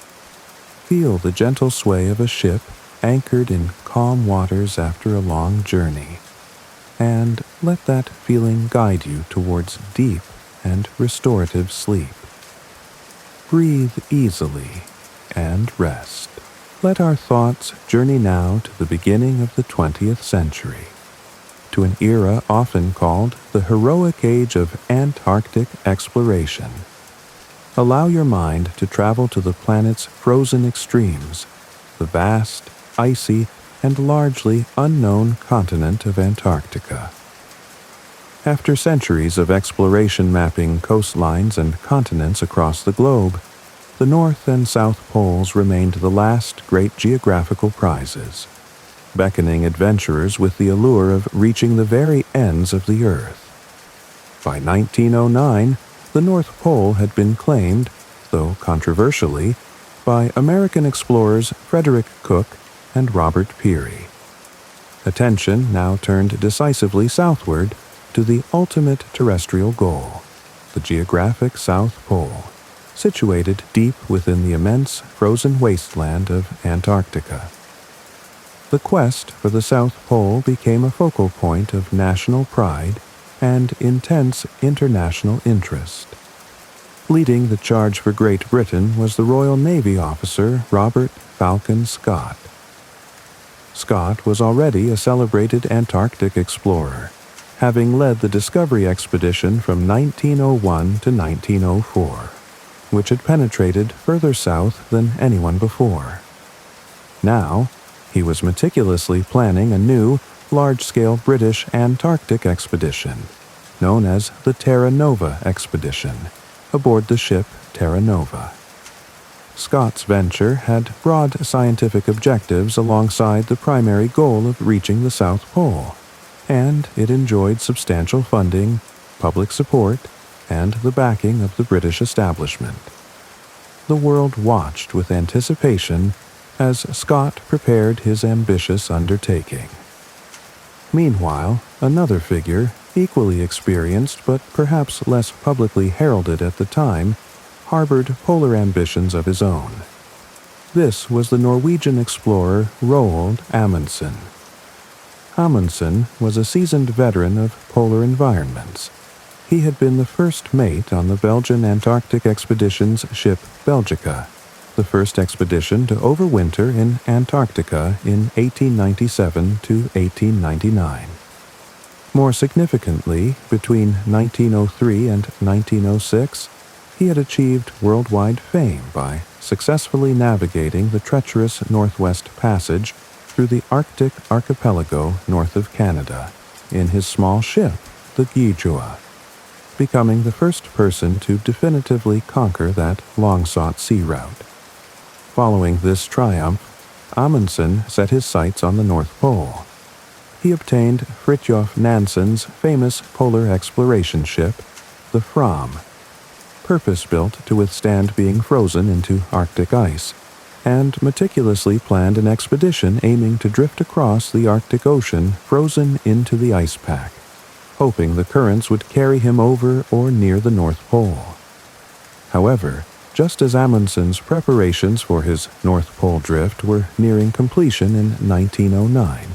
Feel the gentle sway of a ship anchored in calm waters after a long journey, and let that feeling guide you towards deep and restorative sleep. Breathe easily and rest. Let our thoughts journey now to the beginning of the 20th century, to an era often called the heroic age of Antarctic exploration. Allow your mind to travel to the planet's frozen extremes, the vast, icy, and largely unknown continent of Antarctica. After centuries of exploration mapping coastlines and continents across the globe, the North and South Poles remained the last great geographical prizes, beckoning adventurers with the allure of reaching the very ends of the Earth. By 1909, the North Pole had been claimed, though controversially, by American explorers Frederick Cook and Robert Peary. Attention now turned decisively southward to the ultimate terrestrial goal, the geographic South Pole, situated deep within the immense frozen wasteland of Antarctica. The quest for the South Pole became a focal point of national pride and intense international interest. Leading the charge for Great Britain was the Royal Navy officer Robert Falcon Scott. Scott was already a celebrated Antarctic explorer, having led the Discovery expedition from 1901 to 1904. Which had penetrated further south than anyone before. Now, he was meticulously planning a new, large-scale British Antarctic expedition, known as the Terra Nova expedition, aboard the ship Terra Nova. Scott's venture had broad scientific objectives alongside the primary goal of reaching the South Pole, and it enjoyed substantial funding, public support, and the backing of the British establishment. The world watched with anticipation as Scott prepared his ambitious undertaking. Meanwhile, another figure, equally experienced but perhaps less publicly heralded at the time, harbored polar ambitions of his own. This was the Norwegian explorer Roald Amundsen. Amundsen was a seasoned veteran of polar environments. He had been the first mate on the Belgian Antarctic expedition's ship Belgica, the first expedition to overwinter in Antarctica in 1897 to 1899. More significantly, between 1903 and 1906, he had achieved worldwide fame by successfully navigating the treacherous Northwest Passage through the Arctic archipelago north of Canada in his small ship, the Gijua, becoming the first person to definitively conquer that long-sought sea route. Following this triumph, Amundsen set his sights on the North Pole. He obtained Fridtjof Nansen's famous polar exploration ship, the Fram, purpose-built to withstand being frozen into Arctic ice, and meticulously planned an expedition aiming to drift across the Arctic Ocean frozen into the ice pack, hoping the currents would carry him over or near the North Pole. However, just as Amundsen's preparations for his North Pole drift were nearing completion in 1909,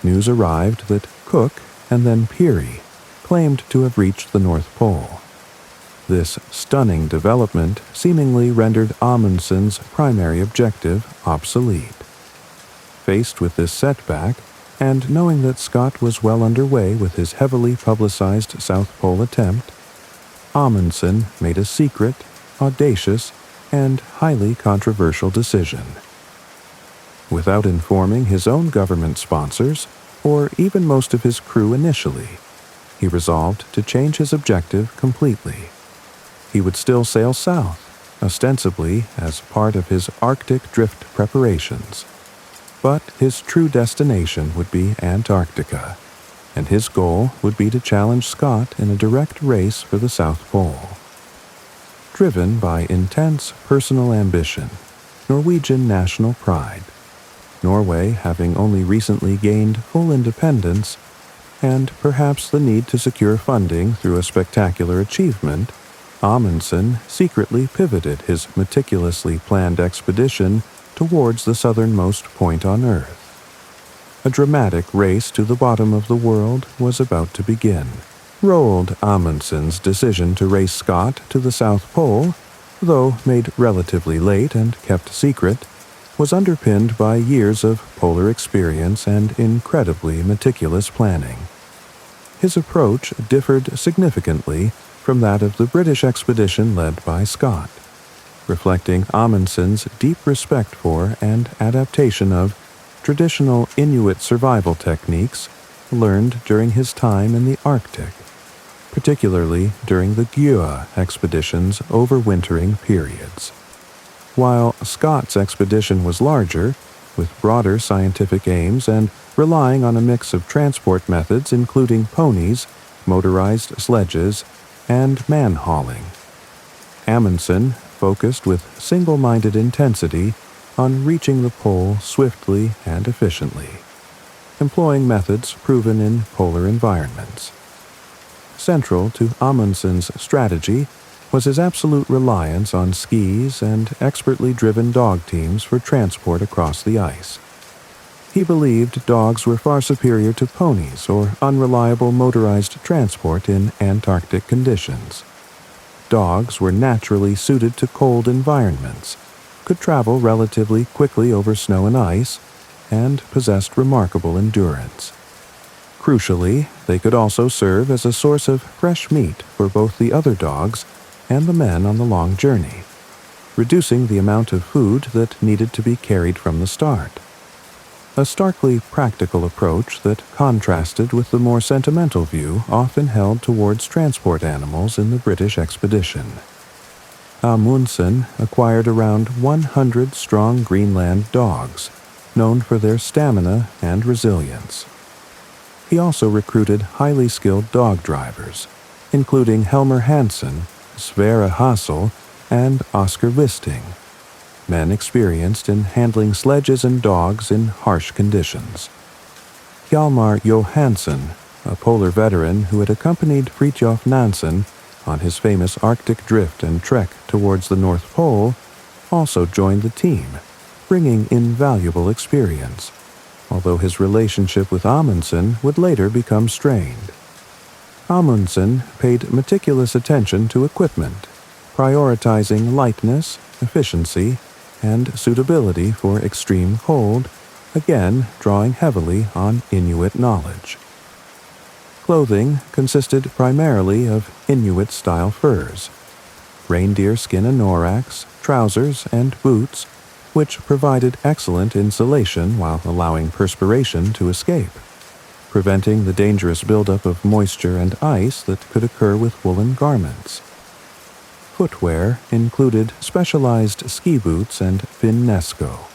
news arrived that Cook and then Peary claimed to have reached the North Pole. This stunning development seemingly rendered Amundsen's primary objective obsolete. Faced with this setback, and knowing that Scott was well underway with his heavily publicized South Pole attempt, Amundsen made a secret, audacious, and highly controversial decision. Without informing his own government sponsors, or even most of his crew initially, he resolved to change his objective completely. He would still sail south, ostensibly as part of his Arctic drift preparations. But his true destination would be Antarctica, and his goal would be to challenge Scott in a direct race for the South Pole. Driven by intense personal ambition, Norwegian national pride, Norway having only recently gained full independence, and perhaps the need to secure funding through a spectacular achievement, Amundsen secretly pivoted his meticulously planned expedition towards the southernmost point on Earth. A dramatic race to the bottom of the world was about to begin. Roald Amundsen's decision to race Scott to the South Pole, though made relatively late and kept secret, was underpinned by years of polar experience and incredibly meticulous planning. His approach differed significantly from that of the British expedition led by Scott, reflecting Amundsen's deep respect for and adaptation of traditional Inuit survival techniques learned during his time in the Arctic, particularly during the Gjøa expedition's overwintering periods. While Scott's expedition was larger, with broader scientific aims and relying on a mix of transport methods including ponies, motorized sledges, and man-hauling, Amundsen focused with single-minded intensity on reaching the pole swiftly and efficiently, employing methods proven in polar environments. Central to Amundsen's strategy was his absolute reliance on skis and expertly driven dog teams for transport across the ice. He believed dogs were far superior to ponies or unreliable motorized transport in Antarctic conditions. Dogs were naturally suited to cold environments, could travel relatively quickly over snow and ice, and possessed remarkable endurance. Crucially, they could also serve as a source of fresh meat for both the other dogs and the men on the long journey, reducing the amount of food that needed to be carried from the start. A starkly practical approach that contrasted with the more sentimental view often held towards transport animals in the British expedition. Amundsen acquired around 100 strong Greenland dogs, known for their stamina and resilience. He also recruited highly skilled dog drivers, including Helmer Hansen, Sverre Hassel, and Oscar Wisting, men experienced in handling sledges and dogs in harsh conditions. Hjalmar Johansen, a polar veteran who had accompanied Fridtjof Nansen on his famous Arctic drift and trek towards the North Pole, also joined the team, bringing invaluable experience, although his relationship with Amundsen would later become strained. Amundsen paid meticulous attention to equipment, prioritizing lightness, efficiency, and suitability for extreme cold, again drawing heavily on Inuit knowledge. Clothing consisted primarily of Inuit-style furs, reindeer skin anoraks, trousers, and boots, which provided excellent insulation while allowing perspiration to escape, preventing the dangerous buildup of moisture and ice that could occur with woolen garments. Footwear included specialized ski boots and finnesko,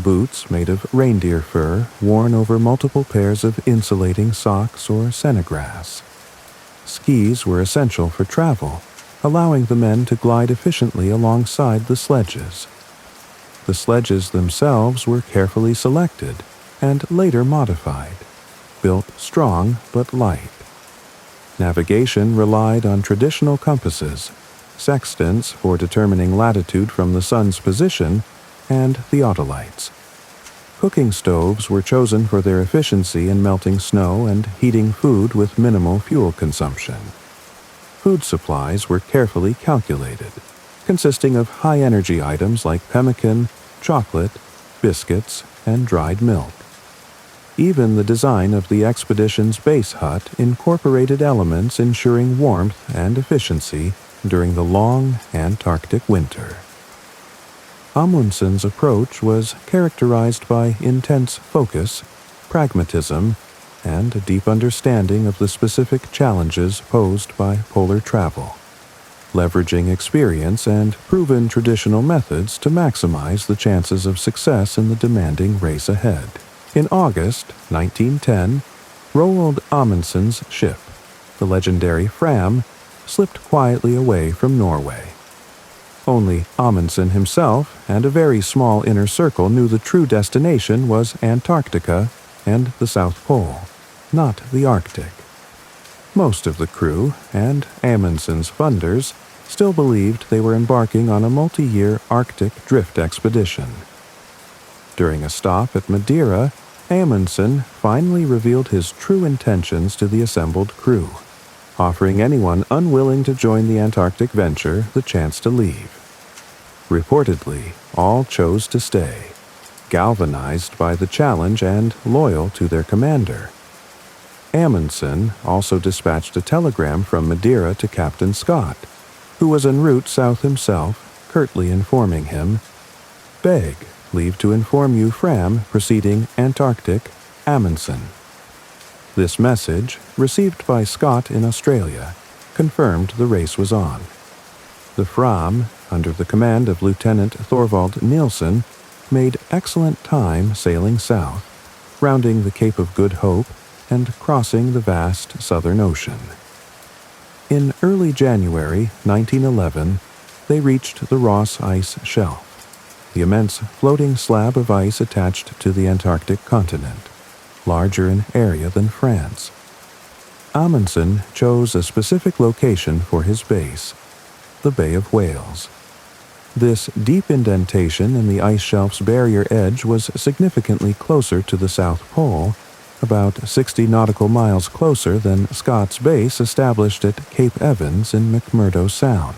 boots made of reindeer fur worn over multiple pairs of insulating socks or sennegrass. Skis were essential for travel, allowing the men to glide efficiently alongside the sledges. The sledges themselves were carefully selected and later modified, built strong but light. Navigation relied on traditional compasses, sextants for determining latitude from the sun's position, and theodolites. Cooking stoves were chosen for their efficiency in melting snow and heating food with minimal fuel consumption. Food supplies were carefully calculated, consisting of high-energy items like pemmican, chocolate, biscuits, and dried milk. Even the design of the expedition's base hut incorporated elements ensuring warmth and efficiency during the long Antarctic winter. Amundsen's approach was characterized by intense focus, pragmatism, and a deep understanding of the specific challenges posed by polar travel, leveraging experience and proven traditional methods to maximize the chances of success in the demanding race ahead. In August 1910, Roald Amundsen's ship, the legendary Fram, slipped quietly away from Norway. Only Amundsen himself and a very small inner circle knew the true destination was Antarctica and the South Pole, not the Arctic. Most of the crew and Amundsen's funders still believed they were embarking on a multi-year Arctic drift expedition. During a stop at Madeira, Amundsen finally revealed his true intentions to the assembled crew, offering anyone unwilling to join the Antarctic venture the chance to leave. Reportedly, all chose to stay, galvanized by the challenge and loyal to their commander. Amundsen also dispatched a telegram from Madeira to Captain Scott, who was en route south himself, curtly informing him, "Beg leave to inform you Fram proceeding Antarctic, Amundsen." This message, received by Scott in Australia, confirmed the race was on. The Fram, under the command of Lieutenant Thorvald Nielsen, made excellent time sailing south, rounding the Cape of Good Hope and crossing the vast Southern Ocean. In early January 1911, they reached the Ross Ice Shelf, the immense floating slab of ice attached to the Antarctic continent, larger in area than France. Amundsen chose a specific location for his base, the Bay of Whales. This deep indentation in the ice shelf's barrier edge was significantly closer to the South Pole, about 60 nautical miles closer than Scott's base established at Cape Evans in McMurdo Sound.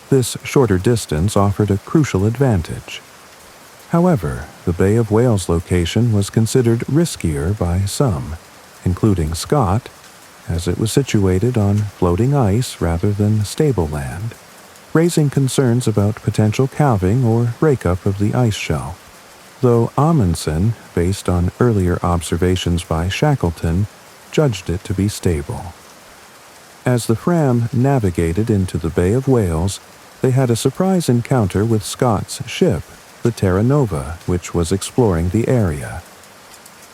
This shorter distance offered a crucial advantage. However, the Bay of Whales location was considered riskier by some, including Scott, as it was situated on floating ice rather than stable land, raising concerns about potential calving or breakup of the ice shelf, though Amundsen, based on earlier observations by Shackleton, judged it to be stable. As the Fram navigated into the Bay of Whales, they had a surprise encounter with Scott's ship, the Terra Nova, which was exploring the area.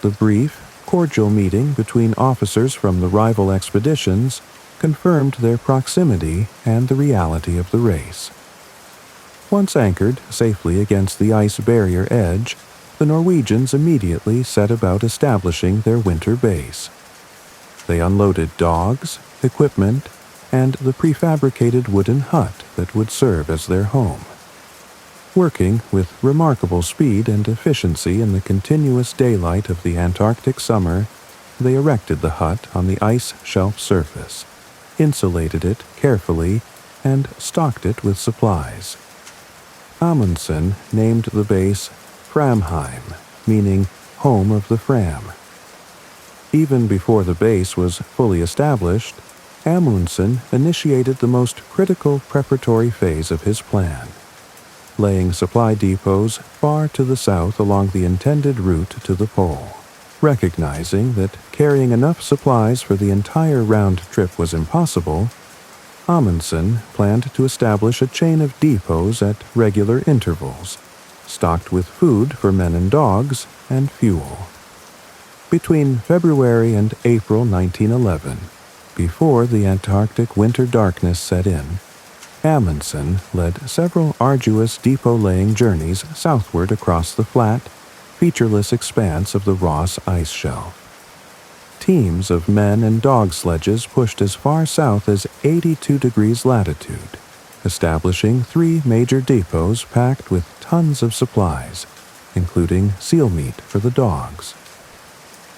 The brief, cordial meeting between officers from the rival expeditions confirmed their proximity and the reality of the race. Once anchored safely against the ice barrier edge, the Norwegians immediately set about establishing their winter base. They unloaded dogs, equipment, and the prefabricated wooden hut that would serve as their home. Working with remarkable speed and efficiency in the continuous daylight of the Antarctic summer, they erected the hut on the ice shelf surface, insulated it carefully, and stocked it with supplies. Amundsen named the base Framheim, meaning home of the Fram. Even before the base was fully established, Amundsen initiated the most critical preparatory phase of his plan, laying supply depots far to the south along the intended route to the pole. Recognizing that carrying enough supplies for the entire round trip was impossible, Amundsen planned to establish a chain of depots at regular intervals, stocked with food for men and dogs and fuel. Between February and April 1911, before the Antarctic winter darkness set in, Amundsen led several arduous depot-laying journeys southward across the flat, featureless expanse of the Ross ice shelf. Teams of men and dog sledges pushed as far south as 82 degrees latitude, establishing 3 major depots packed with tons of supplies, including seal meat for the dogs.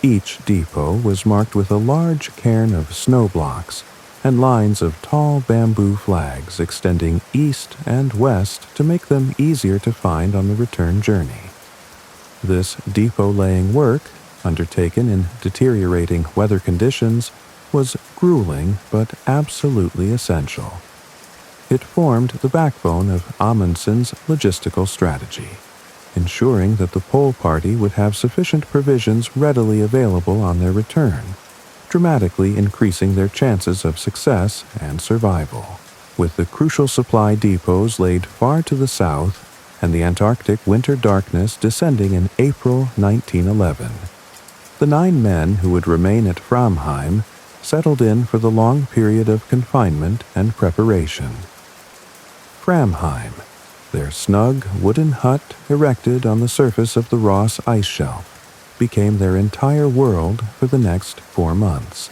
Each depot was marked with a large cairn of snow blocks and lines of tall bamboo flags extending east and west to make them easier to find on the return journey. This depot-laying work, undertaken in deteriorating weather conditions, was grueling but absolutely essential. It formed the backbone of Amundsen's logistical strategy, ensuring that the pole party would have sufficient provisions readily available on their return, dramatically increasing their chances of success and survival. With the crucial supply depots laid far to the south and the Antarctic winter darkness descending in April 1911, the 9 men who would remain at Framheim settled in for the long period of confinement and preparation. Framheim, their snug wooden hut erected on the surface of the Ross ice shelf, became their entire world for the next 4 months.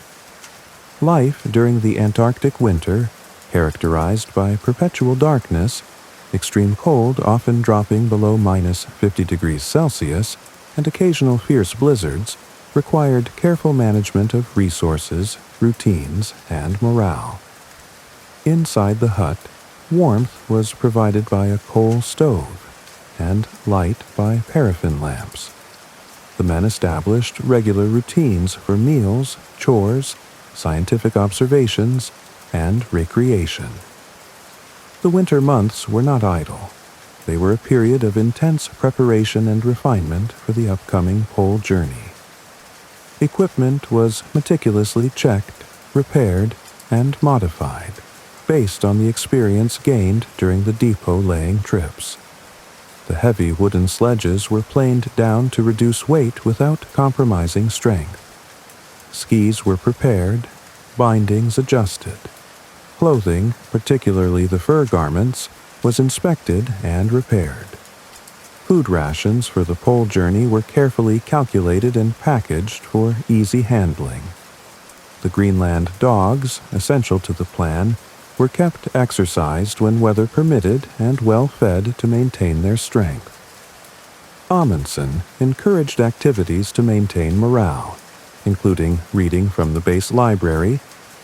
Life during the Antarctic winter, characterized by perpetual darkness, extreme cold often dropping below -50 degrees Celsius, and occasional fierce blizzards, required careful management of resources, routines, and morale. Inside the hut, warmth was provided by a coal stove, and light by paraffin lamps. The men established regular routines for meals, chores, scientific observations, and recreation. The winter months were not idle. They were a period of intense preparation and refinement for the upcoming pole journey. Equipment was meticulously checked, repaired, and modified, based on the experience gained during the depot-laying trips. The heavy wooden sledges were planed down to reduce weight without compromising strength. Skis were prepared, bindings adjusted. Clothing, particularly the fur garments, was inspected and repaired. Food rations for the pole journey were carefully calculated and packaged for easy handling. The Greenland dogs, essential to the plan, were kept exercised when weather permitted and well fed to maintain their strength. Amundsen encouraged activities to maintain morale, including reading from the base library,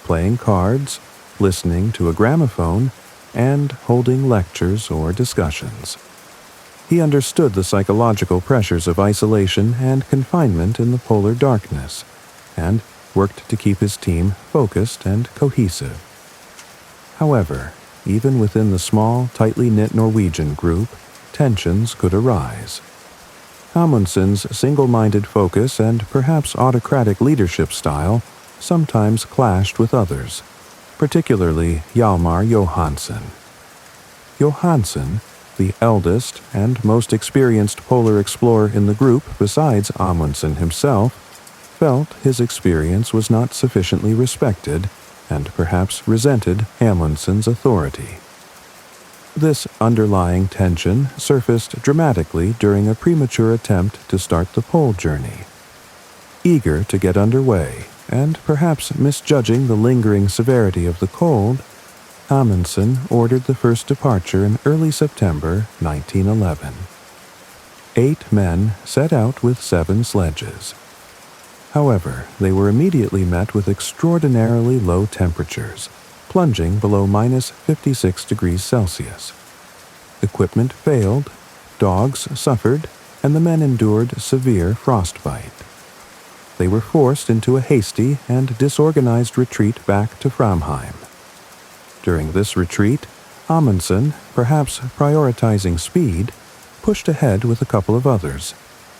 playing cards, listening to a gramophone, and holding lectures or discussions. He understood the psychological pressures of isolation and confinement in the polar darkness, and worked to keep his team focused and cohesive. However, even within the small, tightly knit Norwegian group, tensions could arise. Amundsen's single-minded focus and perhaps autocratic leadership style sometimes clashed with others, particularly Hjalmar Johansen. Johansen, the eldest and most experienced polar explorer in the group besides Amundsen himself, felt his experience was not sufficiently respected and perhaps resented Amundsen's authority. This underlying tension surfaced dramatically during a premature attempt to start the pole journey. Eager to get underway, and perhaps misjudging the lingering severity of the cold, Amundsen ordered the first departure in early September 1911. 8 men set out with 7 sledges. However, they were immediately met with extraordinarily low temperatures, plunging below minus 56 degrees Celsius. Equipment failed, dogs suffered, and the men endured severe frostbite. They were forced into a hasty and disorganized retreat back to Framheim. During this retreat, Amundsen, perhaps prioritizing speed, pushed ahead with a couple of others,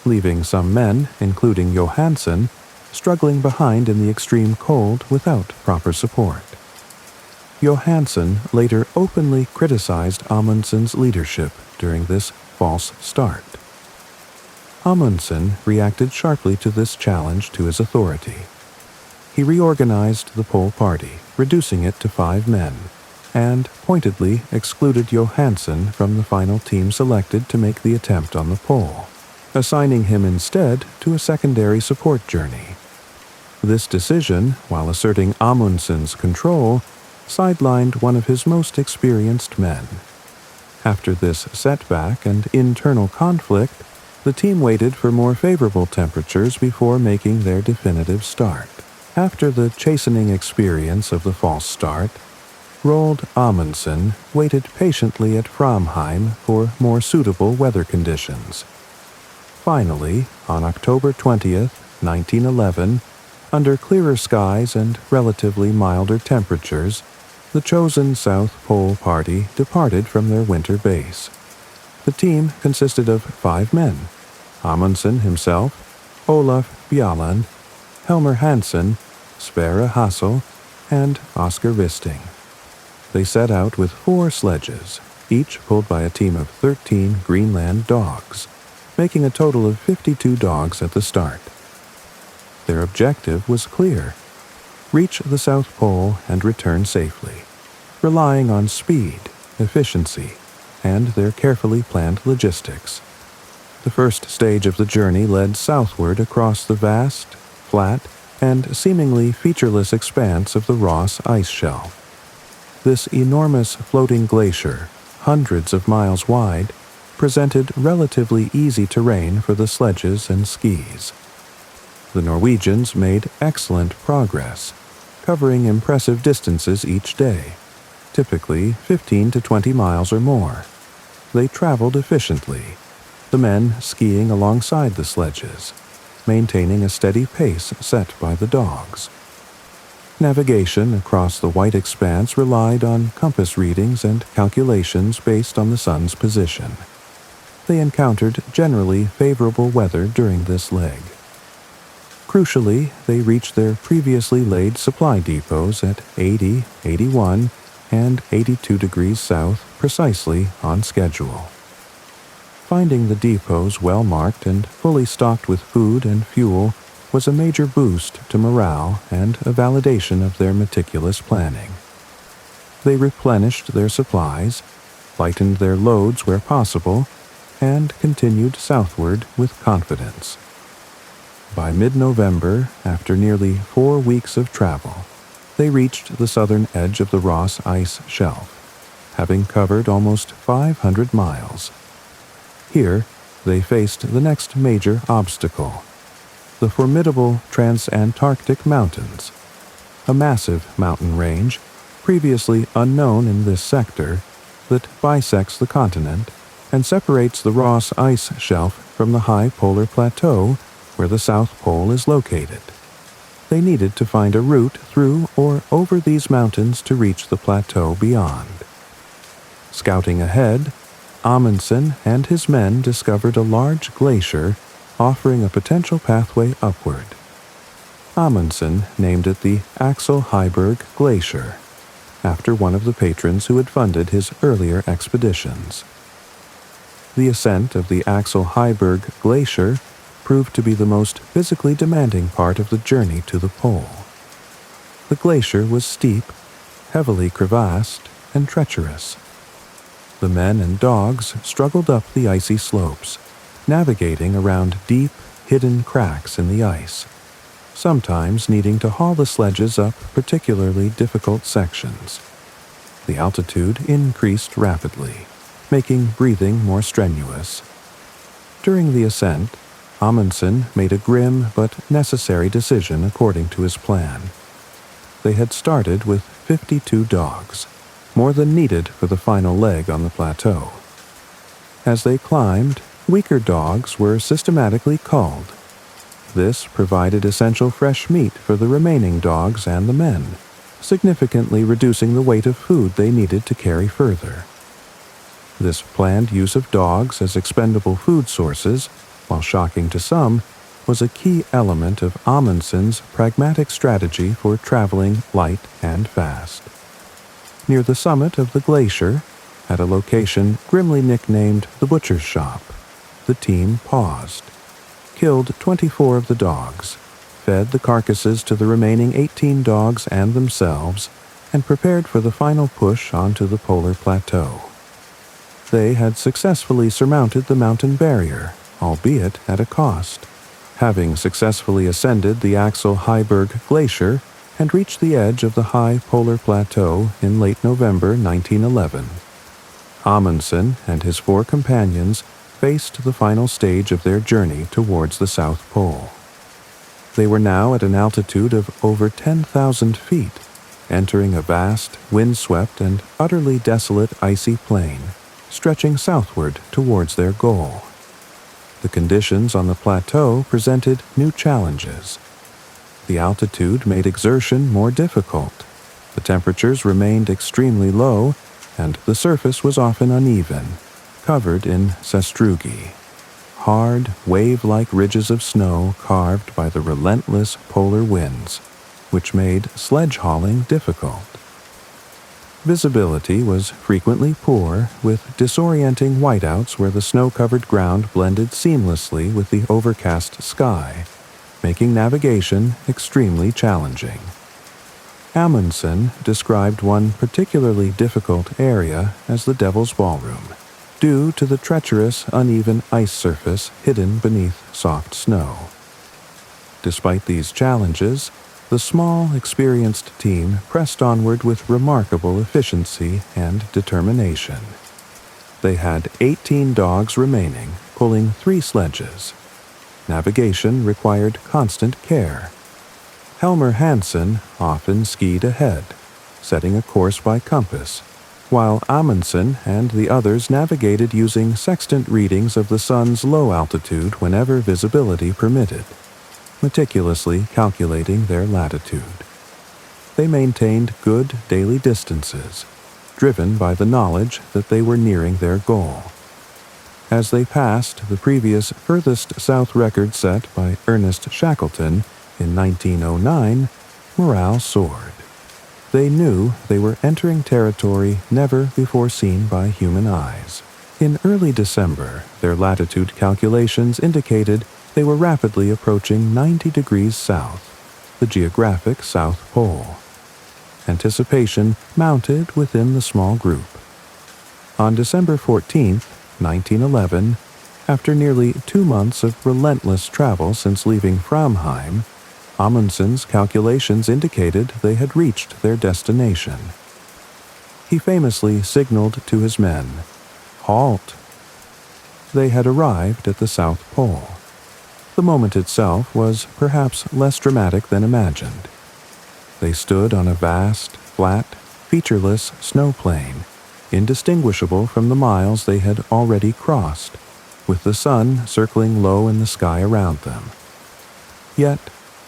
leaving some men, including Johansen, struggling behind in the extreme cold without proper support. Johansen later openly criticized Amundsen's leadership during this false start. Amundsen reacted sharply to this challenge to his authority. He reorganized the pole party, reducing it to 5 men, and pointedly excluded Johansen from the final team selected to make the attempt on the pole, assigning him instead to a secondary support journey. This decision, while asserting Amundsen's control, sidelined one of his most experienced men. After this setback and internal conflict, the team waited for more favorable temperatures before making their definitive start. After the chastening experience of the false start, Roald Amundsen waited patiently at Framheim for more suitable weather conditions. Finally, on October 20th, 1911, under clearer skies and relatively milder temperatures, the chosen South Pole party departed from their winter base. The team consisted of 5 men: Amundsen himself, Olaf Bjaaland, Helmer Hansen, Sverre Hassel, and Oscar Wisting. They set out with 4 sledges, each pulled by a team of 13 Greenland dogs, making a total of 52 dogs at the start. Their objective was clear: reach the South Pole and return safely, relying on speed, efficiency, and their carefully planned logistics. The first stage of the journey led southward across the vast, flat, and seemingly featureless expanse of the Ross ice shelf. This enormous floating glacier, hundreds of miles wide, presented relatively easy terrain for the sledges and skis. The Norwegians made excellent progress, covering impressive distances each day, typically 15 to 20 miles or more. They traveled efficiently, the men skiing alongside the sledges, maintaining a steady pace set by the dogs. Navigation across the white expanse relied on compass readings and calculations based on the sun's position. They encountered generally favorable weather during this leg. Crucially, they reached their previously laid supply depots at 80, 81, and 82 degrees south precisely on schedule. Finding the depots well marked and fully stocked with food and fuel was a major boost to morale and a validation of their meticulous planning. They replenished their supplies, lightened their loads where possible, and continued southward with confidence. By mid-November, after nearly 4 weeks of travel, they reached the southern edge of the Ross ice shelf, having covered almost 500 miles. Here, they faced the next major obstacle: the formidable Transantarctic Mountains, a massive mountain range, previously unknown in this sector, that bisects the continent and separates the Ross ice shelf from the high polar plateau where the South Pole is located. They needed to find a route through or over these mountains to reach the plateau beyond. Scouting ahead, Amundsen and his men discovered a large glacier offering a potential pathway upward. Amundsen named it the Axel Heiberg Glacier, after one of the patrons who had funded his earlier expeditions. The ascent of the Axel Heiberg Glacier proved to be the most physically demanding part of the journey to the pole. The glacier was steep, heavily crevassed, and treacherous. The men and dogs struggled up the icy slopes, navigating around deep, hidden cracks in the ice, sometimes needing to haul the sledges up particularly difficult sections. The altitude increased rapidly, making breathing more strenuous. During the ascent, Amundsen made a grim but necessary decision according to his plan. They had started with 52 dogs, more than needed for the final leg on the plateau. As they climbed, weaker dogs were systematically culled. This provided essential fresh meat for the remaining dogs and the men, significantly reducing the weight of food they needed to carry further. This planned use of dogs as expendable food sources, while shocking to some, was a key element of Amundsen's pragmatic strategy for traveling light and fast. Near the summit of the glacier, at a location grimly nicknamed the Butcher's Shop, the team paused, killed 24 of the dogs, fed the carcasses to the remaining 18 dogs and themselves, and prepared for the final push onto the polar plateau. They had successfully surmounted the mountain barrier, albeit at a cost, having successfully ascended the Axel Heiberg Glacier and reached the edge of the high polar plateau in late November 1911. Amundsen and his 4 companions faced the final stage of their journey towards the South Pole. They were now at an altitude of over 10,000 feet, entering a vast, windswept, and utterly desolate icy plain, stretching southward towards their goal. The conditions on the plateau presented new challenges. The altitude made exertion more difficult. The temperatures remained extremely low, and the surface was often uneven, covered in sastrugi, hard, wave-like ridges of snow carved by the relentless polar winds, which made sledge hauling difficult. Visibility was frequently poor, with disorienting whiteouts where the snow-covered ground blended seamlessly with the overcast sky, making navigation extremely challenging. Amundsen described one particularly difficult area as the Devil's Ballroom, due to the treacherous, uneven ice surface hidden beneath soft snow. Despite these challenges, the small, experienced team pressed onward with remarkable efficiency and determination. They had 18 dogs remaining, pulling 3 sledges. Navigation required constant care. Helmer Hansen often skied ahead, setting a course by compass, while Amundsen and the others navigated using sextant readings of the sun's low altitude whenever visibility permitted, meticulously calculating their latitude. They maintained good daily distances, driven by the knowledge that they were nearing their goal. As they passed the previous furthest south record set by Ernest Shackleton in 1909, morale soared. They knew they were entering territory never before seen by human eyes. In early December, their latitude calculations indicated they were rapidly approaching 90 degrees south, the geographic South Pole. Anticipation mounted within the small group. On December 14, 1911, after nearly 2 months of relentless travel since leaving Framheim, Amundsen's calculations indicated they had reached their destination. He famously signaled to his men, "Halt!" They had arrived at the South Pole. The moment itself was perhaps less dramatic than imagined. They stood on a vast, flat, featureless snow plain, indistinguishable from the miles they had already crossed, with the sun circling low in the sky around them. Yet,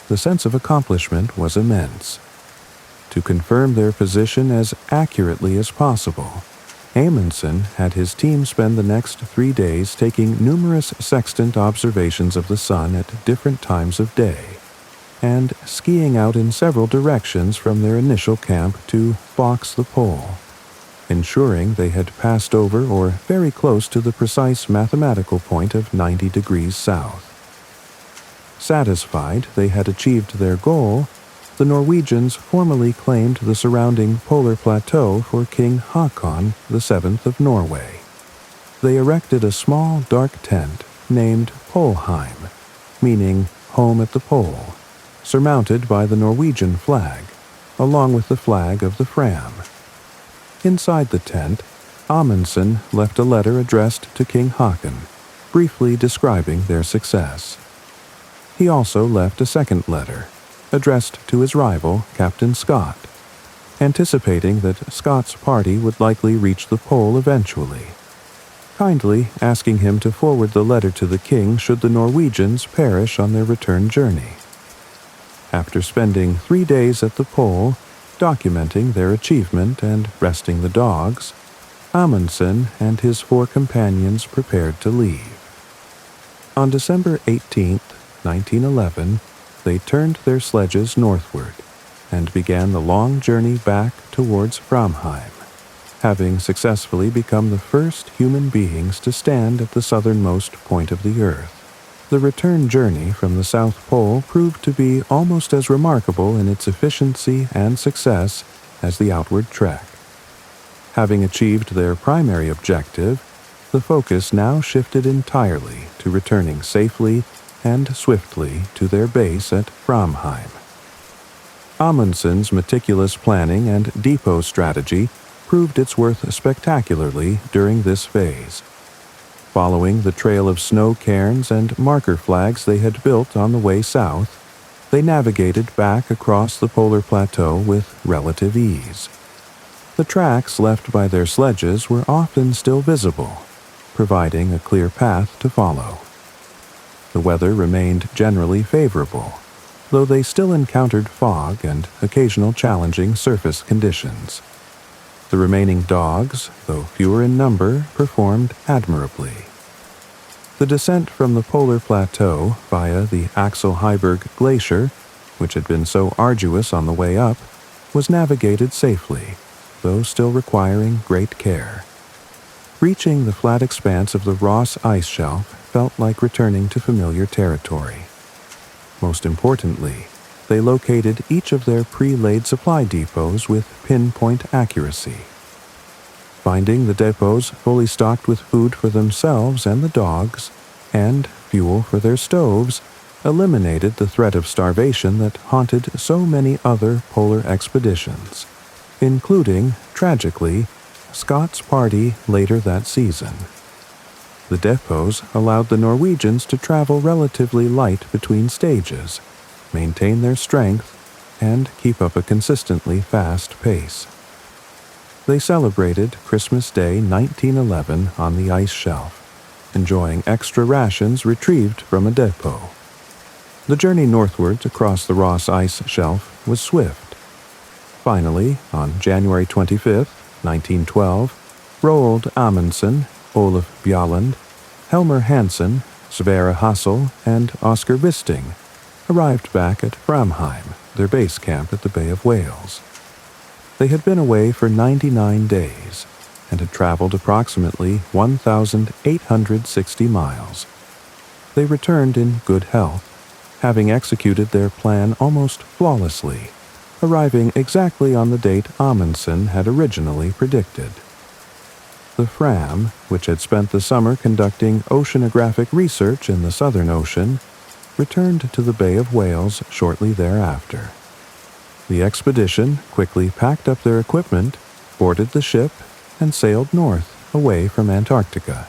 the sense of accomplishment was immense. To confirm their position as accurately as possible, Amundsen had his team spend the next 3 days taking numerous sextant observations of the sun at different times of day, and skiing out in several directions from their initial camp to box the pole, ensuring they had passed over or very close to the precise mathematical point of 90 degrees south. Satisfied they had achieved their goal, the Norwegians formally claimed the surrounding polar plateau for King Håkon VII of Norway. They erected a small dark tent named Polheim, meaning home at the pole, surmounted by the Norwegian flag, along with the flag of the Fram. Inside the tent, Amundsen left a letter addressed to King Håkon, briefly describing their success. He also left a second letter, addressed to his rival, Captain Scott, anticipating that Scott's party would likely reach the pole eventually, kindly asking him to forward the letter to the king should the Norwegians perish on their return journey. After spending 3 days at the pole, documenting their achievement and resting the dogs, Amundsen and his 4 companions prepared to leave. On December 18, 1911, they turned their sledges northward and began the long journey back towards Framheim, having successfully become the first human beings to stand at the southernmost point of the Earth. The return journey from the South Pole proved to be almost as remarkable in its efficiency and success as the outward trek. Having achieved their primary objective, the focus now shifted entirely to returning safely and swiftly to their base at Framheim. Amundsen's meticulous planning and depot strategy proved its worth spectacularly during this phase. Following the trail of snow cairns and marker flags they had built on the way south, they navigated back across the polar plateau with relative ease. The tracks left by their sledges were often still visible, providing a clear path to follow. The weather remained generally favorable, though they still encountered fog and occasional challenging surface conditions. The remaining dogs, though fewer in number, performed admirably. The descent from the polar plateau via the Axel Heiberg Glacier, which had been so arduous on the way up, was navigated safely, though still requiring great care. Reaching the flat expanse of the Ross ice shelf felt like returning to familiar territory. Most importantly, they located each of their pre-laid supply depots with pinpoint accuracy. Finding the depots fully stocked with food for themselves and the dogs, and fuel for their stoves, eliminated the threat of starvation that haunted so many other polar expeditions, including, tragically, Scott's party later that season. The depots allowed the Norwegians to travel relatively light between stages, maintain their strength, and keep up a consistently fast pace. They celebrated Christmas Day 1911 on the ice shelf, enjoying extra rations retrieved from a depot. The journey northward across the Ross ice shelf was swift. Finally, on January 25, 1912, Roald Amundsen, Olaf Bjaaland, Helmer Hansen, Sverre Hassel, and Oscar Wisting arrived back at Framheim, their base camp at the Bay of Whales. They had been away for 99 days and had traveled approximately 1,860 miles. They returned in good health, having executed their plan almost flawlessly, arriving exactly on the date Amundsen had originally predicted. The Fram, which had spent the summer conducting oceanographic research in the Southern Ocean, returned to the Bay of Whales shortly thereafter. The expedition quickly packed up their equipment, boarded the ship, and sailed north, away from Antarctica.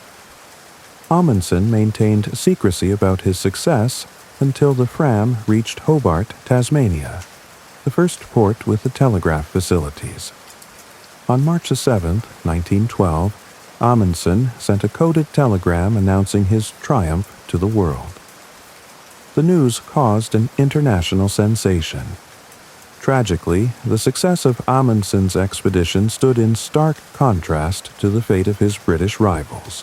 Amundsen maintained secrecy about his success until the Fram reached Hobart, Tasmania, the first port with the telegraph facilities. On March 7, 1912, Amundsen sent a coded telegram announcing his triumph to the world. The news caused an international sensation. Tragically, the success of Amundsen's expedition stood in stark contrast to the fate of his British rivals.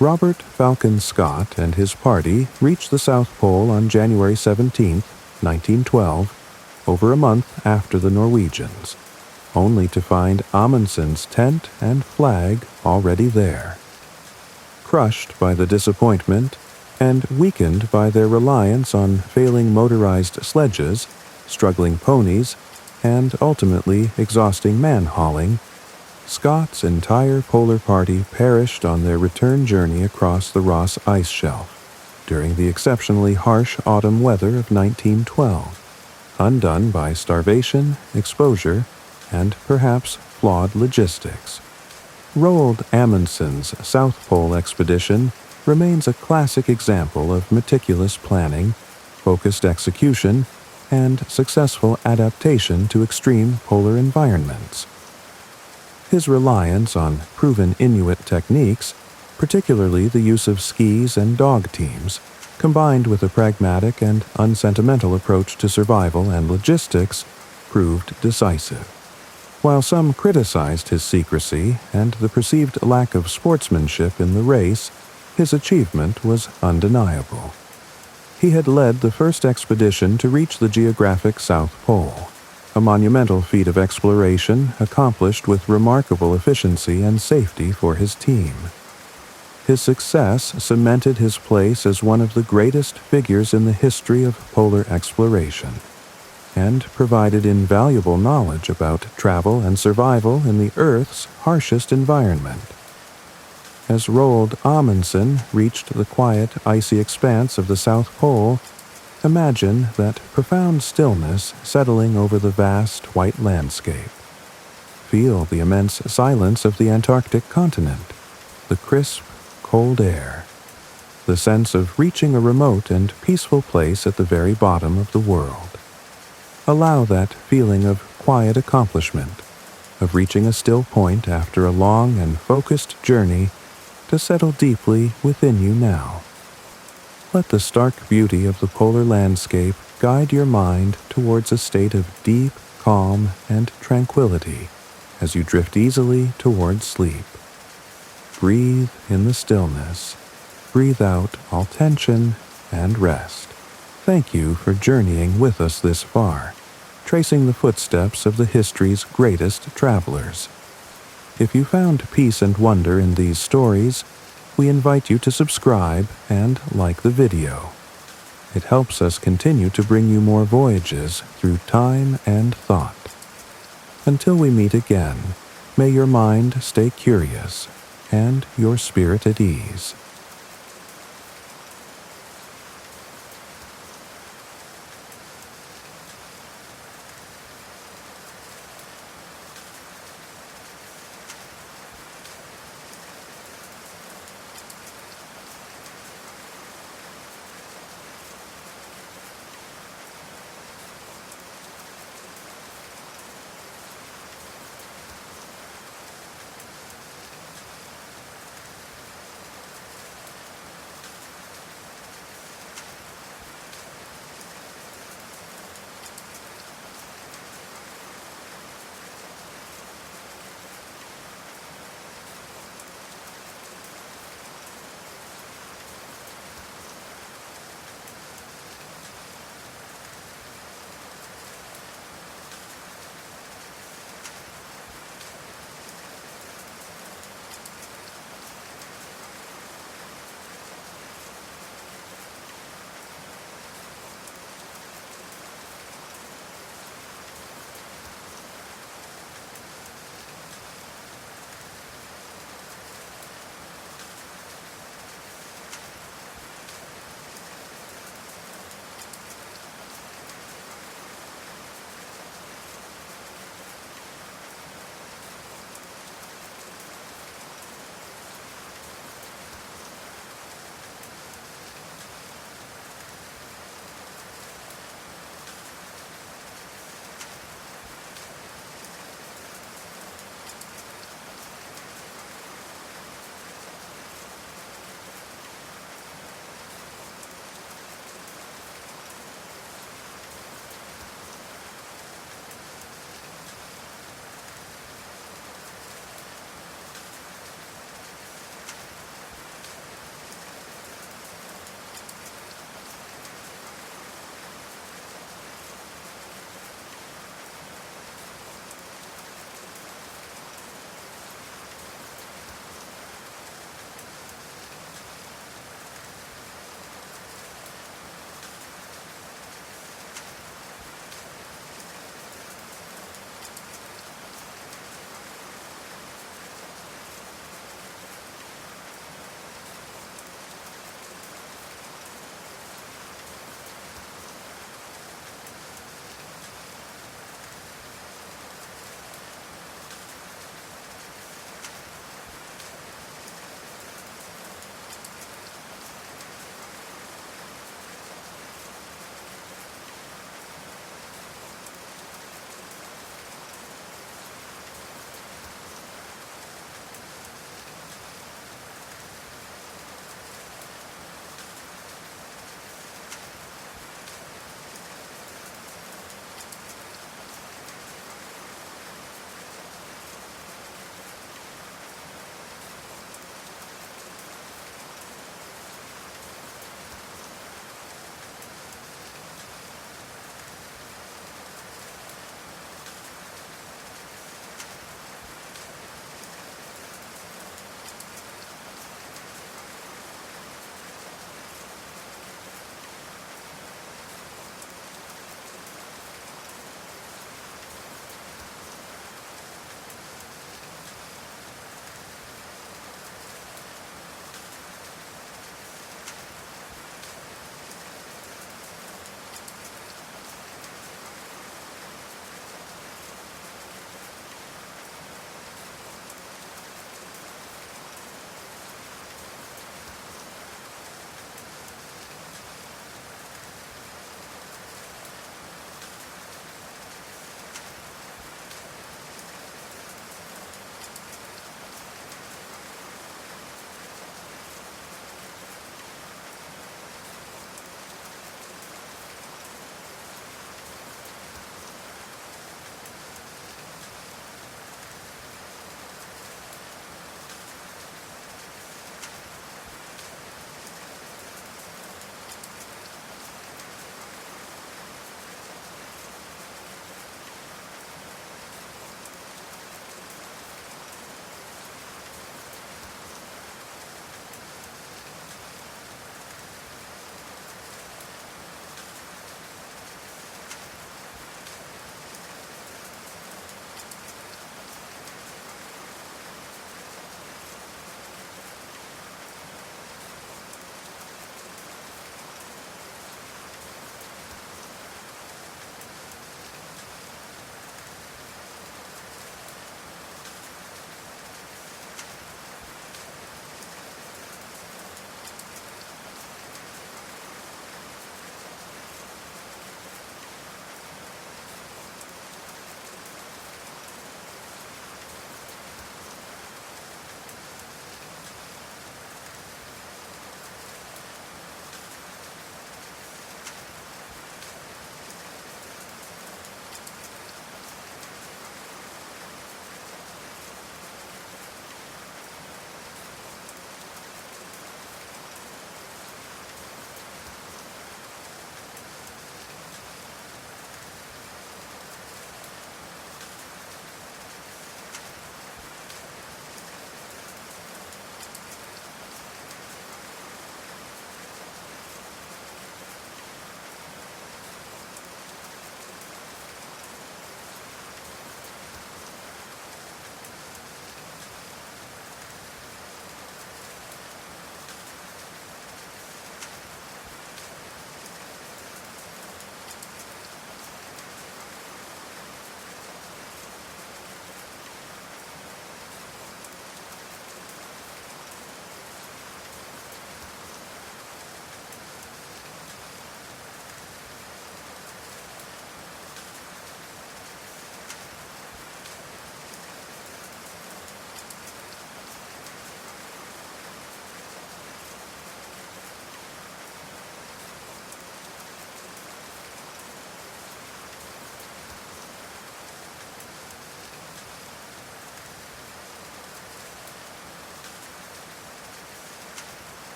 Robert Falcon Scott and his party reached the South Pole on January 17, 1912, over a month after the Norwegians, only to find Amundsen's tent and flag already there. Crushed by the disappointment, and weakened by their reliance on failing motorized sledges, struggling ponies, and ultimately exhausting man-hauling, Scott's entire polar party perished on their return journey across the Ross ice shelf during the exceptionally harsh autumn weather of 1912, undone by starvation, exposure, and perhaps flawed logistics. Roald Amundsen's South Pole expedition remains a classic example of meticulous planning, focused execution, and successful adaptation to extreme polar environments. His reliance on proven Inuit techniques, particularly the use of skis and dog teams, combined with a pragmatic and unsentimental approach to survival and logistics, proved decisive. While some criticized his secrecy and the perceived lack of sportsmanship in the race, his achievement was undeniable. He had led the first expedition to reach the geographic South Pole, a monumental feat of exploration accomplished with remarkable efficiency and safety for his team. His success cemented his place as one of the greatest figures in the history of polar exploration, and provided invaluable knowledge about travel and survival in the Earth's harshest environment. As Roald Amundsen reached the quiet, icy expanse of the South Pole, imagine that profound stillness settling over the vast white landscape. Feel the immense silence of the Antarctic continent, the crisp, cold air, the sense of reaching a remote and peaceful place at the very bottom of the world. Allow that feeling of quiet accomplishment, of reaching a still point after a long and focused journey, to settle deeply within you now. Let the stark beauty of the polar landscape guide your mind towards a state of deep calm and tranquility as you drift easily towards sleep. Breathe in the stillness. Breathe out all tension and rest. Thank you for journeying with us this far, tracing the footsteps of the history's greatest travelers. If you found peace and wonder in these stories, we invite you to subscribe and like the video. It helps us continue to bring you more voyages through time and thought. Until we meet again, may your mind stay curious and your spirit at ease.